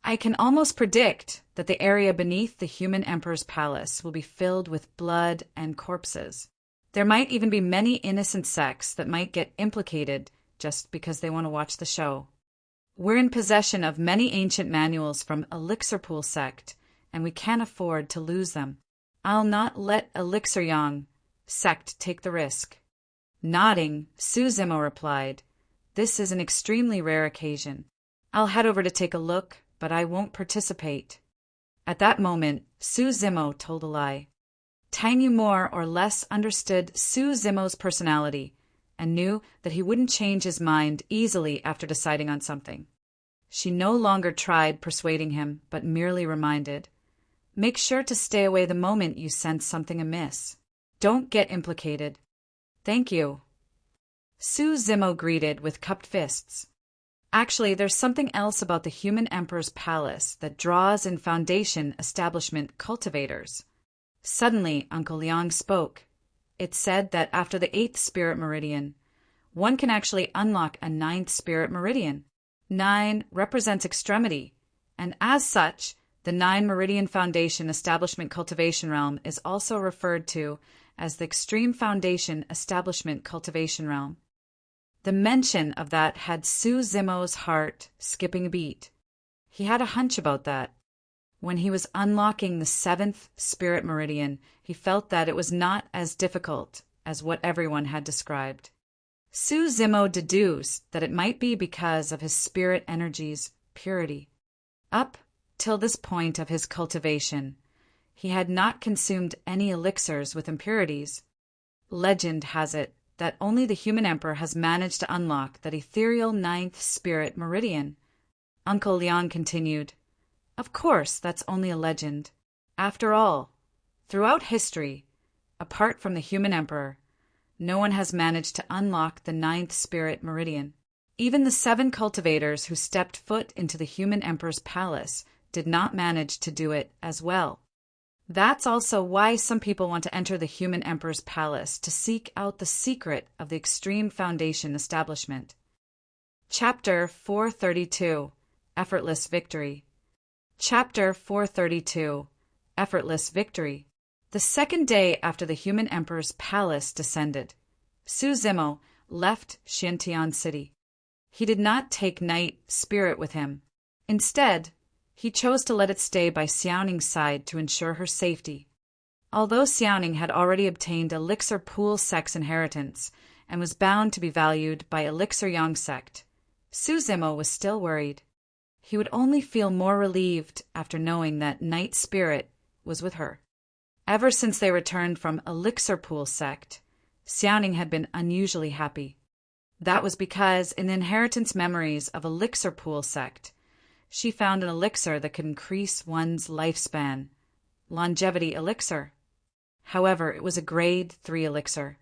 I can almost predict that the area beneath the human emperor's palace will be filled with blood and corpses. There might even be many innocent sects that might get implicated just because they want to watch the show. We're in possession of many ancient manuals from Elixir Pool sect, and we can't afford to lose them. I'll not let Elixir Yang sect take the risk. Nodding, Su Zimo replied, This is an extremely rare occasion. I'll head over to take a look, but I won't participate. At that moment, Su Zimo told a lie. Tang Yu more or less understood Su Zimo's personality and knew that he wouldn't change his mind easily after deciding on something. She no longer tried persuading him, but merely reminded, Make sure to stay away the moment you sense something amiss. Don't get implicated. Thank you. Su Zimo greeted with cupped fists. Actually, there's something else about the human emperor's palace that draws in Foundation establishment cultivators. Suddenly, Uncle Liang spoke. It said that after the 8th spirit meridian, one can actually unlock a 9th spirit meridian. 9 represents extremity, and as such, the 9 Meridian Foundation Establishment Cultivation Realm is also referred to as the Extreme Foundation Establishment Cultivation Realm. The mention of that had Su Zimo's heart skipping a beat. He had a hunch about that. When he was unlocking the 7th spirit meridian, he felt that it was not as difficult as what everyone had described. Su Zimo deduced that it might be because of his spirit energy's purity. Up till this point of his cultivation, he had not consumed any elixirs with impurities. Legend has it that only the human emperor has managed to unlock that ethereal 9th spirit meridian. Uncle Liang continued, Of course, that's only a legend. After all, throughout history, apart from the human emperor, no one has managed to unlock the 9th spirit meridian. Even the 7 cultivators who stepped foot into the human emperor's palace did not manage to do it as well. That's also why some people want to enter the human emperor's palace to seek out the secret of the Extreme Foundation establishment. Chapter 432, Effortless Victory. Chapter 432, Effortless Victory. The second day after the human emperor's palace descended, Su Zimo left Xiantian City. He did not take Night Spirit with him. Instead, he chose to let it stay by Xiaoning's side to ensure her safety. Although Xiaoning had already obtained Elixir Pool Sect's inheritance and was bound to be valued by Elixir Yang sect, Su Zimo was still worried. He would only feel more relieved after knowing that Night Spirit was with her. Ever since they returned from Elixir Pool sect, Xiaoning had been unusually happy. That was because, in the inheritance memories of Elixir Pool sect, she found an elixir that could increase one's lifespan, longevity elixir. However, it was a grade 3 elixir.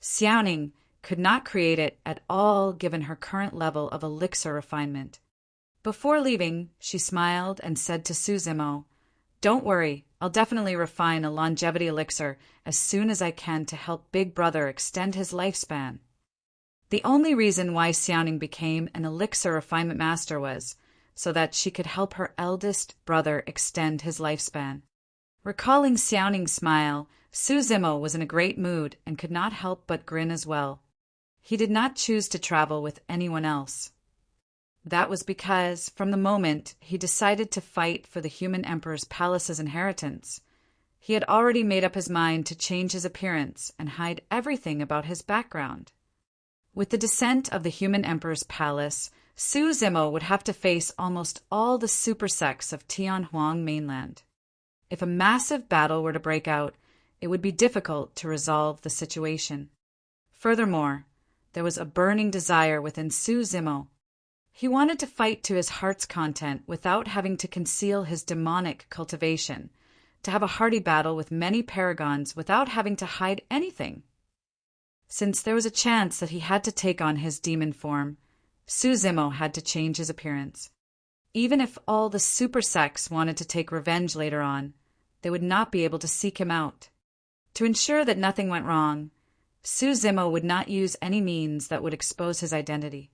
Xiaoning could not create it at all given her current level of elixir refinement. Before leaving, she smiled and said to Su Zimo, "Don't worry, I'll definitely refine a longevity elixir as soon as I can to help Big Brother extend his lifespan." The only reason why Xiaoning became an elixir refinement master was so that she could help her eldest brother extend his lifespan. Recalling Xiaoning's smile, Su Zimo was in a great mood and could not help but grin as well. He did not choose to travel with anyone else. That was because, from the moment he decided to fight for the human emperor's palace's inheritance, he had already made up his mind to change his appearance and hide everything about his background. With the descent of the human emperor's palace, Su Zimo would have to face almost all the super sects of Tianhuang mainland. If a massive battle were to break out, it would be difficult to resolve the situation. Furthermore, there was a burning desire within Su Zimo. He wanted to fight to his heart's content without having to conceal his demonic cultivation, to have a hearty battle with many paragons without having to hide anything. Since there was a chance that he had to take on his demon form, Su Zimo had to change his appearance. Even if all the super sects wanted to take revenge later on, they would not be able to seek him out. To ensure that nothing went wrong, Su Zimo would not use any means that would expose his identity.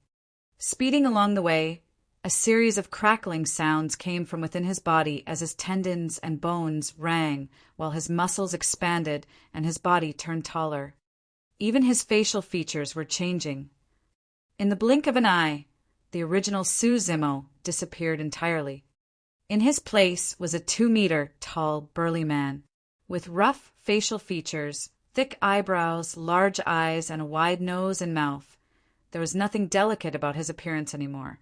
Speeding along the way, a series of crackling sounds came from within his body as his tendons and bones rang while his muscles expanded and his body turned taller. Even his facial features were changing. In the blink of an eye, the original Su Zimo disappeared entirely. In his place was a 2-meter tall, burly man, with rough facial features, thick eyebrows, large eyes, and a wide nose and mouth. There was nothing delicate about his appearance anymore.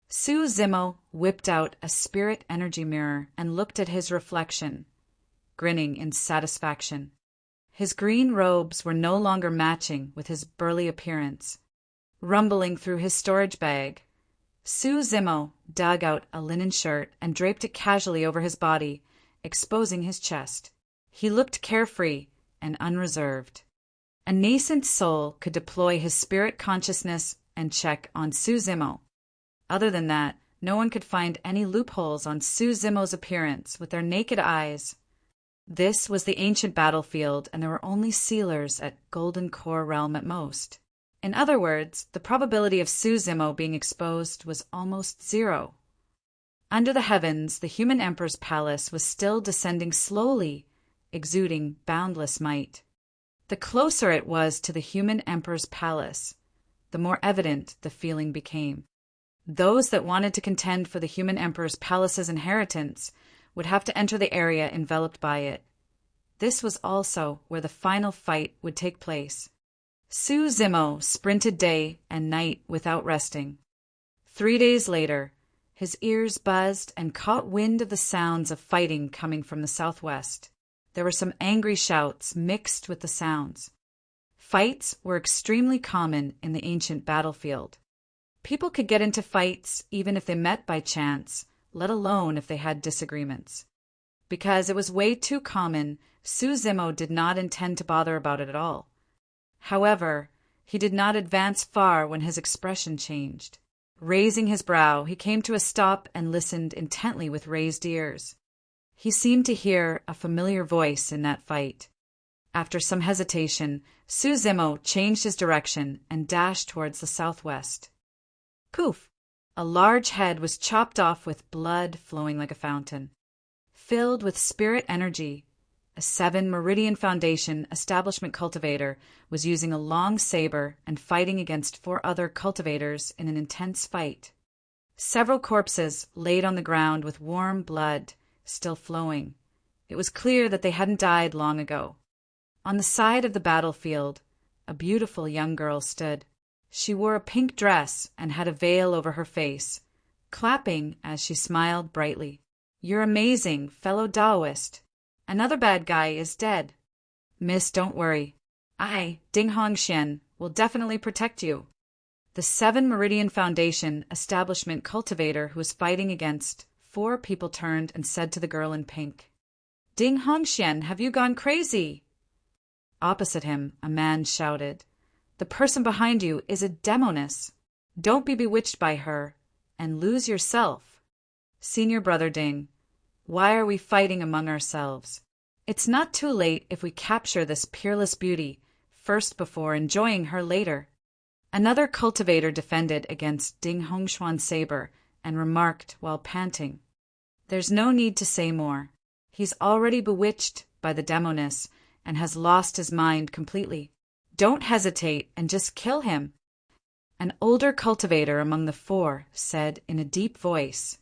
Su Zimo whipped out a spirit energy mirror and looked at his reflection, grinning in satisfaction. His green robes were no longer matching with his burly appearance. Rumbling through his storage bag, Su Zimo dug out a linen shirt and draped it casually over his body, exposing his chest. He looked carefree and unreserved. A nascent soul could deploy his spirit consciousness and check on Su Zimo. Other than that, no one could find any loopholes on Su Zimo's appearance with their naked eyes. This was the ancient battlefield, and there were only sealers at Golden Core Realm at most. In other words, the probability of Su Zimo being exposed was almost zero. Under the heavens, the human emperor's palace was still descending slowly, exuding boundless might. The closer it was to the human emperor's palace, the more evident the feeling became. Those that wanted to contend for the human emperor's palace's inheritance would have to enter the area enveloped by it. This was also where the final fight would take place. Su Zimo sprinted day and night without resting. 3 days later, his ears buzzed and caught wind of the sounds of fighting coming from the southwest. There were some angry shouts mixed with the sounds. Fights were extremely common in the ancient battlefield. People could get into fights even if they met by chance, let alone if they had disagreements. Because it was way too common, Su Zimo did not intend to bother about it at all. However, he did not advance far when his expression changed. Raising his brow, he came to a stop and listened intently with raised ears. He seemed to hear a familiar voice in that fight. After some hesitation, Su Zimo changed his direction and dashed towards the southwest. Poof! A large head was chopped off with blood flowing like a fountain. Filled with spirit energy, a 7 Meridian Foundation establishment cultivator was using a long saber and fighting against 4 other cultivators in an intense fight. Several corpses laid on the ground with warm blood still flowing. It was clear that they hadn't died long ago. On the side of the battlefield, a beautiful young girl stood. She wore a pink dress and had a veil over her face, clapping as she smiled brightly. "You're amazing, fellow Taoist. Another bad guy is dead. Miss, don't worry. I, Ding Hongxian, will definitely protect you. The Seven Meridian Foundation establishment cultivator who was fighting against 4 people turned and said to the girl in pink, Ding Hongxian, have you gone crazy? Opposite him, a man shouted, The person behind you is a demoness. Don't be bewitched by her, and lose yourself. Senior brother Ding, why are we fighting among ourselves? It's not too late if we capture this peerless beauty first before enjoying her later. Another cultivator defended against Ding Hongxuan's saber and remarked while panting, There's no need to say more. He's already bewitched by the demoness and has lost his mind completely. Don't hesitate and just kill him. An older cultivator among the 4 said in a deep voice.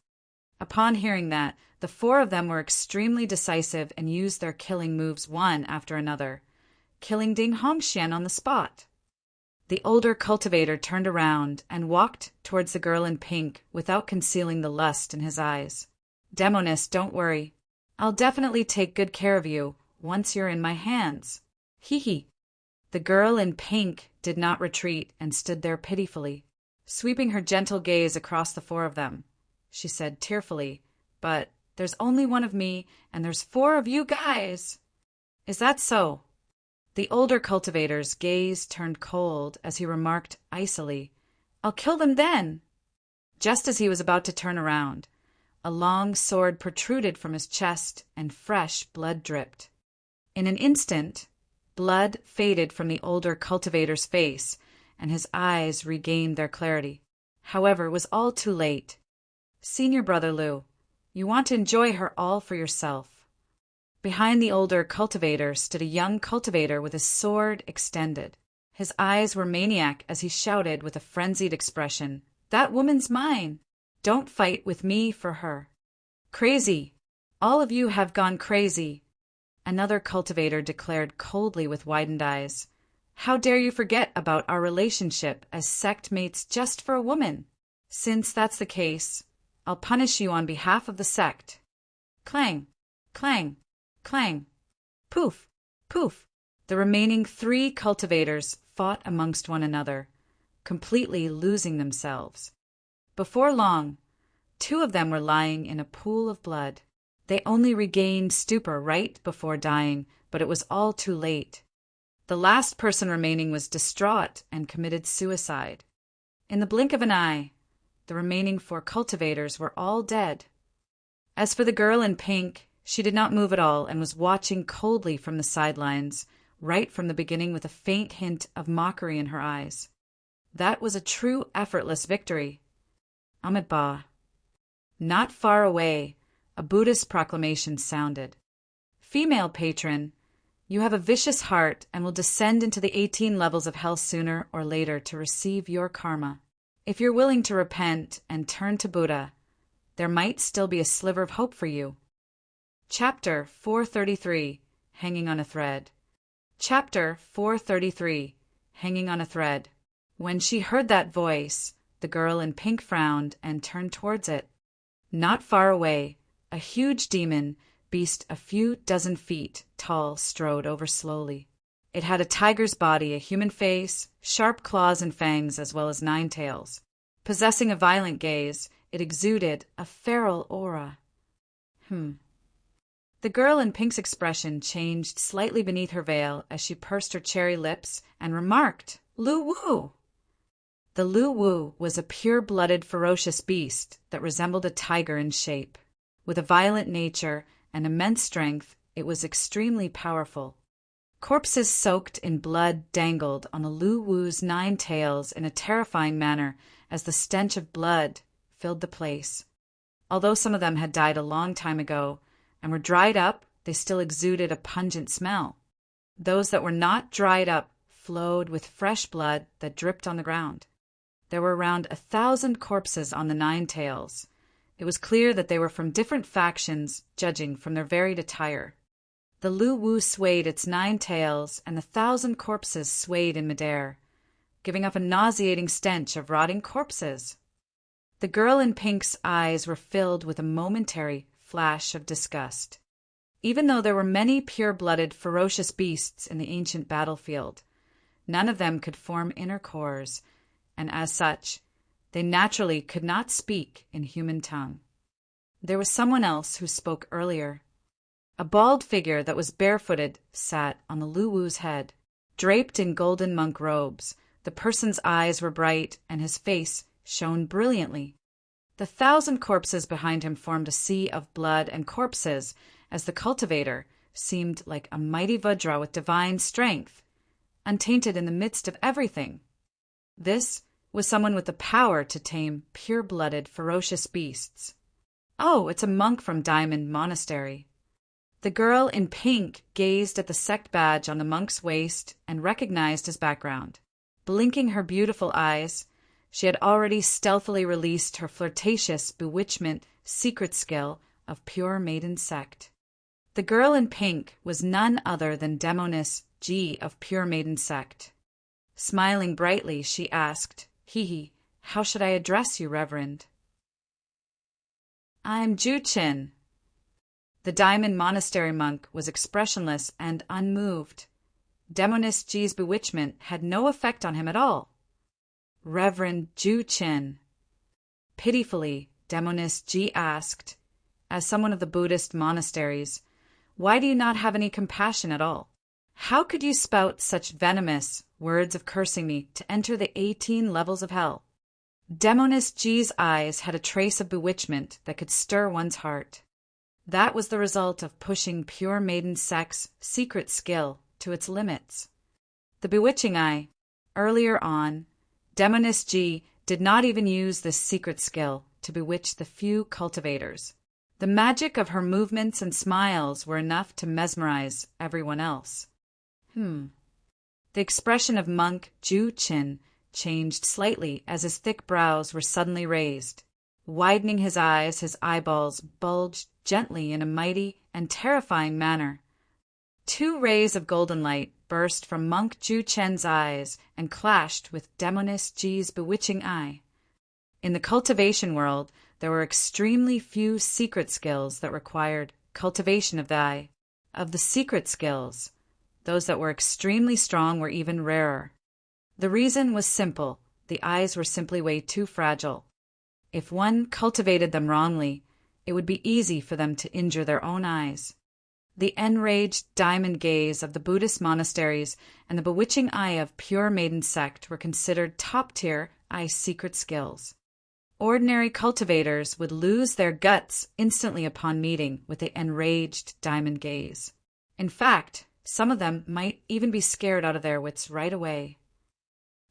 Upon hearing that, the 4 of them were extremely decisive and used their killing moves one after another, killing Ding Hongxian on the spot. The older cultivator turned around and walked towards the girl in pink without concealing the lust in his eyes. Demoness, don't worry. I'll definitely take good care of you once you're in my hands. Hee hee. The girl in pink did not retreat and stood there pitifully, sweeping her gentle gaze across the 4 of them. She said tearfully, But there's only 1 of me and there's 4 of you guys. Is that so? The older cultivator's gaze turned cold as he remarked icily, I'll kill them then. Just as he was about to turn around, a long sword protruded from his chest and fresh blood dripped. In an instant, blood faded from the older cultivator's face and his eyes regained their clarity. However, it was all too late. Senior brother Liu, you want to enjoy her all for yourself. Behind the older cultivator stood a young cultivator with his sword extended. His eyes were maniac as he shouted with a frenzied expression, That woman's mine! Don't fight with me for her. Crazy! All of you have gone crazy! Another cultivator declared coldly with widened eyes, How dare you forget about our relationship as sect mates just for a woman? Since that's the case, I'll punish you on behalf of the sect. Clang! Clang! Clang! Poof! Poof! The remaining 3 cultivators fought amongst one another, completely losing themselves. Before long, 2 of them were lying in a pool of blood. They only regained stupor right before dying, but it was all too late. The last person remaining was distraught and committed suicide. In the blink of an eye, the remaining 4 cultivators were all dead. As for the girl in pink, she did not move at all and was watching coldly from the sidelines, right from the beginning with a faint hint of mockery in her eyes. That was a true effortless victory. Amitabha. Not far away, a Buddhist proclamation sounded. Female patron, you have a vicious heart and will descend into the 18 levels of hell sooner or later to receive your karma. If you're willing to repent and turn to Buddha, there might still be a sliver of hope for you. Chapter 433, Hanging on a Thread. Chapter 433, Hanging on a Thread. When she heard that voice, the girl in pink frowned and turned towards it. Not far away, a huge demon, beast a few dozen feet tall, strode over slowly. It had a tiger's body, a human face, sharp claws and fangs, as well as 9 tails. Possessing a violent gaze, it exuded a feral aura. The girl in pink's expression changed slightly beneath her veil as she pursed her cherry lips and remarked, Lu Wu! The Lu Wu was a pure-blooded, ferocious beast that resembled a tiger in shape. With a violent nature and immense strength, it was extremely powerful. Corpses soaked in blood dangled on the Lu Wu's 9 tails in a terrifying manner as the stench of blood filled the place. Although some of them had died a long time ago and were dried up, they still exuded a pungent smell. Those that were not dried up flowed with fresh blood that dripped on the ground. There were around 1,000 corpses on the 9 tails. It was clear that they were from different factions, judging from their varied attire. The Lu Wu swayed its 9 tails, and 1,000 corpses swayed in midair, giving up a nauseating stench of rotting corpses. The girl in pink's eyes were filled with a momentary flash of disgust. Even though there were many pure-blooded, ferocious beasts in the ancient battlefield, none of them could form inner cores, and as such, they naturally could not speak in human tongue. There was someone else who spoke earlier. A bald figure that was barefooted sat on the Luwu's head. Draped in golden monk robes, the person's eyes were bright and his face shone brilliantly. The 1,000 corpses behind him formed a sea of blood and corpses as the cultivator seemed like a mighty Vajra with divine strength, untainted in the midst of everything. This was someone with the power to tame pure-blooded, ferocious beasts. Oh, it's a monk from Diamond Monastery. The girl in pink gazed at the sect badge on the monk's waist and recognized his background. Blinking her beautiful eyes, she had already stealthily released her flirtatious bewitchment secret skill of Pure Maiden Sect. The girl in pink was none other than Demoness G of Pure Maiden Sect. Smiling brightly, she asked, "Hee, how should I address you, Reverend?" "I'm Ju-Chin." The Diamond Monastery monk was expressionless and unmoved. Demoness G's bewitchment had no effect on him at all. "Reverend Ju-Chin." Pitifully, Demoness G asked, "As someone of the Buddhist monasteries, why do you not have any compassion at all? How could you spout such venomous words of cursing me to enter the 18 levels of hell?" Demoness G's eyes had a trace of bewitchment that could stir one's heart. That was the result of pushing Pure Maiden Sect's secret skill to its limits. The bewitching eye. Earlier on, Demoness G did not even use this secret skill to bewitch the few cultivators. The magic of her movements and smiles were enough to mesmerize everyone else. The expression of monk Ju-Chin changed slightly as his thick brows were suddenly raised. Widening his eyes, his eyeballs bulged gently in a mighty and terrifying manner. 2 rays of golden light burst from monk Ju-Chen's eyes and clashed with Demoness G's bewitching eye. In the cultivation world, there were extremely few secret skills that required cultivation of the eye. Of the secret skills, those that were extremely strong were even rarer. The reason was simple: the eyes were simply way too fragile. If one cultivated them wrongly, it would be easy for them to injure their own eyes. The enraged diamond gaze of the Buddhist monasteries and the bewitching eye of Pure Maiden Sect were considered top-tier eye secret skills. Ordinary cultivators would lose their guts instantly upon meeting with the enraged diamond gaze. In fact, some of them might even be scared out of their wits right away.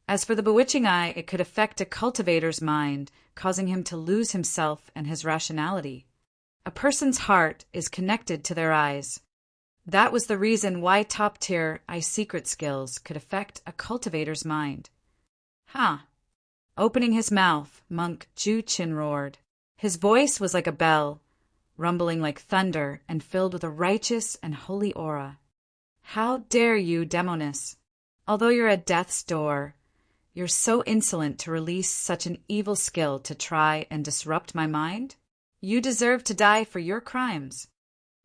As for the bewitching eye, it could affect a cultivator's mind, causing him to lose himself and his rationality. A person's heart is connected to their eyes. That was the reason why top-tier eye secret skills could affect a cultivator's mind. Opening his mouth, monk Ju-Chin roared. His voice was like a bell, rumbling like thunder and filled with a righteous and holy aura. "How dare you, Demoness? Although you're at death's door, you're so insolent to release such an evil skill to try and disrupt my mind? You deserve to die for your crimes."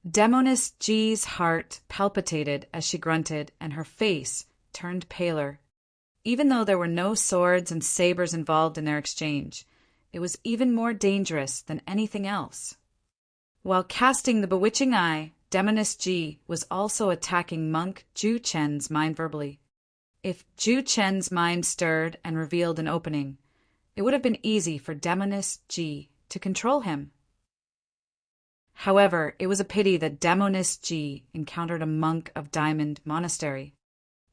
Demoness G's heart palpitated as she grunted, and her face turned paler. Even though there were no swords and sabers involved in their exchange, it was even more dangerous than anything else. While casting the bewitching eye, Demoness G was also attacking monk Ju-Chen's mind verbally. If Ju-Chen's mind stirred and revealed an opening, it would have been easy for Demoness G to control him. However, it was a pity that Demoness G encountered a monk of Diamond Monastery.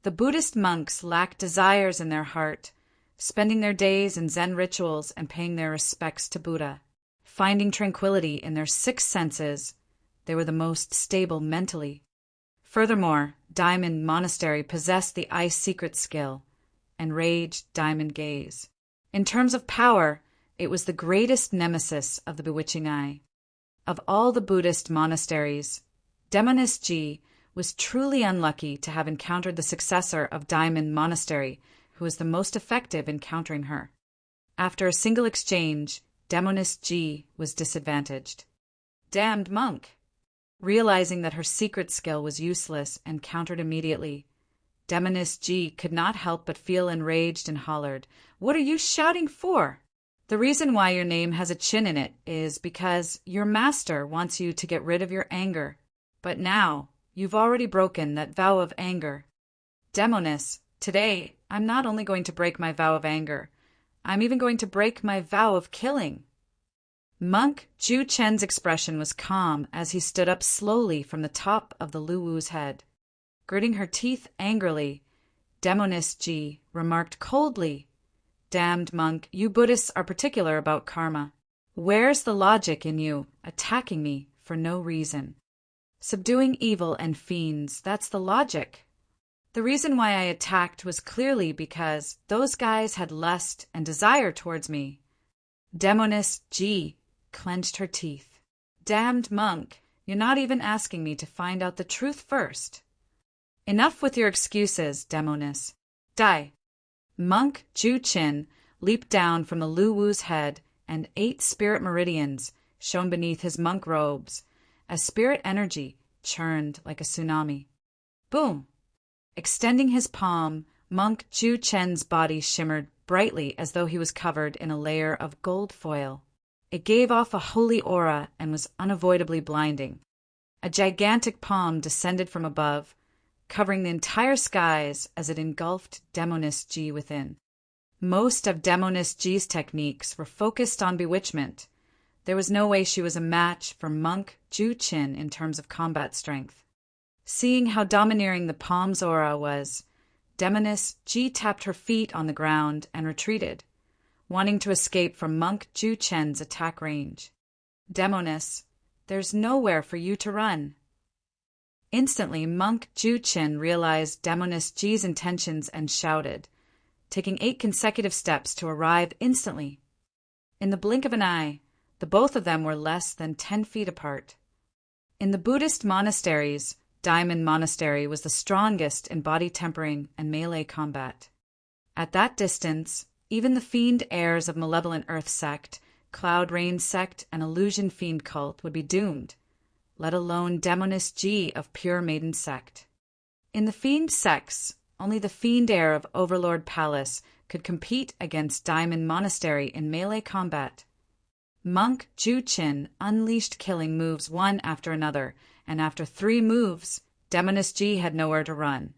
The Buddhist monks lacked desires in their heart, spending their days in Zen rituals and paying their respects to Buddha. Finding tranquility in their 6 senses, they were the most stable mentally. Furthermore, Diamond Monastery possessed the eye secret skill, enraged diamond gaze. In terms of power, it was the greatest nemesis of the bewitching eye. Of all the Buddhist monasteries, Demoness G was truly unlucky to have encountered the successor of Diamond Monastery, who was the most effective in countering her. After a single exchange, Demoness G was disadvantaged. "Damned monk! Realizing that her secret skill was useless and countered immediately, Demoness G could not help but feel enraged and hollered, "What are you shouting for? The reason why your name has a chin in it is because your master wants you to get rid of your anger. But now, you've already broken that vow of anger. Demoness, today, I'm not only going to break my vow of anger, I'm even going to break my vow of killing." Monk Ju Chen's expression was calm as he stood up slowly from the top of the Luwu's head. Gritting her teeth angrily, Demoness G remarked coldly, "Damned monk, you Buddhists are particular about karma. Where's the logic in you attacking me for no reason? Subduing evil and fiends, that's the logic. The reason why I attacked was clearly because those guys had lust and desire towards me." Demoness G clenched her teeth. "Damned monk, you're not even asking me to find out the truth first." "Enough with your excuses, Demoness. Die." Monk Ju Chin leaped down from the Luwu's head, and 8 spirit meridians shone beneath his monk robes, as spirit energy churned like a tsunami. Boom! Extending his palm, Monk Ju Chen's body shimmered brightly as though he was covered in a layer of gold foil. It gave off a holy aura and was unavoidably blinding. A gigantic palm descended from above, covering the entire skies as it engulfed Demoness G within. Most of Demoness G's techniques were focused on bewitchment. There was no way she was a match for Monk Ju Chin in terms of combat strength. Seeing how domineering the palm's aura was, Demoness G tapped her feet on the ground and retreated, wanting to escape from Monk Ju Chen's attack range. "Demoness, there's nowhere for you to run." Instantly, Monk Ju Chin realized Demoness G's intentions and shouted, taking 8 consecutive steps to arrive instantly. In the blink of an eye, the both of them were less than 10 feet apart. In the Buddhist monasteries, Diamond Monastery was the strongest in body tempering and melee combat. At that distance, even the fiend heirs of Malevolent Earth Sect, Cloud Rain Sect, and Illusion Fiend Cult would be doomed, let alone Demoness G of Pure Maiden Sect. In the fiend sects, only the fiend heir of Overlord Palace could compete against Diamond Monastery in melee combat. Monk Ju Chin unleashed killing moves one after another, and after 3 moves, Demoness G had nowhere to run.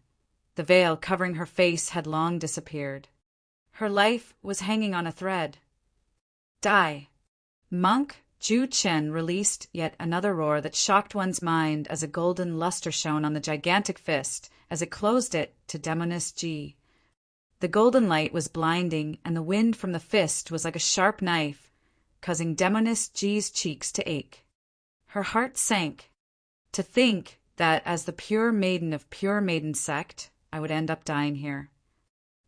The veil covering her face had long disappeared. Her life was hanging on a thread. "Die." Monk Ju Chin released yet another roar that shocked one's mind as a golden luster shone on the gigantic fist as it closed it to Demoness G. The golden light was blinding, and the wind from the fist was like a sharp knife, causing Demoness G's cheeks to ache. Her heart sank. To think that as the pure maiden of Pure Maiden Sect, I would end up dying here.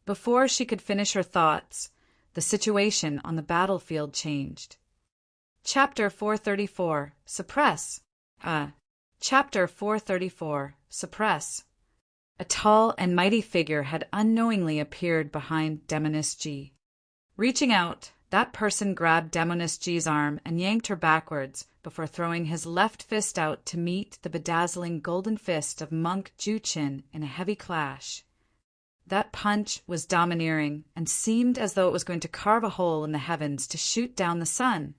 Before she could finish her thoughts, the situation on the battlefield changed. Chapter 434, Suppress. Chapter 434, Suppress. A tall and mighty figure had unknowingly appeared behind Demoness G. Reaching out, that person grabbed Demoness G's arm and yanked her backwards before throwing his left fist out to meet the bedazzling golden fist of Monk Ju Chin in a heavy clash. That punch was domineering and seemed as though it was going to carve a hole in the heavens to shoot down the sun.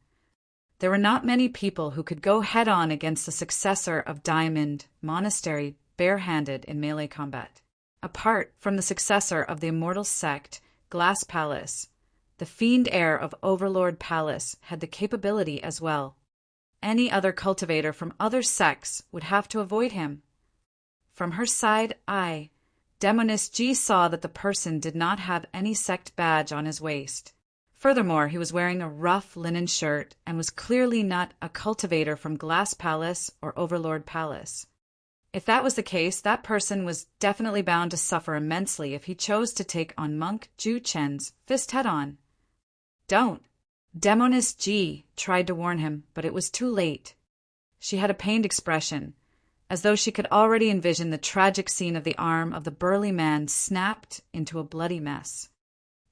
There were not many people who could go head-on against the successor of Diamond Monastery barehanded in melee combat. Apart from the successor of the Immortal Sect, Glass Palace, the fiend heir of Overlord Palace had the capability as well. Any other cultivator from other sects would have to avoid him. From her side eye, Demoness G saw that the person did not have any sect badge on his waist. Furthermore, he was wearing a rough linen shirt and was clearly not a cultivator from Glass Palace or Overlord Palace. If that was the case, that person was definitely bound to suffer immensely if he chose to take on Monk Ju Chen's fist head-on. "Don't." Demoness G tried to warn him, but it was too late. She had a pained expression, as though she could already envision the tragic scene of the arm of the burly man snapped into a bloody mess.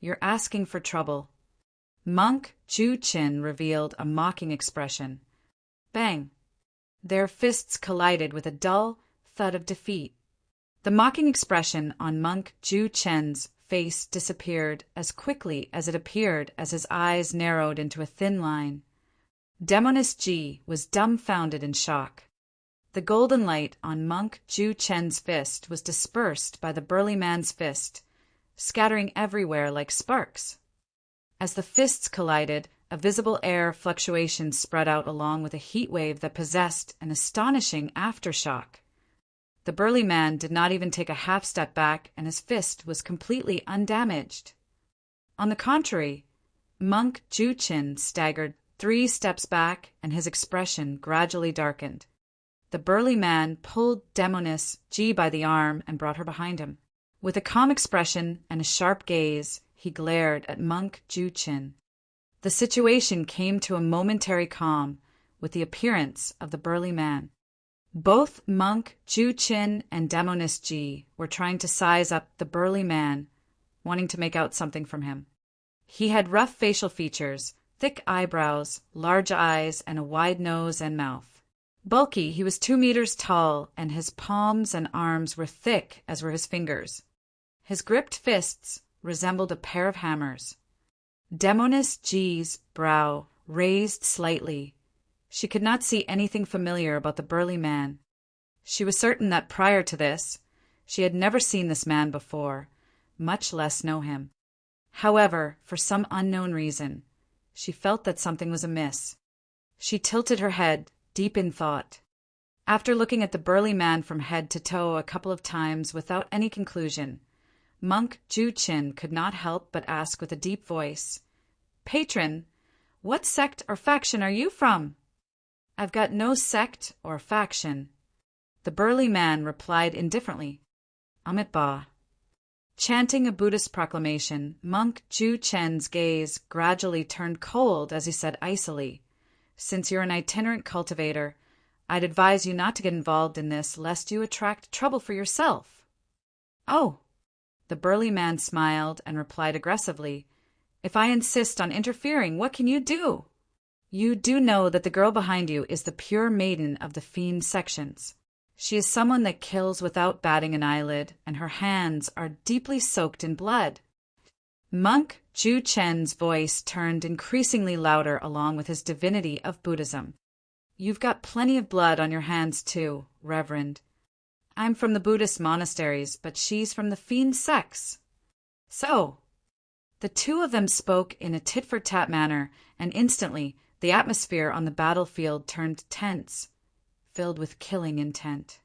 "You're asking for trouble." Monk Ju Chin revealed a mocking expression. Bang! Their fists collided with a dull thud of defeat. The mocking expression on Monk Ju Chen's face disappeared as quickly as it appeared as his eyes narrowed into a thin line. Demoness Ji was dumbfounded in shock. The golden light on Monk Ju Chen's fist was dispersed by the burly man's fist, scattering everywhere like sparks. As the fists collided, a visible air fluctuation spread out along with a heat wave that possessed an astonishing aftershock. The burly man did not even take a half step back, and his fist was completely undamaged. On the contrary, Monk Ju Chen staggered 3 steps back, and his expression gradually darkened. The burly man pulled Demoness Ji by the arm and brought her behind him. With a calm expression and a sharp gaze, he glared at Monk Ju Chen. The situation came to a momentary calm with the appearance of the burly man. Both Monk Ju Chen and Demoness Ji were trying to size up the burly man, wanting to make out something from him. He had rough facial features, thick eyebrows, large eyes, and a wide nose and mouth. Bulky, he was 2 meters tall, and his palms and arms were thick as were his fingers. His gripped fists resembled a pair of hammers. Demoness Ji's brow raised slightly. She could not see anything familiar about the burly man. She was certain that prior to this, she had never seen this man before, much less know him. However, for some unknown reason, she felt that something was amiss. She tilted her head, deep in thought. After looking at the burly man from head to toe a couple of times without any conclusion, Monk Ju Chen could not help but ask with a deep voice, "Patron, what sect or faction are you from?" "I've got no sect or faction," the burly man replied indifferently. "Amit Ba." Chanting a Buddhist proclamation, Monk Ju Chen's gaze gradually turned cold as he said icily, "Since you're an itinerant cultivator, I'd advise you not to get involved in this lest you attract trouble for yourself." "Oh." The burly man smiled and replied aggressively, "If I insist on interfering, what can you do? You do know that the girl behind you is the pure maiden of the fiend sections. She is someone that kills without batting an eyelid, and her hands are deeply soaked in blood." Monk Ju Chen's voice turned increasingly louder along with his divinity of Buddhism. "You've got plenty of blood on your hands too, Reverend. I'm from the Buddhist monasteries, but she's from the fiend sects." "So." The two of them spoke in a tit-for-tat manner, and instantly the atmosphere on the battlefield turned tense, filled with killing intent.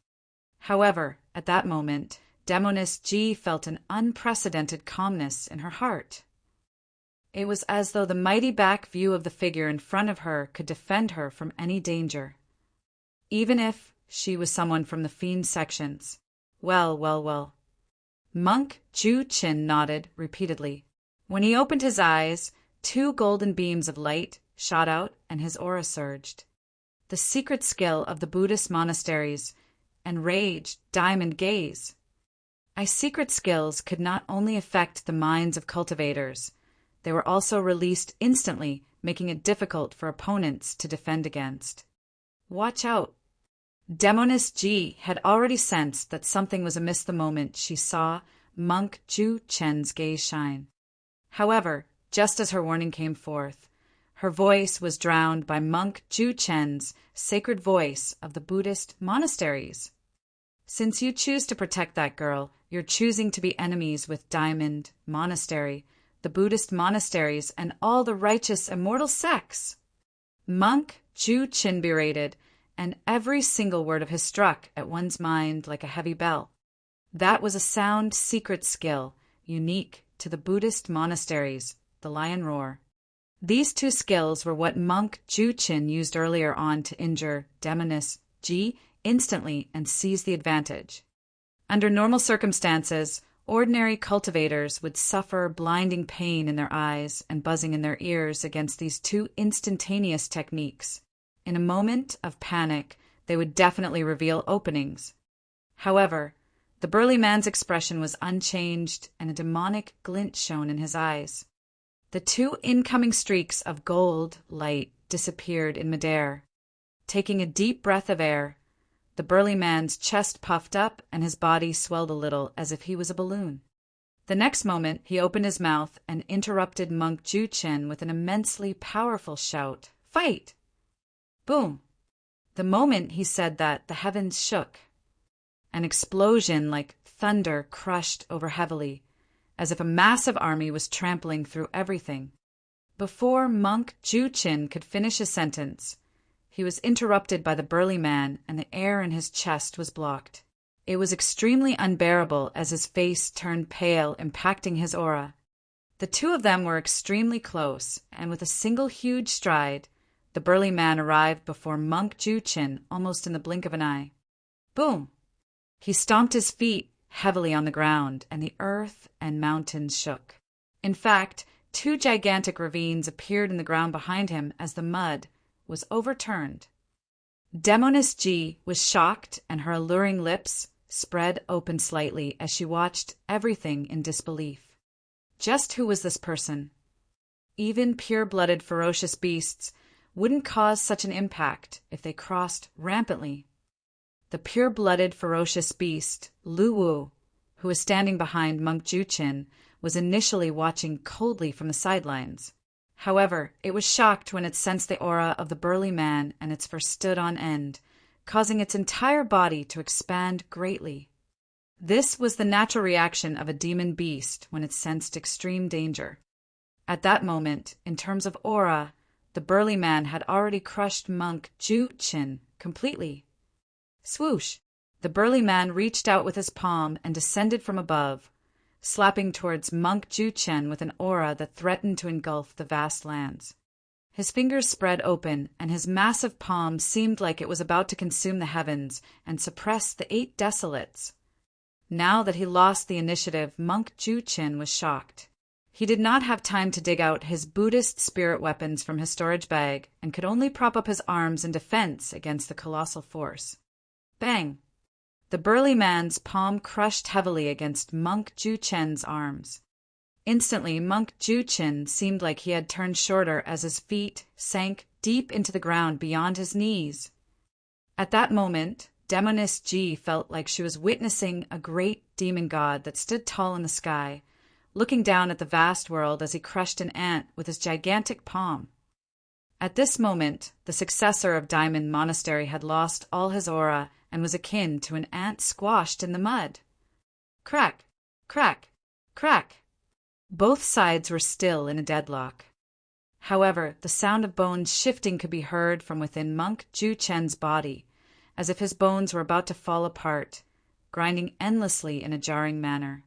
However, at that moment, Demoness Ji felt an unprecedented calmness in her heart. It was as though the mighty back view of the figure in front of her could defend her from any danger. Even if she was someone from the fiend sections. Well, well, well. Monk Ju Chen nodded repeatedly. When he opened his eyes, 2 golden beams of light shot out and his aura surged. The secret skill of the Buddhist monasteries, enraged diamond gaze. Secret skills could not only affect the minds of cultivators, they were also released instantly, making it difficult for opponents to defend against. Watch out. Demoness Ji had already sensed that something was amiss the moment she saw Monk Ju Chen's gaze shine. However, just as her warning came forth, her voice was drowned by Monk Ju Chen's sacred voice of the Buddhist monasteries. "Since you choose to protect that girl, you're choosing to be enemies with Diamond Monastery, the Buddhist monasteries, and all the righteous immortal sects." Monk Ju Chen berated, and every single word of his struck at one's mind like a heavy bell. That was a sound secret skill, unique to the Buddhist monasteries, the lion roar. These 2 skills were what Monk Ju Chen used earlier on to injure Demoness Ji instantly and seize the advantage. Under normal circumstances, ordinary cultivators would suffer blinding pain in their eyes and buzzing in their ears against these 2 instantaneous techniques. In a moment of panic, they would definitely reveal openings. However, the burly man's expression was unchanged, and a demonic glint shone in his eyes. The 2 incoming streaks of gold light disappeared in midair. Taking a deep breath of air, the burly man's chest puffed up and his body swelled a little as if he was a balloon. The next moment he opened his mouth and interrupted Monk Ju-Chen with an immensely powerful shout. "Fight!" Boom! The moment he said that, the heavens shook. An explosion like thunder crushed over heavily, as if a massive army was trampling through everything. Before Monk Ju-Chen could finish his sentence, he was interrupted by the burly man and the air in his chest was blocked. It was extremely unbearable as his face turned pale, impacting his aura. The two of them were extremely close, and with a single huge stride, the burly man arrived before Monk Ju-Chen almost in the blink of an eye. Boom! He stomped his feet heavily on the ground, and the earth and mountains shook. In fact, two gigantic ravines appeared in the ground behind him as the mud was overturned. Demoness G was shocked, and her alluring lips spread open slightly as she watched everything in disbelief. Just who was this person? Even pure-blooded ferocious beasts wouldn't cause such an impact if they crossed rampantly. The pure-blooded ferocious beast, Lu Wu, who was standing behind Monk Ju-Chen, was initially watching coldly from the sidelines. However, it was shocked when it sensed the aura of the burly man and its fur stood on end, causing its entire body to expand greatly. This was the natural reaction of a demon beast when it sensed extreme danger. At that moment, in terms of aura, the burly man had already crushed Monk Ju-Chen completely. Swoosh! The burly man reached out with his palm and descended from above, slapping towards Monk Ju-Chen with an aura that threatened to engulf the vast lands. His fingers spread open, and his massive palm seemed like it was about to consume the heavens and suppress the 8 desolates. Now that he lost the initiative, Monk Ju-Chen was shocked. He did not have time to dig out his Buddhist spirit weapons from his storage bag and could only prop up his arms in defense against the colossal force. Bang! The burly man's palm crushed heavily against Monk Ju-Chen's arms. Instantly, Monk Ju-Chen seemed like he had turned shorter as his feet sank deep into the ground beyond his knees. At that moment, Demoness G felt like she was witnessing a great demon god that stood tall in the sky, looking down at the vast world as he crushed an ant with his gigantic palm. At this moment, the successor of Diamond Monastery had lost all his aura and was akin to an ant squashed in the mud. Crack! Crack! Crack! Both sides were still in a deadlock. However, the sound of bones shifting could be heard from within Monk Ju-Chen's body, as if his bones were about to fall apart, grinding endlessly in a jarring manner.